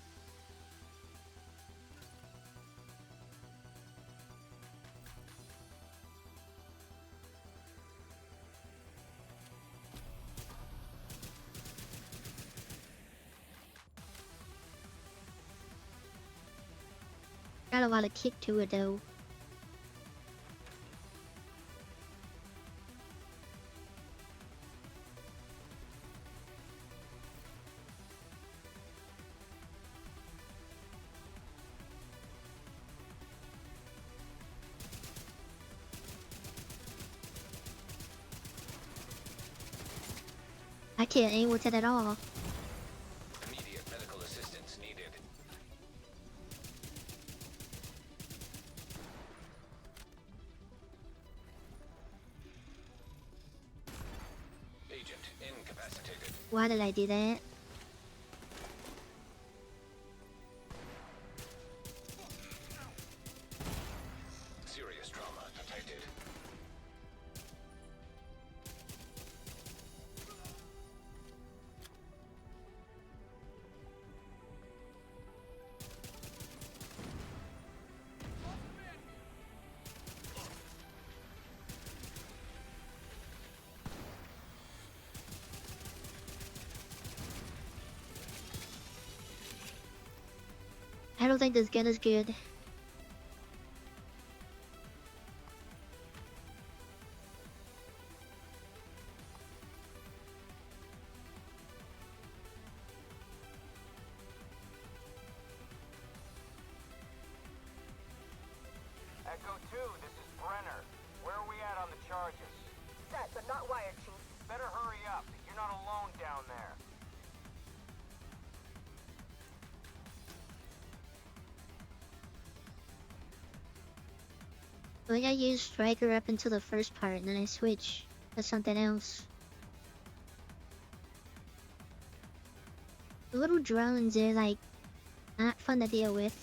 Got a lot of kick to it though. I can't aim with it at all. Immediate medical assistance needed. Agent incapacitated. Why did I do that? Serious trauma detected. I don't think this gun is good. Echo 2, this is Brenner. Where are we at on the charges? Set, but not wired, Chief. Better hurry up. You're not alone down there. I think I use Striker up until the first part and then I switch to something else. The little drones are like not fun to deal with.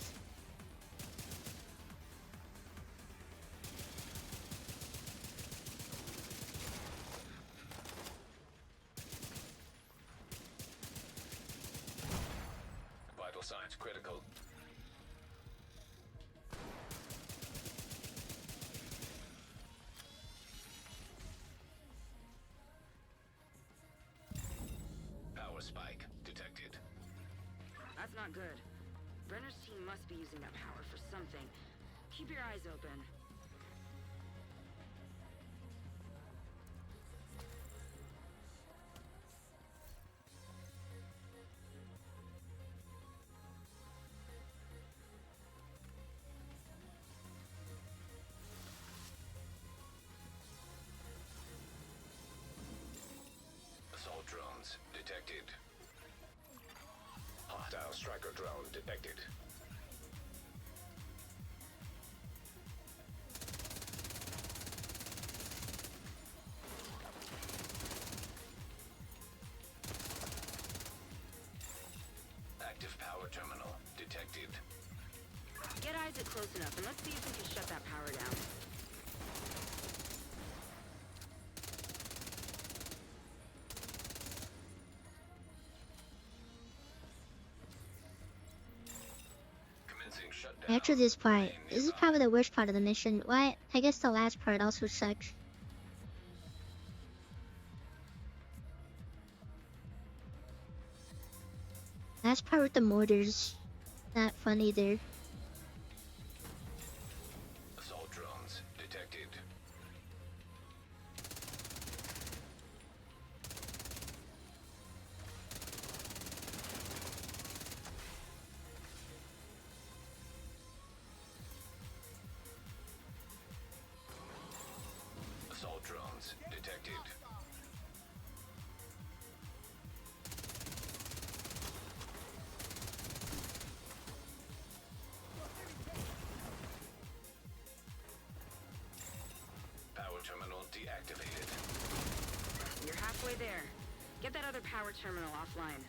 Vital signs critical. Power spike detected. That's not good. Brenner's team must be using that power for something. Keep your eyes open. Assault drones detected. Hostile striker drone detected. Active power terminal detected. Get Isaac close enough and let's see if we can shut that power down. After this part, this is probably the worst part of the mission. What? I guess the last part also sucks. Last part with the mortars. Not fun either. Assault drones detected. Assault drones detected. Power terminal deactivated. You're halfway there. Get that other power terminal offline.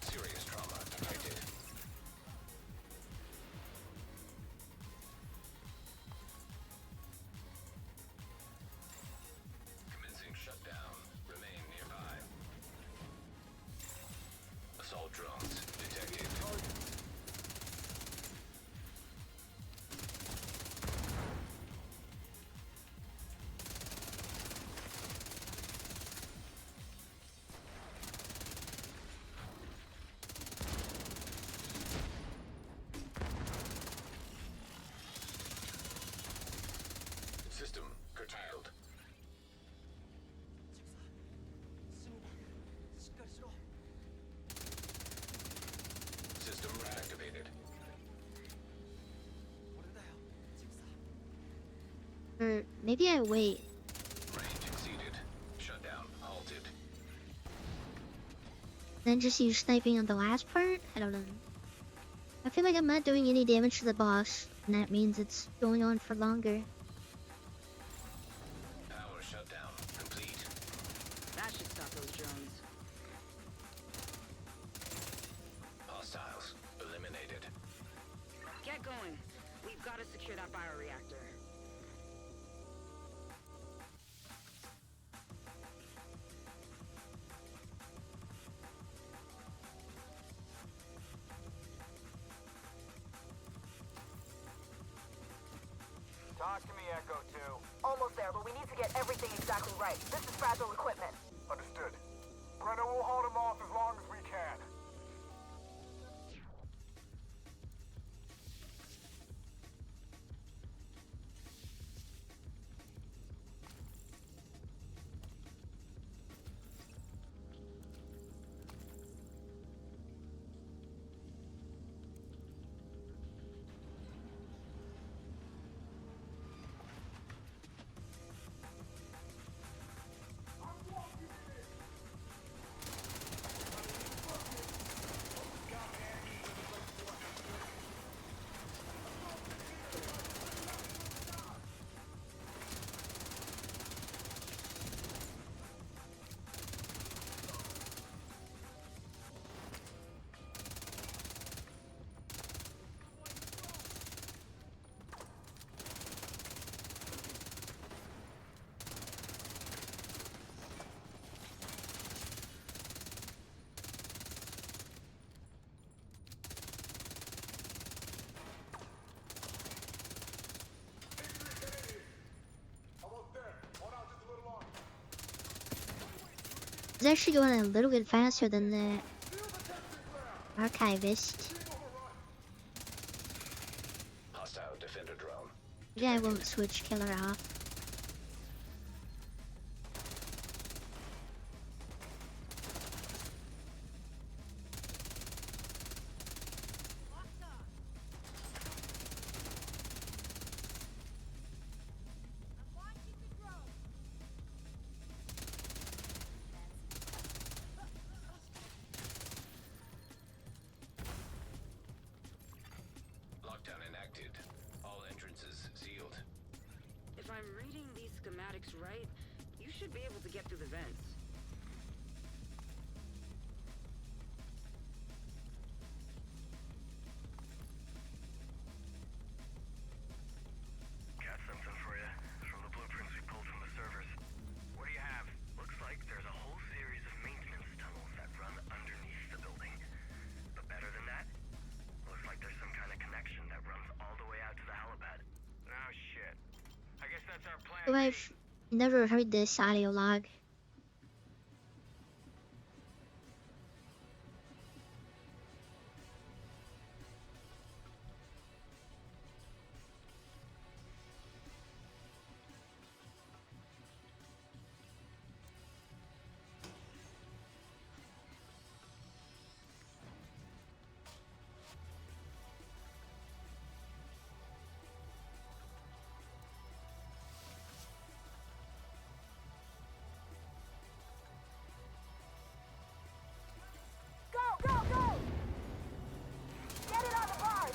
Serious trauma detected. Commencing shutdown. Remain nearby. Assault drones detected. System curtailed. System reactivated. Or maybe I wait. Range exceeded. Shutdown halted. Then just use sniping on the last part? I don't know. I feel like I'm not doing any damage to the boss, and that means it's going on for longer. Power shutdown complete. That should stop those drones. Hostiles eliminated. Get going. We've got to secure that bioreactor. Talk to me, Echo 2. Almost there, but we need to get everything exactly right. This is fragile equipment. Understood. Brenner will hold him off as long as we can. It's actually going a little bit faster than the archivist. Hostile defender drone. Yeah, I won't switch killer off. Lockdown enacted. All entrances sealed. If I'm reading these schematics right, you should be able to get through the vents. Got something for you from the blueprints we pulled from the servers. What do you have? Looks like there's a whole series of maintenance tunnels that run underneath the building. But better than that, looks like I've never heard this audio log. Go, go, go! Get it on the bars!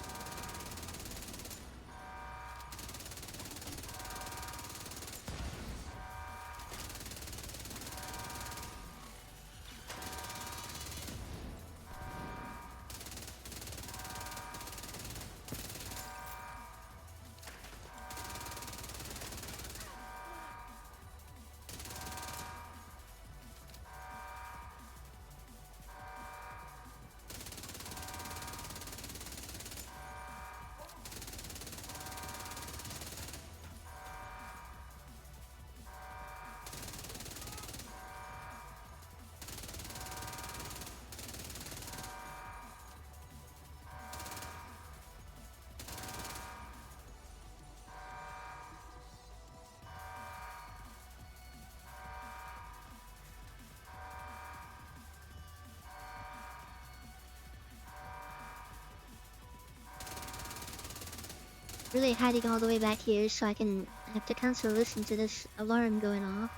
Really hiding all the way back here so I have to constantly listen to this alarm going off.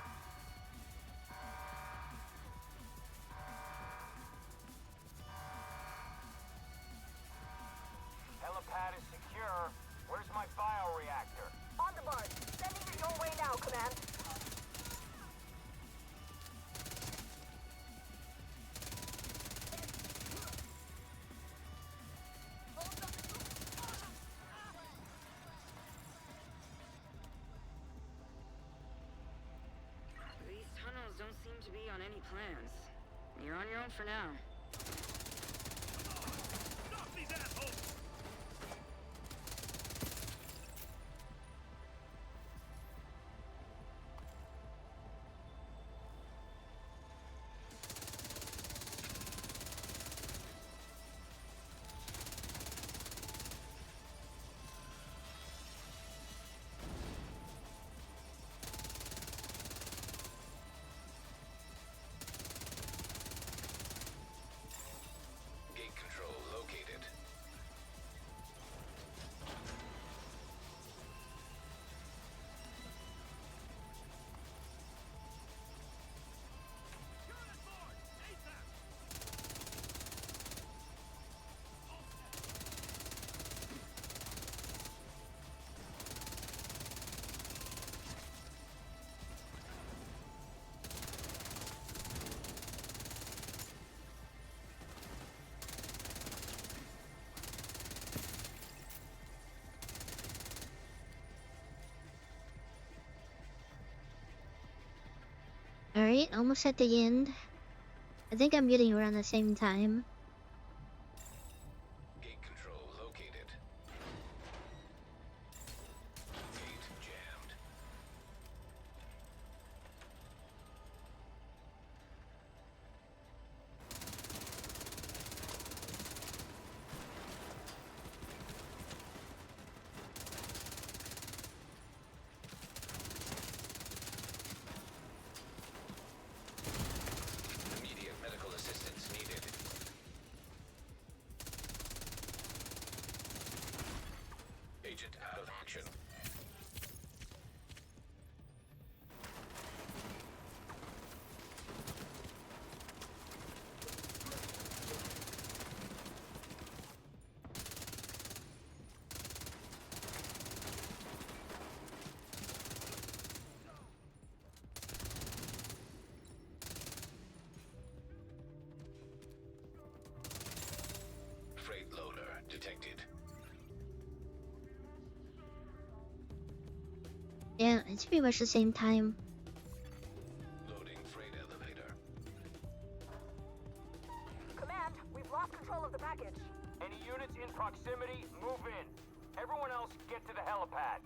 Helipad is secure. Where's my bioreactor? On the bars. Sending it your way now, Command. These tunnels don't seem to be on any plans. You're on your own for now. Stop these assholes! Gate control located. Alright, almost at the end. I think I'm getting around the same time. Gate control located. Gate jammed. Immediate medical assistance needed. Agent out of action. Freight loader detected. Yeah, it's pretty much the same time. Loading freight elevator. Command, we've lost control of the package. Any units in proximity, move in. Everyone else, get to the helipad.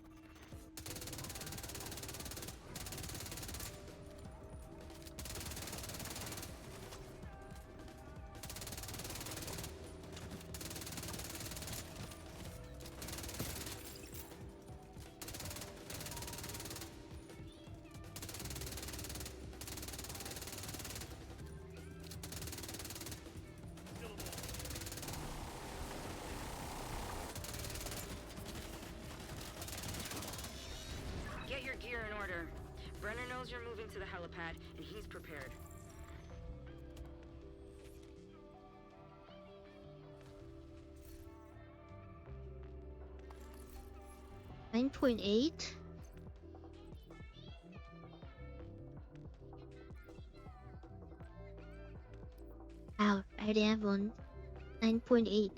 gear in order. Brenner knows you're moving to the helipad, and he's prepared. $9.8. Wow, I already have one. 9.8.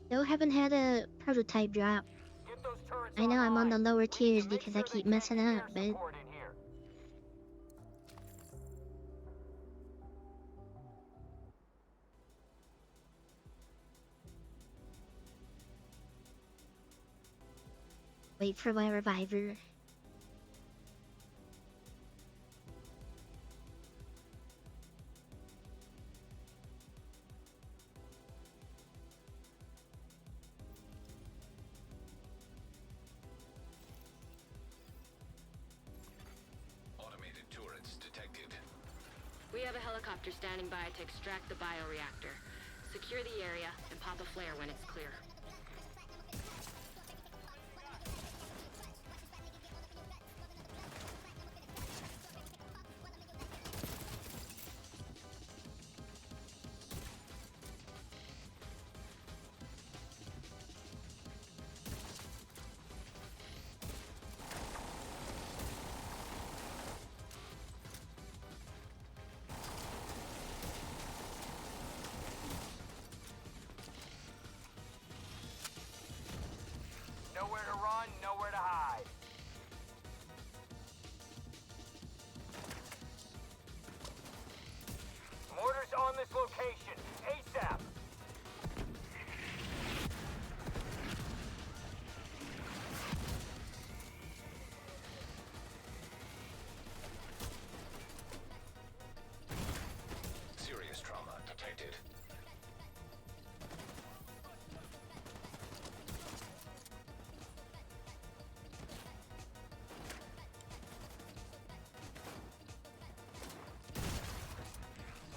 Still haven't had a prototype drop. I know I'm on the lower tiers because I keep messing up, but wait for my reviver. Automated turrets detected. We have a helicopter standing by to extract the bioreactor. Secure the area and pop a flare when it's clear. Nowhere to run, nowhere to hide. Mortars on this location, ASAP. Serious trauma detected.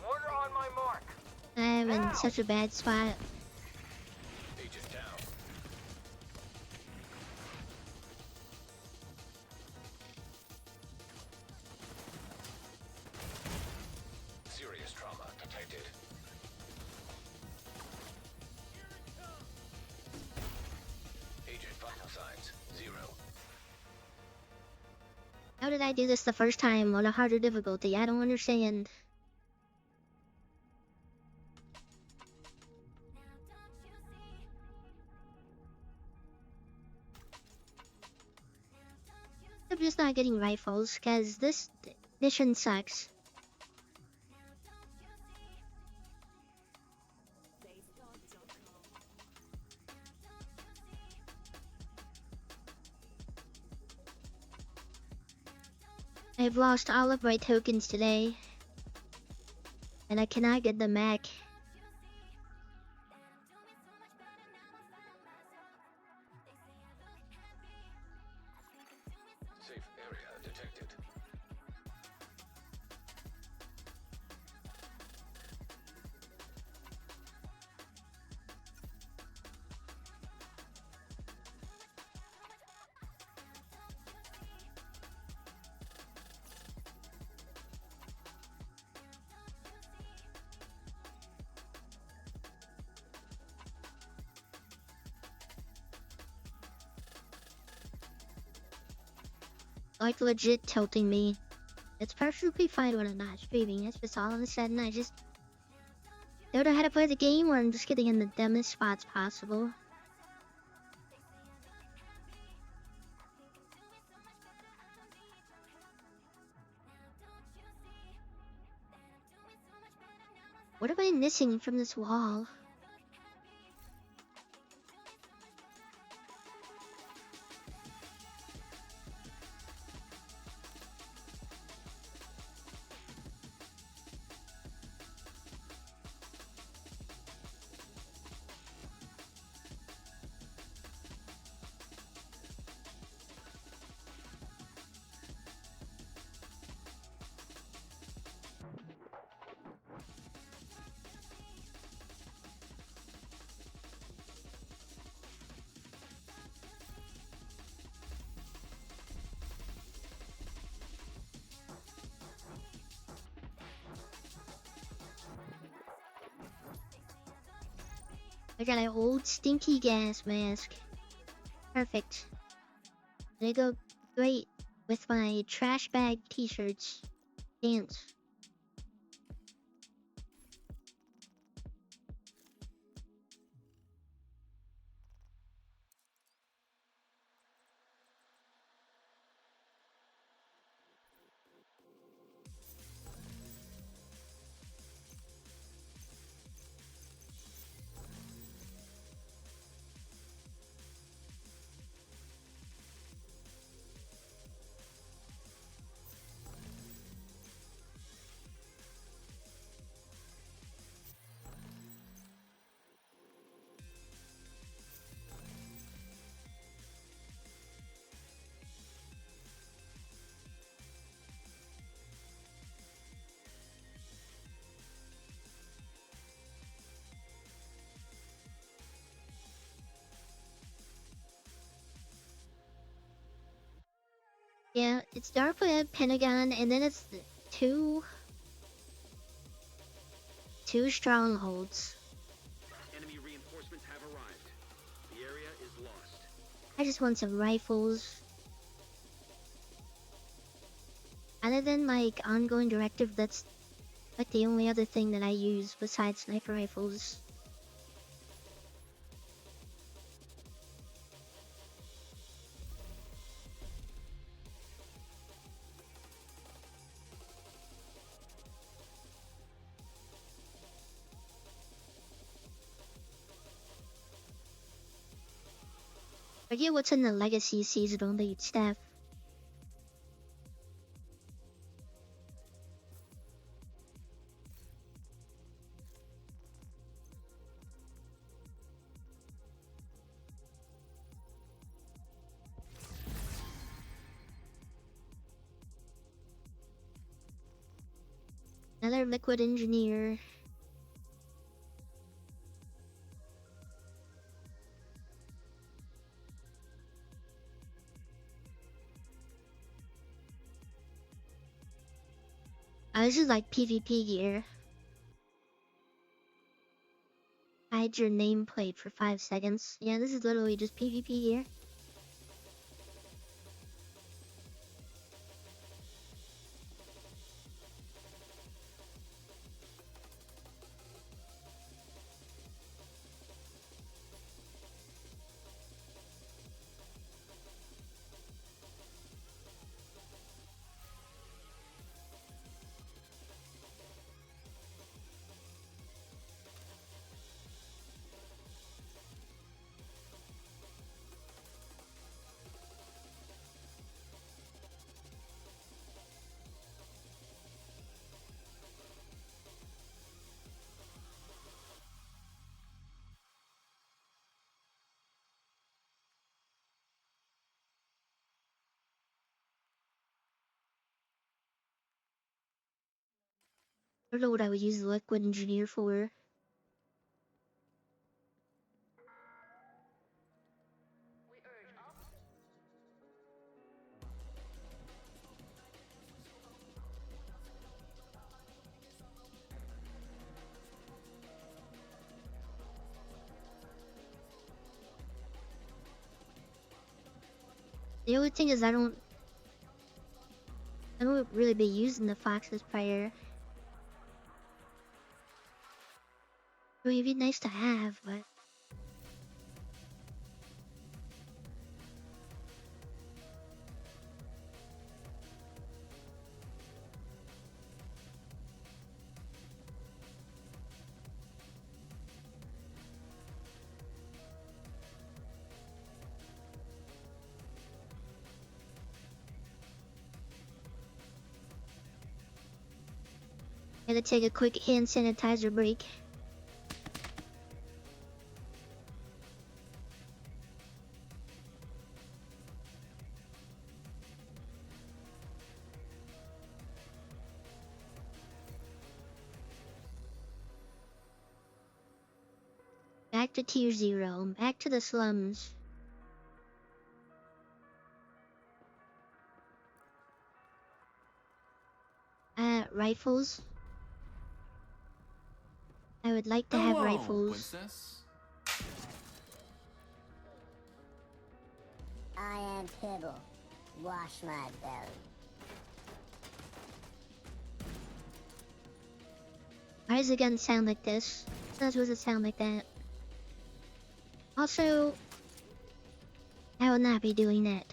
Mortar on my mark. I'm in such a bad spot. Agent down. Serious trauma detected. Agent vital signs 0. How did I do this the first time on a harder difficulty? I don't understand. I'm just not getting rifles, cause this mission sucks. I've lost all of my tokens today, and I cannot get them back. Safe area detected. Like legit tilting me. It's perfectly fine when I'm not streaming. It's just all of a sudden I just don't know how to play the game, or I'm just getting in the dumbest spots possible. What am I missing from this wall? I got an old stinky gas mask. Perfect. They go great with my trash bag t-shirts. Dance. Yeah, it's DARPA, Pentagon, and then it's two strongholds. Enemy reinforcements have arrived. The area is lost. I just want some rifles. Other than like ongoing directive, that's like the only other thing that I use besides sniper rifles. Forget what's in the legacy seasonal lead staff. Another liquid engineer. This is like PvP gear. Hide your nameplate for 5 seconds. Yeah, this is literally just PvP gear. I don't know what I would use the liquid engineer for. The only thing is I don't really be using the Fox's Fire. It would be nice to have, but gotta take a quick hand sanitizer break. Back to Tier 0, back to the slums. Rifles. I would like to have rifles. Princess. I am Pibble. Wash my belly. Why does the gun sound like this? It's not supposed to sound like that. Also, I will not be doing that.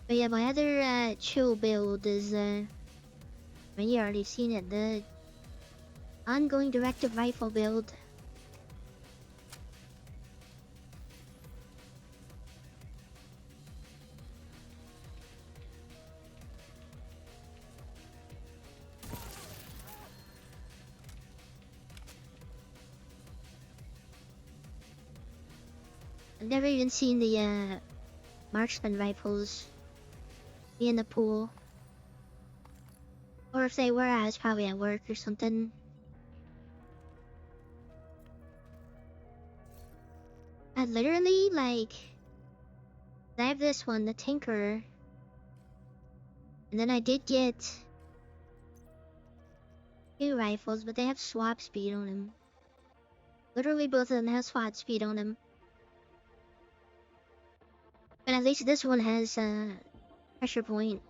But yeah, my other chill build is well, you already seen it, the ongoing directive rifle build. I've never even seen the marksman rifles be in the pool. Or if they were, I was probably at work or something. I literally, like, I have this one, the Tinker. And then I did get 2 rifles, but they have swap speed on them. Literally both of them have swap speed on them. But at least this one has pressure point.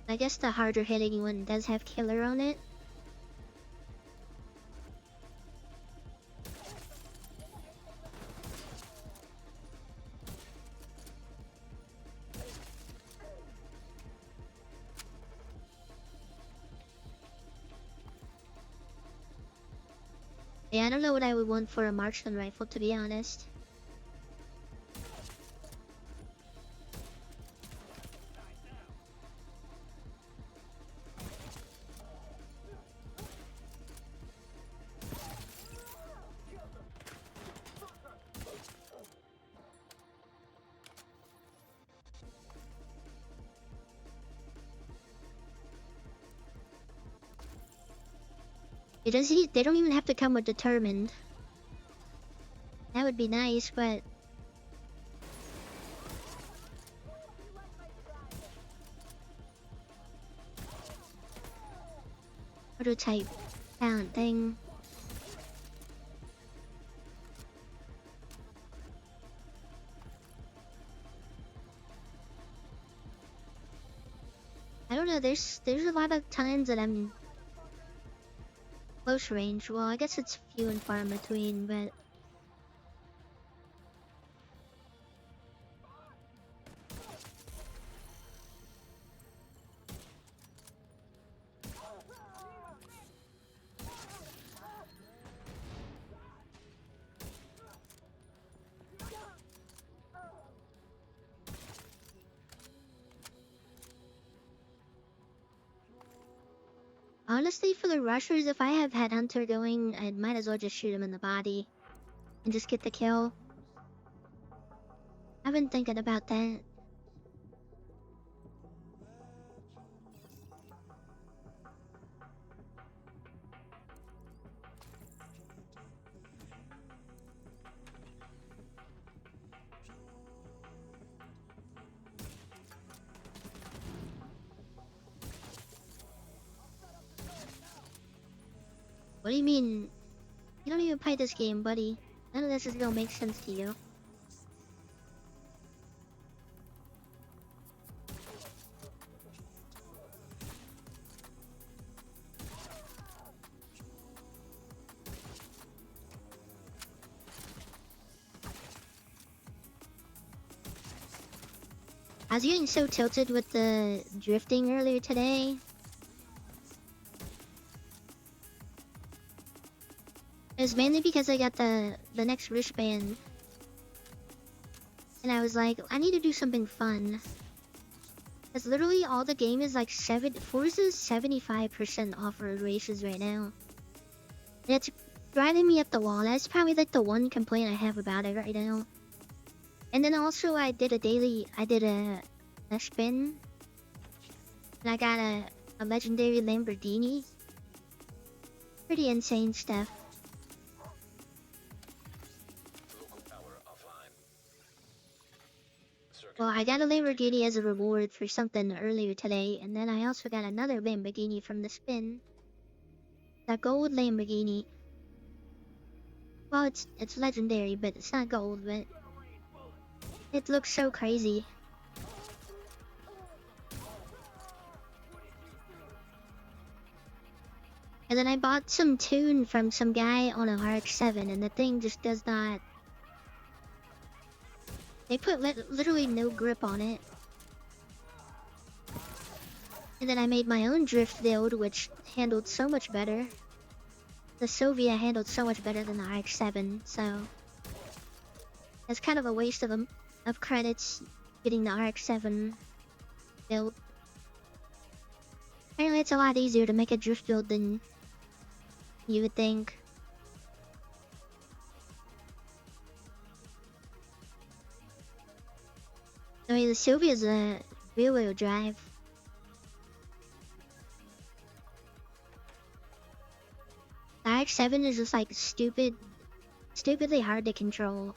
I guess the harder hitting one does have killer on it. Yeah, I don't know what I would want for a marksman rifle, to be honest. They don't even have to come with determined. That would be nice, but prototype talent thing. I don't know, there's a lot of times that I'm close range. Well, I guess it's few and far in between, but honestly, for the rushers, if I have Headhunter going, I might as well just shoot him in the body and just get the kill. I've been thinking about that. What do you mean? You don't even play this game, buddy. None of this is gonna make sense to you. I was getting so tilted with the drifting earlier today. It was mainly because I got the next wristband. And I was like, I need to do something fun. Because literally all the game is like Forza's 75% off-road races right now. And it's driving me up the wall. That's probably like the one complaint I have about it right now. And then also I did a spin, and I got a legendary Lamborghini. Pretty insane stuff. Well, I got a Lamborghini as a reward for something earlier today, and then I also got another Lamborghini from the spin. That gold Lamborghini. Well, it's legendary, but it's not gold, but it looks so crazy. And then I bought some tune from some guy on a RX-7, and the thing just does not... They put literally no grip on it. And then I made my own drift build, which handled so much better. The Soviet handled so much better than the RX-7, so... It's kind of a waste of credits getting the RX-7 build. Apparently it's a lot easier to make a drift build than you would think. I mean, the Soviet's a rear-wheel drive. The RX-7 is just like stupidly hard to control.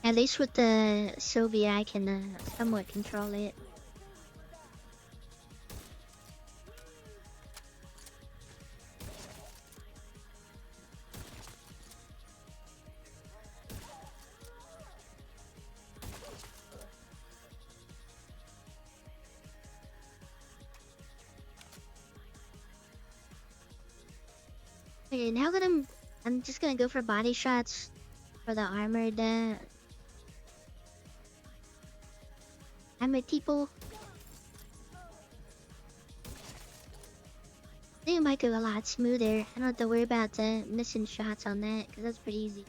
At least with the Soviet, I can somewhat control it. Okay, now that I'm just gonna go for body shots for the armored people. I think it might go a lot smoother. I don't have to worry about missing shots on that, because that's pretty easy.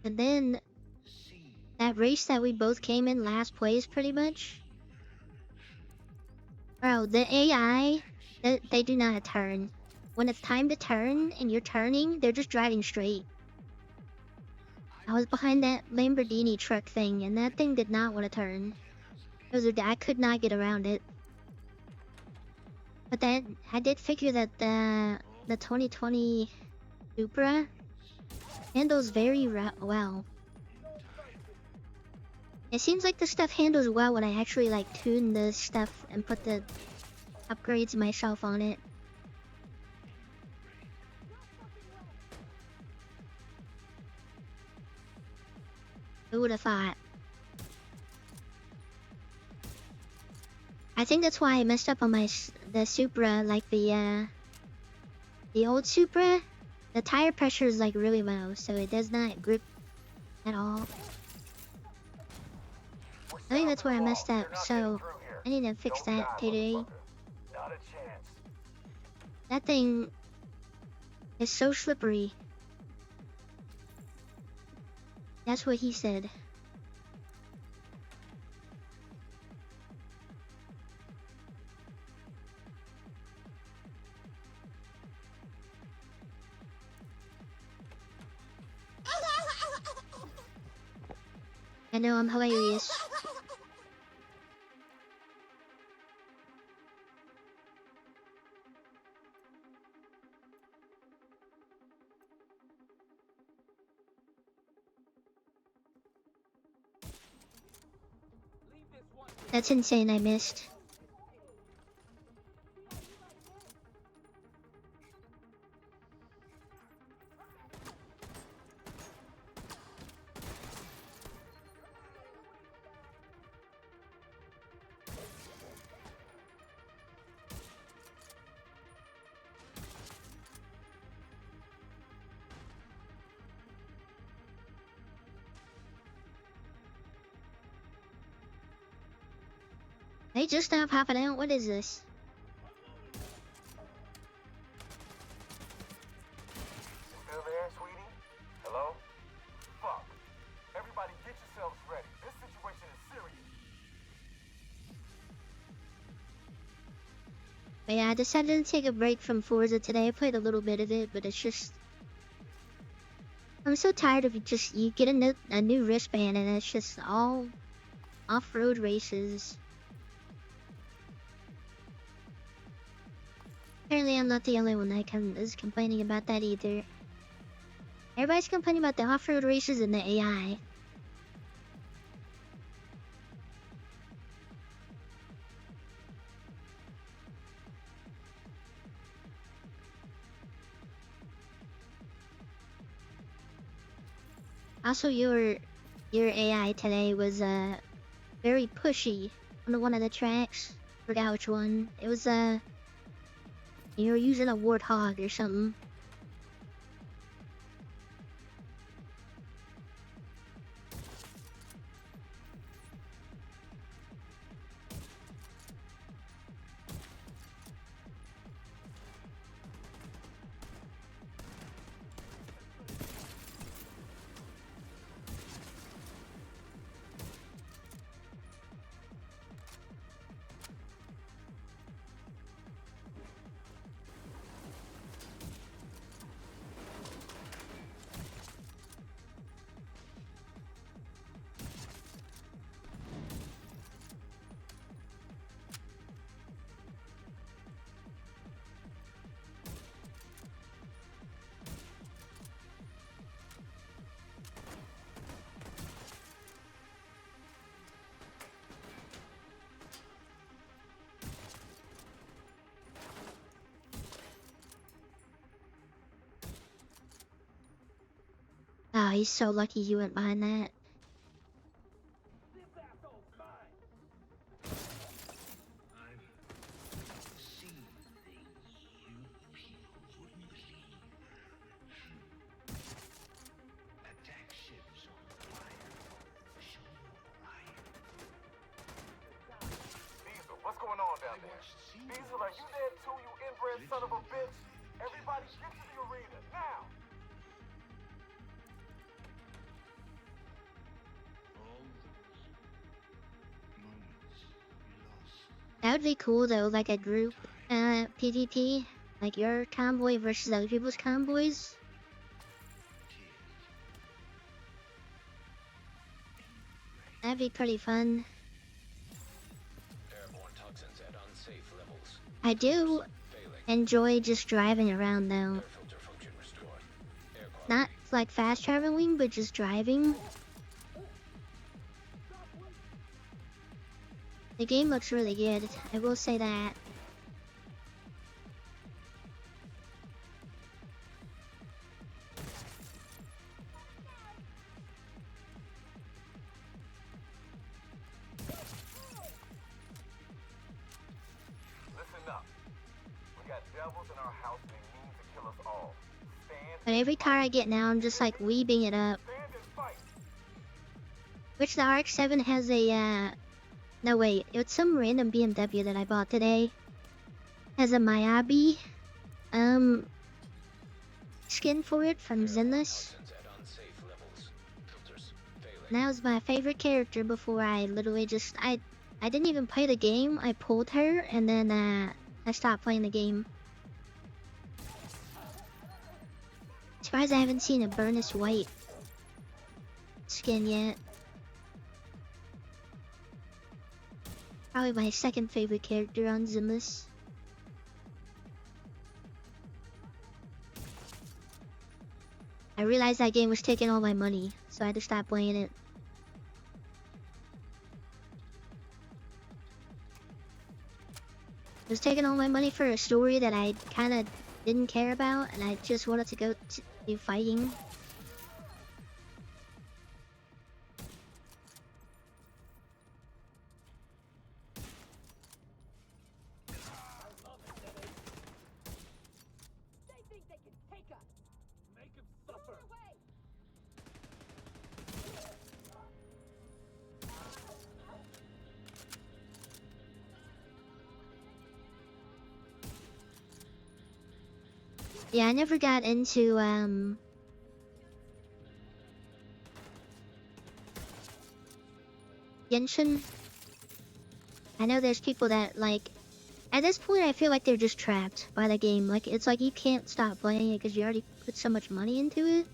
And then that race that we both came in last place, pretty much. Bro, the AI, they do not turn. When it's time to turn and you're turning, they're just driving straight. I was behind that Lamborghini truck thing, and that thing did not want to turn. I could not get around it. But I did figure that the 2020 Supra handles very well. It seems like the stuff handles well when I actually like tune the stuff and put the upgrades myself on it. Who would have thought? I think that's why I messed up on the Supra, like the old Supra. The tire pressure is like really low, so it does not grip at all. I think that's where I messed up, so I need to fix that today. That thing is so slippery. That's what he said. I know I'm hilarious. That's insane, I missed. They just now popping out. What is this? Still there, sweetie? Hello? Fuck. Everybody get yourselves ready. This situation is serious. But yeah, I decided to take a break from Forza today. I played a little bit of it, but it's just... I'm so tired of you get a new wristband and it's just all off-road races. Apparently I'm not the only one that is complaining about that either. Everybody's complaining about the off-road races and the AI. Also, your AI today was very pushy on one of the tracks. Forgot which one. It was you were using a warthog or something. Oh, he's so lucky you went behind that. Diesel, what's going on down there? Diesel, are you there too, you inbred son of a bitch? Everybody get to the arena, now! That would be cool though, like a group PvP, like your convoy versus other people's convoys. That'd be pretty fun. Airborne toxins at unsafe levels. I do enjoy just driving around though. Filter function restored. Not like fast traveling, but just driving. The game looks really good, I will say that. Listen up. We got devils in our house and they mean to kill us all. Stand But every car I get now, I'm just like weebing it up. and fight. Which the RX-7 has a, no wait, it's some random BMW that I bought today. Has a Miyabi, skin for it from Zenless. And that was my favorite character before I literally just, I didn't even play the game, I pulled her, and then, I stopped playing the game. Surprised I haven't seen a Burnous White skin yet. Probably my second favorite character on Zenless. I realized that game was taking all my money, so I had to stop playing it. It was taking all my money for a story that I kinda didn't care about, and I just wanted to go to do fighting. Yeah, I never got into Genshin. I know there's people that like. At this point, I feel like they're just trapped by the game. Like it's like you can't stop playing it because you already put so much money into it.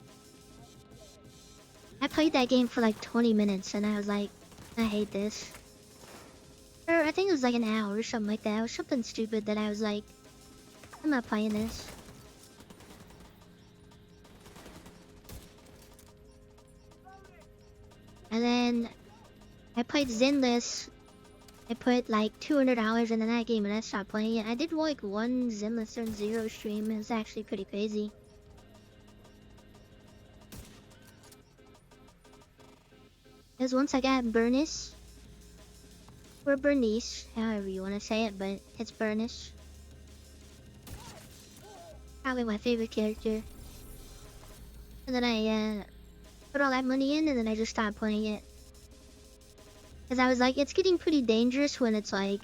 I played that game for like 20 minutes and I was like, I hate this. Or I think it was like an hour or something like that. It was something stupid that I was like, I'm not playing this. And then I played Zenless. I put like $200 into that game and I stopped playing it. I did like one Zenless Zone Zero stream. It was actually pretty crazy. Because once I got Bernice, or Bernice, however you want to say it, but it's Bernice. Probably my favorite character. And then I put all that money in and then I just stopped playing it. Because I was like, it's getting pretty dangerous when it's like,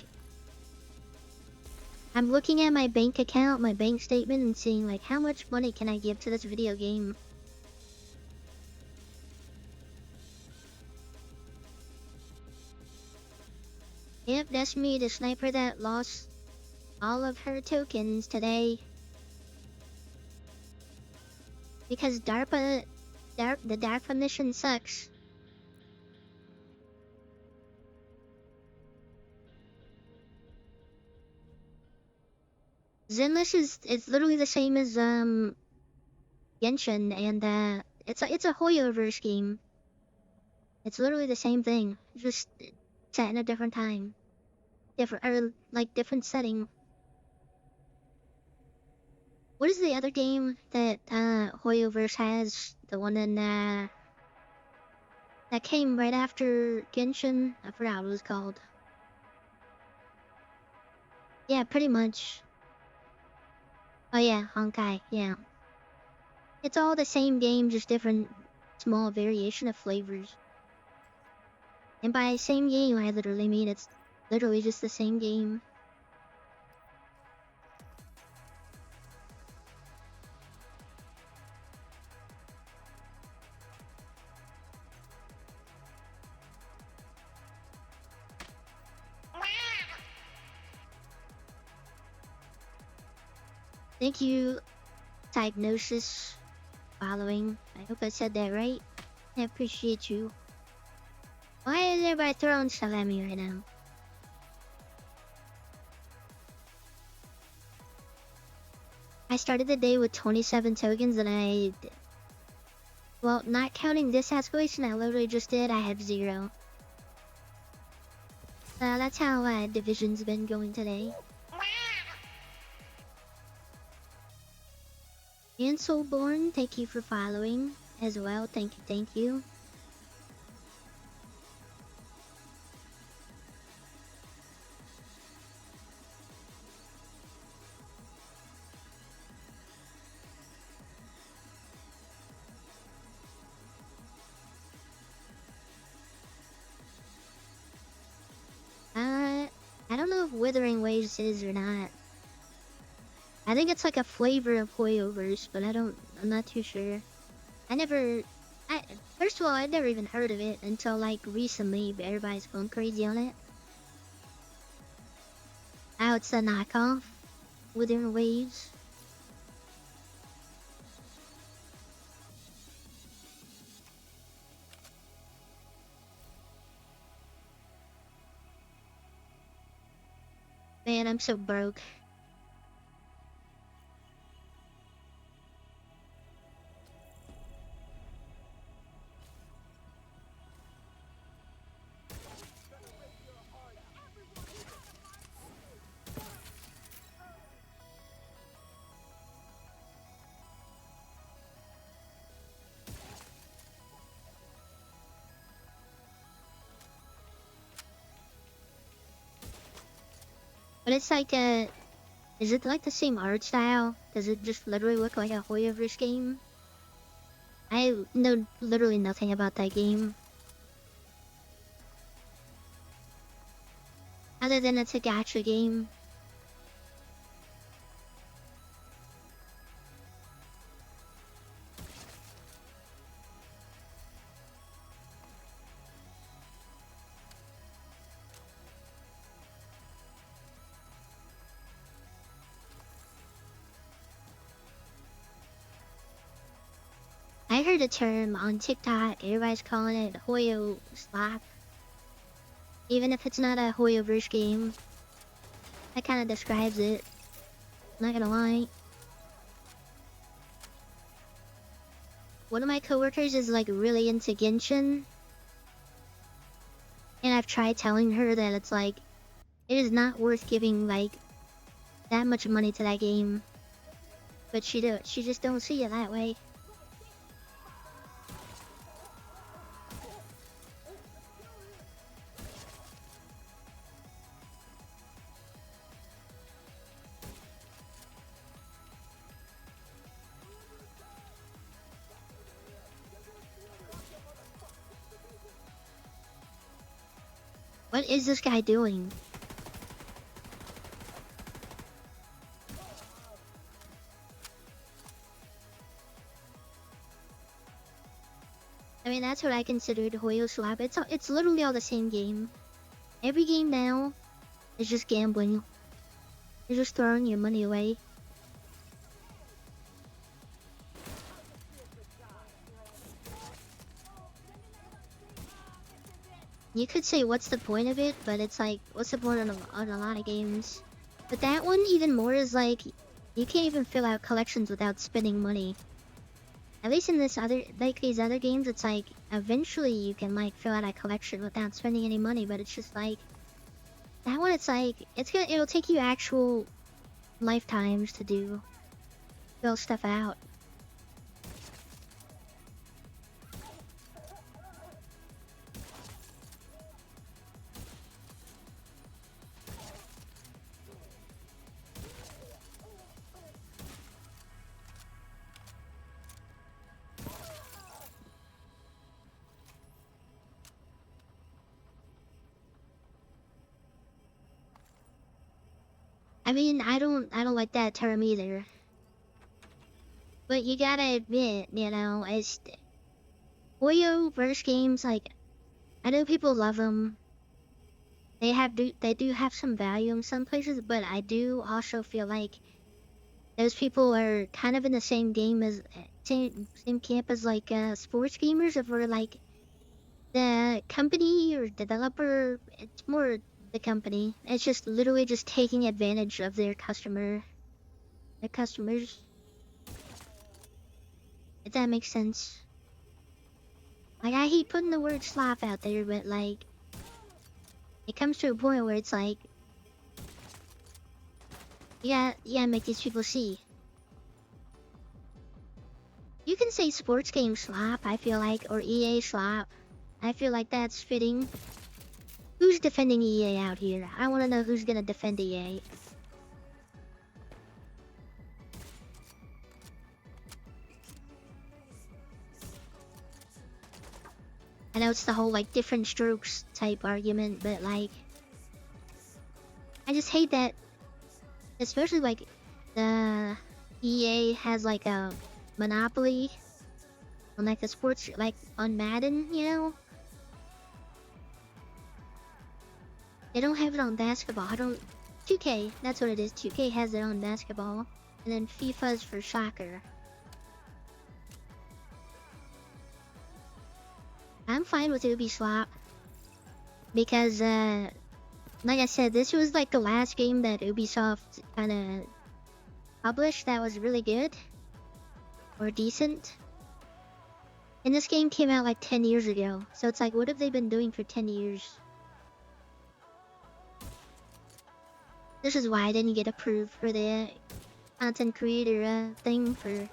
I'm looking at my bank account, my bank statement, and seeing like, how much money can I give to this video game? Yep, that's me, the sniper that lost all of her tokens today. Because the DARPA mission sucks. Zenless is literally the same as Genshin, and it's a Hoyoverse game. It's literally the same thing, just set in a different time, different setting. What is the other game that Hoyoverse has? The one in that came right after Genshin. I forgot what it was called. Yeah, pretty much. Oh yeah, Honkai, yeah. It's all the same game, just different small variation of flavors. And by same game, I literally mean it's literally just the same game. Thank you, Diagnosis, following. I hope I said that right. I appreciate you. Why is everybody throwing stuff at me right now? I started the day with 27 tokens and well, not counting this escalation I literally just did, I have 0. That's how Division's been going today. And Soulborn, thank you for following as well. Thank you. I don't know if Withering Waves is or not. I think it's like a flavor of Hoyoverse, but I'm not too sure. First of all, I'd never even heard of it until like recently, but everybody's going crazy on it. Now it's a knockoff, Withering Waves. Man, I'm so broke. But it's like is it like the same art style? Does it just literally look like a Hoyoverse game? I know literally nothing about that game. Other than it's a gacha game. I heard a term on TikTok, everybody's calling it Hoyo slap. Even if it's not a Hoyoverse game, that kind of describes it. Not gonna lie. One of my coworkers is like really into Genshin. And I've tried telling her that it's like, it is not worth giving like that much money to that game. But she just don't see it that way. What is this guy doing? I mean, that's what I considered Hoyo Swap. It's literally all the same game. Every game now is just gambling. You're just throwing your money away. You could say what's the point of it, but it's like, what's the point on a lot of games? But that one even more is like, you can't even fill out collections without spending money. At least in these other games, it's like, eventually you can like fill out a collection without spending any money, but it's just like, that one it's like, it'll take you actual lifetimes to fill stuff out. I mean, I don't like that term either. But you gotta admit, you know, it's Hoyoverse games, like, I know people love them. They do have some value in some places, but I do also feel like those people are kind of in the same camp as like sports gamers, or like the company or developer. It's more the company. It's just literally just taking advantage of their customers. If that makes sense. Like, I hate putting the word slop out there, but like, it comes to a point where it's like, yeah, make these people see. You can say sports game slop, I feel like, or EA slop. I feel like that's fitting. Who's defending EA out here? I want to know who's gonna defend EA. I know it's the whole like different strokes type argument, but like, I just hate that, especially like the EA has like a monopoly on like the sports, like on Madden, you know? They don't have it on basketball. 2K, that's what it is. 2K has it on basketball. And then FIFA's for soccer. I'm fine with Ubisoft. Because, like I said, this was like the last game that Ubisoft kind of published that was really good. Or decent. And this game came out like 10 years ago. So it's like, what have they been doing for 10 years? This is why I didn't get approved for the content creator thing for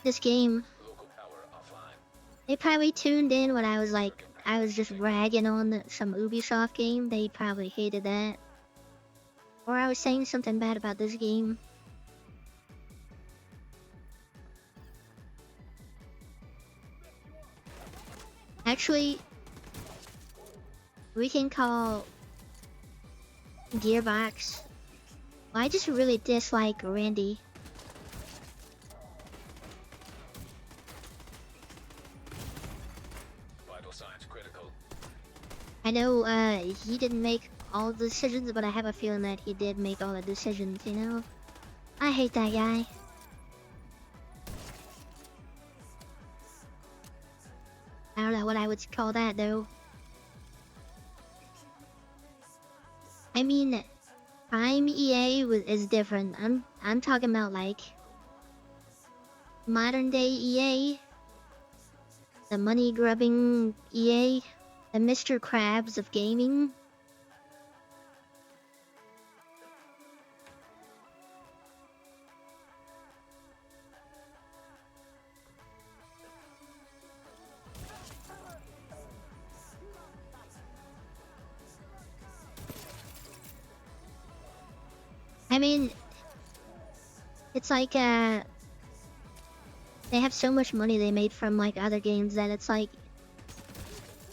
this game. They probably tuned in when I was just ragging on some Ubisoft game. They probably hated that. Or I was saying something bad about this game. Actually, we can call Gearbox. Well, I just really dislike Randy. Vital signs critical. I know he didn't make all the decisions, but I have a feeling that he did make all the decisions, you know? I hate that guy. don't know what I would call that though. I mean, Prime EA is different. I'm talking about like modern day EA, the money grubbing EA, the Mr. Krabs of gaming. I mean, it's like they have so much money they made from like other games that it's like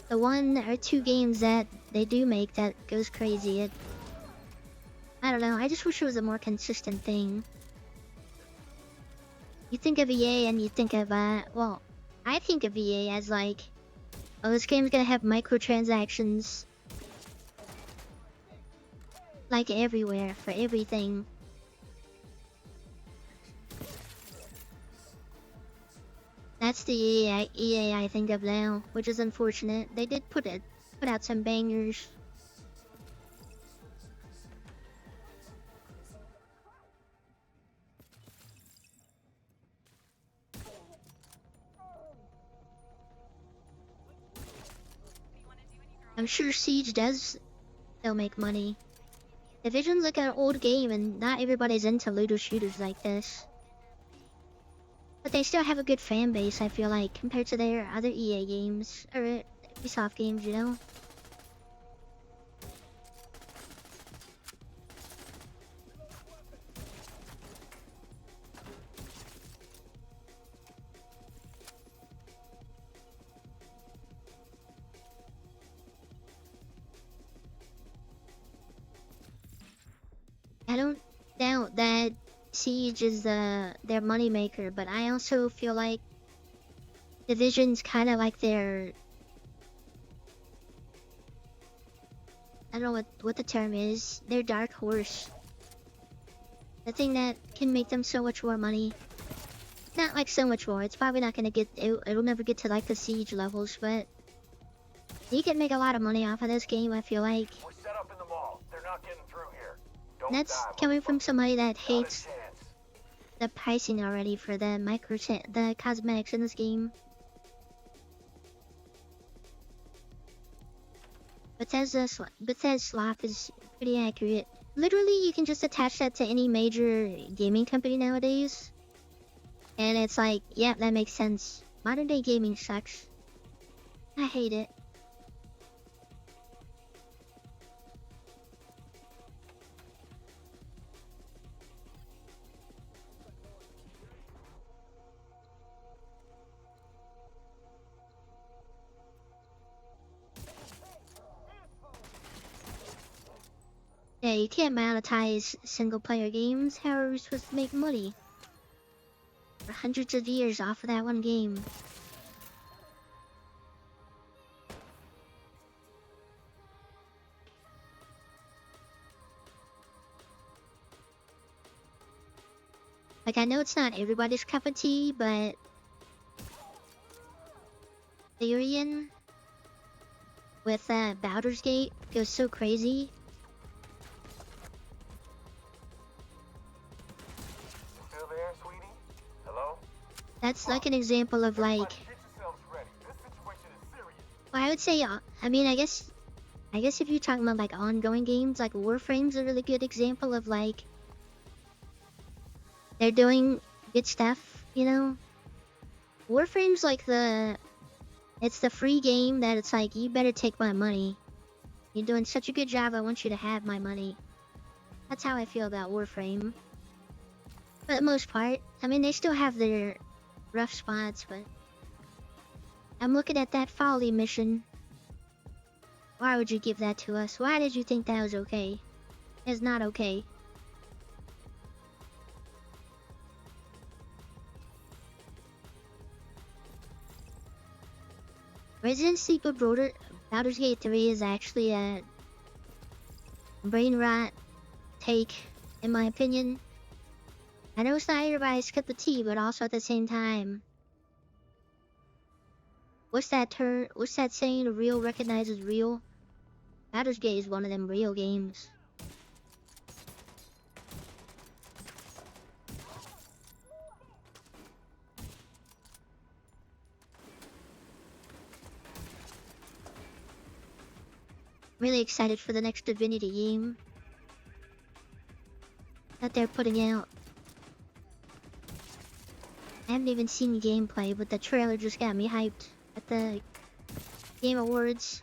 the 1 or 2 games that they do make that goes crazy. I don't know, I just wish it was a more consistent thing. You think of EA and you think of well, I think of EA as like, oh, this game's gonna have microtransactions like everywhere for everything. That's the EA I think of now, which is unfortunate. They did put out some bangers. I'm sure Siege does still make money. Division's like an old game and not everybody's into looter shooters like this. But they still have a good fan base, I feel like, compared to their other EA games, or Ubisoft games, you know? I don't doubt that Siege is their moneymaker, but I also feel like Division's kind of like their, I don't know what the term is, their dark horse. The thing that can make them so much more money. Not like so much more, it's probably not gonna get, it'll never get to like the Siege levels, but you can make a lot of money off of this game, I feel like. We're set up in the mall. They're not getting through here. And that's coming from somebody that hates the pricing already for the cosmetics in this game. Bethesda's sloth is pretty accurate. Literally, you can just attach that to any major gaming company nowadays. And it's like, yeah, that makes sense. Modern day gaming sucks. I hate it. Yeah, you can't monetize single-player games. How are we supposed to make money? For hundreds of years off of that one game. Like, I know it's not everybody's cup of tea, but Therian with Baldur's Gate goes so crazy. That's like an example of like, well, I would say, I mean, I guess if you're talking about like ongoing games, like Warframe's a really good example of like, they're doing good stuff, you know? Warframe's like it's the free game that it's like, you better take my money. You're doing such a good job, I want you to have my money. That's how I feel about Warframe. For the most part, I mean, they still have their rough spots, but I'm looking at that Folly mission. Why would you give that to us? Why did you think that was okay? It's not okay. Resident Evil Baldur's Gate 3 is actually a brain rot take, in my opinion. I know it's not everybody's cup of tea, but also at the same time, what's that term? What's that saying? Real recognizes real. Baldur's Gate is one of them real games. Really excited for the next Divinity game that they're putting out. I haven't even seen gameplay, but the trailer just got me hyped at the Game Awards.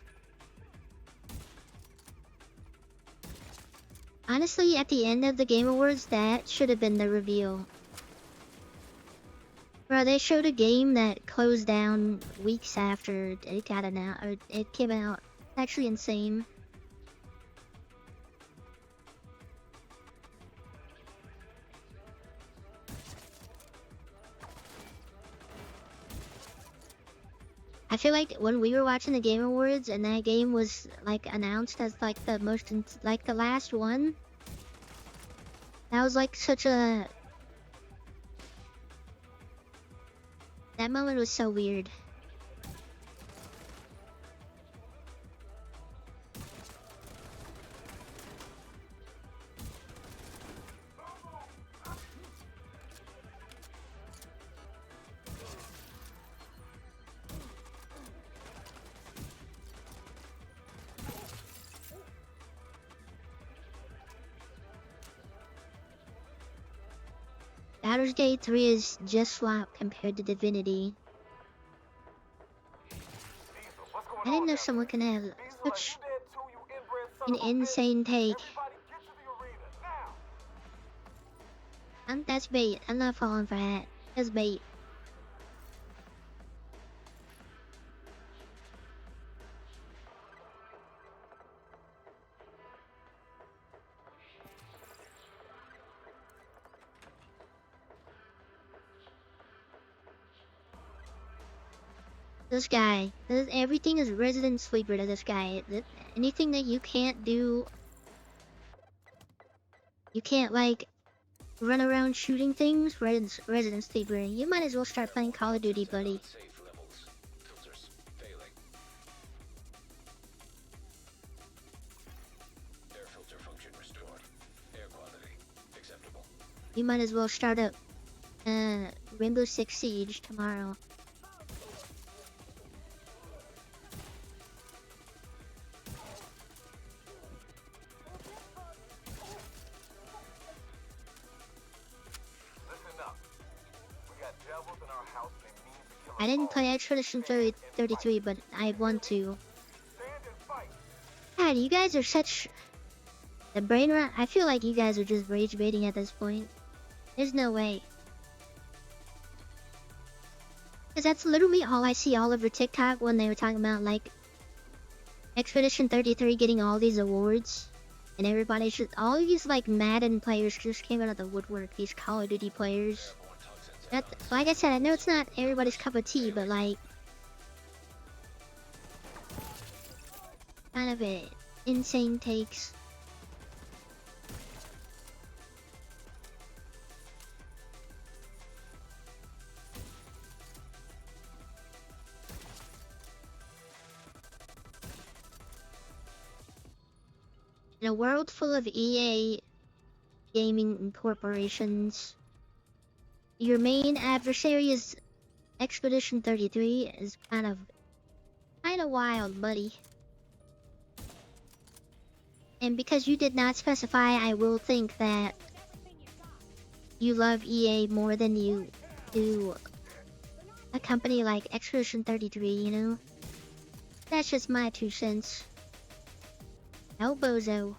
Honestly, at the end of the Game Awards, that should have been the reveal. Bro, they showed a game that closed down weeks after it got announced, or it came out. It's actually insane. I feel like when we were watching the Game Awards and that game was like announced as like the most, like the last one, that was like such a, that moment was so weird. Baldur's Gate 3 is just swap compared to Divinity. I didn't know someone can have such an insane take. That's bait. I'm not falling for that. That's bait. This guy, everything is resident sleeper to this guy. Anything that you can't do, you can't like run around shooting things, resident sleeper. You might as well start playing Call of Duty, buddy. Safe levels. Filters failing. Air filter function restored. Air quality acceptable. You might as well start up Rainbow Six Siege tomorrow. I didn't play Expedition 33, but I want to. God, you guys are such... The brain rot? I feel like you guys are just rage baiting at this point. There's no way. Because that's literally all I see all over TikTok when they were talking about, like, Expedition 33 getting all these awards. And everybody's just... All these, like, Madden players just came out of the woodwork. These Call of Duty players. Like I said, I know it's not everybody's cup of tea, but like kind of a insane takes. In a world full of EA gaming corporations, your main adversary is Expedition 33 is kind of wild, buddy. And because you did not specify, I will think that you love EA more than you do a company like Expedition 33, you know? That's just my 2 cents. No bozo.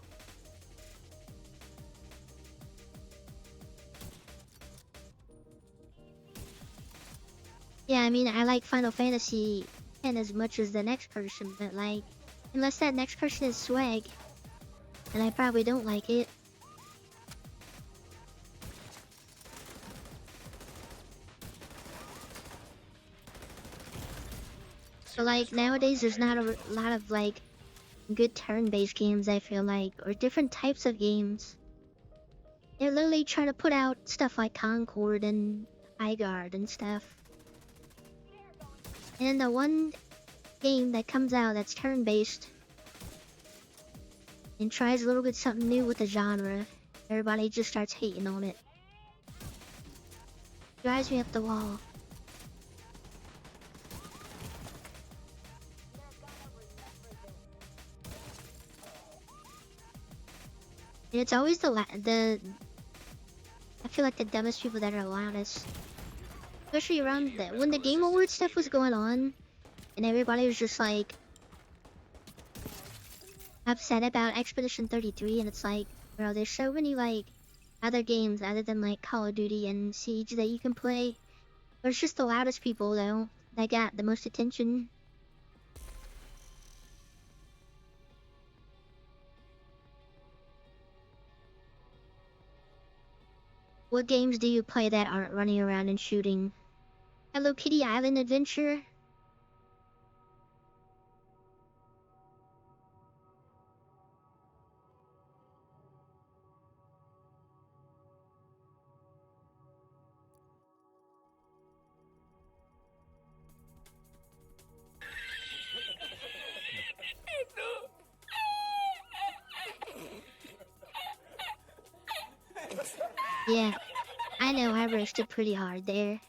Yeah, I mean, I like Final Fantasy X as much as the next person, but like, unless that next person is swag, and I probably don't like it. So like, nowadays there's not a lot of like, good turn-based games, I feel like, or different types of games. They're literally trying to put out stuff like Concord and Highguard and stuff. And then the one game that comes out that's turn-based and tries a little bit something new with the genre, everybody just starts hating on it. Drives me up the wall. And it's always I feel like the dumbest people that are loudest. Especially around when the Game Awards stuff was going on, and everybody was just like upset about Expedition 33, and it's like, bro, there's so many like other games other than like Call of Duty and Siege that you can play. But it's just the loudest people though that got the most attention. What games do you play that aren't running around and shooting? Hello Kitty Island Adventure? Yeah, I know I roasted pretty hard there.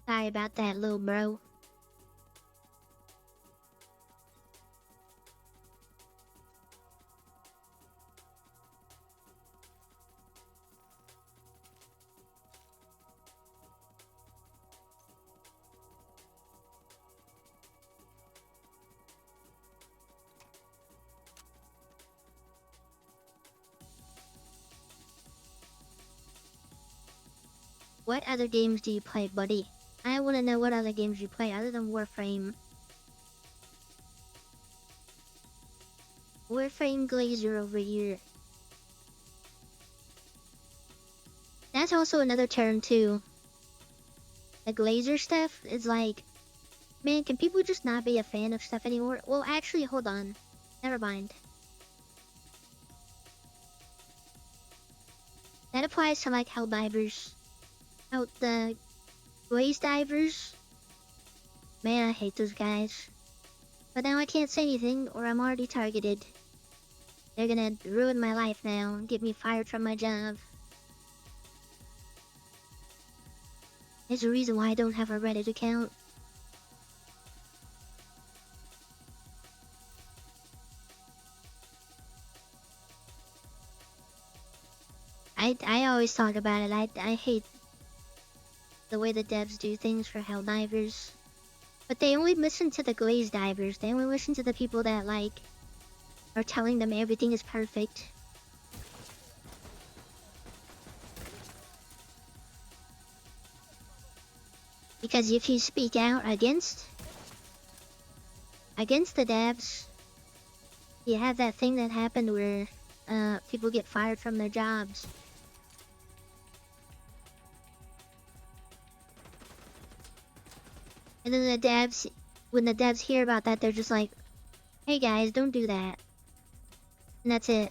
Sorry about that, little bro. What other games do you play, buddy? I want to know what other games you play other than Warframe. Warframe Glazer over here. That's also another term too. The Glazer stuff is like, man, can people just not be a fan of stuff anymore? Well, actually, hold on. Never mind. That applies to like Helldivers. Out the Glaze Divers. Man, I hate those guys. But now I can't say anything or I'm already targeted. They're gonna ruin my life now and get me fired from my job. There's a reason why I don't have a Reddit account. I always talk about it. I hate the way the devs do things for Helldivers. But they only listen to the Glaze Divers. They only listen to the people that, like, are telling them everything is perfect. Because if you speak out against the devs, you have that thing that happened where people get fired from their jobs. And then the devs, when the devs hear about that, they're just like, hey guys, don't do that. And that's it.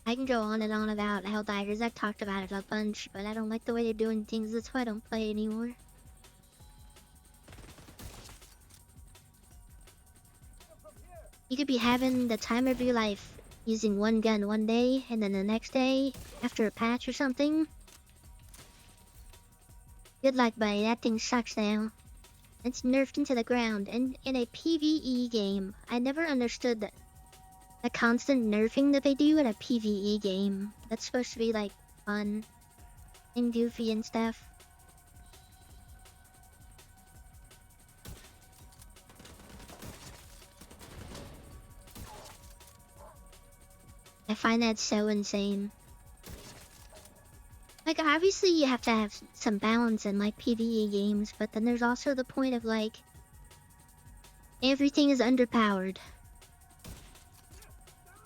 I can go on and on about Helldivers. I've talked about it a bunch, but I don't like the way they're doing things. That's why I don't play anymore. You could be having the time of your life using one gun one day, and then the next day, after a patch or something, good luck, buddy. That thing sucks now. It's nerfed into the ground. And in a PvE game, I never understood that. The constant nerfing that they do in a PvE game. That's supposed to be like fun and goofy and stuff. I find that so insane. Like, obviously you have to have some balance in like PvE games, but then there's also the point of like everything is underpowered.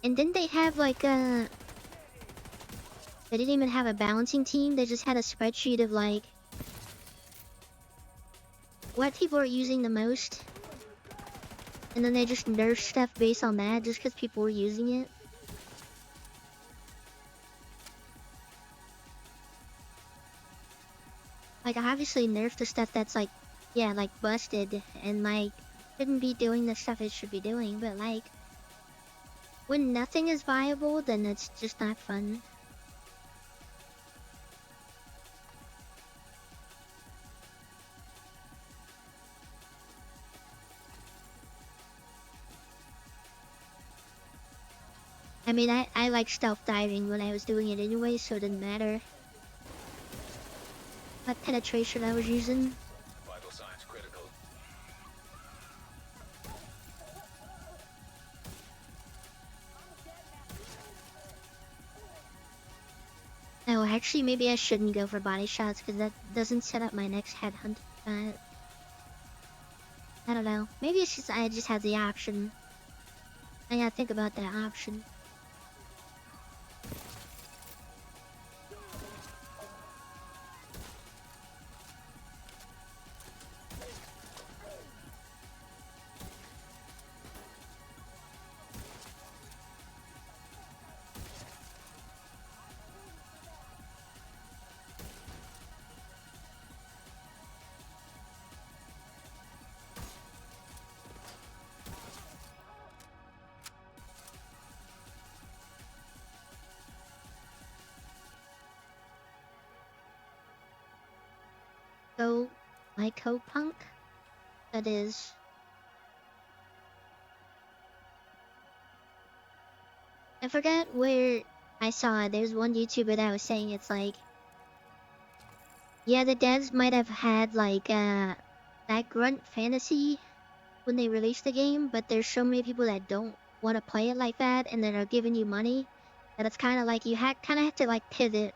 And didn't they have like they didn't even have a balancing team, they just had a spreadsheet of like what people are using the most, and then they just nerf stuff based on that just because people were using it. Like, obviously nerf the stuff that's like, yeah, like busted and like shouldn't be doing the stuff it should be doing, but like when nothing is viable, then it's just not fun. I mean, I like stealth diving when I was doing it anyway, so it didn't matter what penetration I was using. Vital signs critical. Oh, actually, maybe I shouldn't go for body shots because that doesn't set up my next headhunt. I don't know. Maybe it's just I just have the option. I gotta think about that option. Go Lycopunk? That is. I forgot where I saw it. There's one YouTuber that was saying it's like, yeah, the devs might have had like that grunt fantasy when they released the game, but there's so many people that don't want to play it like that and that are giving you money that it's kind of like you kind of have to like pivot,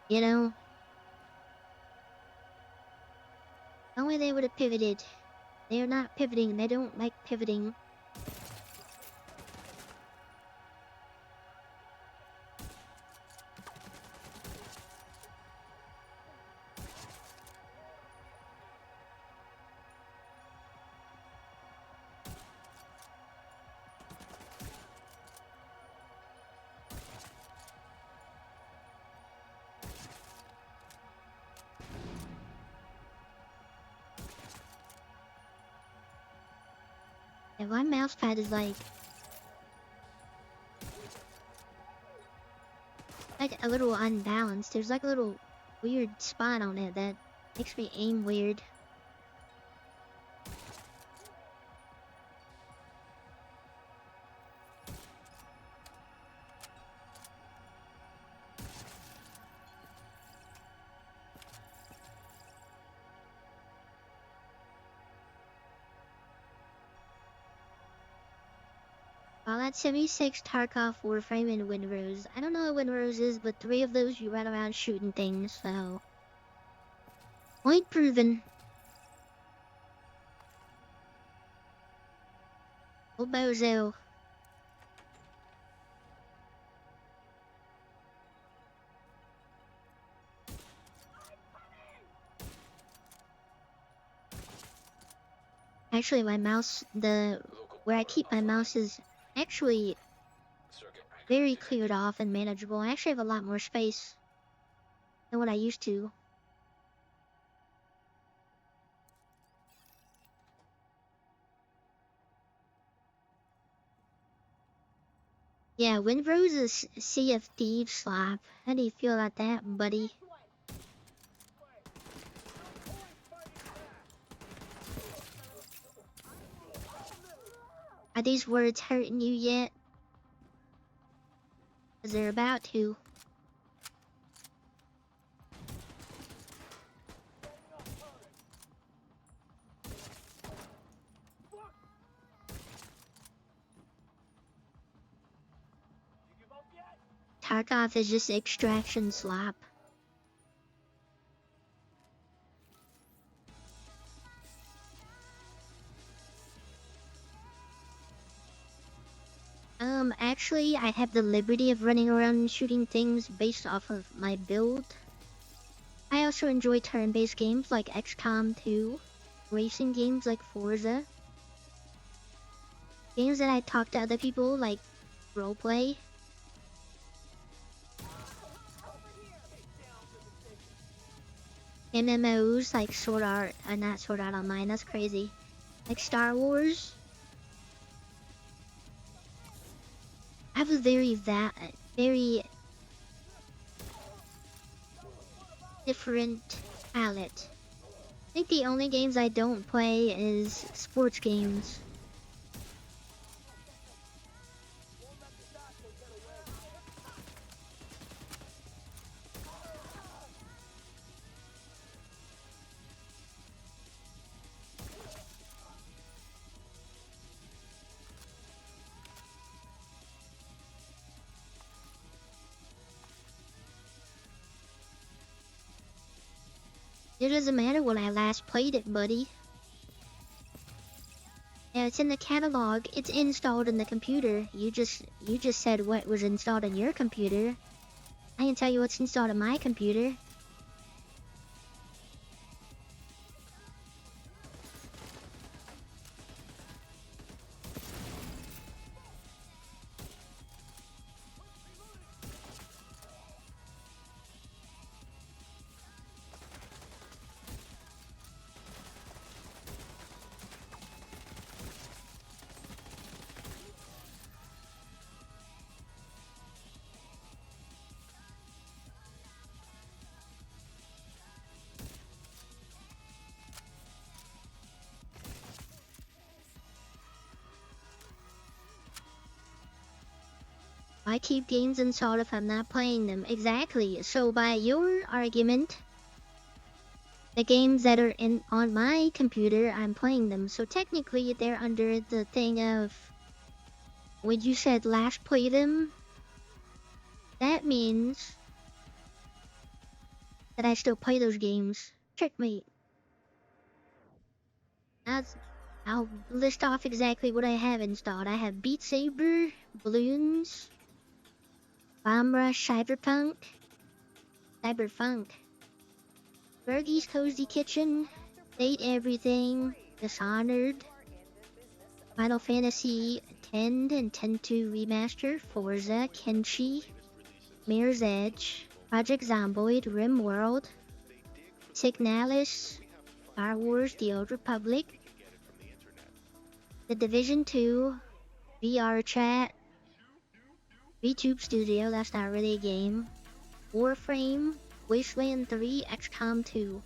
you know? Only they would have pivoted. They are not pivoting. They don't like pivoting. Yeah, my mouse pad is like a little unbalanced. There's like a little weird spot on it that makes me aim weird. Fallout 76, Tarkov, Warframe, and Windrose. I don't know what Windrose is, but 3 of those you run around shooting things, so... Point proven. Oh, bozo. Actually, my mouse, where I keep my mouse is actually very cleared off and manageable. I actually have a lot more space than what I used to. Yeah, Windrose is Sea of Thieves slap. How do you feel about that, buddy? Are these words hurting you yet? 'Cause they're about to. Tarkov is just extraction slop. Actually, I have the liberty of running around and shooting things based off of my build. I also enjoy turn-based games like XCOM 2, racing games like Forza, games that I talk to other people like roleplay. MMOs like not Sword Art Online, that's crazy. Like Star Wars. I have a very different palette. I think the only games I don't play is sports games. It doesn't matter when I last played it, buddy. Yeah, it's in the catalog. It's installed in the computer. You just said what was installed in your computer. I can tell you what's installed in my computer. I keep games installed if I'm not playing them. Exactly. So by your argument, the games that are on my computer, I'm playing them. So technically, they're under the thing of when you said last play them. That means that I still play those games. Checkmate. I'll list off exactly what I have installed. I have Beat Saber, Balloons, Bomb Rush, Cyberpunk, Fergie's Cozy Kitchen, Date Everything, Dishonored, Final Fantasy X and X-2 Remaster, Forza, Kenshi, Mirror's Edge, Project Zomboid, RimWorld, Signalis, Star Wars The Old Republic, The Division 2, VR Chat, VTube Studio, that's not really a game, Warframe, Wasteland 3, XCOM 2.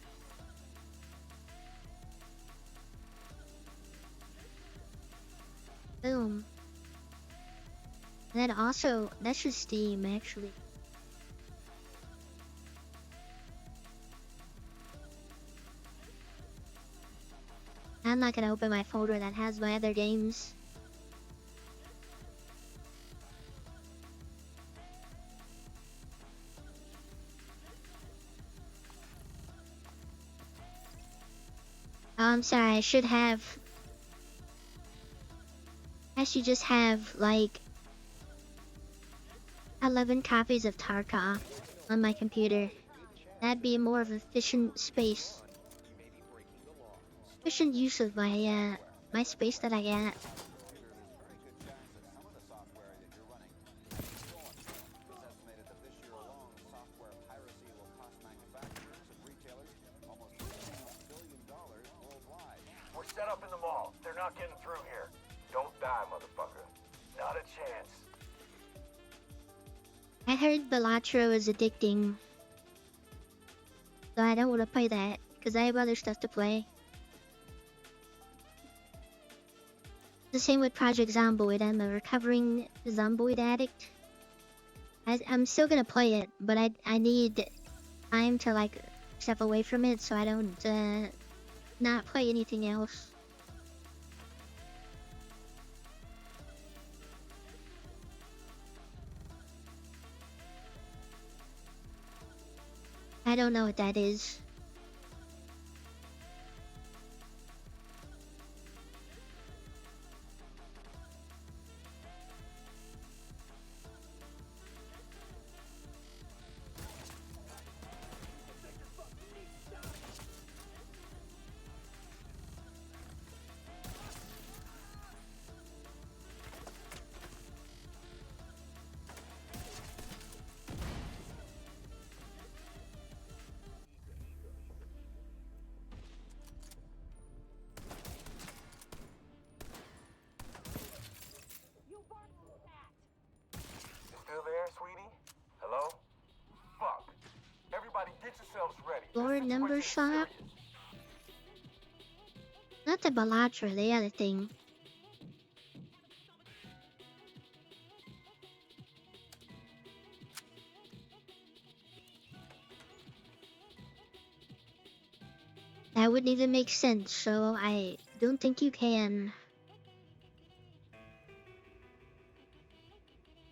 Boom. And then also, that's just Steam actually. I'm not gonna open my folder that has my other games. Oh, I'm sorry, I should just have, like, 11 copies of Tarkov on my computer. That'd be more of efficient space. Efficient use of my, my space that I got. We're set up in the mall. They're not getting through here. Don't die, motherfucker. Not a chance. I heard Balatro is addicting. So I don't want to play that, because I have other stuff to play. The same with Project Zomboid. I'm a recovering Zomboid addict. I'm still gonna play it, but I need time to, like, step away from it so I don't not play anything else. I don't know what that is. Amber shop. Not the Balatra, the other thing. That wouldn't even make sense, so I don't think you can.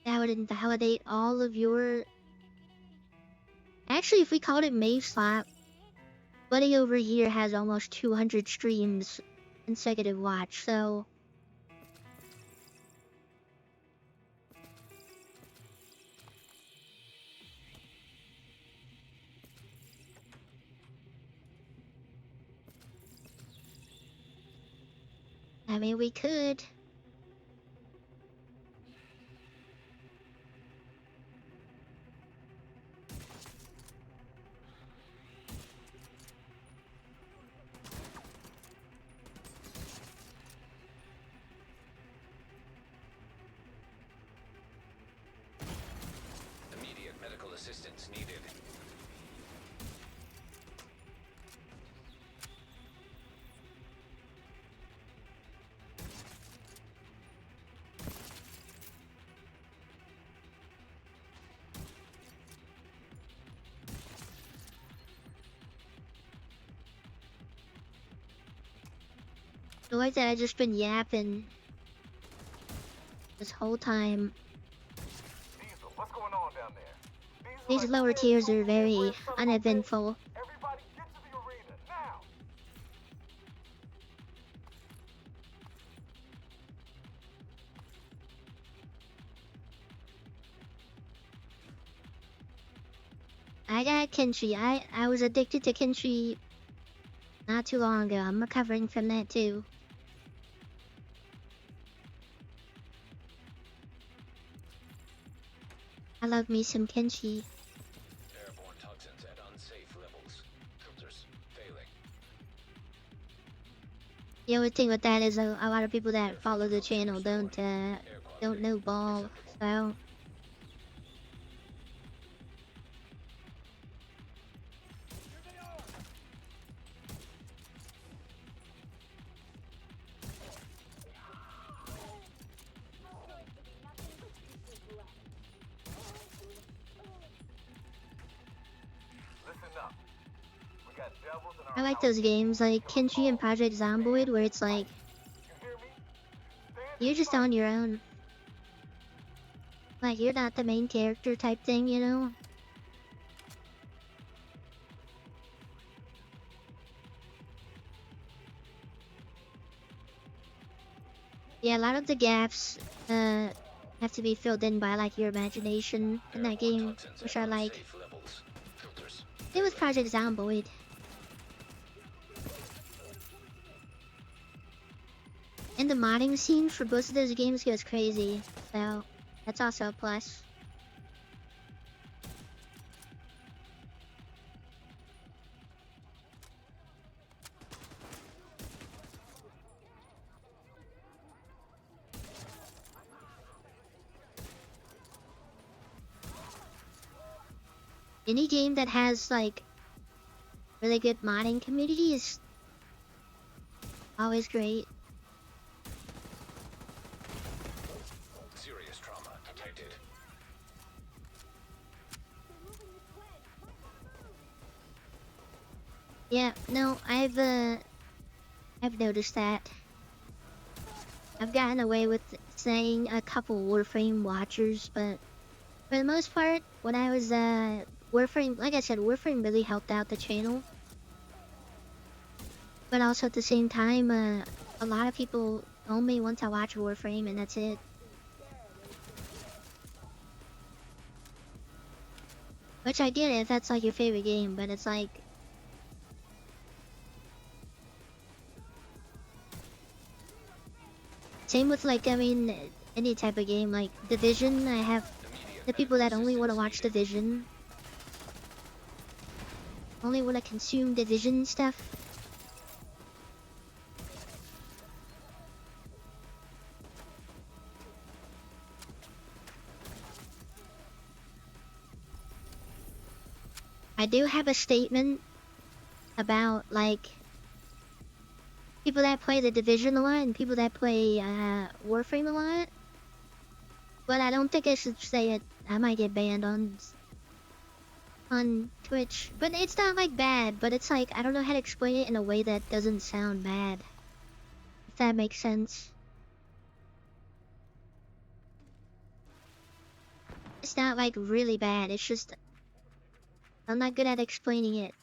That would invalidate all of your... Actually, if we called it Mayslap, Buddy over here has almost 200 streams consecutive watch, so... I mean, we could. Immediate medical assistance needed. The way that I just been yapping this whole time. Diesel, what's going on down there? These lower tiers are very uneventful. Everybody get to the arena, now! I got Kenshi. I was addicted to Kenshi not too long ago. I'm recovering from that too. I love me some Kenshi. Airborne toxins at unsafe levels. Filters failing. The only thing with that is a lot of people that follow the channel don't know ball, so... Listen up. We got devils in our I like those games like Kenshi and Project Zomboid where it's like you're just on your own. Like you're not the main character type thing, you know? Yeah, a lot of the gaps have to be filled in by like your imagination in that game, which I like. Same with Project Zomboid. And the modding scene for both of those games goes crazy, so that's also a plus. Any game that has like really good modding community is always great. Serious trauma detected. Yeah, no, I've noticed that. I've gotten away with saying a couple Warframe watchers, but for the most part, when I was Warframe, like I said, Warframe really helped out the channel. But also at the same time, a lot of people only want to watch Warframe and that's it. Which I get it if that's like your favorite game, but it's like... Same with like, I mean, any type of game, like Division, I have the people that only want to watch Division. Only want to consume Division stuff. I do have a statement about like people that play the Division a lot and people that play Warframe a lot. But I don't think I should say it. I might get banned on Twitch. But it's not like bad, but it's like I don't know how to explain it in a way that doesn't sound bad. If that makes sense. It's not like really bad, it's just I'm not good at explaining it.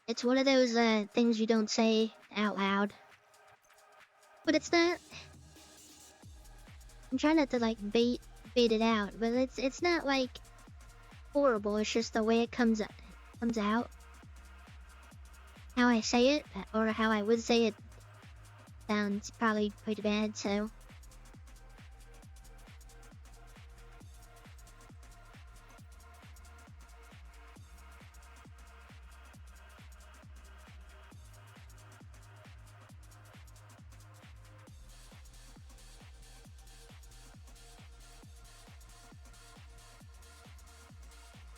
It's one of those things you don't say out loud. But it's not. I'm trying not to like bait it out, but it's not like horrible. It's just the way it comes out. How I say it, or how I would say it, sounds probably pretty bad. So.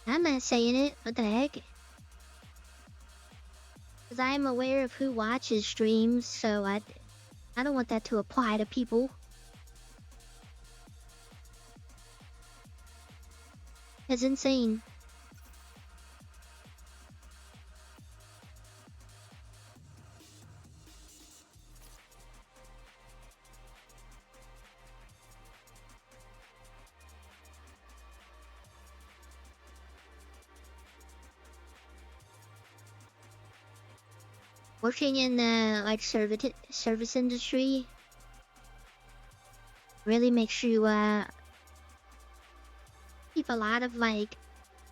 I'm not saying it. What the heck? Because I'm aware of who watches streams, so I don't want that to apply to people. It's insane. Working in the like service industry really makes you keep a lot of like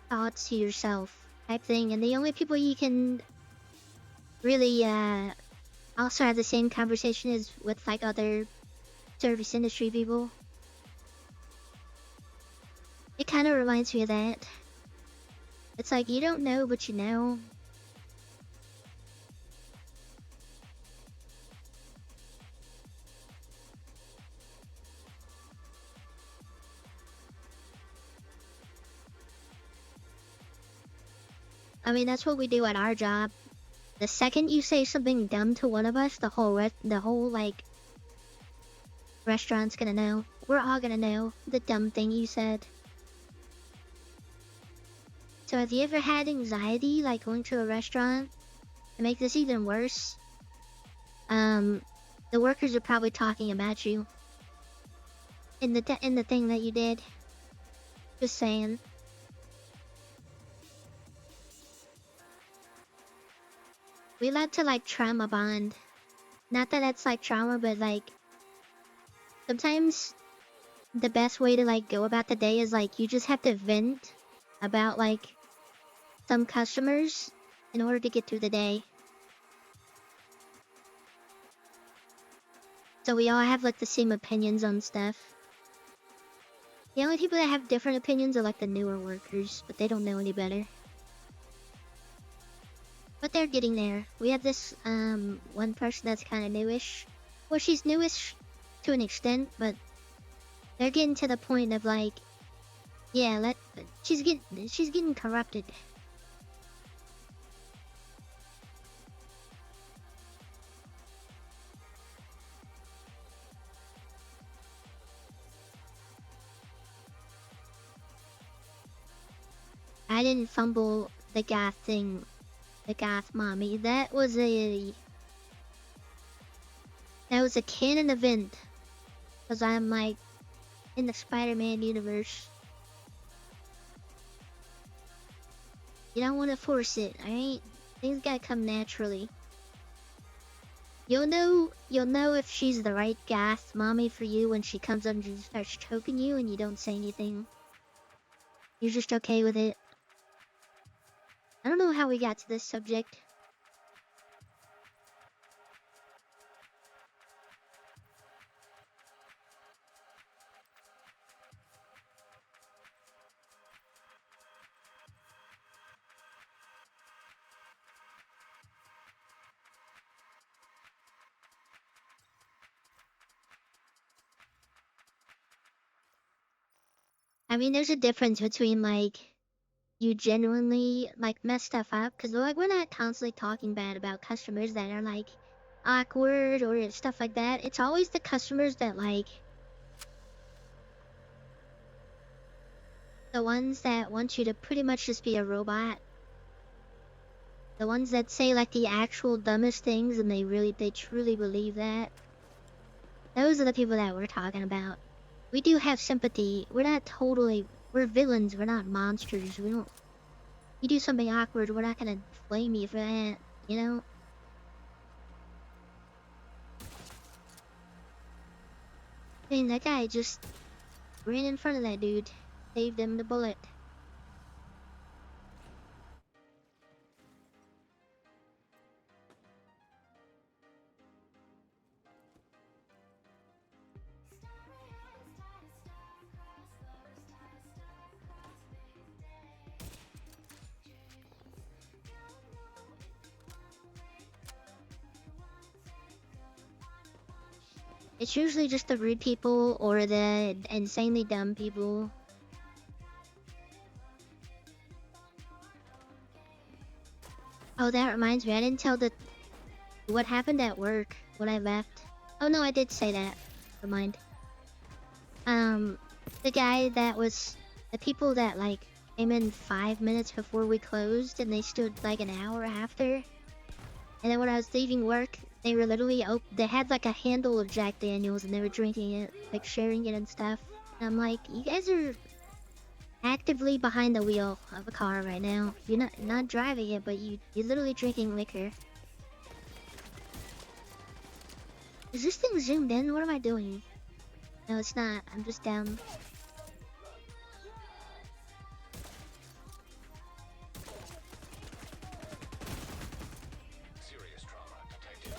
thoughts to yourself type thing, and the only people you can really also have the same conversation is with like other service industry people. It kind of reminds me of that. It's like you don't know but you know. I mean, that's what we do at our job. The second you say something dumb to one of us, the whole like restaurant's gonna know. We're all gonna know the dumb thing you said. So have you ever had anxiety like going to a restaurant? To make this even worse, the workers are probably talking about you in the thing that you did. Just saying. We like to like trauma bond. Not that that's like trauma, but like sometimes the best way to like go about the day is like you just have to vent about like some customers in order to get through the day. So we all have like the same opinions on stuff. The only people that have different opinions are like the newer workers, but they don't know any better. But they're getting there. We have this one person that's kind of newish. Well, she's newish to an extent, but they're getting to the point of like, yeah, she's getting corrupted. I didn't fumble the goth thing. The goth mommy. That was a canon event. Because I'm like in the Spider-Man universe. You don't want to force it, alright? Things gotta come naturally. You'll know if she's the right goth mommy for you when she comes up and just starts choking you and you don't say anything. You're just okay with it. I don't know how we got to this subject. I mean, there's a difference between like you genuinely like mess stuff up, because like we're not constantly talking bad about customers that are like awkward or stuff like that. It's always the customers that like the ones that want you to pretty much just be a robot. The ones that say like the actual dumbest things and they truly believe that. Those are the people that we're talking about. We do have sympathy. We're villains, we're not monsters. You do something awkward, we're not gonna blame you for that, you know? I mean, that guy just ran in front of that dude, saved him the bullet. It's usually just the rude people or the insanely dumb people. Oh, that reminds me, I didn't tell what happened at work when I left. Oh no, I did say that. Never mind. The people that like came in 5 minutes before we closed and they stood like an hour after. And then when I was leaving work, they were literally they had like a handle of Jack Daniels and they were drinking it, like sharing it and stuff. And I'm like, you guys are actively behind the wheel of a car right now. You're not driving it, but you're literally drinking liquor. Is this thing zoomed in? What am I doing? No, it's not. I'm just down. Serious trauma detected.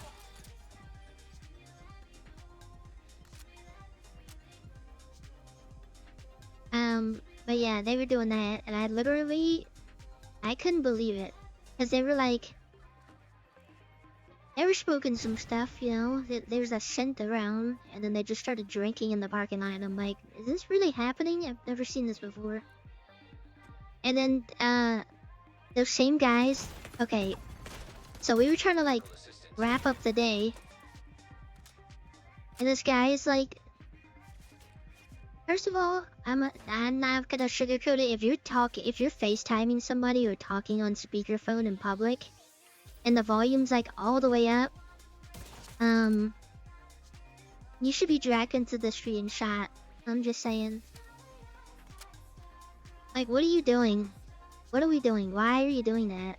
But yeah, they were doing that, and I couldn't believe it. Because they were like, they were smoking some stuff, you know, there's a scent around, and then they just started drinking in the parking lot, and I'm like, is this really happening? I've never seen this before. And then, those same guys, okay, so we were trying to like, wrap up the day, and this guy is like, first of all, I'm not gonna sugarcoat it. If you're FaceTiming somebody or talking on speakerphone in public, and the volume's like all the way up, you should be dragged into the street and shot. I'm just saying. Like, what are you doing? What are we doing? Why are you doing that?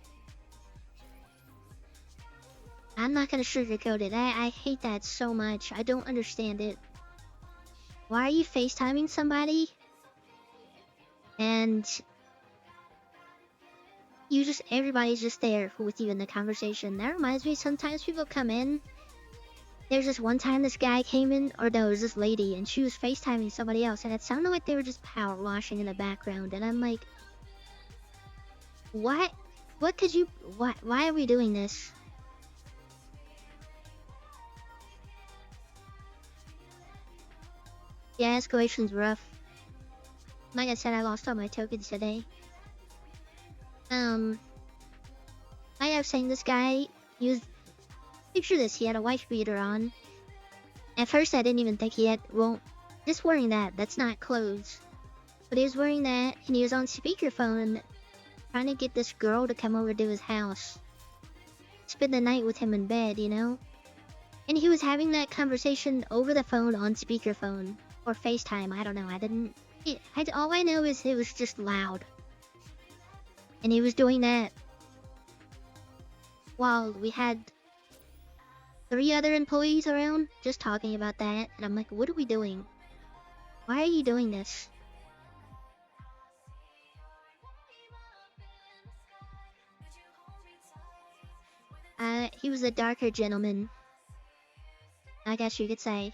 I'm not gonna sugarcoat it. I hate that so much. I don't understand it. Why are you FaceTiming somebody? And everybody's just there with you in the conversation. That reminds me, sometimes people come in. There's this one time this guy came in, or no, it was this lady, and she was FaceTiming somebody else, and it sounded like they were just power washing in the background, and I'm like, what? Why are we doing this? Yeah, escalation's rough. Like I said, I lost all my tokens today. Like I was saying, this guy, picture this, he had a wife beater on. At first I didn't even think he had, well, just wearing that's not clothes. But he was wearing that, and he was on speakerphone, trying to get this girl to come over to his house. Spend the night with him in bed, you know? And he was having that conversation over the phone on speakerphone. Or FaceTime, I don't know, all I know is it was just loud. And he was doing that while we had 3 other employees around, just talking about that. And I'm like, what are we doing? Why are you doing this? He was a darker gentleman, I guess you could say.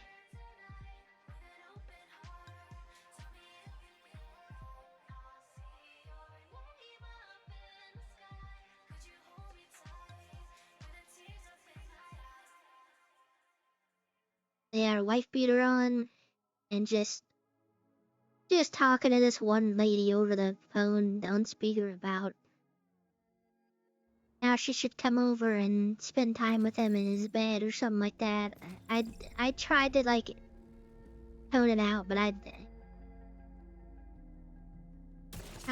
They had a wife beater on, and just just talking to this one lady over the phone on speaker about how she should come over and spend time with him in his bed or something like that. I tried to like tone it out, but I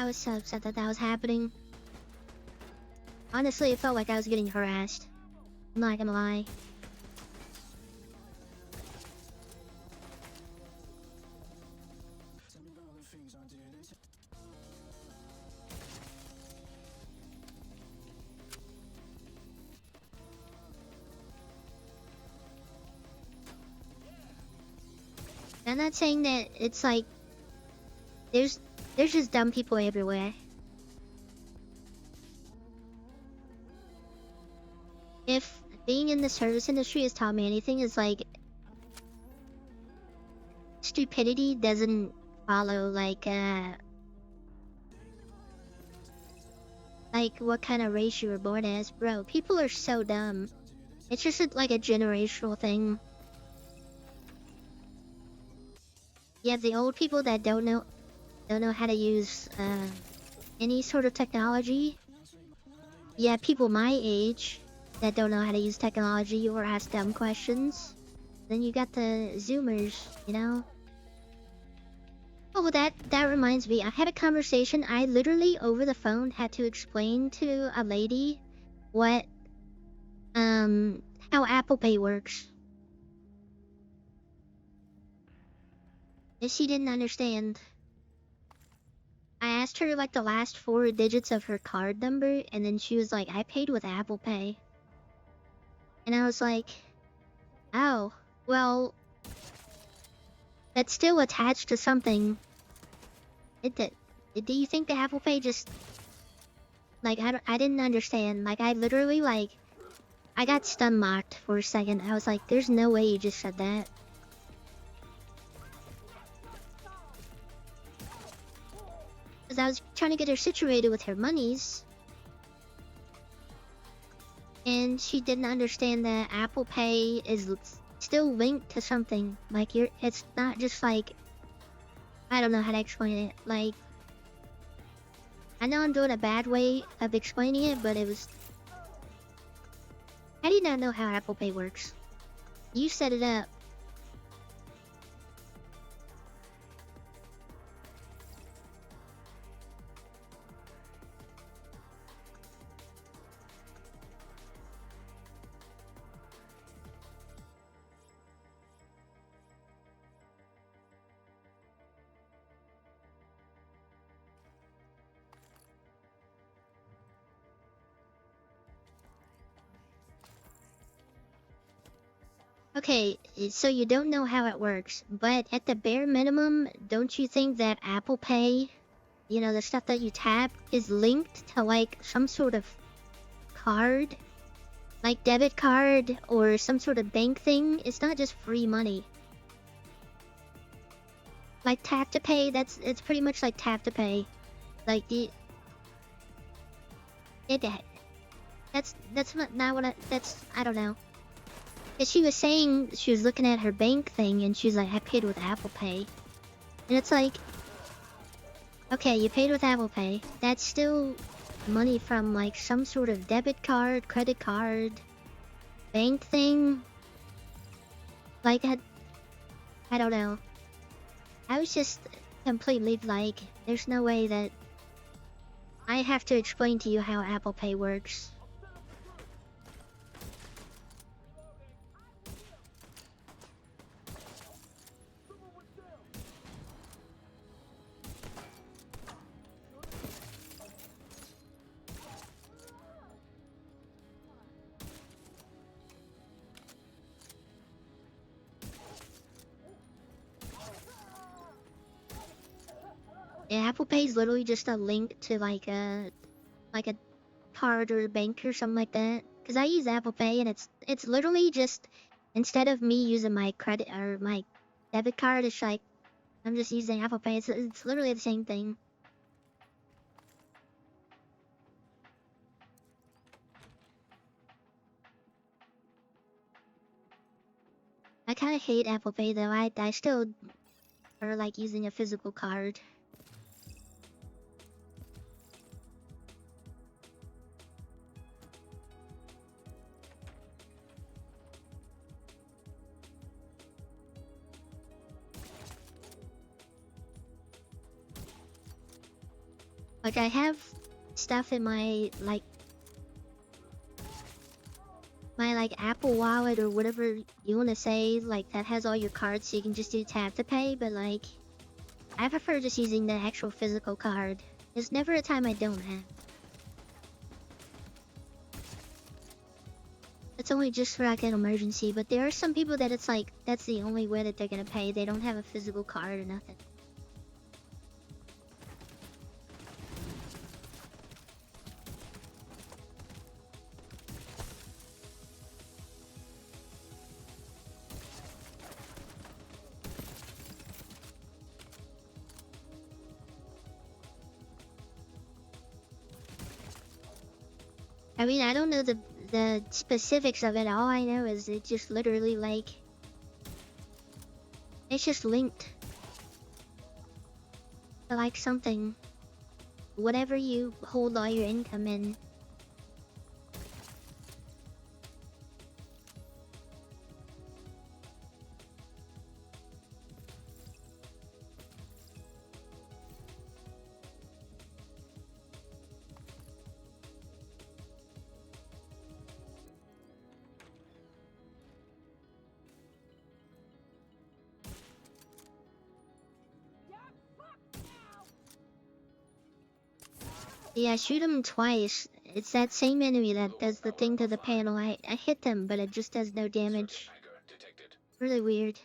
was so upset that was happening. Honestly, it felt like I was getting harassed. I'm not gonna lie. I'm not saying that it's like there's just dumb people everywhere. If being in the service industry has taught me anything, is like stupidity doesn't follow like what kind of race you were born as, bro. People are so dumb. It's just like a generational thing. You have the old people that don't know how to use any sort of technology. You have people my age that don't know how to use technology or ask dumb questions. Then you got the Zoomers, you know? Oh, well, that reminds me. I had a conversation. I literally, over the phone, had to explain to a lady what, how Apple Pay works. If she didn't understand. I asked her, like, the last 4 digits of her card number, and then she was like, I paid with Apple Pay. And I was like, oh, well, that's still attached to something. Do you think the Apple Pay just... Like, I didn't understand. Like, I literally, like... I got stun-locked for a second. I was like, there's no way you just said that. Because I was trying to get her situated with her monies. And she didn't understand that Apple Pay is still linked to something. Like, it's not just like... I don't know how to explain it. Like... I know I'm doing a bad way of explaining it, but it was... How do you not know how Apple Pay works? You set it up. Okay, so you don't know how it works, but at the bare minimum, don't you think that Apple Pay, you know, the stuff that you tap, is linked to like some sort of card? Like debit card or some sort of bank thing? It's not just free money. Like tap to pay, it's pretty much like tap to pay. Like that's not what I don't know. She was saying she was looking at her bank thing and she's like, I paid with Apple Pay. And it's like, okay, you paid with Apple Pay. That's still money from like some sort of debit card, credit card, bank thing. Like, I don't know. I was just completely like, there's no way that I have to explain to you how Apple Pay works. Yeah, Apple Pay is literally just a link to like a card or a bank or something like that. Cause I use Apple Pay and it's literally just, instead of me using my credit or my debit card, it's like I'm just using Apple Pay. It's literally the same thing. I kind of hate Apple Pay though. I still or like using a physical card. Like I have stuff in my like Apple Wallet or whatever you want to say, like that has all your cards, so you can just do tap to pay. But like, I prefer just using the actual physical card. There's never a time I don't have. It's only just for like an emergency. But there are some people that it's like that's the only way that they're gonna pay. They don't have a physical card or nothing. I mean, I don't know the specifics of it. All I know is it just literally like it's just linked to like something, whatever you hold all your income in. Yeah, shoot him twice. It's that same enemy that does the thing to the panel. I hit them, but it just does no damage. Really weird.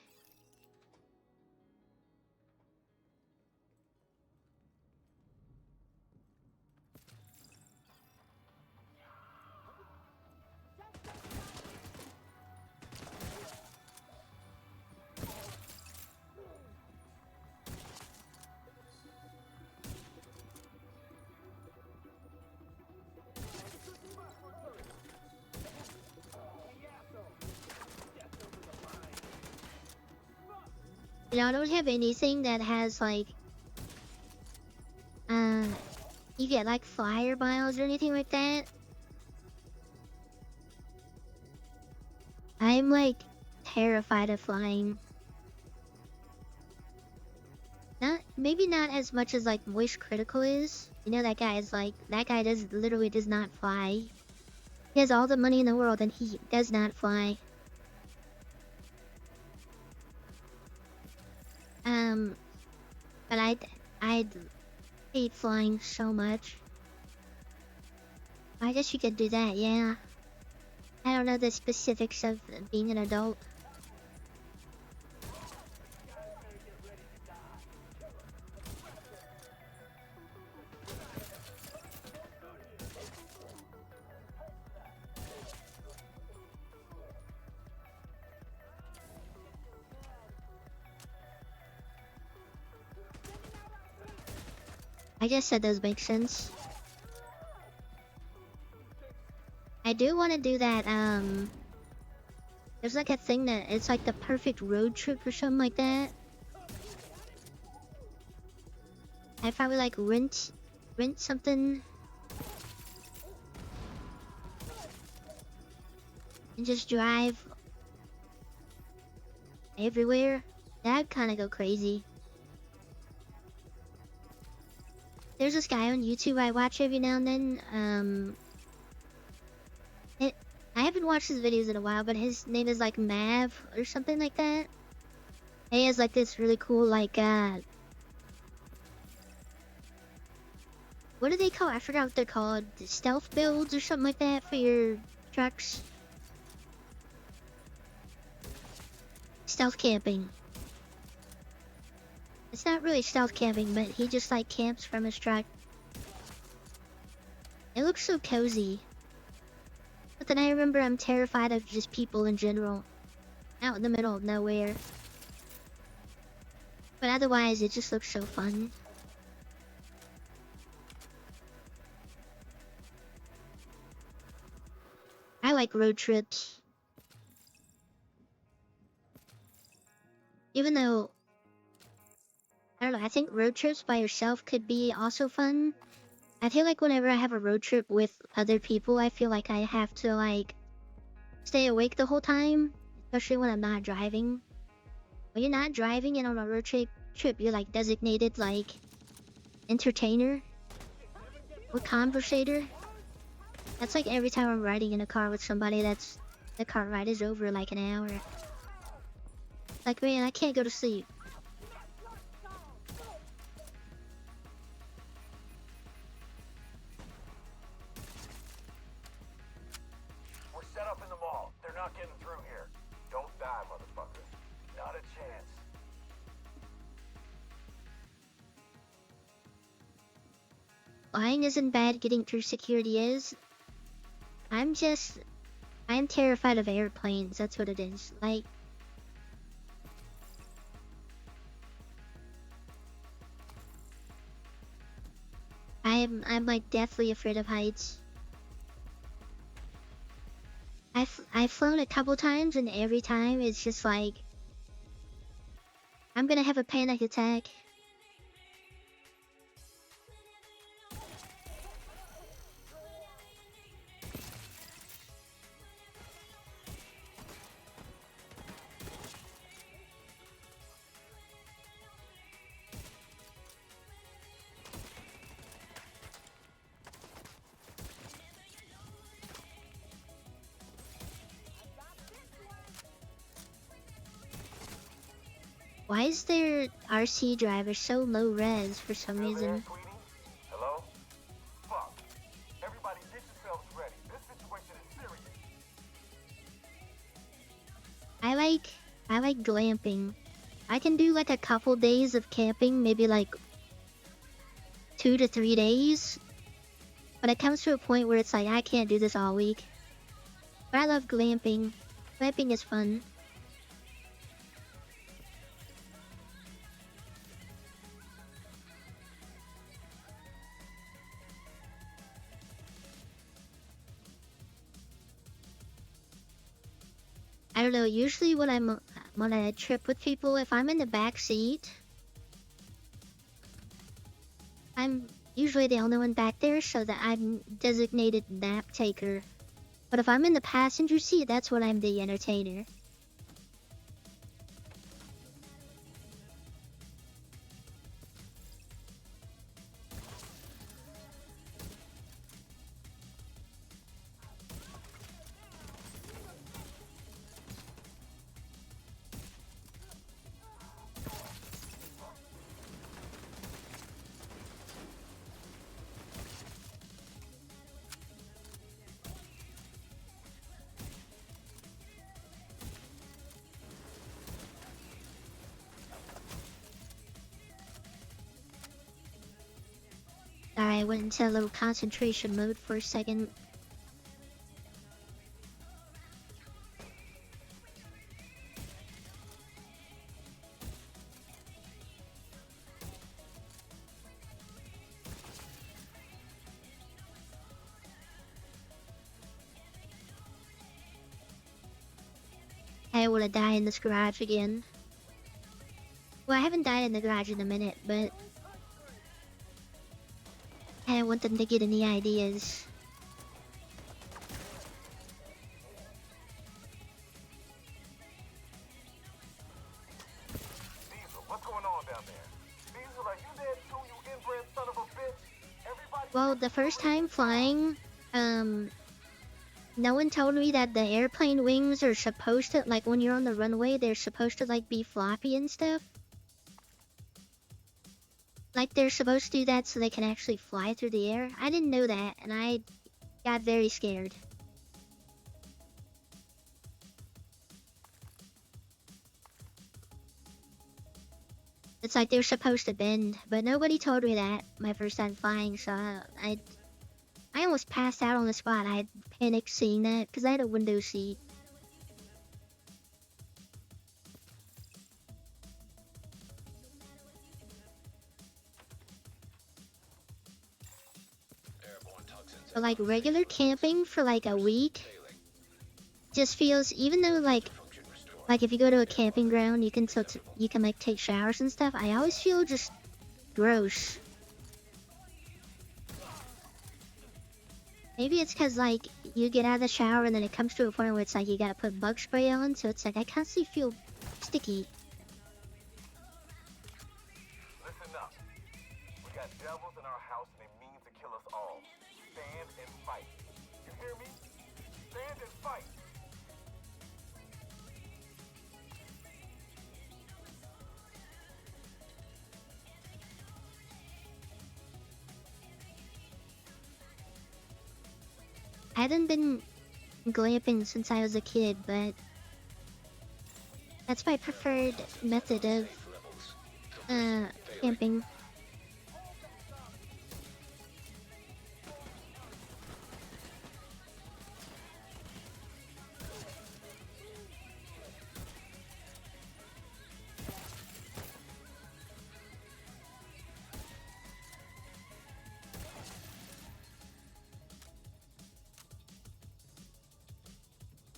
You know, I don't have anything that has like you get like flyer miles or anything like that. I'm like terrified of flying. Maybe not as much as like Moist Critical is. You know, that guy is like, that guy literally does not fly. He has all the money in the world and he does not fly. But I'd hate flying so much. I guess you could do that, yeah. I don't know the specifics of being an adult. I guess that does make sense. I do want to do that, there's like a thing that it's like the perfect road trip or something like that. I'd probably like rent something and just drive everywhere. That'd kind of go crazy. There's this guy on YouTube I watch every now and then. I haven't watched his videos in a while, but his name is like Mav or something like that. And he has like this really cool like what do they call? I forgot what they're called. Stealth builds or something like that for your trucks. Stealth camping. It's not really stealth camping, but he just like camps from his truck. It looks so cozy. But then I remember I'm terrified of just people in general. Out in the middle of nowhere. But otherwise, it just looks so fun. I like road trips. Even though I don't know, I think road trips by yourself could be also fun. I feel like whenever I have a road trip with other people, I feel like I have to like stay awake the whole time, especially when I'm not driving. When you're not driving and on a road trip, you're like designated like entertainer or conversator. That's like every time I'm riding in a car with somebody, that's the car ride is over like an hour. Like, man, I can't go to sleep. We're set up in the mall. They're not getting through here. Don't die, motherfuckers. Not a chance. Flying isn't bad, getting through security is. I'm terrified of airplanes, that's what it is. Like, I'm like deathly afraid of heights. I've flown a couple times and every time it's just like I'm gonna have a panic attack. Why is their RC driver so low res for some reason? Hello? Fuck. Everybody get yourselves ready. This situation is serious. I like glamping. I can do like a couple days of camping, maybe like 2 to 3 days. But it comes to a point where it's like I can't do this all week. But I love glamping. Glamping is fun. I don't know, usually when I'm on a trip with people, if I'm in the back seat, I'm usually the only one back there, so that I'm designated nap taker. But if I'm in the passenger seat, that's when I'm the entertainer. Sorry, I went into a little concentration mode for a second. I don't want to die in this garage again. Well, I haven't died in the garage in a minute, but I don't want them to get any ideas. Diesel, what's going on down there? Diesel, are you there too, you inbred son of a bitch? Everybody... Well, the first time flying, no one told me that the airplane wings are supposed to, like when you're on the runway, they're supposed to like be floppy and stuff. Like they're supposed to do that so they can actually fly through the air. I didn't know that, and I got very scared. It's like they're supposed to bend, but nobody told me that my first time flying, so I almost passed out on the spot. I had panicked seeing that because I had a window seat. But like regular camping for like a week just feels, even though like Like if you go to a camping ground, you can like take showers and stuff. I always feel just gross. Maybe it's because like you get out of the shower and then it comes to a point where it's like you gotta put bug spray on, so it's like I constantly feel sticky. Listen up. We got devils in our house and they mean to kill us all. Stand and fight. You hear me? Stand and fight. I haven't been glamping since I was a kid, but that's my preferred method of camping.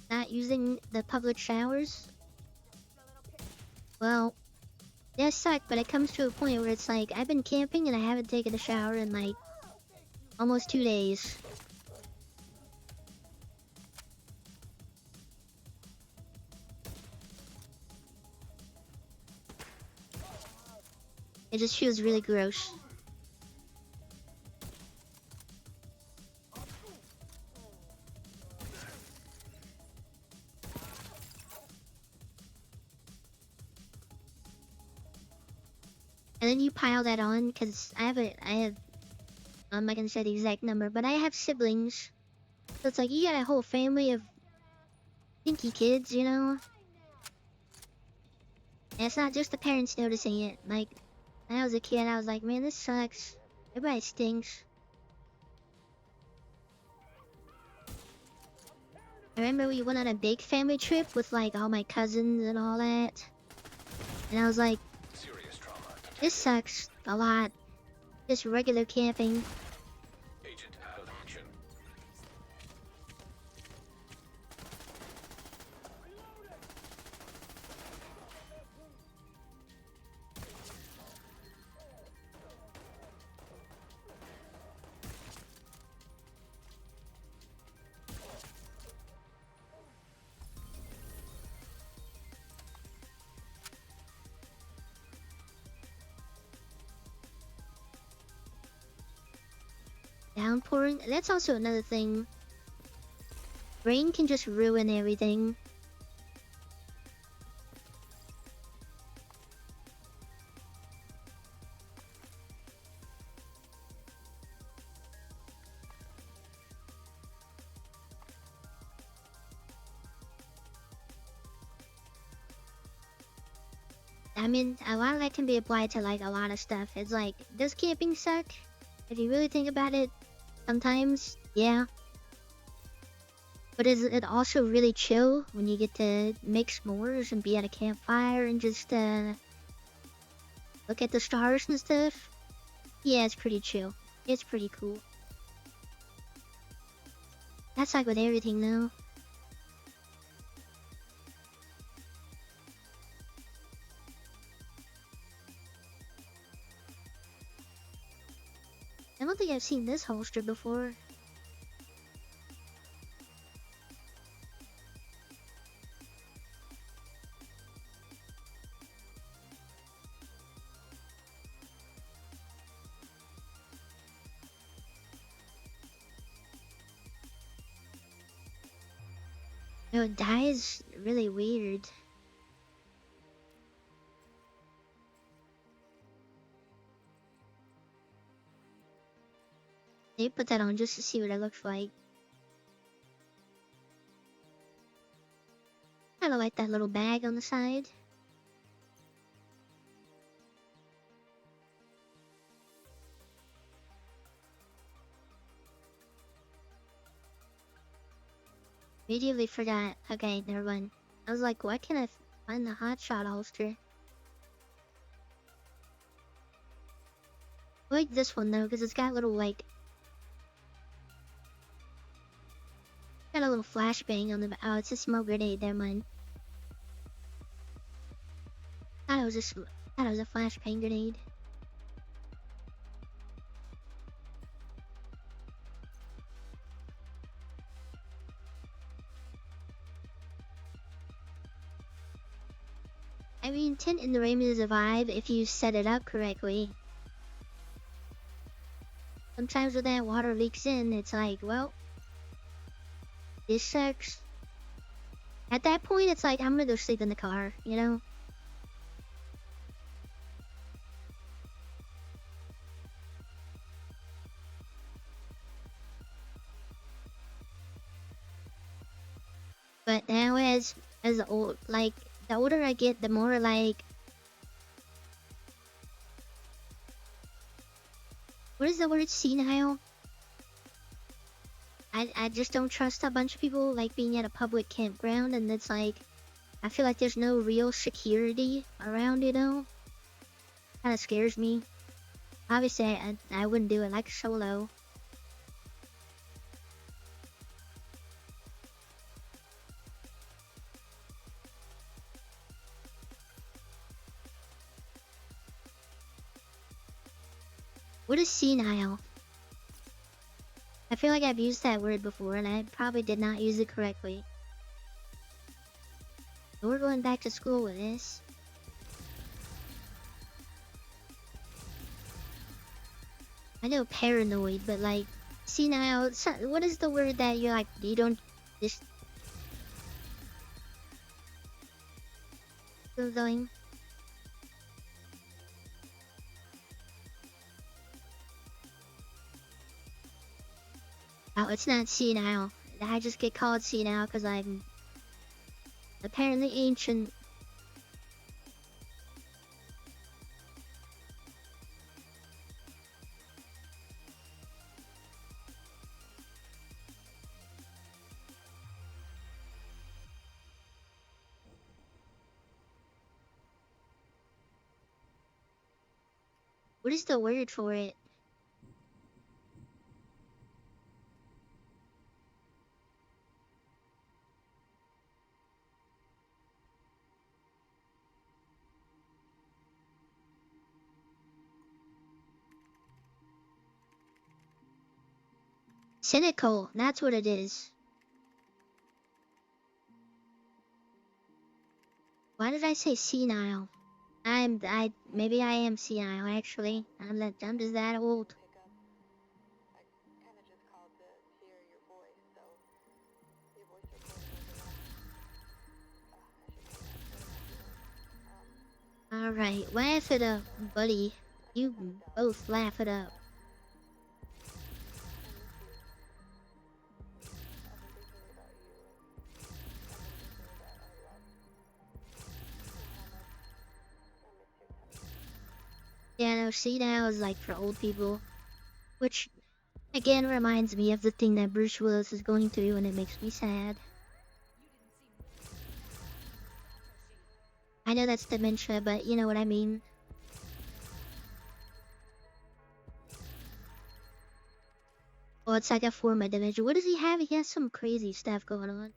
Not using the public showers? Well, that suck, but it comes to a point where it's like, I've been camping and I haven't taken a shower in like almost 2 days. It just feels really gross. And then you pile that on, because I'm not gonna say the exact number, but I have siblings. So it's like, you got a whole family of pinky kids, you know? And it's not just the parents noticing it. Like, when I was a kid, I was like, man, this sucks. Everybody stinks. I remember we went on a big family trip with like all my cousins and all that. And I was like, this sucks a lot. Just regular camping. Agent out of action. Downpouring, that's also another thing. Rain can just ruin everything. I mean, a lot of that can be applied to like a lot of stuff. It's like, does camping suck? If you really think about it, sometimes, yeah. But is it also really chill when you get to make s'mores and be at a campfire and just look at the stars and stuff? Yeah, it's pretty chill. It's pretty cool. That's like with everything though. I don't think I've seen this holster before. No, dye is really weird. They put that on just to see what it looks like. Kinda like that little bag on the side. Immediately forgot. Okay, never mind. I was like, why can't I find the hotshot holster? I like this one though, because it's got little like got a little flashbang on the. Oh, it's a smoke grenade. Never mind. thought it was a flashbang grenade. I mean, tent in the rain is a vibe if you set it up correctly. Sometimes when that water leaks in, it's like, well, this sucks. At that point, it's like, I'm gonna go sleep in the car, you know? But now as the older I get, the more like, what is the word, senile? I just don't trust a bunch of people like being at a public campground, and it's like, I feel like there's no real security around, you know? Kinda scares me. Obviously, I wouldn't do it like solo. What is senile? I feel like I've used that word before and I probably did not use it correctly. So we're going back to school with this. I know paranoid, but like senile, what is the word that you're like, you don't just still going? Oh, it's not senile. I just get called senile because I'm apparently ancient. What is the word for it? Cynical, that's what it is. Why did I say senile? Maybe I am senile actually. I'm just that old. Alright, laugh it up, buddy. You both laugh it up. Yeah, no, senile is like for old people. Which, again, reminds me of the thing that Bruce Willis is going through and it makes me sad. I know that's dementia, but you know what I mean. Well, it's like a form of dementia. What does he have? He has some crazy stuff going on.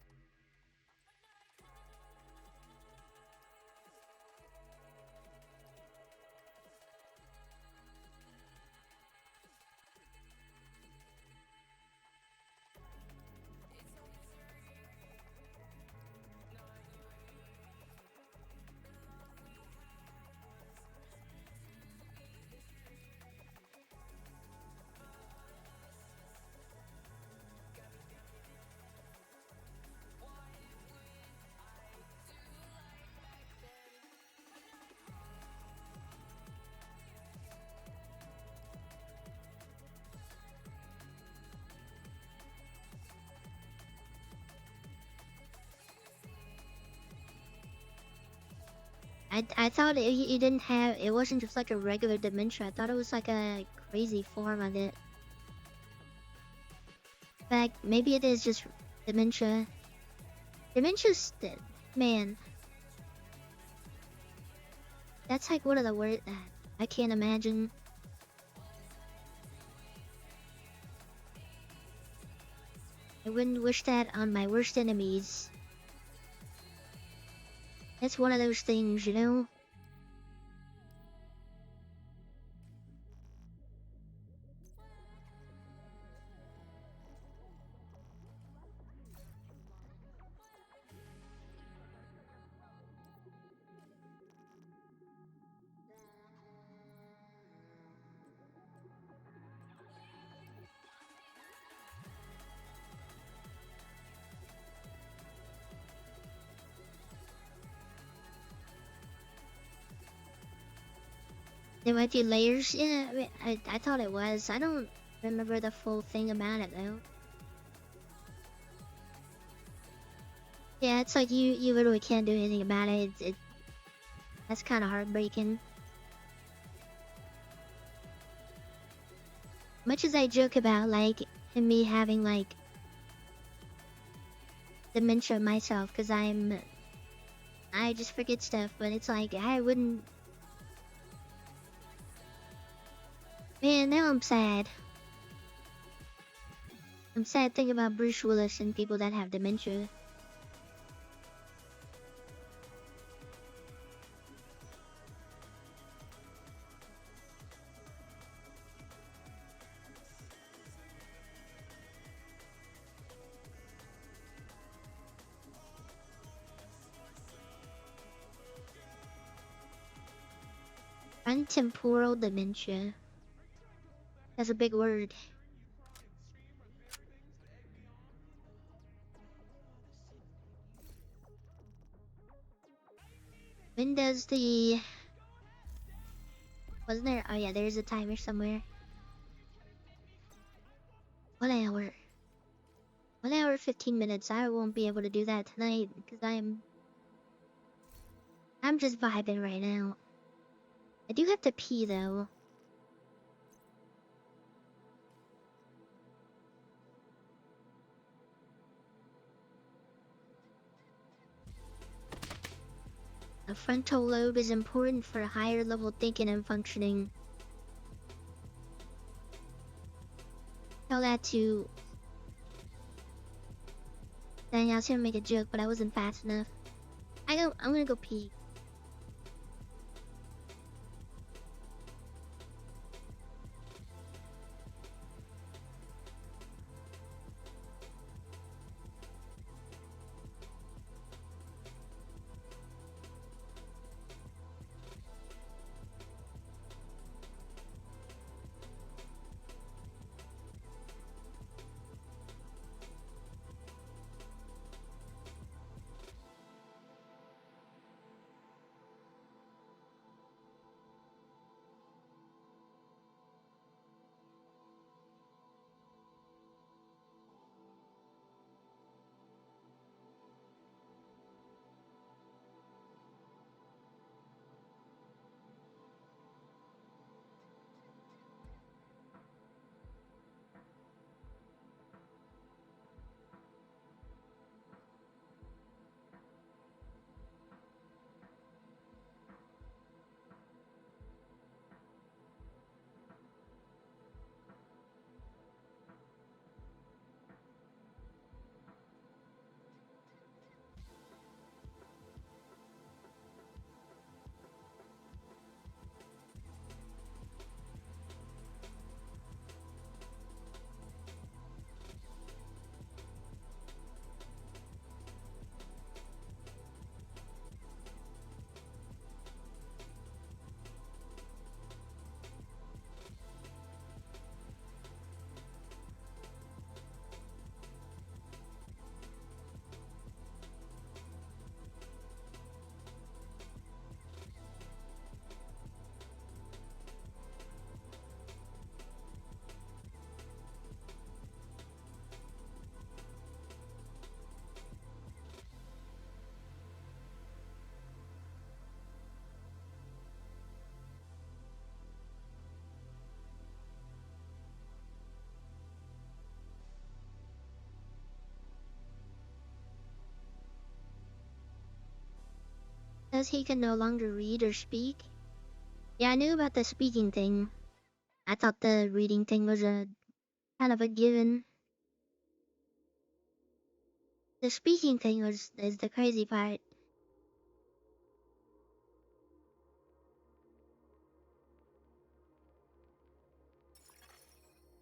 I thought it didn't have, it wasn't just like a regular dementia. I thought it was like a crazy form of it. In fact, maybe it is just dementia. Dementia's, man. That's like one of the words that I can't imagine. I wouldn't wish that on my worst enemies. It's one of those things, you know? They might do layers. Yeah, I, mean, I thought it was. I don't remember the full thing about it though. Yeah, it's like you literally can't do anything about it. That's kind of heartbreaking. Much as I joke about like me having like dementia myself, cause I just forget stuff, but it's like I wouldn't. Man, now I'm sad. I'm sad thinking about Bruce Willis and people that have dementia. Untemporal dementia. That's a big word. When does the... Wasn't there? Oh yeah, there's a timer somewhere. 1 hour. 1 hour 15 minutes. I won't be able to do that tonight because I'm just vibing right now. I do have to pee though. The frontal lobe is important for higher level thinking and functioning. Tell that to... Dang, I was gonna make a joke, but I wasn't fast enough. I'm gonna go pee. Says he can no longer read or speak. Yeah, I knew about the speaking thing. I thought the reading thing was a kind of a given. The speaking thing is the crazy part.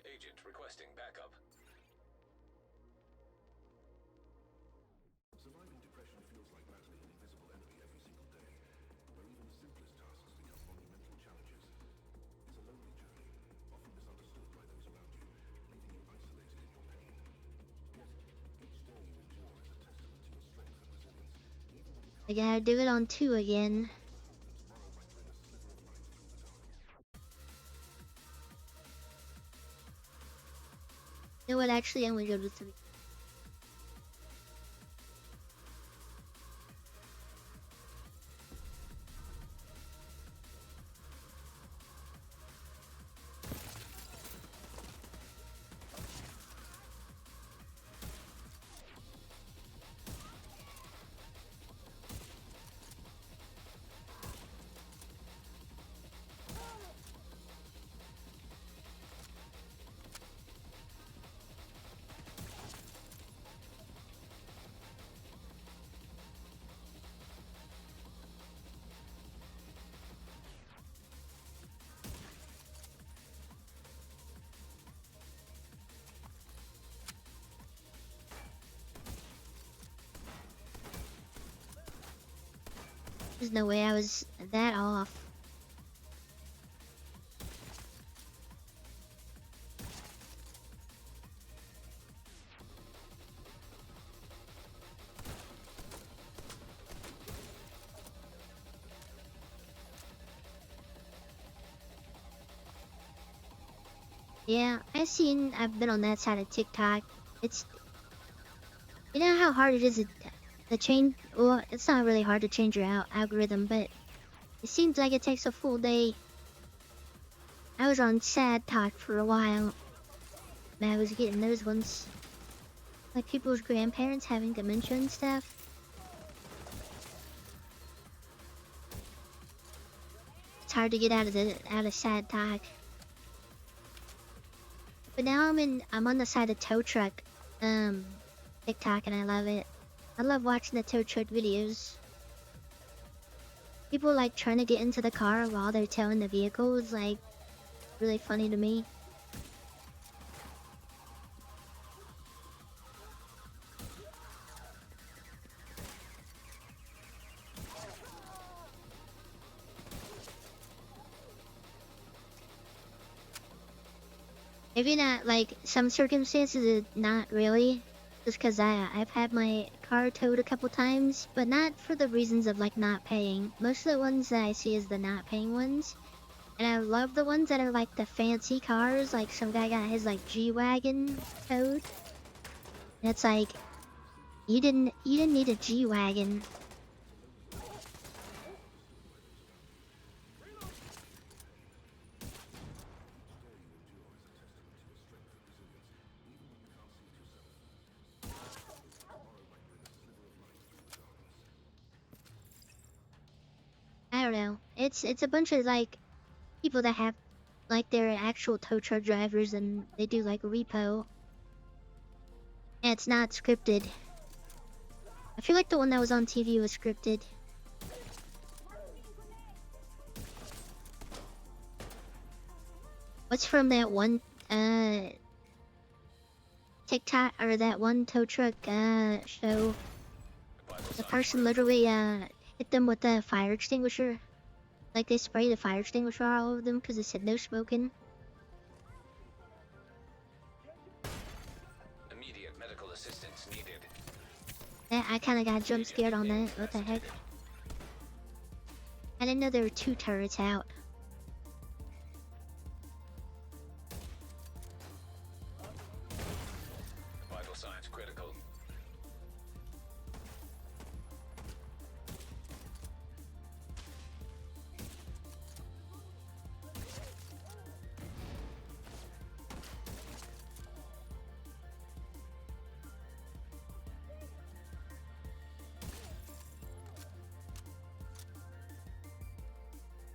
Agent requesting backup. Surviving depression feels like battling an invisible enemy every single day, where even the simplest tasks become monumental challenges. It's a lonely journey, often misunderstood by those around you, leaving you isolated in your pain. Yet, each day you endure is a testament to your strength and resilience, even when you I gotta do it on 2 again. what? Actually, I'm gonna go to 3. There's no way I was that off. Yeah, I've been on that side of TikTok. It's, you know how hard it is to change, well, it's not really hard to change your algorithm, but it seems like it takes a full day. I was on Sad Talk for a while, and I was getting those ones. Like people's grandparents having dementia and stuff. It's hard to get out of Sad Talk. But now I'm on the side of tow truck TikTok, and I love it. I love watching the tow truck videos. People like trying to get into the car while they're towing the vehicle is like really funny to me. Maybe not, like, some circumstances, not really. Just because I've had my car towed a couple times, but not for the reasons of, like, not paying. Most of the ones that I see is the not paying ones. And I love the ones that are, like, the fancy cars. Like, some guy got his, like, G-Wagon towed. And it's like, you didn't need a G-Wagon. I don't know. It's a bunch of like people that have like they're actual tow truck drivers and they do like repo. And it's not scripted. I feel like the one that was on TV was scripted. What's from that one TikTok or that one tow truck show? The person literally hit them with a fire extinguisher. Like they sprayed the fire extinguisher all over them because it said no smoking. Immediate medical assistance needed. Yeah, I kind of got jump scared on that. What the heck? I didn't know there were 2 turrets out. Vital signs critical.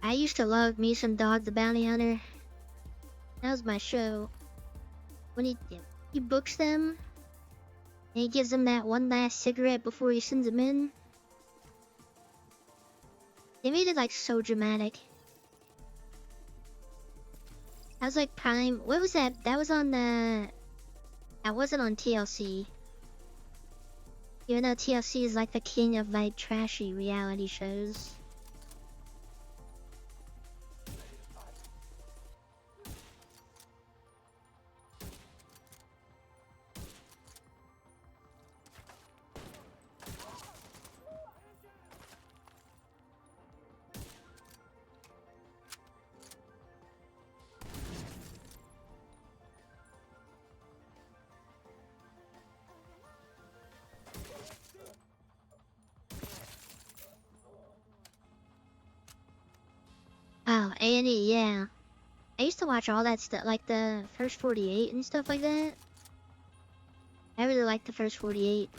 I used to love me some Dog the Bounty Hunter. That was my show. When he books them, and he gives them that one last cigarette before he sends them in. They made it like so dramatic. That was like prime. What was that? That was on the. That wasn't on TLC. Even though TLC is like the king of like trashy reality shows. A&E, yeah. I used to watch all that stuff, like the first 48 and stuff like that. I really like the first 48.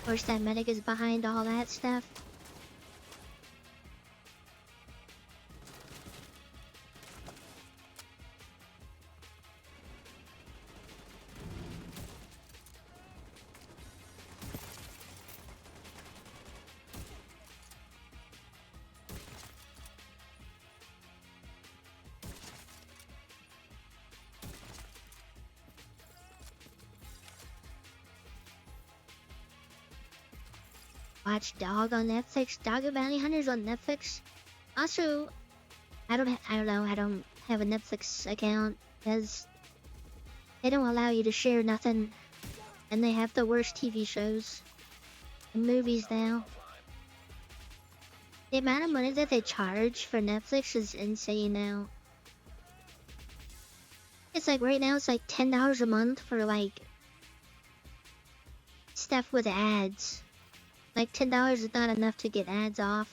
Of course, that medic is behind all that stuff. Watch Dog on Netflix. Dog and Bounty Hunters on Netflix. Also, I don't know. I don't have a Netflix account because they don't allow you to share nothing, and they have the worst TV shows and movies now. The amount of money that they charge for Netflix is insane now. It's like right now it's like $10 a month for like stuff with ads. Like $10 is not enough to get ads off.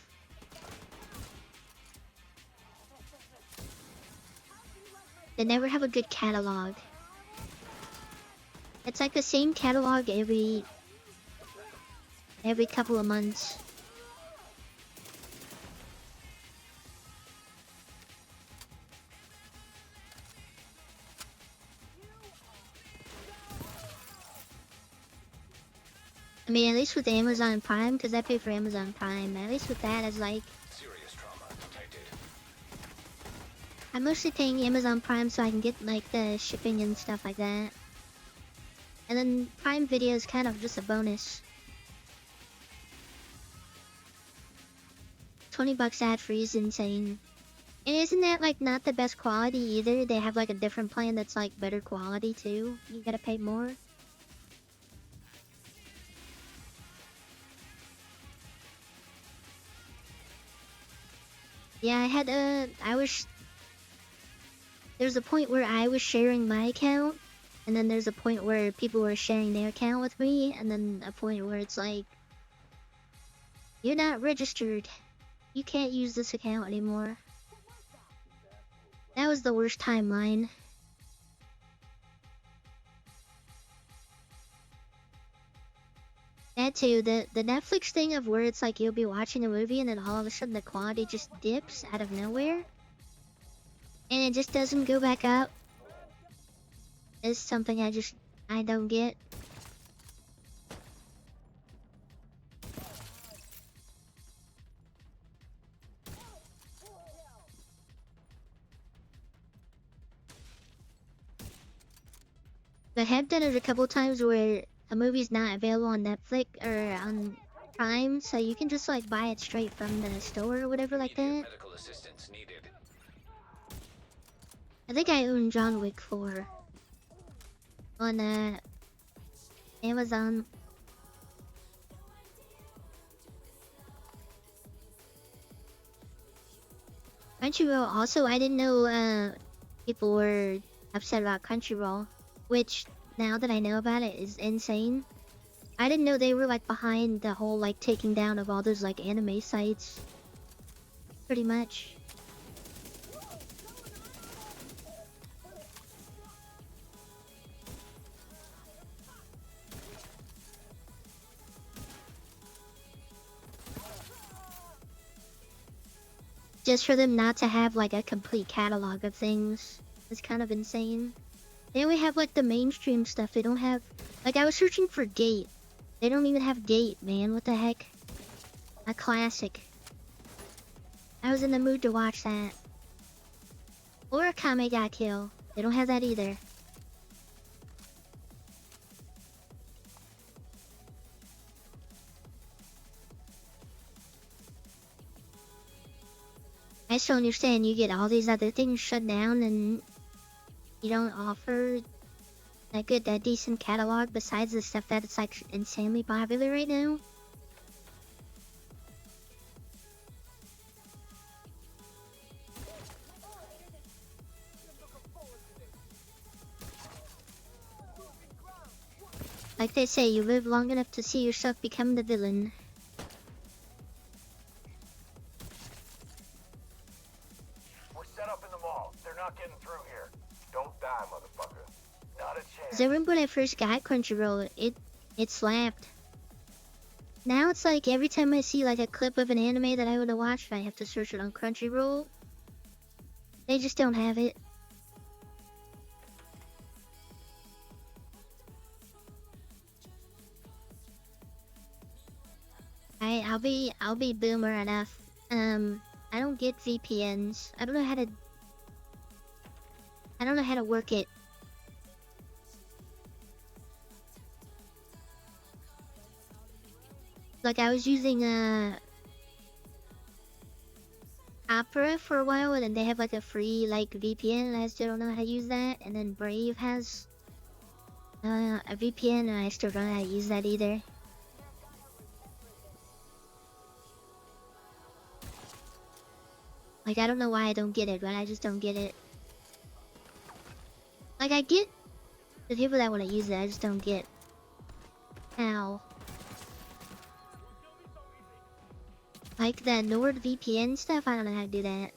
They never have a good catalog. It's like the same catalog every couple of months. I mean, at least with Amazon Prime, because I pay for Amazon Prime, at least with that, it's like... Serious trauma detected. I'm mostly paying Amazon Prime so I can get, like, the shipping and stuff like that. And then Prime Video is kind of just a bonus. $20 ad-free is insane. And isn't that, like, not the best quality either? They have, like, a different plan that's, like, better quality, too. You gotta pay more. Yeah, there's a point where I was sharing my account, and then there's a point where people were sharing their account with me, and then a point where it's like, you're not registered. You can't use this account anymore. That was the worst timeline. That too, the Netflix thing of where it's like you'll be watching a movie and then all of a sudden the quality just dips out of nowhere. And it just doesn't go back up. Is something I don't get. I have done it a couple times where a movie's not available on Netflix or on Prime, so you can just like buy it straight from the store or whatever like that. Medical assistance needed. I think I own John Wick 4 on Amazon. Crunchyroll also, I didn't know people were upset about Crunchyroll, which now that I know about it is insane. I didn't know they were like behind the whole like taking down of all those like anime sites. Pretty much. Just for them not to have like a complete catalog of things is kind of insane. They only have like the mainstream stuff. They don't have, like, I was searching for Gate. They don't even have Gate, man. What the heck? A classic. I was in the mood to watch that. Or a Kame ga Kill. They don't have that either. I still understand you get all these other things shut down and you don't offer like a decent catalog besides the stuff that's like insanely popular right now. Like they say, you live long enough to see yourself become the villain. We're set up in the mall. They're not getting through here. Don't die, motherfucker. Not a chance. Cause I remember when I first got Crunchyroll, it slapped. Now it's like every time I see like a clip of an anime that I would have watched, I have to search it on Crunchyroll. They just don't have it. I'll be boomer enough. I don't get VPNs. I don't know how to work it. Like I was using Opera for a while, and then they have like a free like VPN, and I still don't know how to use that. And then Brave has a VPN, and I still don't know how to use that either. Like, I don't know why I don't get it, but I just don't get it. Like, I get the people that want to use it, I just don't get how. Like, the NordVPN stuff, I don't know how to do that.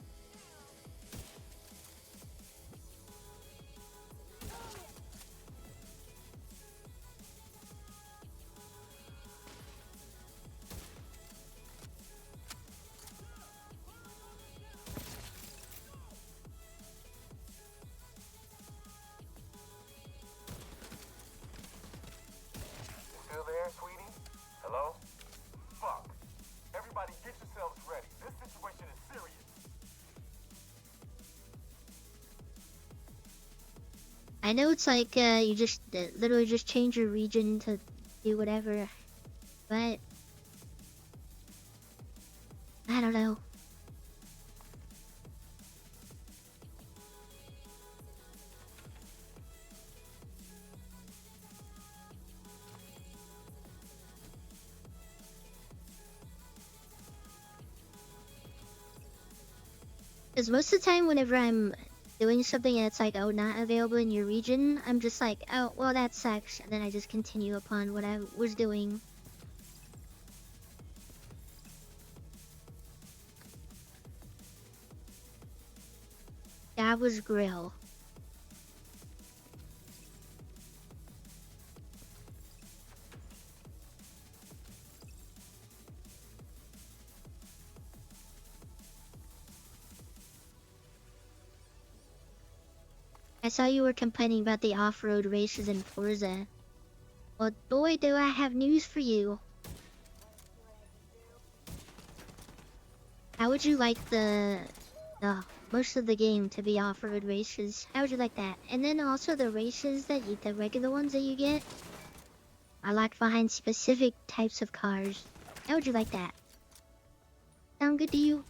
Still there, sweetie? Hello? Fuck. Everybody get yourselves ready. This situation is serious. I know it's like, you just literally just change your region to do whatever, but I don't know. Because most of the time, whenever I'm doing something and it's like, oh, not available in your region, I'm just like, oh, well, that sucks. And then I just continue upon what I was doing. That was Grill. I saw you were complaining about the off-road races in Forza. Well, boy, do I have news for you. How would you like most of the game to be off-road races? How would you like that? And then also the races the regular ones that you get are locked behind specific types of cars. How would you like that? Sound good to you?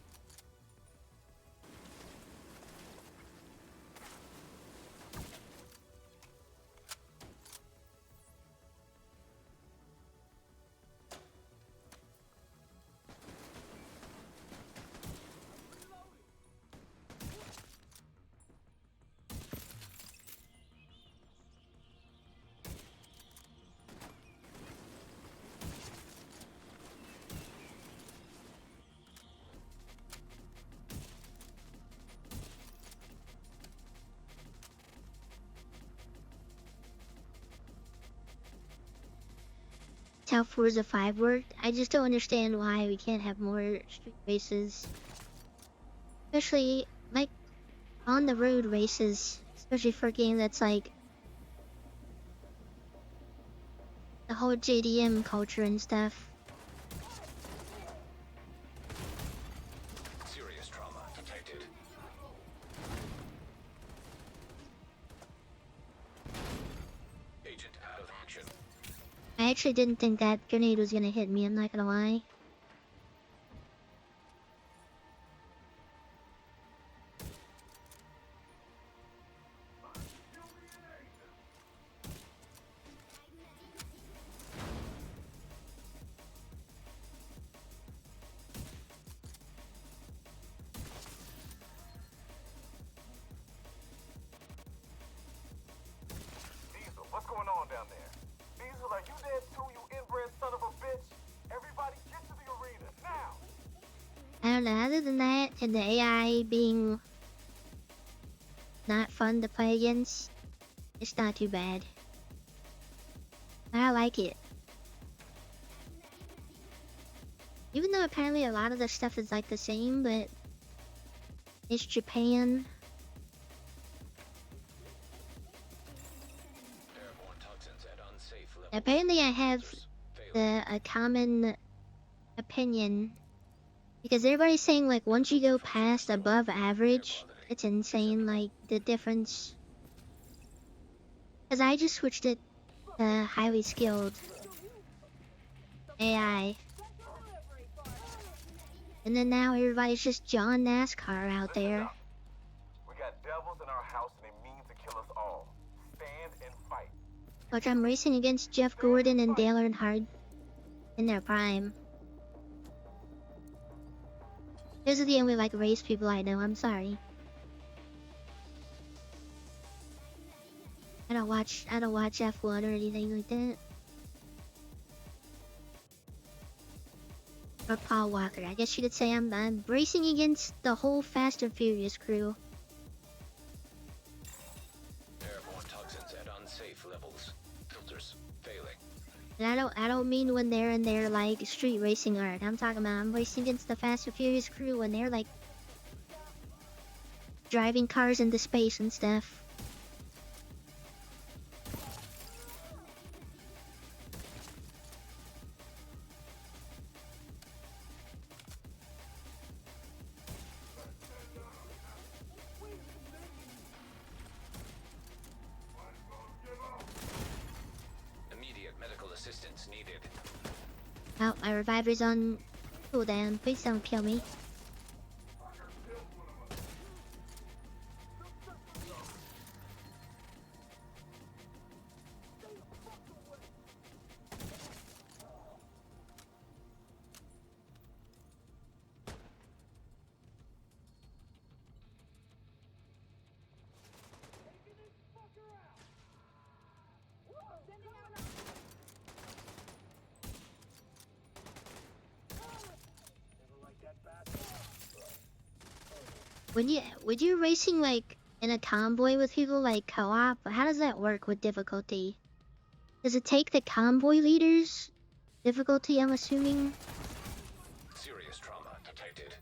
How Forza 5 worked. I just don't understand why we can't have more street races. Especially, like, on the road races. Especially for a game that's like the whole JDM culture and stuff. Serious trauma detected. Agent out of action. I actually didn't think that grenade was gonna hit me, I'm not gonna lie. I don't know, other than that, and the AI being not fun to play against, it's not too bad. I like it. Even though apparently a lot of the stuff is like the same, but it's Japan. Airborne toxins at unsafe levels. Apparently I have a common opinion. Because everybody's saying like once you go past above average, it's insane, like the difference. Because I just switched it to highly skilled AI. And then now everybody's just John NASCAR out there. We got devils in our house and they mean to kill us all. Stand and fight. Which I'm racing against Jeff Gordon and Dale Earnhardt in their prime. Those are the only like race people I know, I'm sorry. I don't watch F1 or anything like that. Or Paul Walker. I guess you could say I'm racing against the whole Fast and Furious crew. Airborne toxins at unsafe levels. Filters failing. And I don't mean when they're in their like street racing art. I'm talking about I'm racing against the Fast and Furious crew when they're like driving cars into space and stuff. Immediate medical assistance needed. Oh, my reviver's on cooldown. Please don't kill me. When you're racing like in a convoy with people like co-op, how does that work with difficulty? Does it take the convoy leaders difficulty, I'm assuming? Serious trauma detected.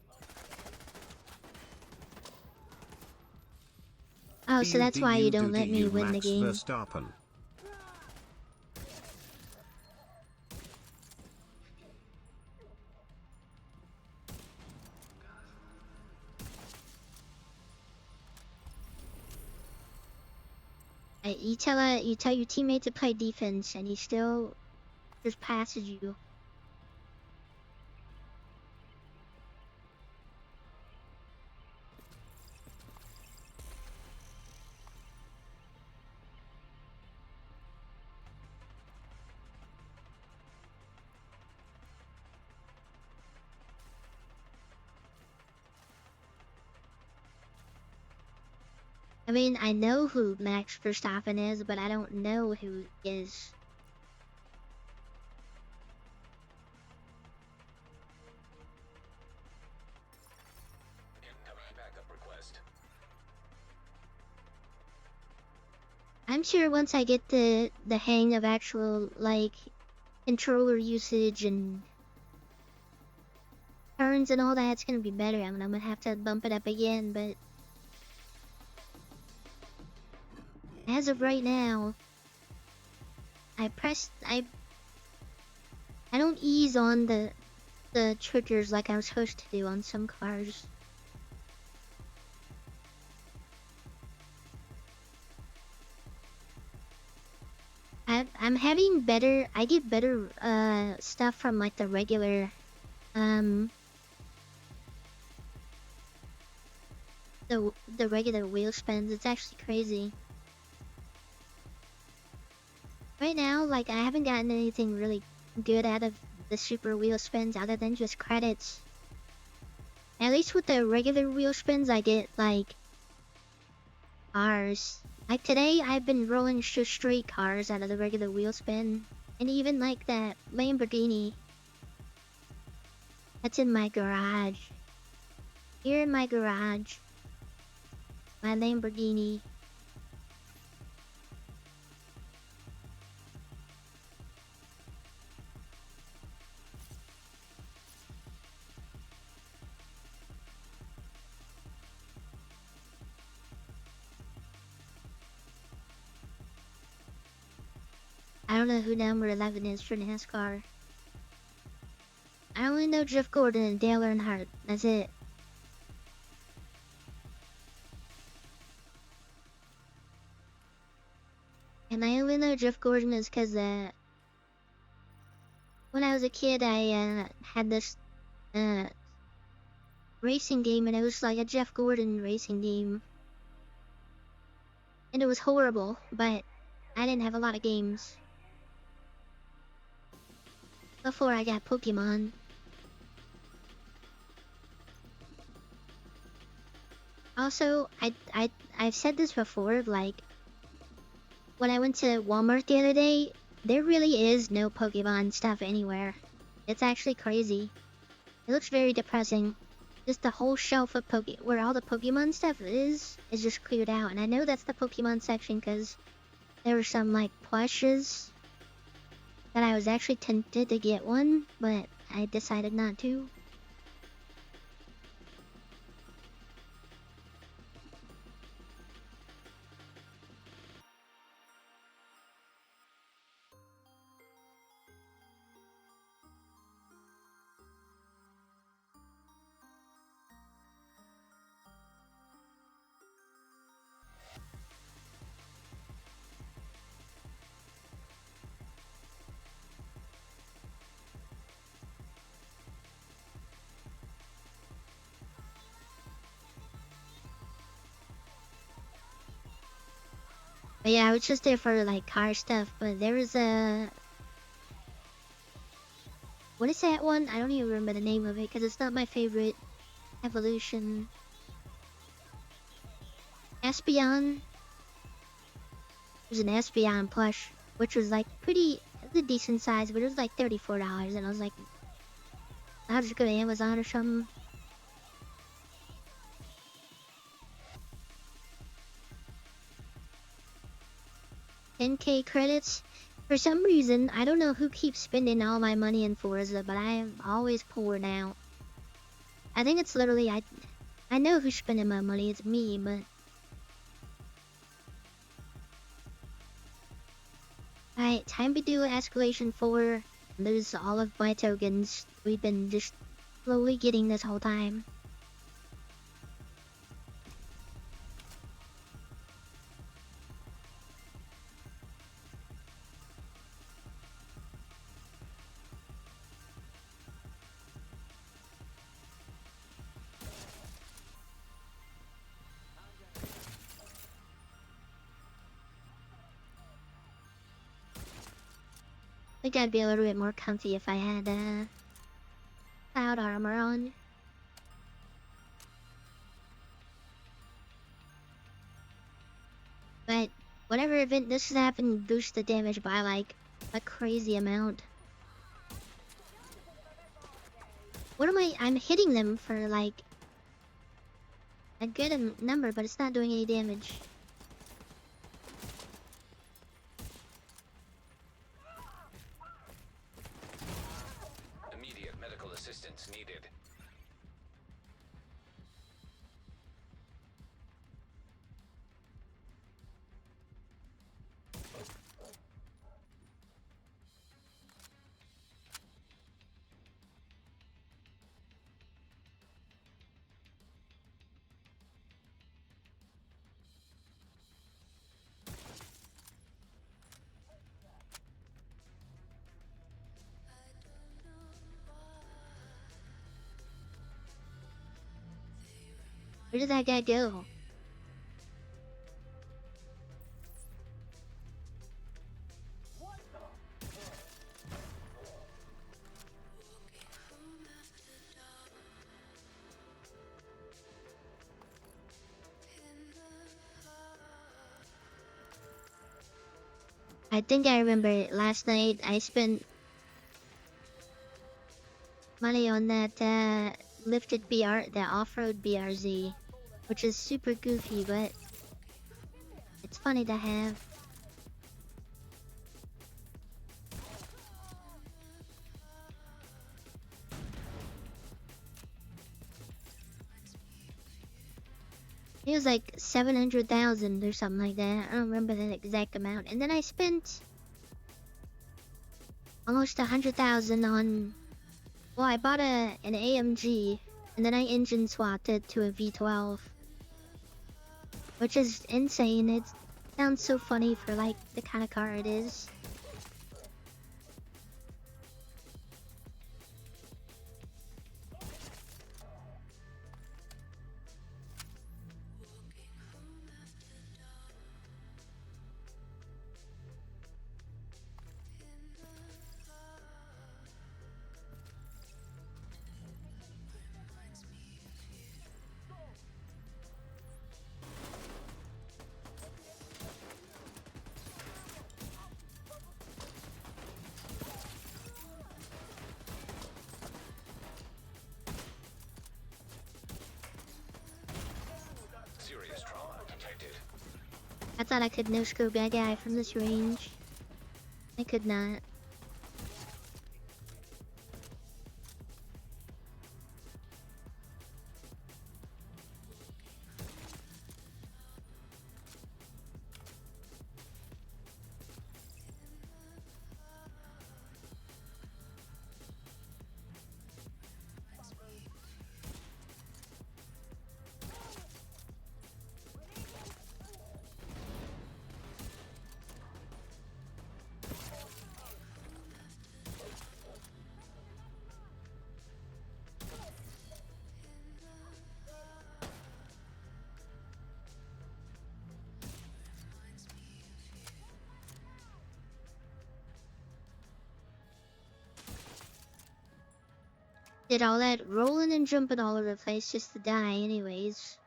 Oh, so that's why you don't let me win the Max game. Verstappen. You tell your teammate to play defense, and he still just passes you. I mean, I know who Max Verstappen is, but I don't know who he is. Incoming backup request. I'm sure once I get the hang of actual, like, controller usage and turns and all that, it's gonna be better. I mean, I'm gonna have to bump it up again, but as of right now, I don't ease on the triggers like I was supposed to do on some cars. I'm having better, I get better stuff from like the regular the regular wheel spins. It's actually crazy. Right now, like, I haven't gotten anything really good out of the super wheel spins other than just credits. At least with the regular wheel spins, I get, like, cars. Like, today, I've been rolling just straight cars out of the regular wheel spin. And even, like, that Lamborghini that's in my garage. Here in my garage, my Lamborghini. I don't know who number 11 is for NASCAR. I only know Jeff Gordon and Dale Earnhardt. That's it. And I only know Jeff Gordon is because when I was a kid, I had this racing game, and it was like a Jeff Gordon racing game. And it was horrible, but I didn't have a lot of games before I got Pokemon. Also, I've said this before, like, when I went to Walmart the other day, there really is no Pokemon stuff anywhere. It's actually crazy. It looks very depressing. Just the whole shelf of where all the Pokemon stuff is just cleared out. And I know that's the Pokemon section because there were some, like, plushes that I was actually tempted to get one, but I decided not to. But yeah, I was just there for like car stuff, but there was a... What is that one? I don't even remember the name of it because it's not my favorite evolution. Espeon. There's an Espeon plush, which was like it was a decent size, but it was like $34, and I was like, I'll just go to Amazon or something. $10K credits. For some reason, I don't know who keeps spending all my money in Forza, but I am always poor now. I think it's literally, I know who's spending my money, it's me, but... Alright, time to do Escalation 4. Lose all of my tokens. We've been just slowly getting this whole time. I think I'd be a little bit more comfy if I had cloud armor on. But whatever event this has happened boosts the damage by like a crazy amount. What am I'm hitting them for like a good number, but it's not doing any damage. Assistance needed. Where did that guy go? I think I remember last night I spent money on that lifted BR, the off-road BRZ, which is super goofy, but it's funny to have. It was like 700,000 or something like that. I don't remember the exact amount. And then I spent almost 100,000 on. Well, I bought an AMG, and then I engine swapped it to a V12, which is insane. It sounds so funny for like the kind of car it is. Serious trauma detected. I thought I could no-scope that guy from this range. I could not. Did all that rolling and jumping all over the place just to die anyways.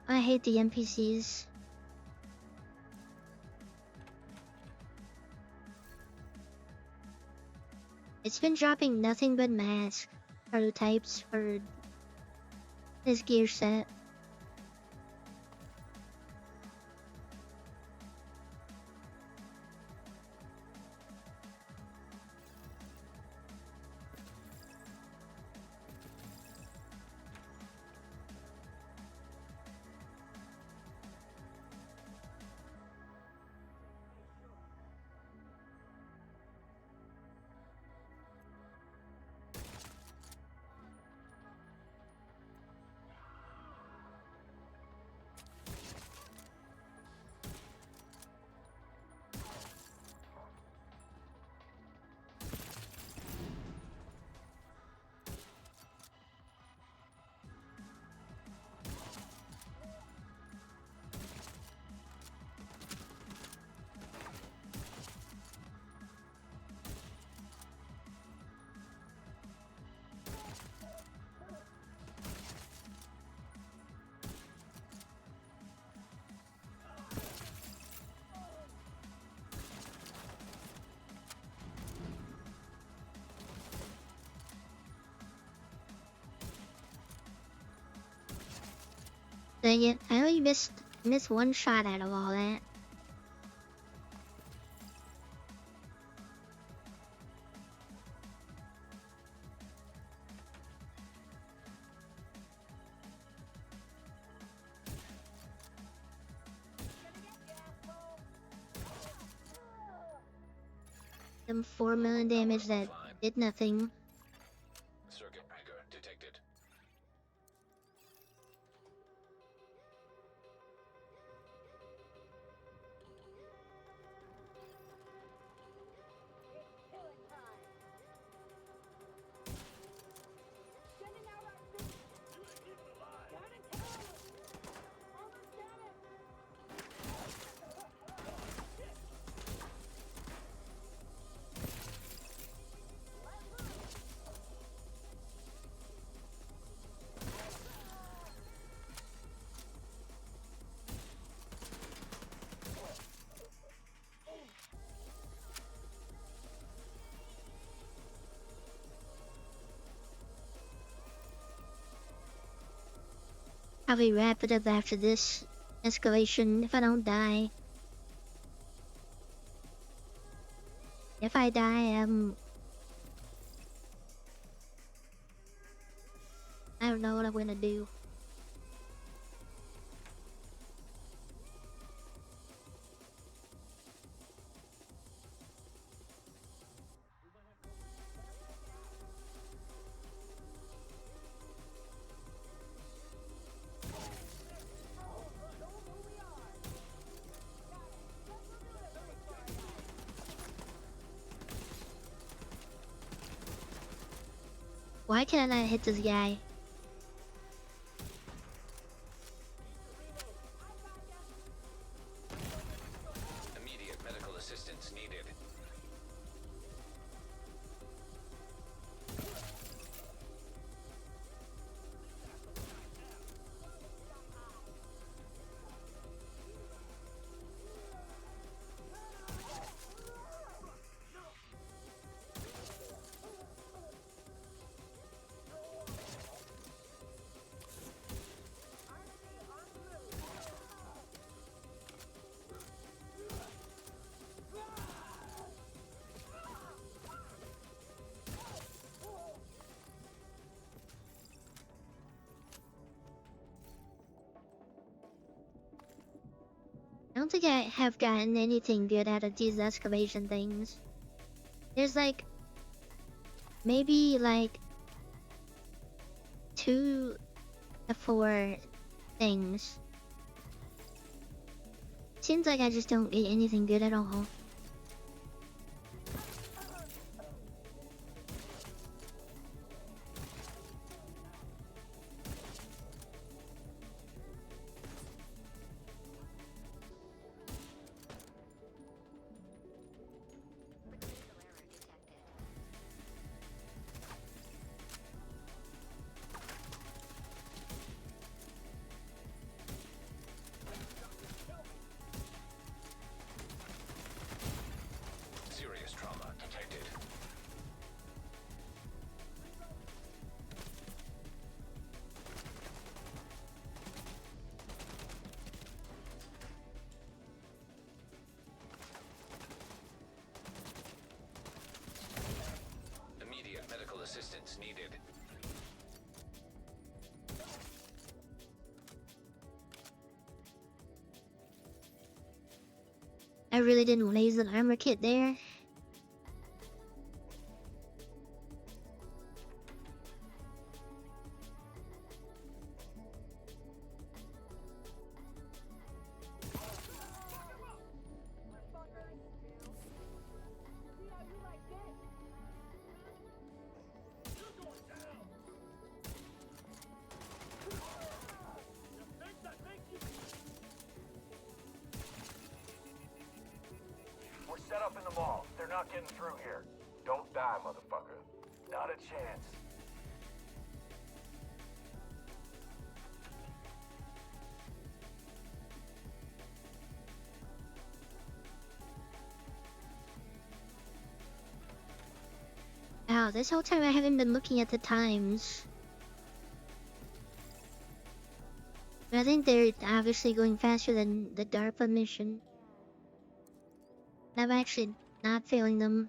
I hate the NPCs. It's been dropping nothing but mask prototypes for this gear set. Dang it, I only missed one shot out of all that. Them 4 million damage that did nothing. Circuit breaker detected. probably wrap it up after this escalation if I don't die. If I die, I don't know what I'm gonna do. Why can I not hit this guy? Immediate medical assistance needed. I don't think I have gotten anything good out of these excavation things. There's like maybe like 2 to 4 things. Seems like I just don't get anything good at all. Serious trauma detected. Immediate medical assistance needed. I really didn't raise an armor kit there. We're set up in the mall. They're not getting through here. Don't die, motherfucker. Not a chance. Wow, this whole time I haven't been looking at the times. But I think they're obviously going faster than the DARPA mission. I'm actually not feeling them.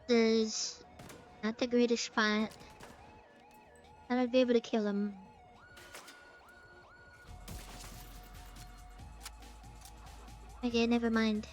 There's not the greatest spot. Thought I'd be able to kill him. Okay, never mind.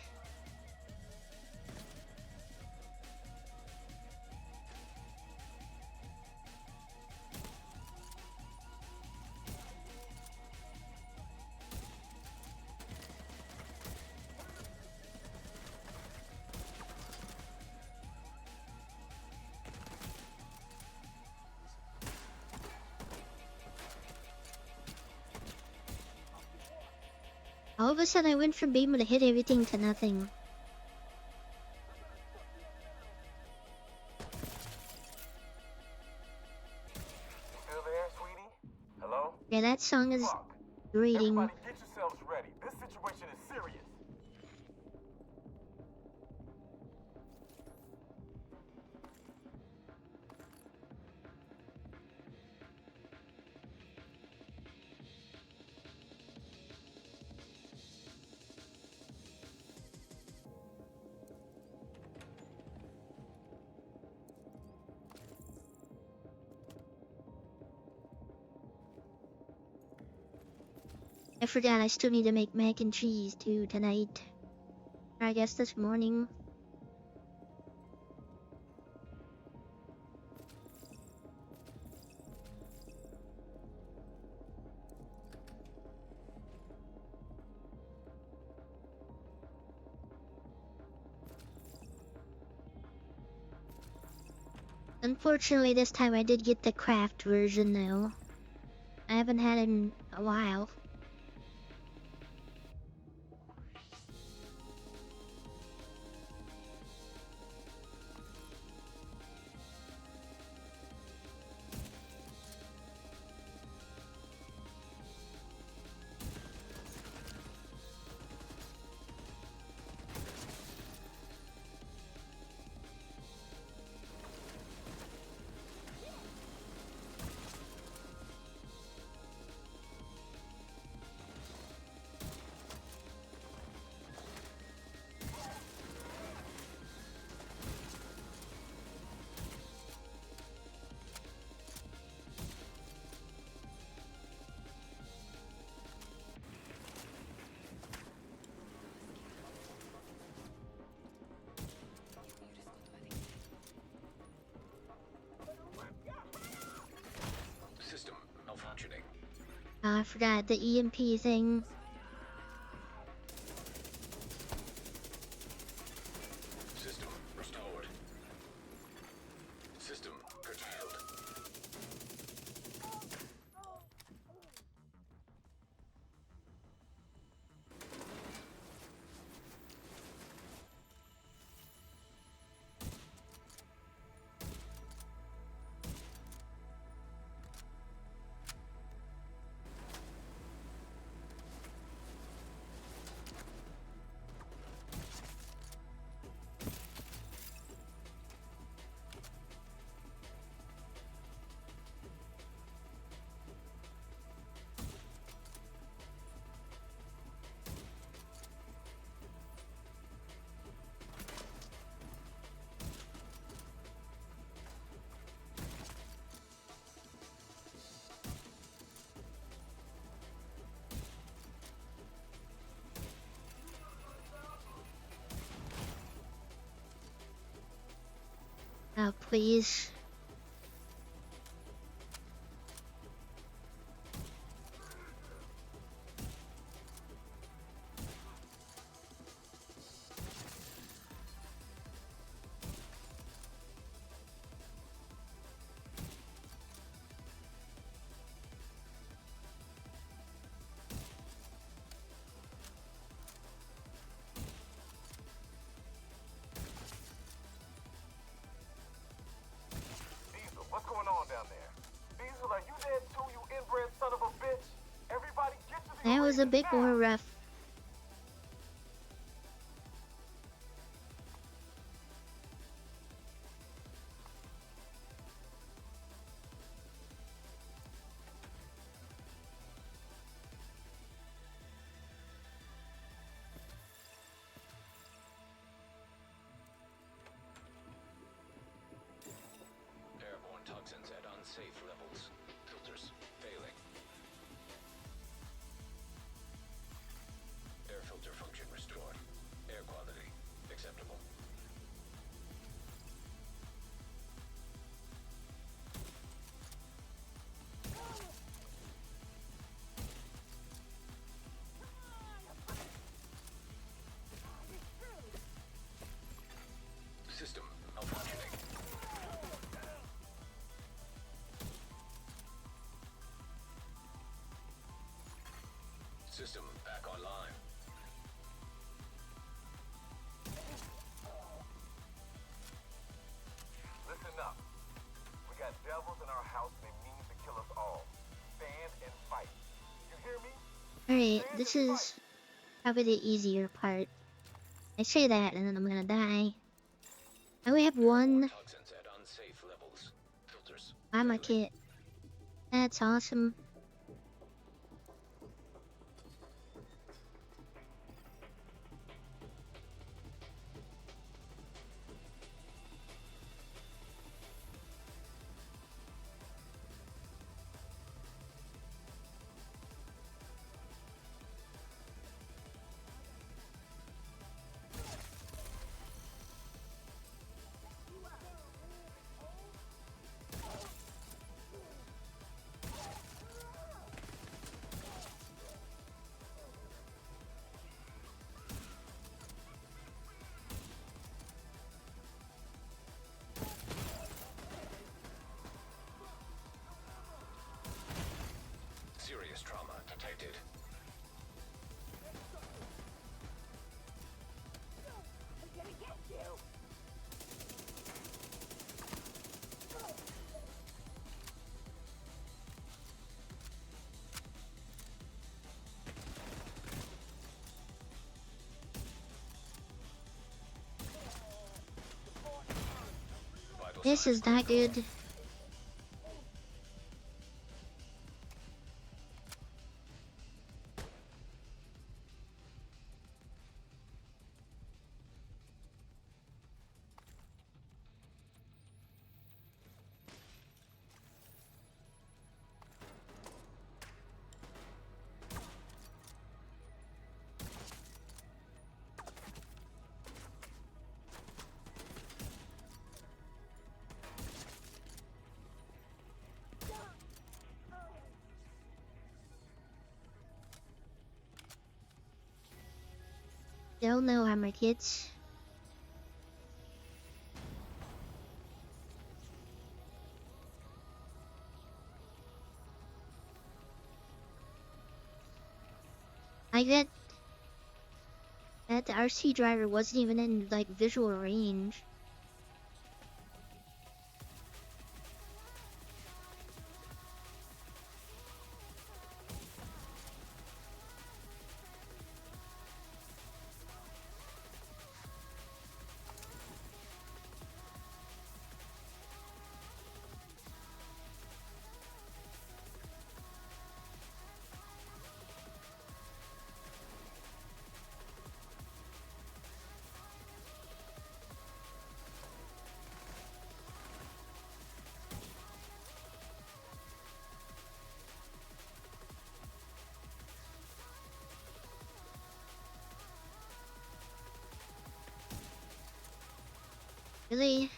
All of a sudden I went from being able to hit everything to nothing. Still there, sweetie? Hello? Yeah, that song is Fuck. grating. Everybody get yourselves ready. This situation is serious. I forgot I still need to make mac and cheese too tonight. Or I guess this morning. Unfortunately, this time I did get the craft version though. I haven't had it in a while. System malfunctioning. I forgot the EMP thing. System restored. System curtailed. Oh, please. Diesel, what's going on down there? Diesel, are you dead too, you inbred son of a bitch? Everybody get to the That was a bit now. more rough. Airborne toxins at unsafe levels. Filters failing. Air filter function restored. Air quality acceptable. System malfunctioning. System back online. Alright, this is probably the easier part. I say that and then I'm gonna die. I only have one Toxins at unsafe levels. Filters. armor kit. That's awesome. Serious trauma detected. This is not good. Don't know how my kids. I get that the RC driver wasn't even in like visual range. Really?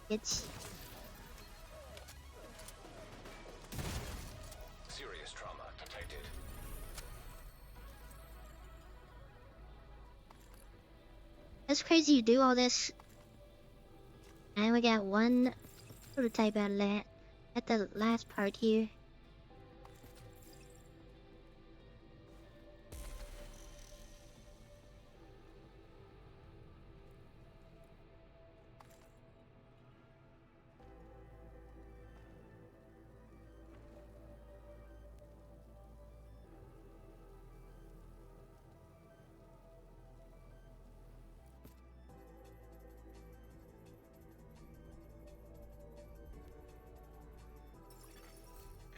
It's Serious trauma detected. that's crazy you do all this. I only got one prototype out of that at the last part here.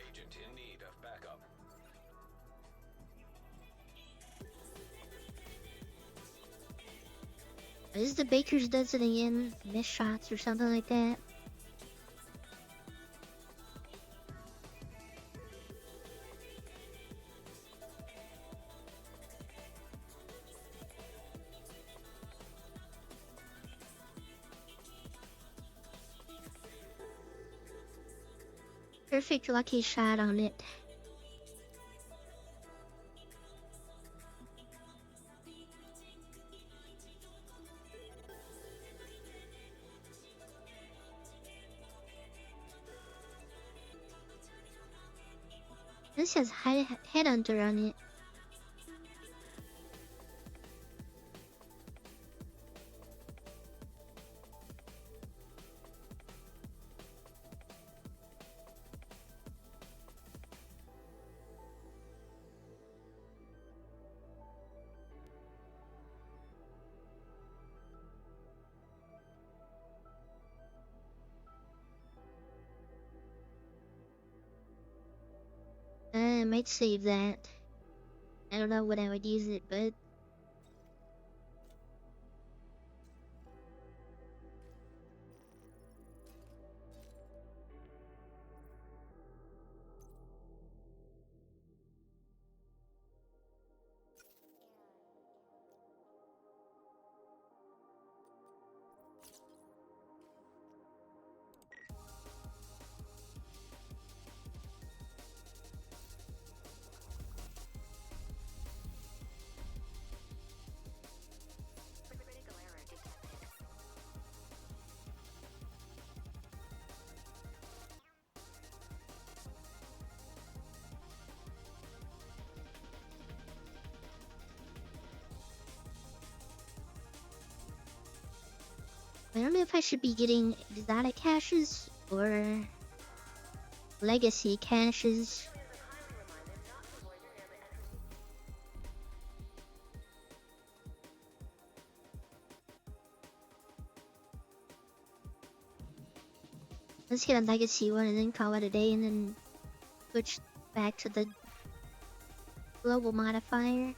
Agent in need of backup. Is the Baker's does it again? Missed shots or something like that? Perfect lucky shot on it. This has headhunter on it. I might save that. I don't know when I would use it, but I don't know if I should be getting exotic caches or legacy caches. Let's get a legacy one and then call it a day and then switch back to the global modifier.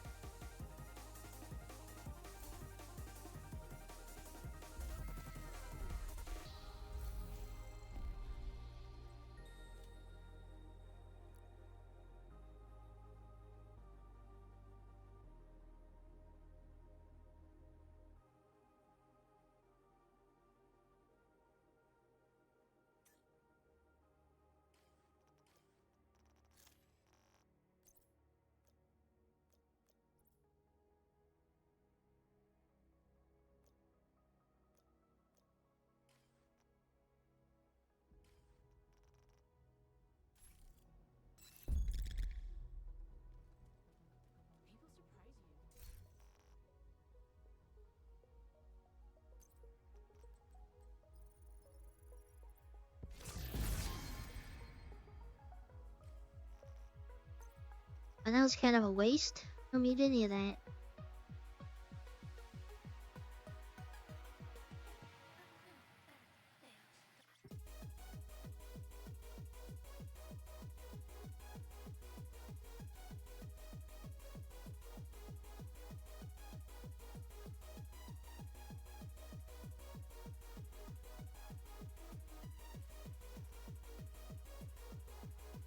And that was kind of a waste. I don't need any of that.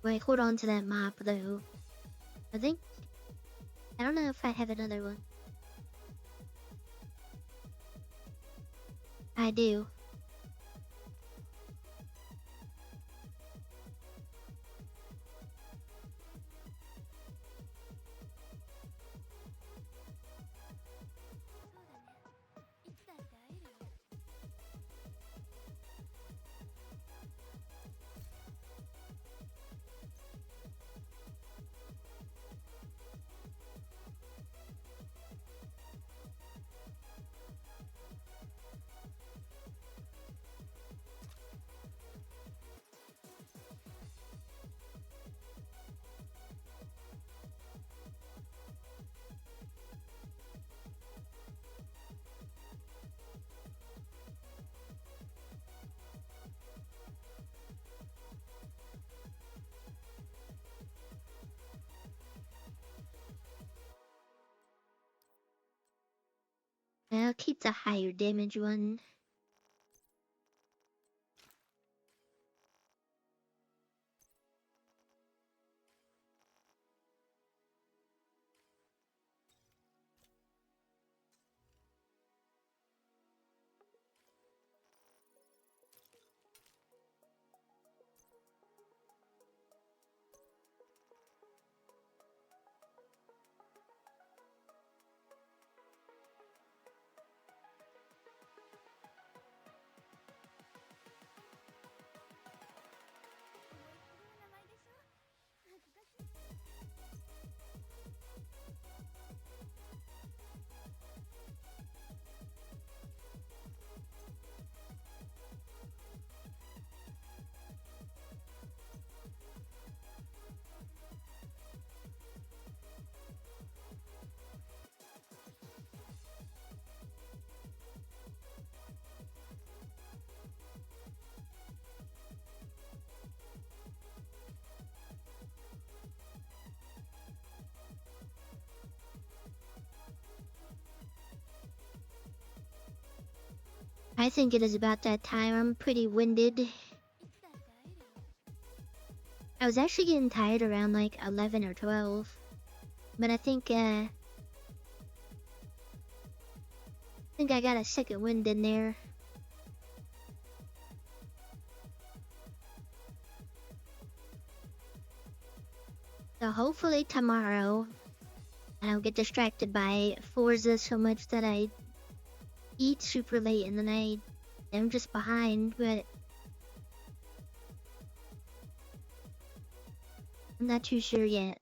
Wait, hold on to that map though. I don't know if I have another one. I do. I'll keep the higher damage one. I think it is about that time. I'm pretty winded. I was actually getting tired around like 11 or 12. But I think I got a second wind in there. So hopefully tomorrow I don't get distracted by Forza so much that I eat super late in the night. I'm just behind, but I'm not too sure yet.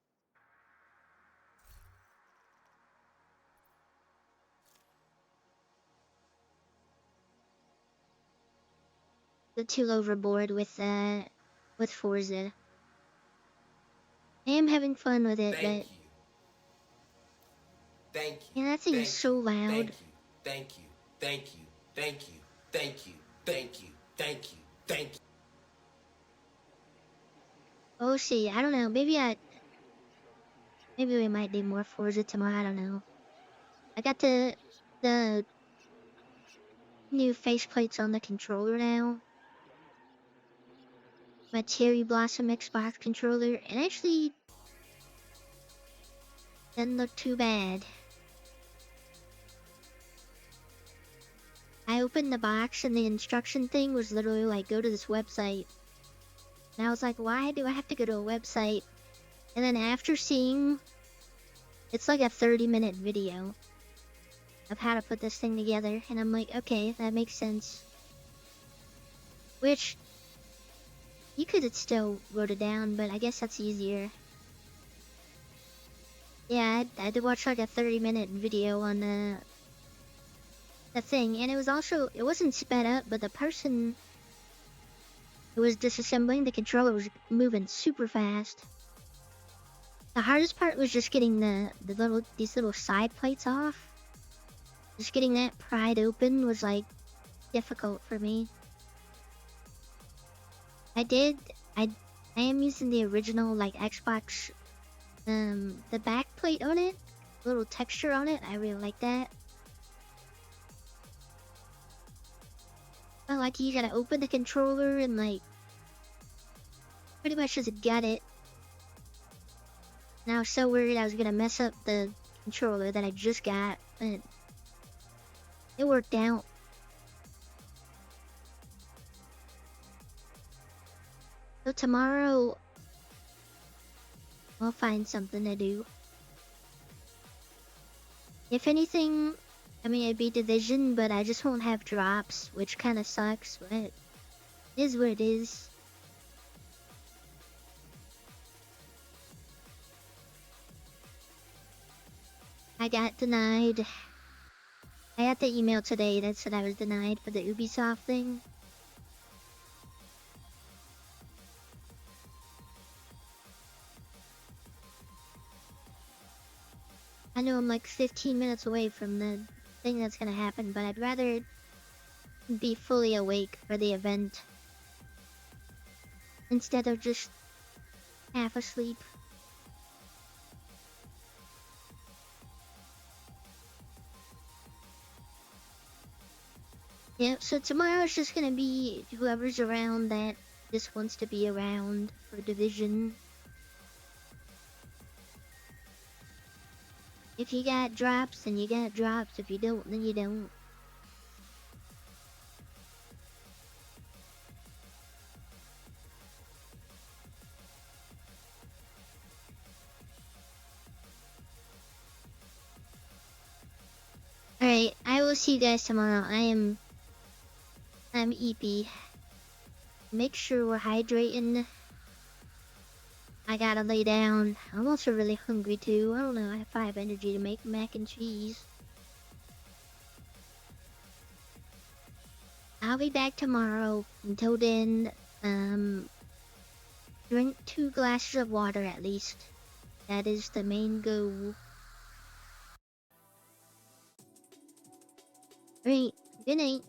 The too overboard with Forza. I am having fun with it, but Thank you. yeah, that thing is so loud. Thank you. Thank you. Thank you. Thank you. Thank you. Thank you. Thank you. Oh, see, I don't know. Maybe we might need more Forza tomorrow. I don't know. I got the new faceplates on the controller now. My Cherry Blossom Xbox controller, and actually doesn't look too bad. I opened the box and the instruction thing was literally like, go to this website. And I was like, why do I have to go to a website? And then after seeing, it's like a 30-minute video of how to put this thing together. And I'm like, okay, that makes sense. Which, you could have still wrote it down, but I guess that's easier. Yeah, I had to watch like a 30-minute video on the thing. And it was also, it wasn't sped up, but the person who was disassembling the controller was moving super fast. The hardest part was just getting these little side plates off. Just getting that pried open was like difficult for me. I am using the original like Xbox, the back plate on it, little texture on it. I really like that. But like you gotta open the controller and like pretty much just got it. And I was so worried I was gonna mess up the controller that I just got, but it worked out. So tomorrow, I'll find something to do. If anything, I mean, it'd be Division, but I just won't have drops, which kind of sucks, but it is what it is. I got denied. I got the email today that said I was denied for the Ubisoft thing. I know I'm like 15 minutes away from the thing that's gonna happen, but I'd rather be fully awake for the event instead of just half asleep. Yeah, so tomorrow's just gonna be whoever's around that just wants to be around for Division. If you got drops, then you got drops. If you don't, then you don't. Alright, I will see you guys tomorrow. I'm EP. Make sure we're hydrating. I gotta lay down. I'm also really hungry too. I don't know if I have energy to make mac and cheese. I'll be back tomorrow. Until then, drink 2 glasses of water at least. That is the main goal. Alright, good night.